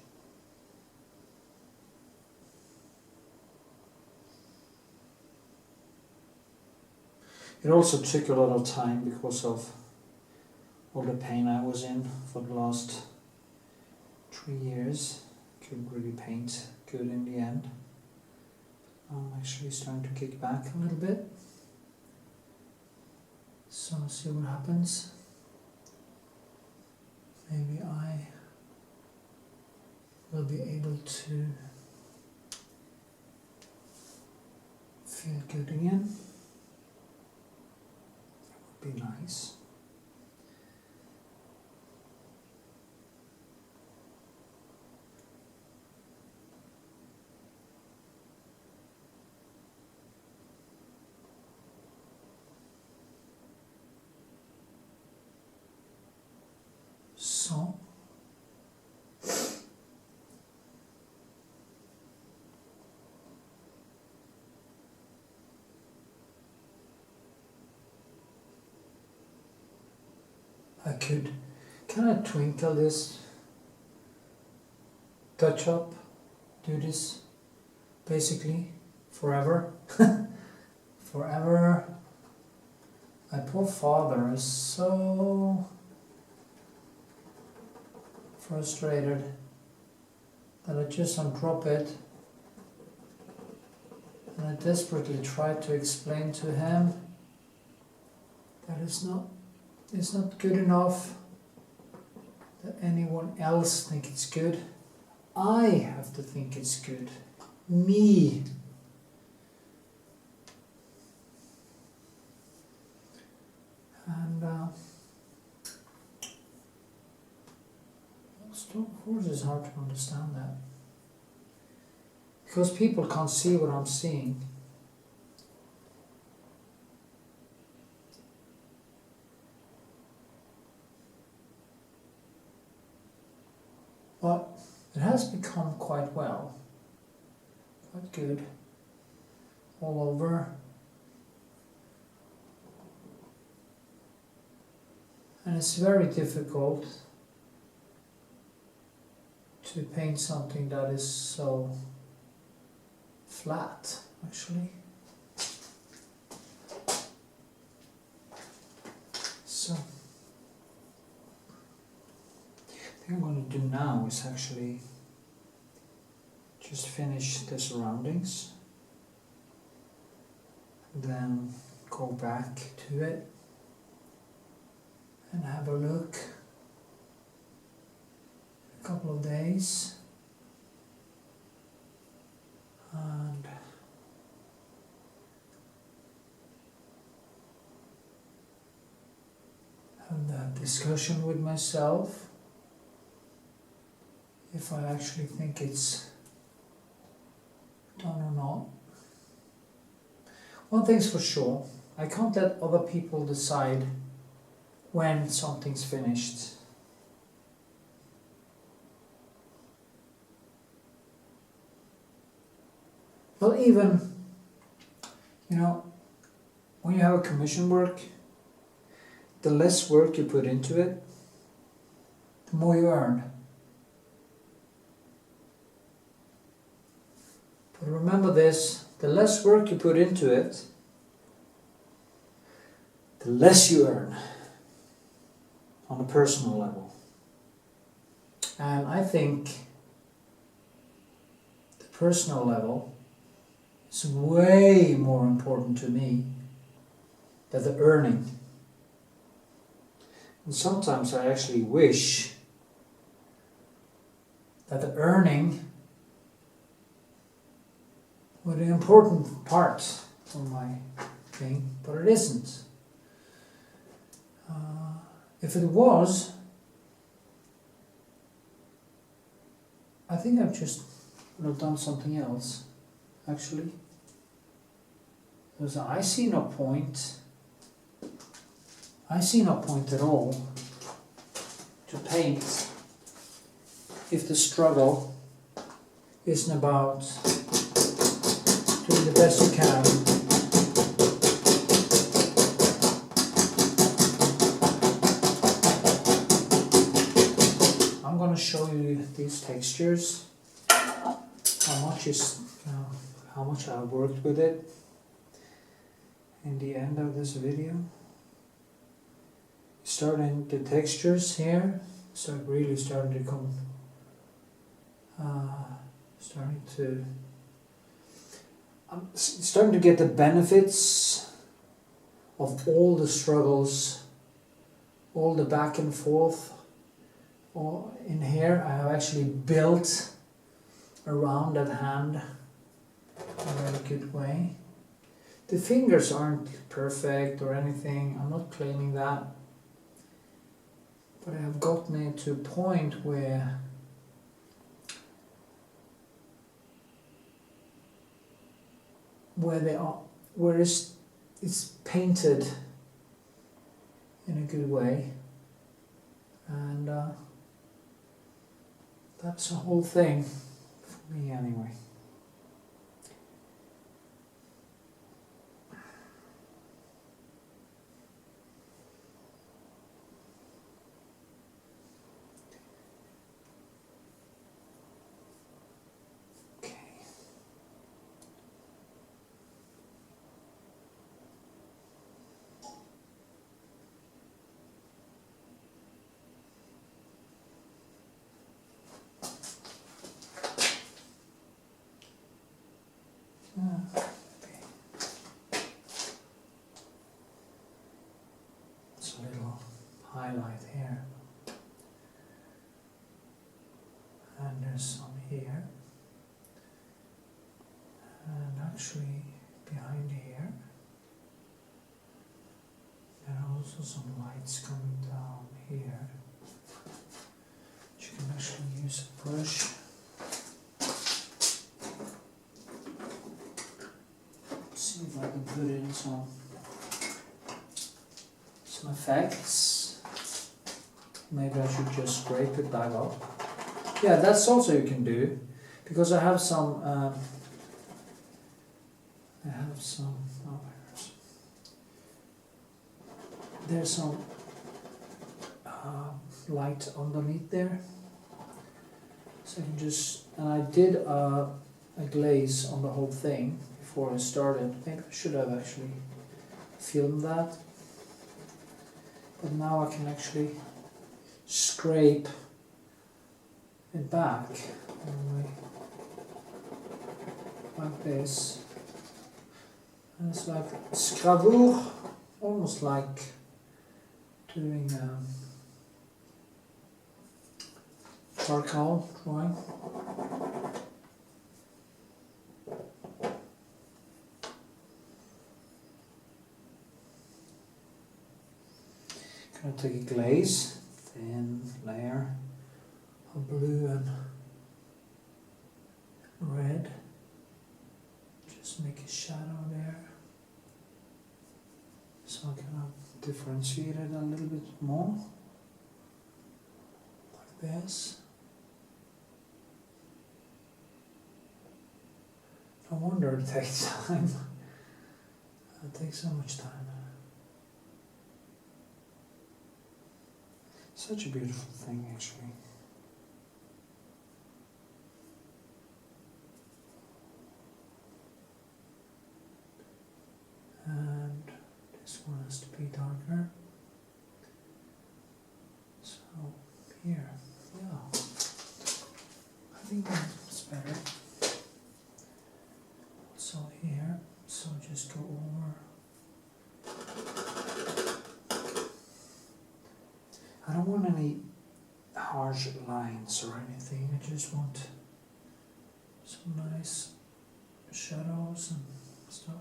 It also took a lot of time because of all the pain I was in for the last 3 years. Couldn't really paint good in the end. I'm actually starting to kick back a little bit. So let's see what happens. Maybe I will be able to feel good again. That would be nice. So I could kind of twinkle this, touch up, do this basically forever. Forever. My poor father is so frustrated that I just undrop it, and I desperately try to explain to him that it's not good enough that anyone else think it's good. I have to think it's good. Me. And of course it's hard to understand that, because people can't see what I'm seeing. But it has become quite well, quite good, all over. And it's very difficult to paint something that is so flat, actually. So, the thing I'm going to do now is actually just finish the surroundings, then go back to it and have a look. Couple of days, and have that discussion with myself if I actually think it's done or not. One thing's for sure, I can't let other people decide when something's finished. Well, even, when you have a commission work, the less work you put into it, the more you earn. But remember this, the less work you put into it, the less you earn on a personal level. And I think the personal level is is way more important to me than the earning. And sometimes I actually wish that the earning were the important part of my thing, but it isn't. If it was, I think I've just would have done something else, actually. Because I see no point at all to paint if the struggle isn't about doing the best you can. I'm going to show you these textures, how much I worked with it in the end of this video. Starting the textures here, really starting to come, I'm starting to get the benefits of all the struggles, all the back and forth. In here I have actually built around that hand in a very good way. The fingers aren't perfect or anything, I'm not claiming that. But I have gotten it to a point where it's painted in a good way, and that's the whole thing for me anyway. It's a little highlight here, and there's some here, and actually behind here there are also some lights coming down here, which you can actually use a brush. See if I can put in some effects. Maybe I should just scrape it back up. Yeah, that's also you can do, because I have some there's some light underneath there, so I can just, and I did a glaze on the whole thing before I started. I think I should have actually filmed that, but now I can actually scrape it back like this, and it's like gravure, almost like doing charcoal drawing. Gonna take a glaze, thin layer of blue and red. Just make a shadow there, so I can differentiate it a little bit more, like this. No wonder it takes time. It takes so much time. Such a beautiful thing, actually. And this one has to be darker. So here, yeah, I think that's better. Let's So here, so just go over. I don't want any harsh lines or anything, I just want some nice shadows and stuff.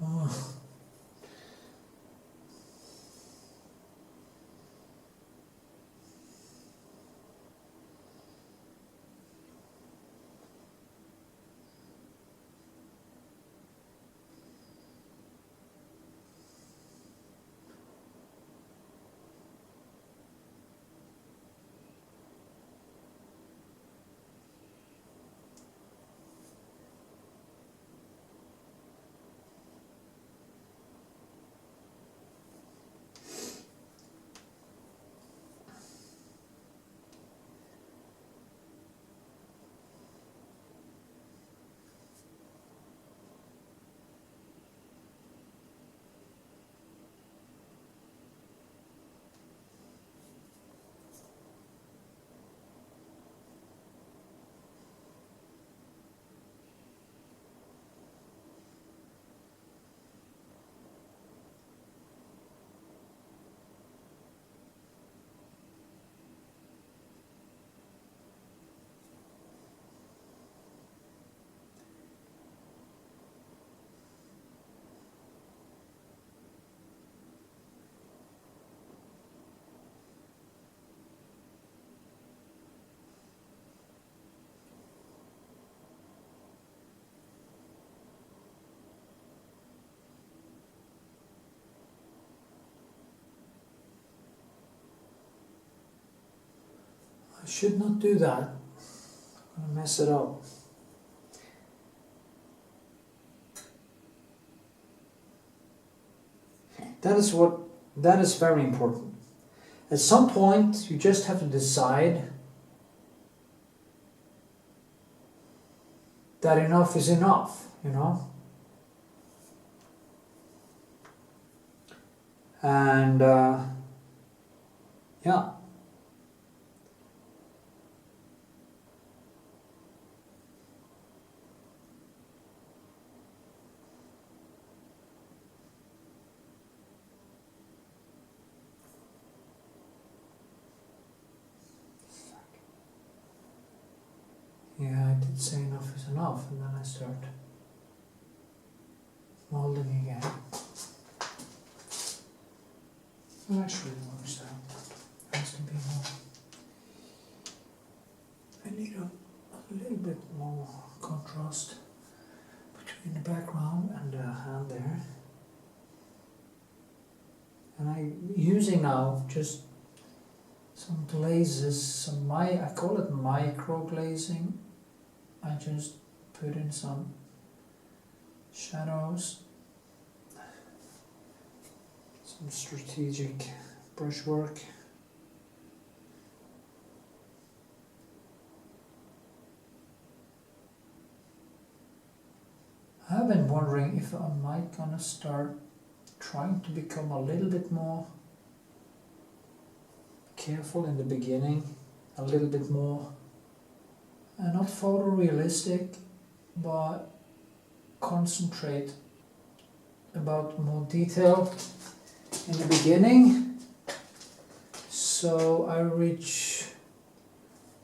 Oh. I should not do that. I'm gonna mess it up. That is very important. At some point you just have to decide that enough is enough, you know? And yeah. Yeah, I did say enough is enough, and then I start molding again. It actually works out. Has to be more. I need a little bit more contrast between the background and the hand there. And I'm using now just some glazes, I call it micro glazing. I just put in some shadows, some strategic brushwork. I have been wondering if I might gonna start trying to become a little bit more careful in the beginning, a little bit more, not photorealistic, but concentrate about more detail in the beginning, so I reach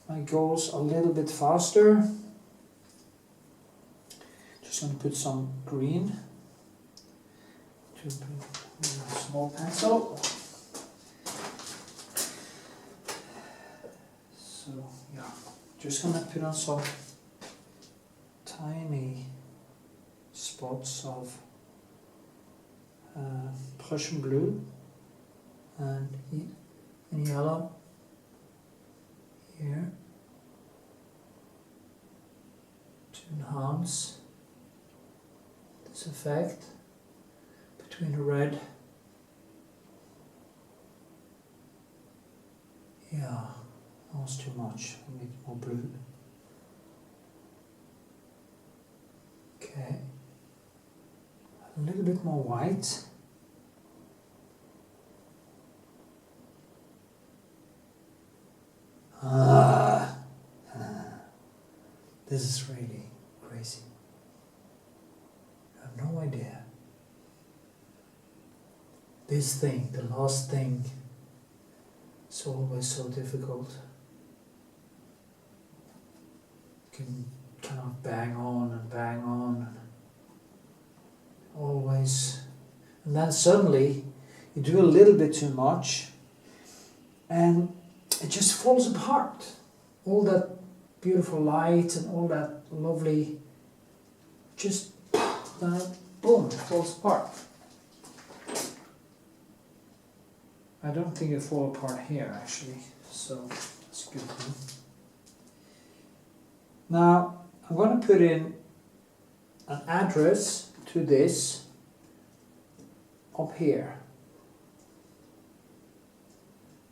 my goals a little bit faster. Just going to put some green to a small pencil. So yeah, just gonna put on some tiny spots of Prussian blue and yellow here to enhance this effect between the red. Yeah. That was too much. I need more blue. Okay. A little bit more white. This is really crazy. I have no idea. This thing, the last thing, is always so difficult. You can kind of bang on and always, and then suddenly you do a little bit too much and it just falls apart. All that beautiful light and all that lovely, just then it, boom, it falls apart. I don't think it fall apart here actually, so that's a good thing. Now I'm going to put in an address to this up here.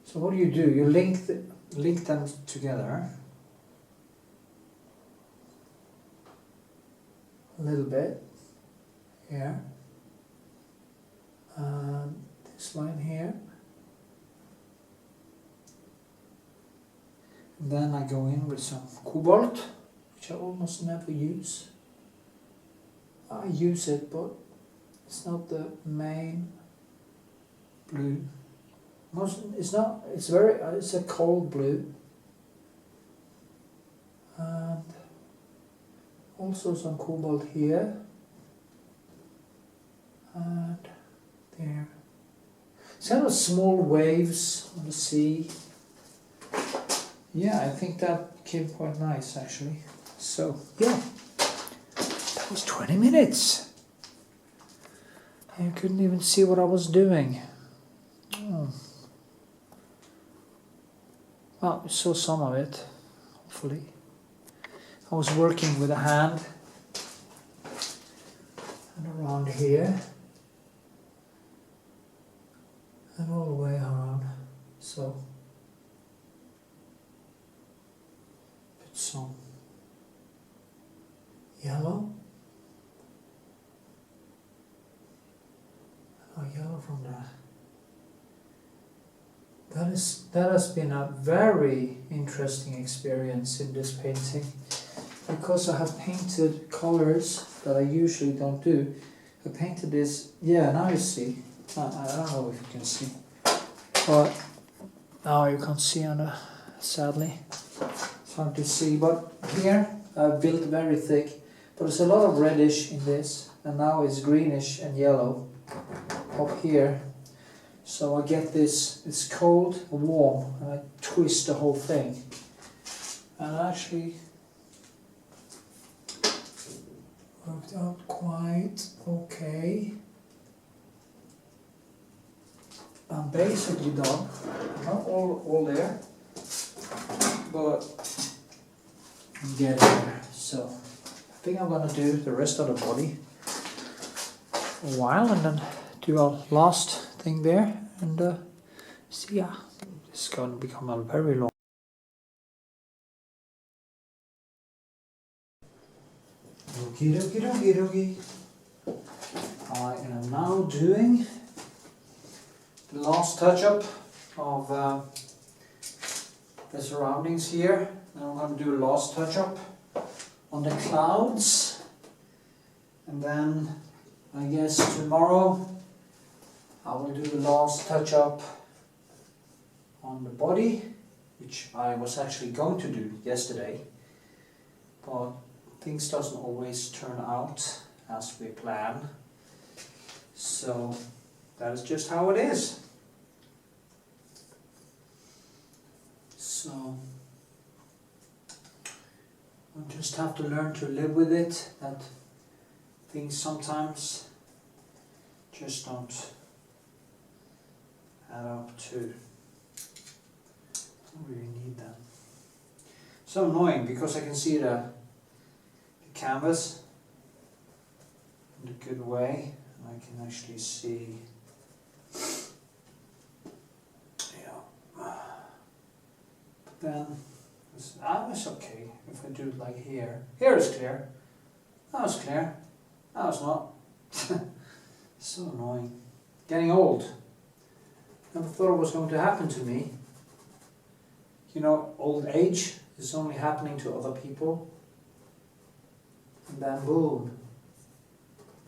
So what do? You link them together a little bit here, and this line here, and then I go in with some cobalt, which I almost never use. I use it, but it's not the main blue. It's not. It's very. It's a cold blue, and also some cobalt here and there. It's kind of small waves on the sea. Yeah, I think that came quite nice actually. So yeah, that was 20 minutes. I couldn't even see what I was doing. Oh. Well, you saw some of it, hopefully. I was working with a hand and around here and all the way around. So put some yellow. Oh, yellow from there. That has been a very interesting experience in this painting, because I have painted colors that I usually don't do. I painted this, yeah, now you see. I don't know if you can see, but now you can't see on the, sadly. It's hard to see, but here I've built very thick, but there's a lot of reddish in this, and now it's greenish and yellow up here. So I get this, it's cold and warm, and I twist the whole thing. And it actually worked out quite okay. I'm basically done. Not all there, but I'm getting there. So I think I'm gonna do the rest of the body for a while and then do our last thing there, and so yeah, it's going to become a very long. Okie dokie dokie dokie. I am now doing the last touch up of the surroundings here. Now I'm going to do a last touch up on the clouds, and then I guess tomorrow I will do the last touch up on the body, which I was actually going to do yesterday, but things doesn't always turn out as we plan, so that is just how it is. So I just have to learn to live with it, that things sometimes just don't add up to, don't really need that. So annoying, because I can see the canvas in a good way, and I can actually see, yeah, but then it's okay if I do it like here. Here is clear, that was clear, that was not. So annoying, getting old. Never thought it was going to happen to me. You know, old age is only happening to other people. And then boom,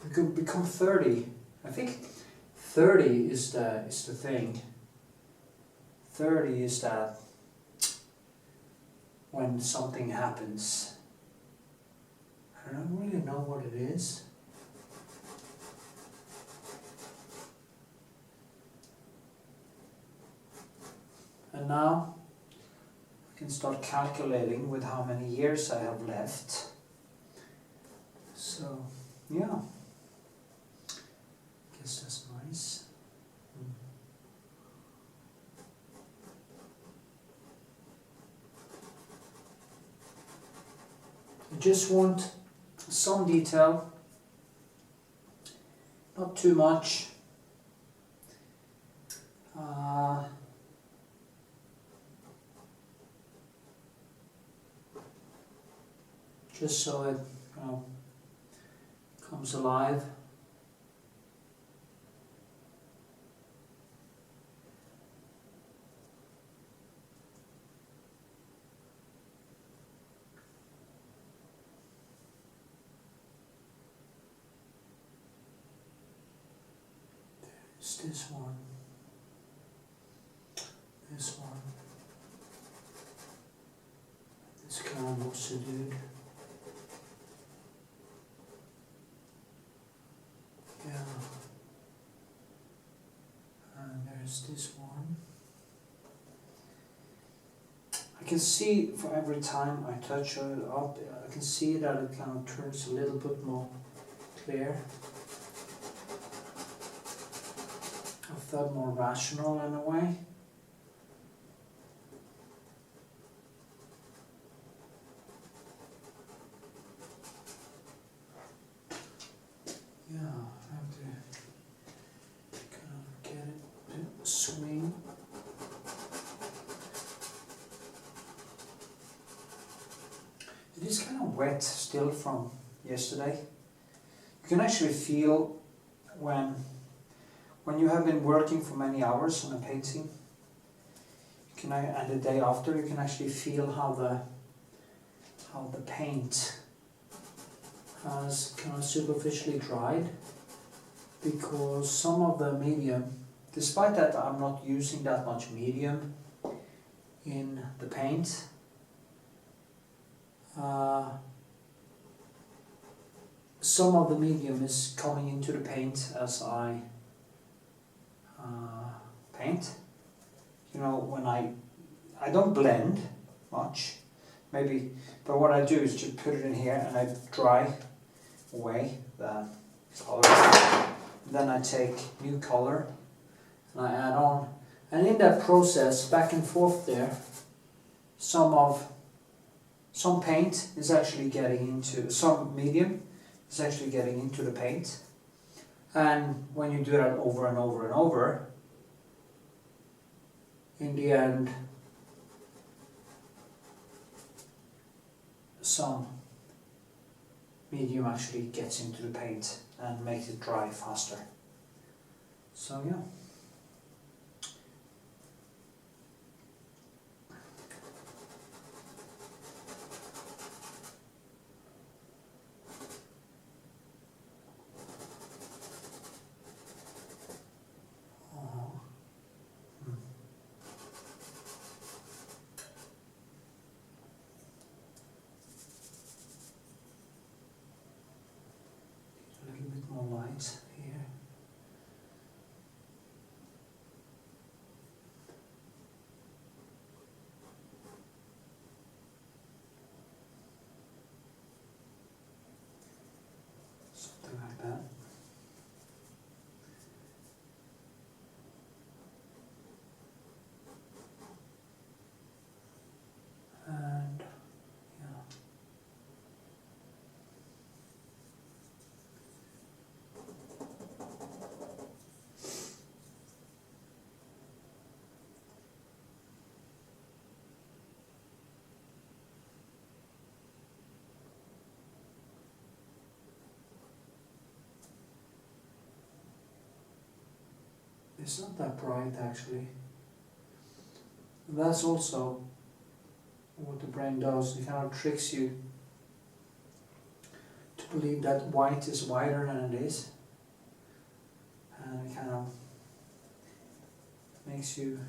you could become 30. I think 30 is the thing. 30 is that when something happens. I don't really know what it is. And now I can start calculating with how many years I have left. So, yeah. Guess that's nice. I just want some detail, not too much. Just so it, comes alive. There's this one, this one, this guy also dude. Yeah, and there's this one. I can see for every time I touch it up, I can see that it kind of turns a little bit more clear. I felt more rational in a way. Yeah, I have to kind of get it to swing. It is kind of wet still from yesterday. You can actually feel when you have been working for many hours on a painting, you can, and the day after, you can actually feel how the paint has kind of superficially dried, because some of the medium, despite that I'm not using that much medium in the paint, some of the medium is coming into the paint as I paint. You know, when I don't blend much, maybe, but what I do is just put it in here and I dry away the color. Then I take new color and I add on, and in that process, back and forth there, some paint is actually getting into, some medium is actually getting into the paint. And when you do that over and over and over, in the end, some medium actually gets into the paint and makes it dry faster. So yeah. More light here. Something like that. And it's not that bright actually. And that's also what the brain does. It kind of tricks you believe that white is wider than it is, and it kind of makes you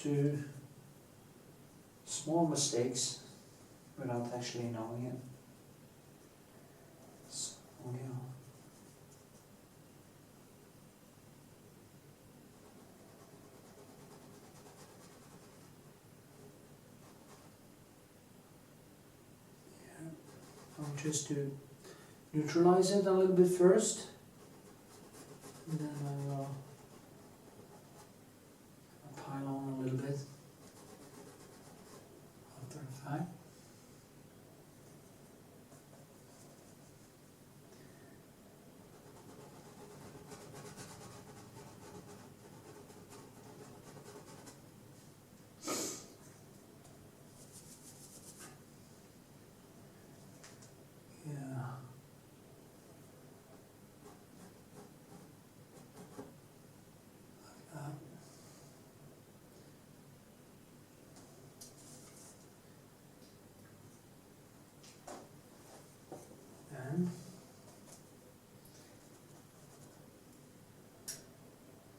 do small mistakes without actually knowing it. So, yeah. I'll just to neutralize it a little bit first, and then I will pile on a little bit after the fact.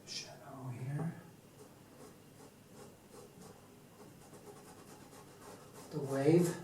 Shadow here. The wave.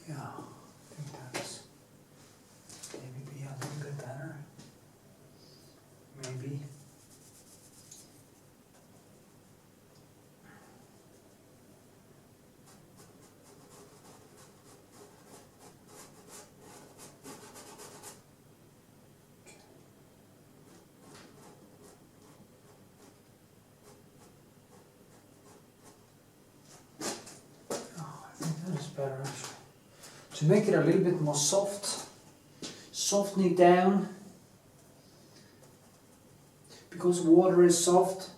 Yeah, I think that's maybe be a little bit better. Maybe. Oh, I think that is better actually. To make it a little bit more soft, soften it down, because water is soft.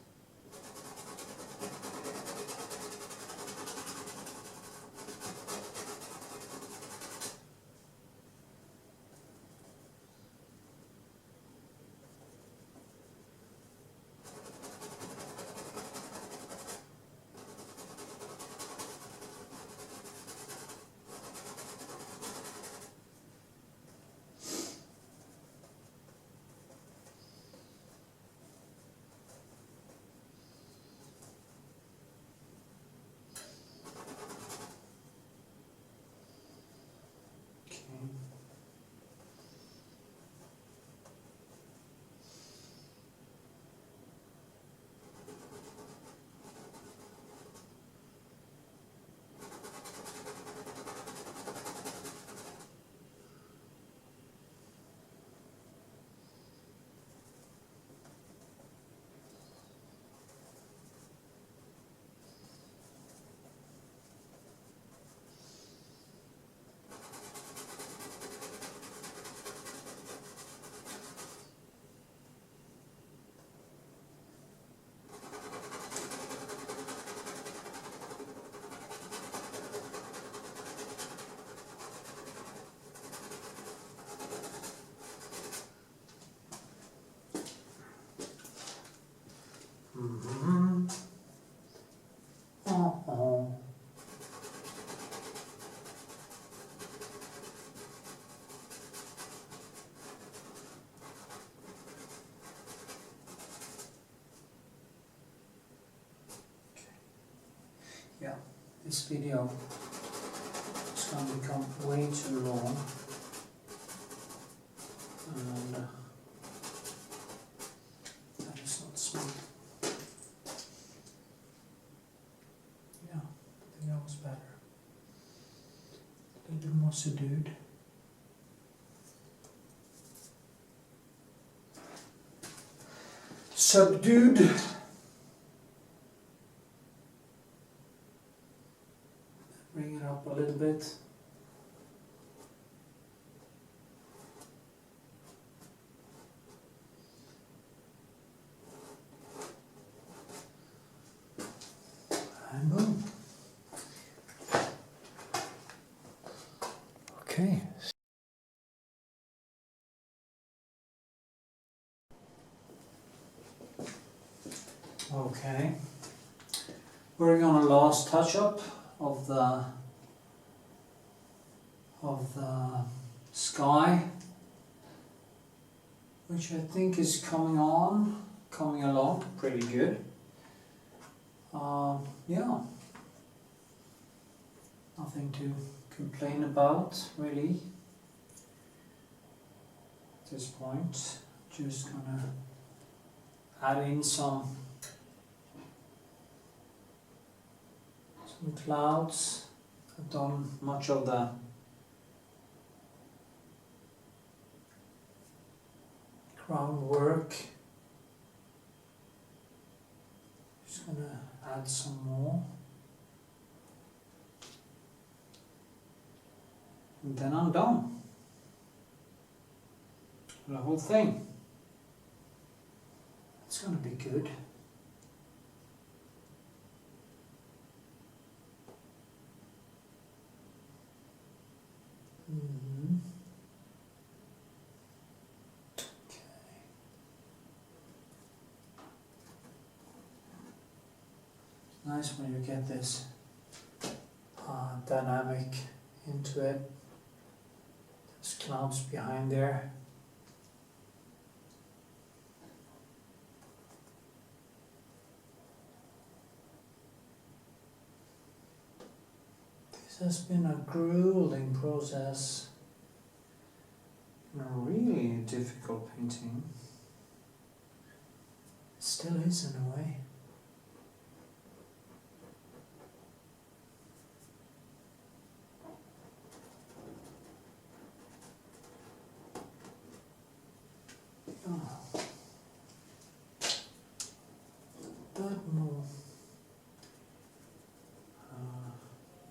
this video is going to become way too long, and that is not smart. Yeah, I think that was better. A little bit more subdued. Subdued. Bring it up a little bit. And boom. Okay. Okay. Working on a last touch-up of the sky, which I think is coming along pretty good. Yeah, nothing to complain about really at this point. Just gonna add in some clouds. I've done much of the groundwork. Just gonna add some more, and then I'm done. The whole thing. It's gonna be good. Nice when you get this dynamic into it. There's clouds behind there. This has been a grueling process and a really difficult painting. It still is in a way. But more.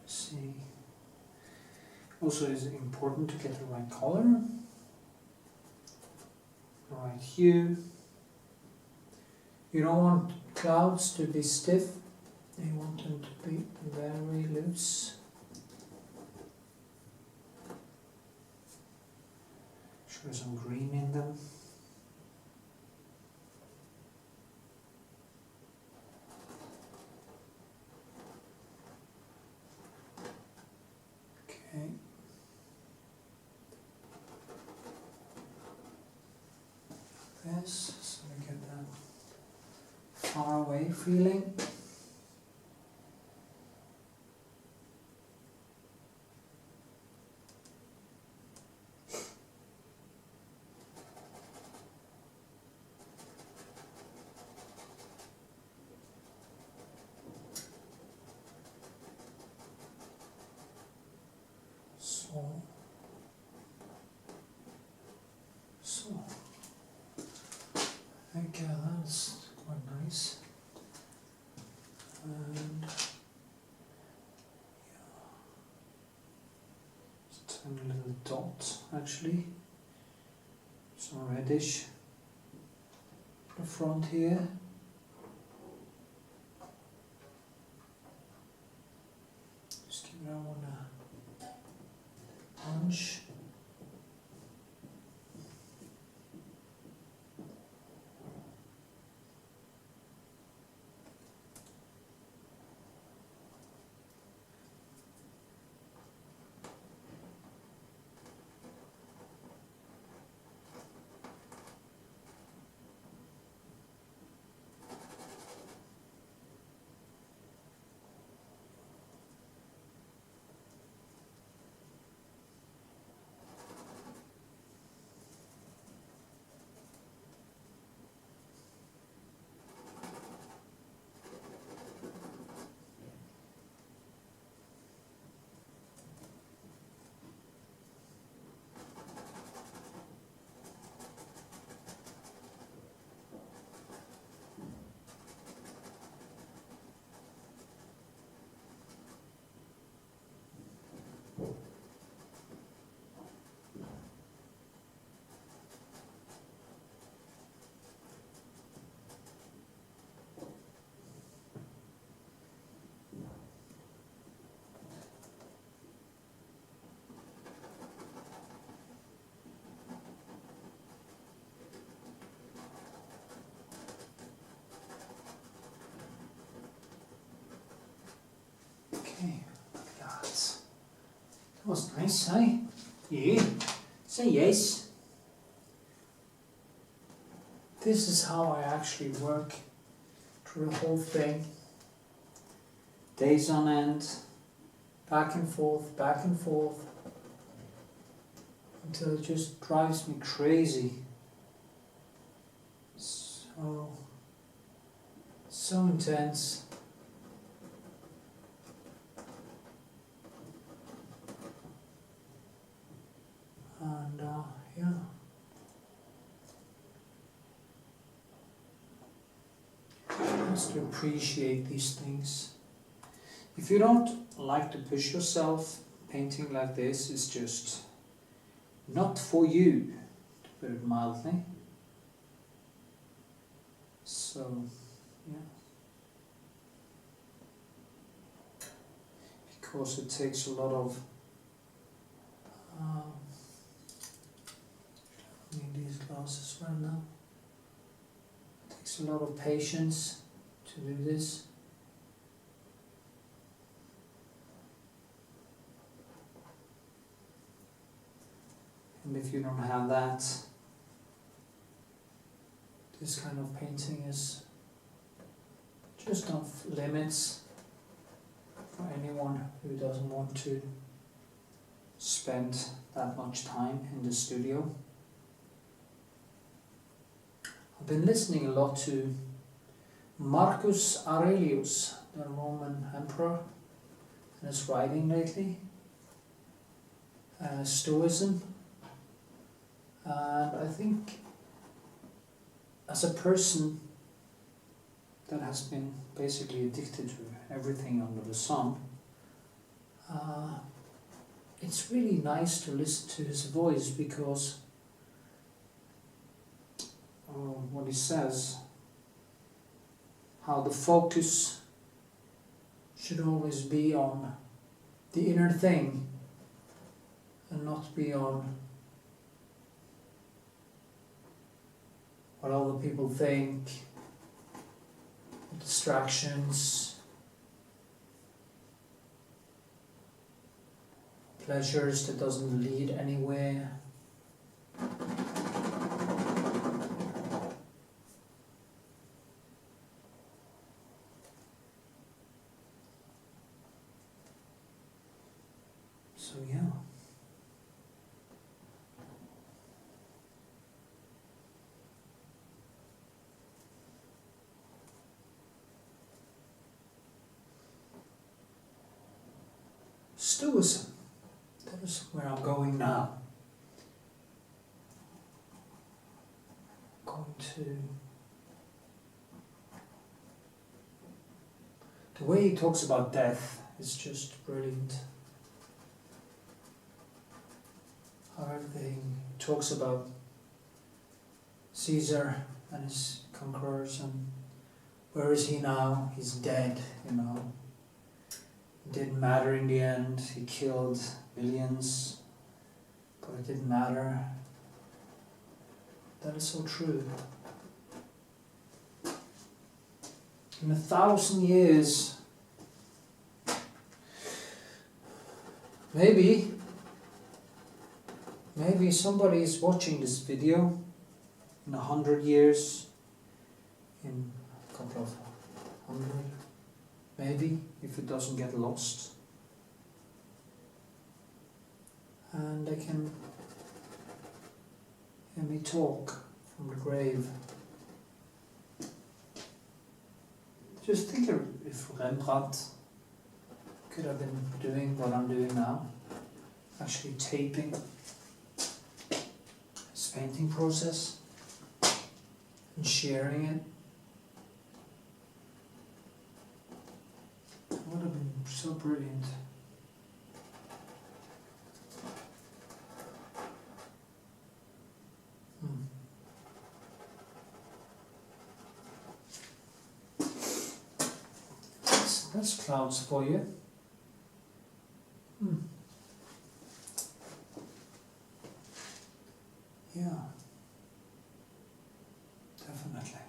See. Also, it's important to get the right color, the right hue. You don't want clouds to be stiff. You want them to be very loose. Show some green in them. Okay. This, so we get that far away feeling. So, I think that's quite nice. And yeah, just a little dot actually, some reddish at the front here. Just give that one a punch. was nice, eh? Yeah. Say yes. This is how I actually work through the whole thing. Days on end, back and forth, until it just drives me crazy. So intense. And yeah. Just to appreciate these things. If you don't like to push yourself, painting like this is just not for you, to put it mildly. So, yeah. Because it takes a lot of I need these glasses right now. It takes a lot of patience to do this. And if you don't have that, this kind of painting is just off limits for anyone who doesn't want to spend that much time in the studio. I've been listening a lot to Marcus Aurelius, the Roman emperor, and his writing lately, Stoicism. And I think as a person that has been basically addicted to everything under the sun, it's really nice to listen to his voice because what he says, how the focus should always be on the inner thing and not be on what other people think, distractions, pleasures that doesn't lead anywhere. So yeah. Stoicism. That is where I'm going now. Going to... The way he talks about death is just brilliant. How everything talks about Caesar and his conquerors, and where is he now? He's dead, you know. It didn't matter in the end. He killed millions, but it didn't matter. That is so true. In 1,000 years, maybe somebody is watching this video in 100 years, in a couple of 100, maybe, if it doesn't get lost. And they can hear me talk from the grave. Just think of if Rembrandt could have been doing what I'm doing now, actually taping his painting process and sharing it. It would have been so brilliant. That's clouds for you. Yeah, definitely.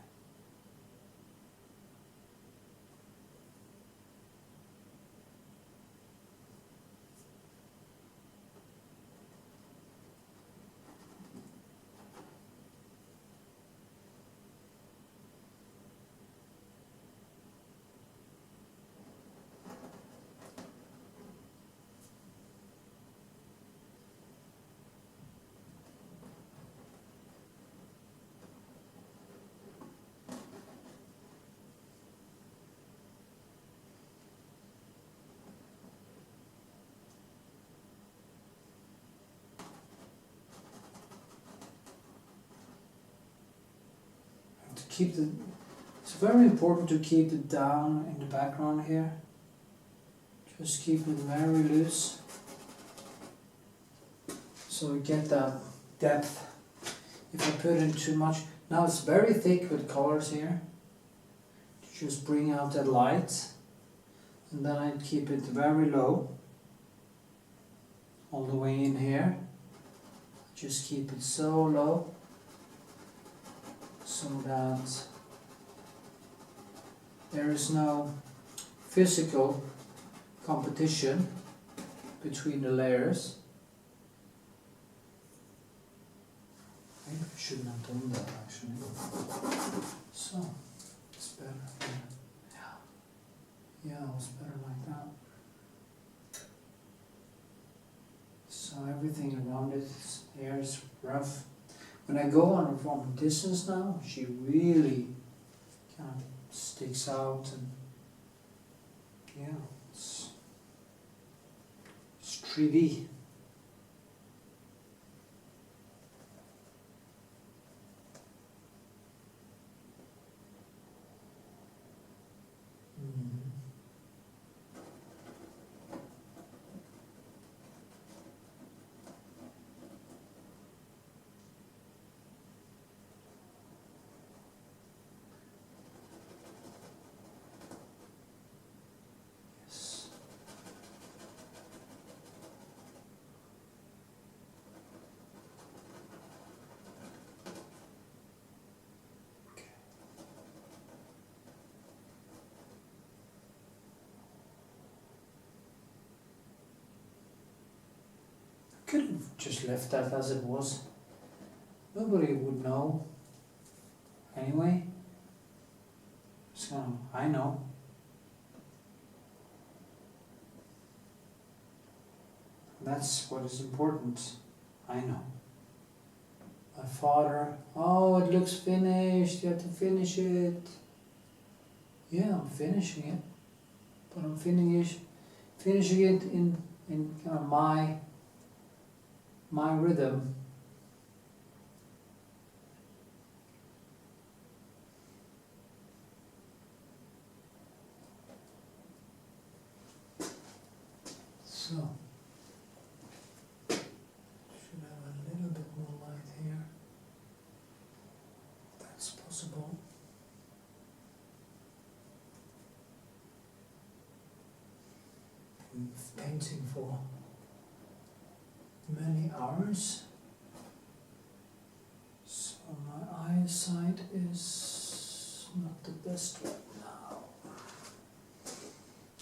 keep the, it's very important to keep it down in the background here. Just keep it very loose. So we get that depth. If I put in too much, now it's very thick with colors here. Just bring out that light. And then I keep it very low. All the way in here. Just keep it so low. So that there is no physical competition between the layers. Maybe I shouldn't have done that actually. So, it's better. Yeah, it was better like that. So everything around it here is rough. When I go on from a distance now, she really kind of sticks out, and yeah, it's 3D. Could have just left that as it was. Nobody would know. Anyway. So, I know. That's what is important. I know. My father, oh, it looks finished, you have to finish it. Yeah, I'm finishing it. But I'm finishing it in kind of my rhythm. So, should have a little bit more light here. That's possible. Been painting for many hours, so my eyesight is not the best right now.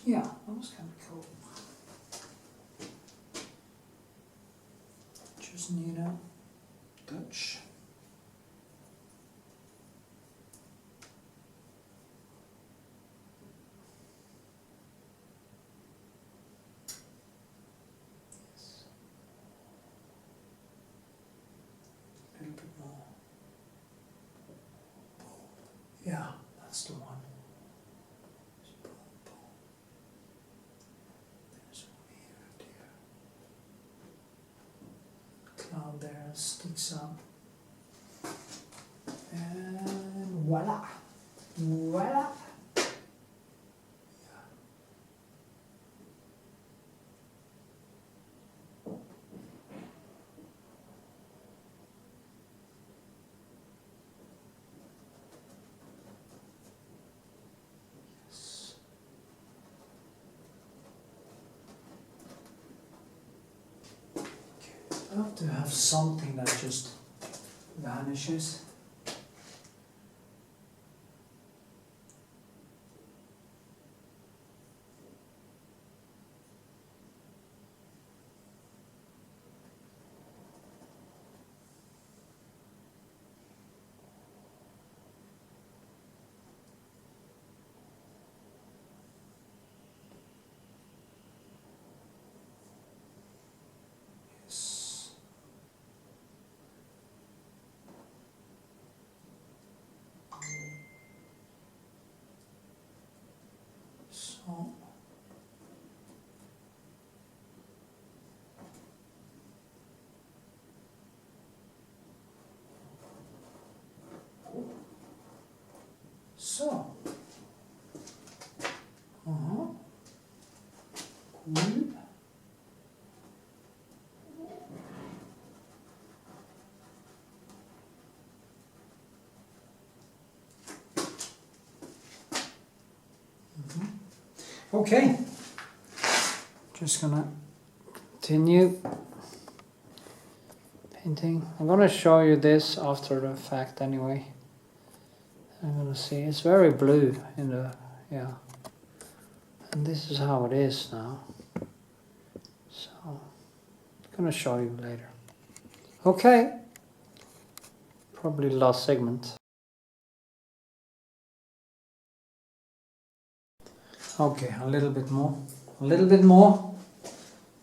Yeah, that was kind of cool. Just need a touch. Yeah, that's the one. There's one here, dear. Cloud there sticks up. And voila! Voila! I have to have something that just vanishes. So. Cool. Okay, just gonna continue painting. I'm gonna show you this after the fact anyway. I'm gonna see, it's very blue in the, yeah. And this is how it is now. So, I'm gonna show you later. Okay, probably last segment. Okay, a little bit more,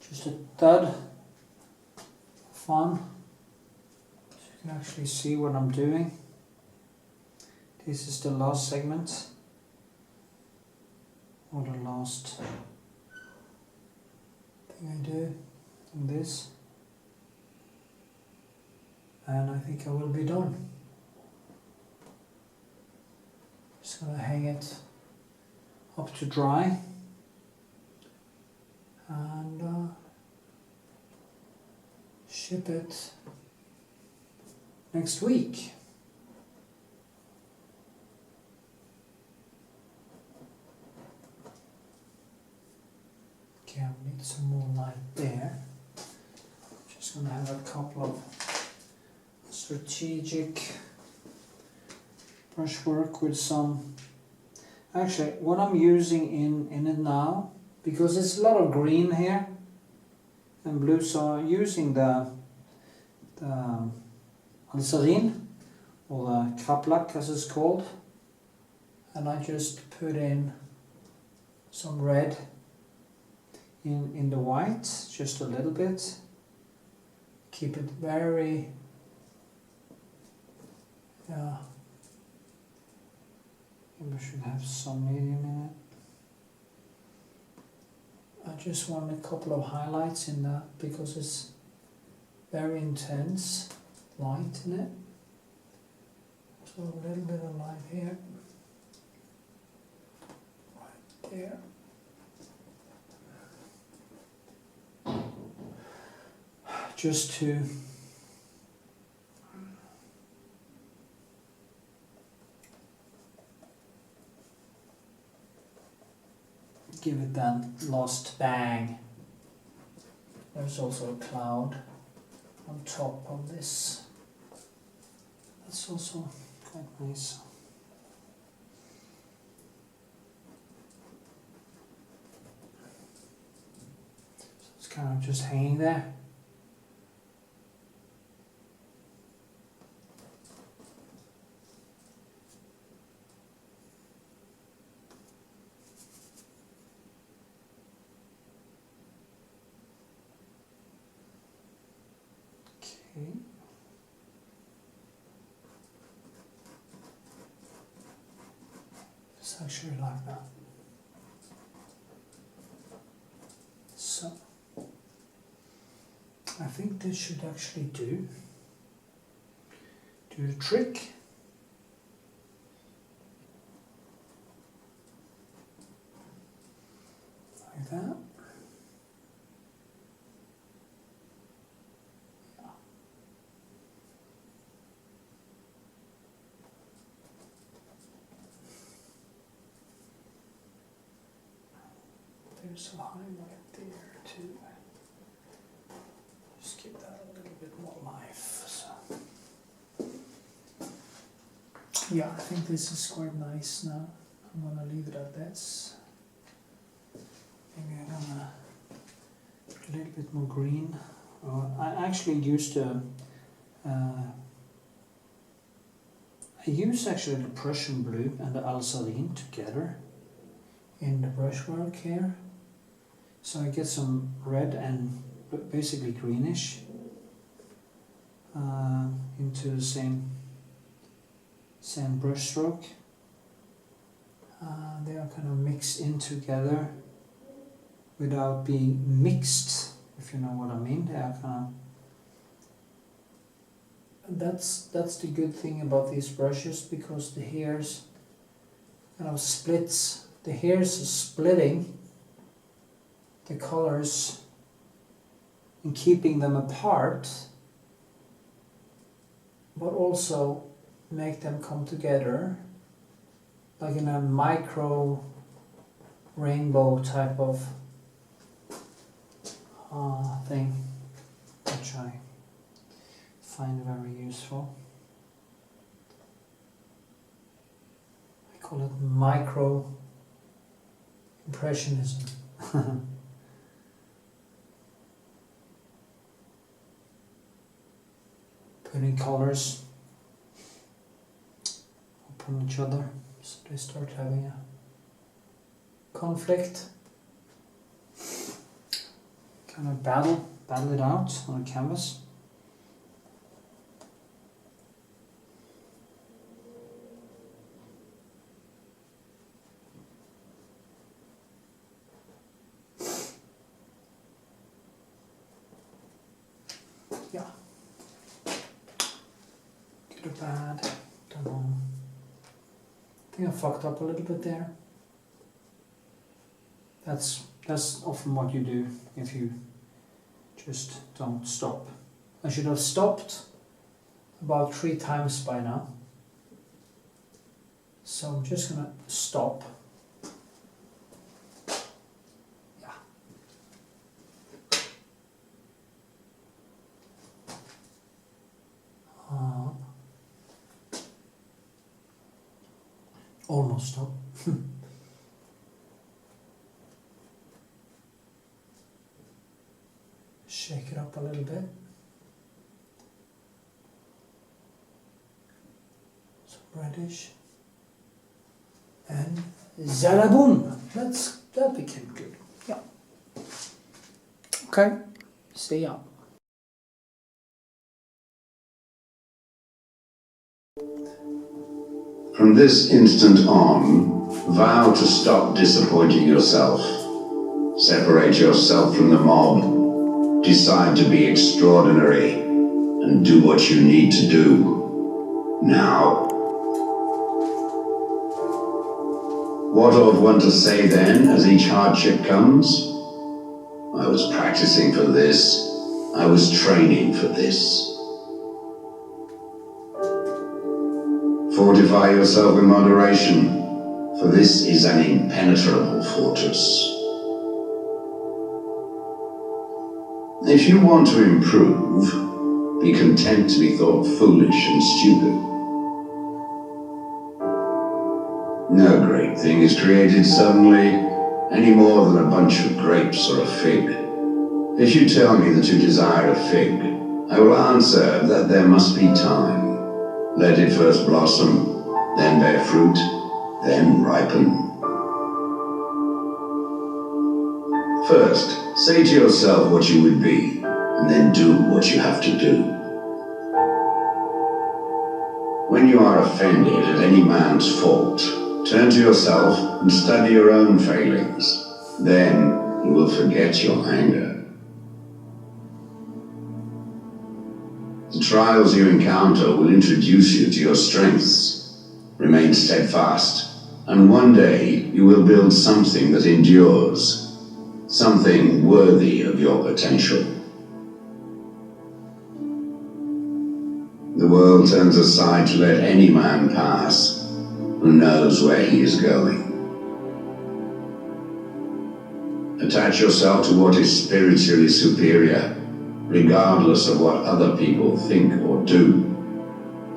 just a thud, fun, so you can actually see what I'm doing. This is the last segment, or the last thing I do in this, and I think I will be done. Just gonna hang it up to dry, and ship it next week. Okay, I need some more light there. Just gonna have a couple of strategic brushwork with some. Actually, what I'm using in it now, because it's a lot of green here and blue, so I'm using the glycerin, or the kraplak as it's called, and I just put in some red in the white, just a little bit. Keep it very, yeah. Maybe I should have some medium in it. I just want a couple of highlights in that because it's very intense light in it. So a little bit of light here, right there. Just to give it that last bang. There's also a cloud on top of this. That's also quite nice. So it's kind of just hanging there. Okay. It's actually like that. So I think this should actually do the trick. Like that. There's a highlight there too. Just give that a little bit more life. So. Yeah, I think this is quite nice now. I'm gonna leave it at this. Maybe I'm gonna put a little bit more green. I actually used I use actually the Prussian blue and the alizarin together in the brushwork here. So I get some red and basically greenish into the same brush stroke. They are kind of mixed in together without being mixed, if you know what I mean. They are kind of. That's the good thing about these brushes, because the hairs kind of splits, the hairs are splitting the colors and keeping them apart, but also make them come together like in a micro rainbow type of thing, which I find very useful. I call it micro impressionism. Putting colors upon each other so they start having a conflict, kind of battle it out on a canvas. Yeah. Good or bad, don't know. I think I fucked up a little bit there. That's often what you do if you just don't stop. I should have stopped about 3 times by now. So I'm just gonna stop. Yeah. Almost stop. Shake it up a little bit. Some reddish. And zalaboom! That became good. Yeah. Okay. See ya. From this instant on, vow to stop disappointing yourself. Separate yourself from the mob. Decide to be extraordinary and do what you need to do. Now. What ought one to say then as each hardship comes? I was practicing for this. I was training for this. Fortify yourself in moderation, for this is an impenetrable fortress. If you want to improve, be content to be thought foolish and stupid. No great thing is created suddenly, any more than a bunch of grapes or a fig. If you tell me that you desire a fig, I will answer that there must be time. Let it first blossom, then bear fruit, then ripen. First, say to yourself what you would be, and then do what you have to do. When you are offended at any man's fault, turn to yourself and study your own failings. Then you will forget your anger. The trials you encounter will introduce you to your strengths. Remain steadfast, and one day you will build something that endures, something worthy of your potential. The world turns aside to let any man pass who knows where he is going. Attach yourself to what is spiritually superior, regardless of what other people think or do.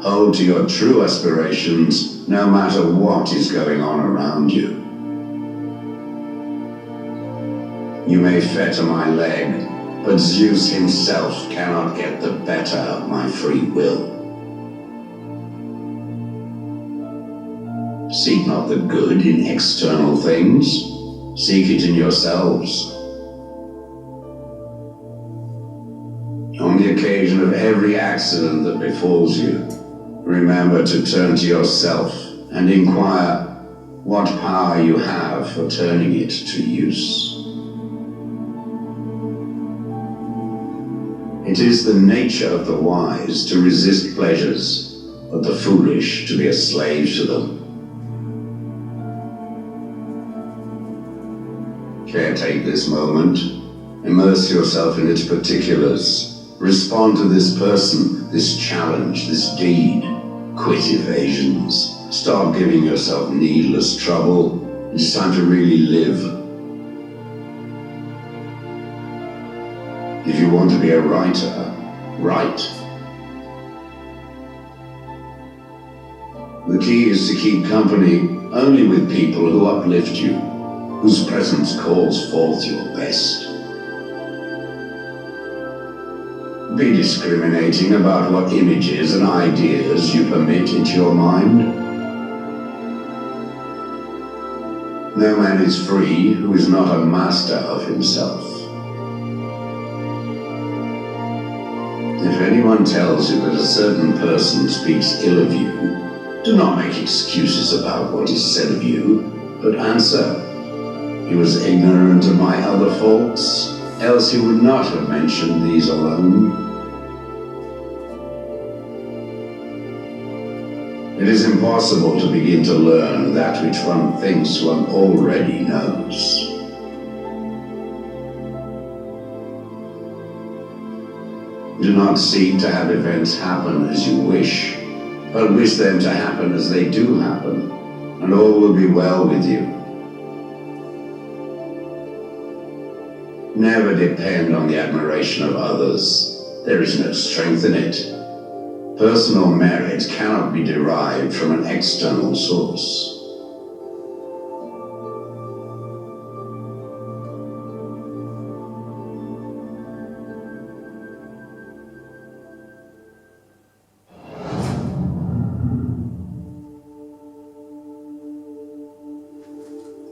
Hold to your true aspirations, no matter what is going on around you. You may fetter my leg, but Zeus himself cannot get the better of my free will. Seek not the good in external things, seek it in yourselves. On the occasion of every accident that befalls you, remember to turn to yourself and inquire what power you have for turning it to use. It is the nature of the wise to resist pleasures, but the foolish to be a slave to them. Caretake this moment. Immerse yourself in its particulars. Respond to this person, this challenge, this deed. Quit evasions. Stop giving yourself needless trouble. It's time to really live. If you want to be a writer, write. The key is to keep company only with people who uplift you, whose presence calls forth your best. Be discriminating about what images and ideas you permit into your mind. No man is free who is not a master of himself. If anyone tells you that a certain person speaks ill of you, do not make excuses about what is said of you, but answer, he was ignorant of my other faults, else he would not have mentioned these alone. It is impossible to begin to learn that which one thinks one already knows. Do not seek to have events happen as you wish, but wish them to happen as they do happen, and all will be well with you. Never depend on the admiration of others. There is no strength in it. Personal merit cannot be derived from an external source.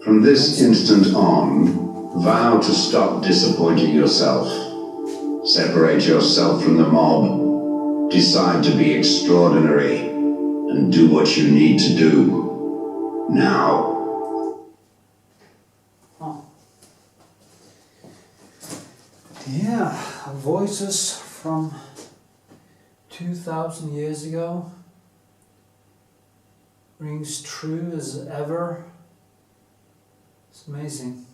From this instant on, vow to stop disappointing yourself. Separate yourself from the mob. Decide to be extraordinary and do what you need to do. Now. Oh. Yeah, voices from 2,000 years ago rings true as ever. It's amazing.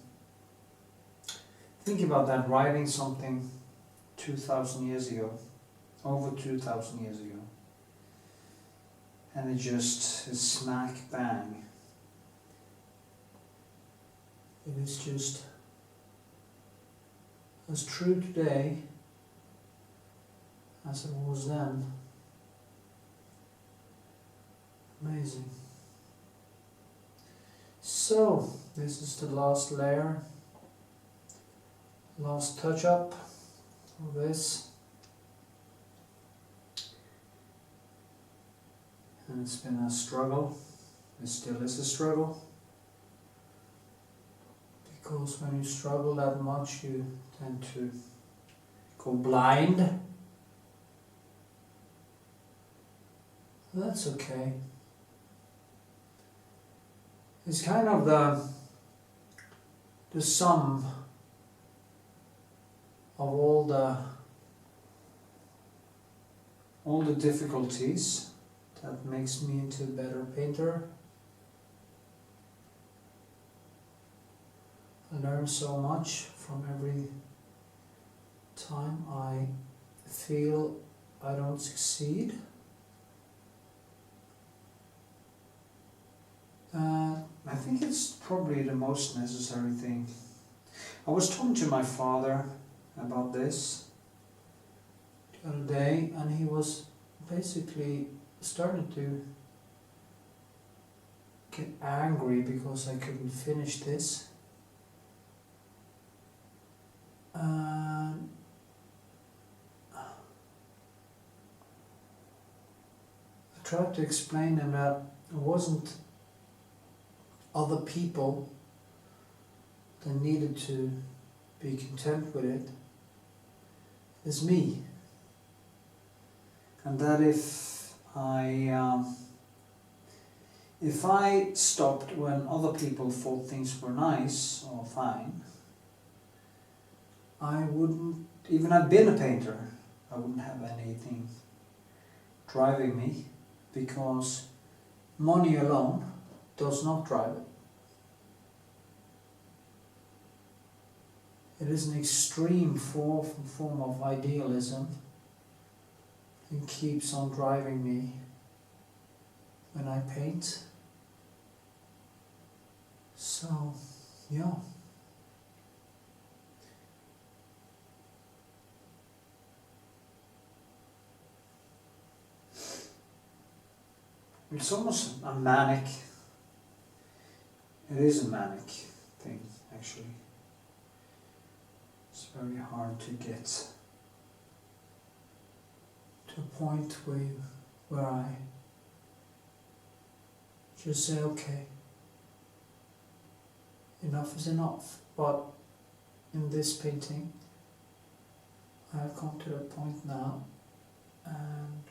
Think about that, writing something 2,000 years ago. Over 2,000 years ago, and it just is smack bang. It is just as true today as it was then. Amazing. So, this is the last layer, last touch up of this. And it's been a struggle. It still is a struggle. Because when you struggle that much, you tend to go blind. That's okay. It's kind of the sum of all the difficulties that makes me into a better painter. I learn so much from every time I feel I don't succeed. I think it's probably the most necessary thing. I was talking to my father about this the other day, and he was basically starting to get angry because I couldn't finish this. I tried to explain him that it wasn't other people that needed to be content with it. It's me. And that if I stopped when other people thought things were nice or fine, I wouldn't even have been a painter. I wouldn't have anything driving me, because money alone does not drive it. It is an extreme form of idealism and keeps on driving me when I paint. So, yeah. It's almost a manic. It is a manic thing, actually. It's very hard to get to a point where I just say, okay, enough is enough. But in this painting, I have come to that point now, and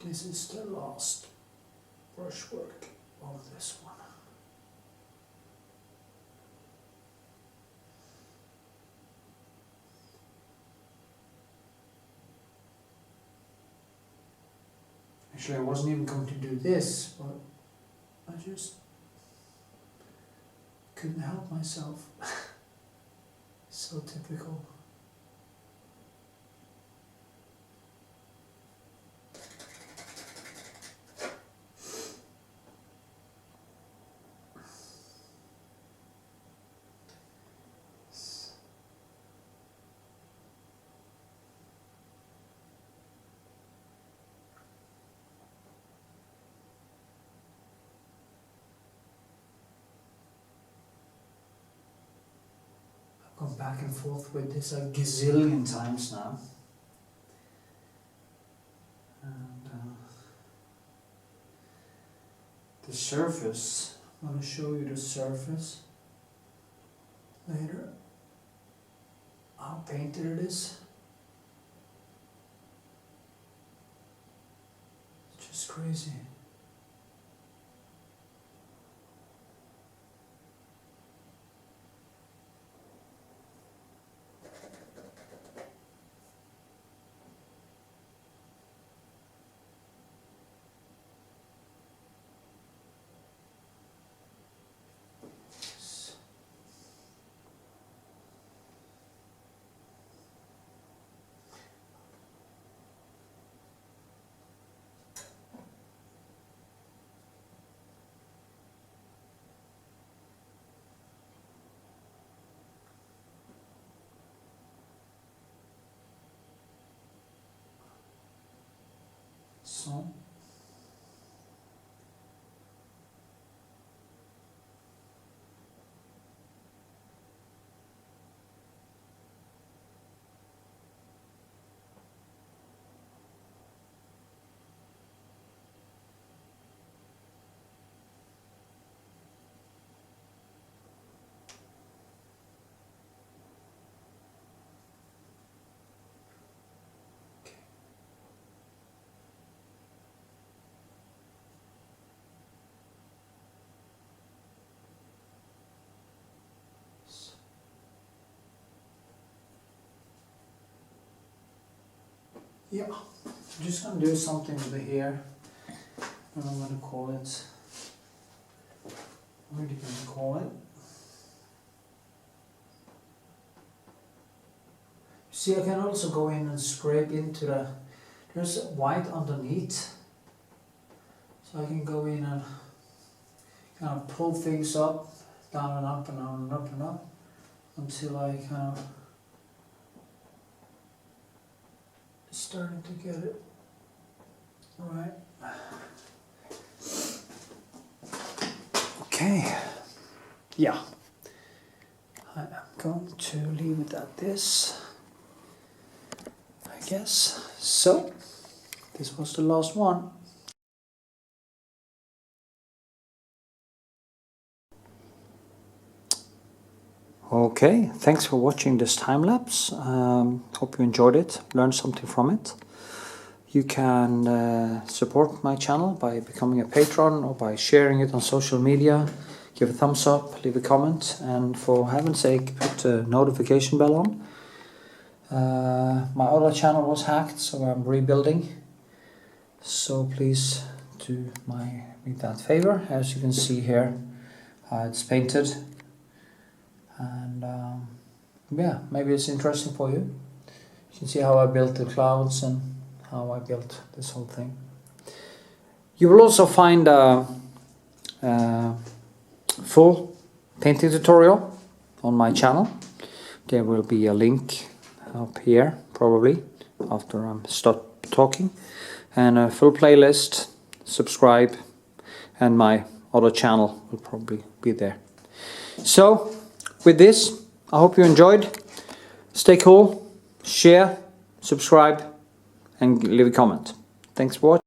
this is the last brushwork of this one. Actually, I wasn't even going to do this, but I just couldn't help myself. So typical. Gone back and forth with this a gazillion times now. And the surface, I'm going to show you the surface later, how painted it is. It's just crazy. So, yeah, I'm just going to do something with the hair. I don't know what to call it. What are you going to call it? See, I can also go in and scrape into there's white underneath. So I can go in and kind of pull things up, down and up and down and up and up, until I kind of starting to get it right. Okay, yeah, I am going to leave it at this, I guess. So, this was the last one. Okay, thanks for watching this time-lapse. Hope you enjoyed it, learned something from it. You can support my channel by becoming a patron or by sharing it on social media. Give a thumbs up, leave a comment, and for heaven's sake, put the notification bell on. My other channel was hacked, so I'm rebuilding. So please do me that favor. As you can see here, it's painted. and yeah, maybe it's interesting for you. You can see how I built the clouds and how I built this whole thing. You will also find a full painting tutorial on my channel. There will be a link up here probably after I stop talking, and a full playlist. Subscribe, and my other channel will probably be there. So with this, I hope you enjoyed. Stay cool, share, subscribe, and leave a comment. Thanks for watching.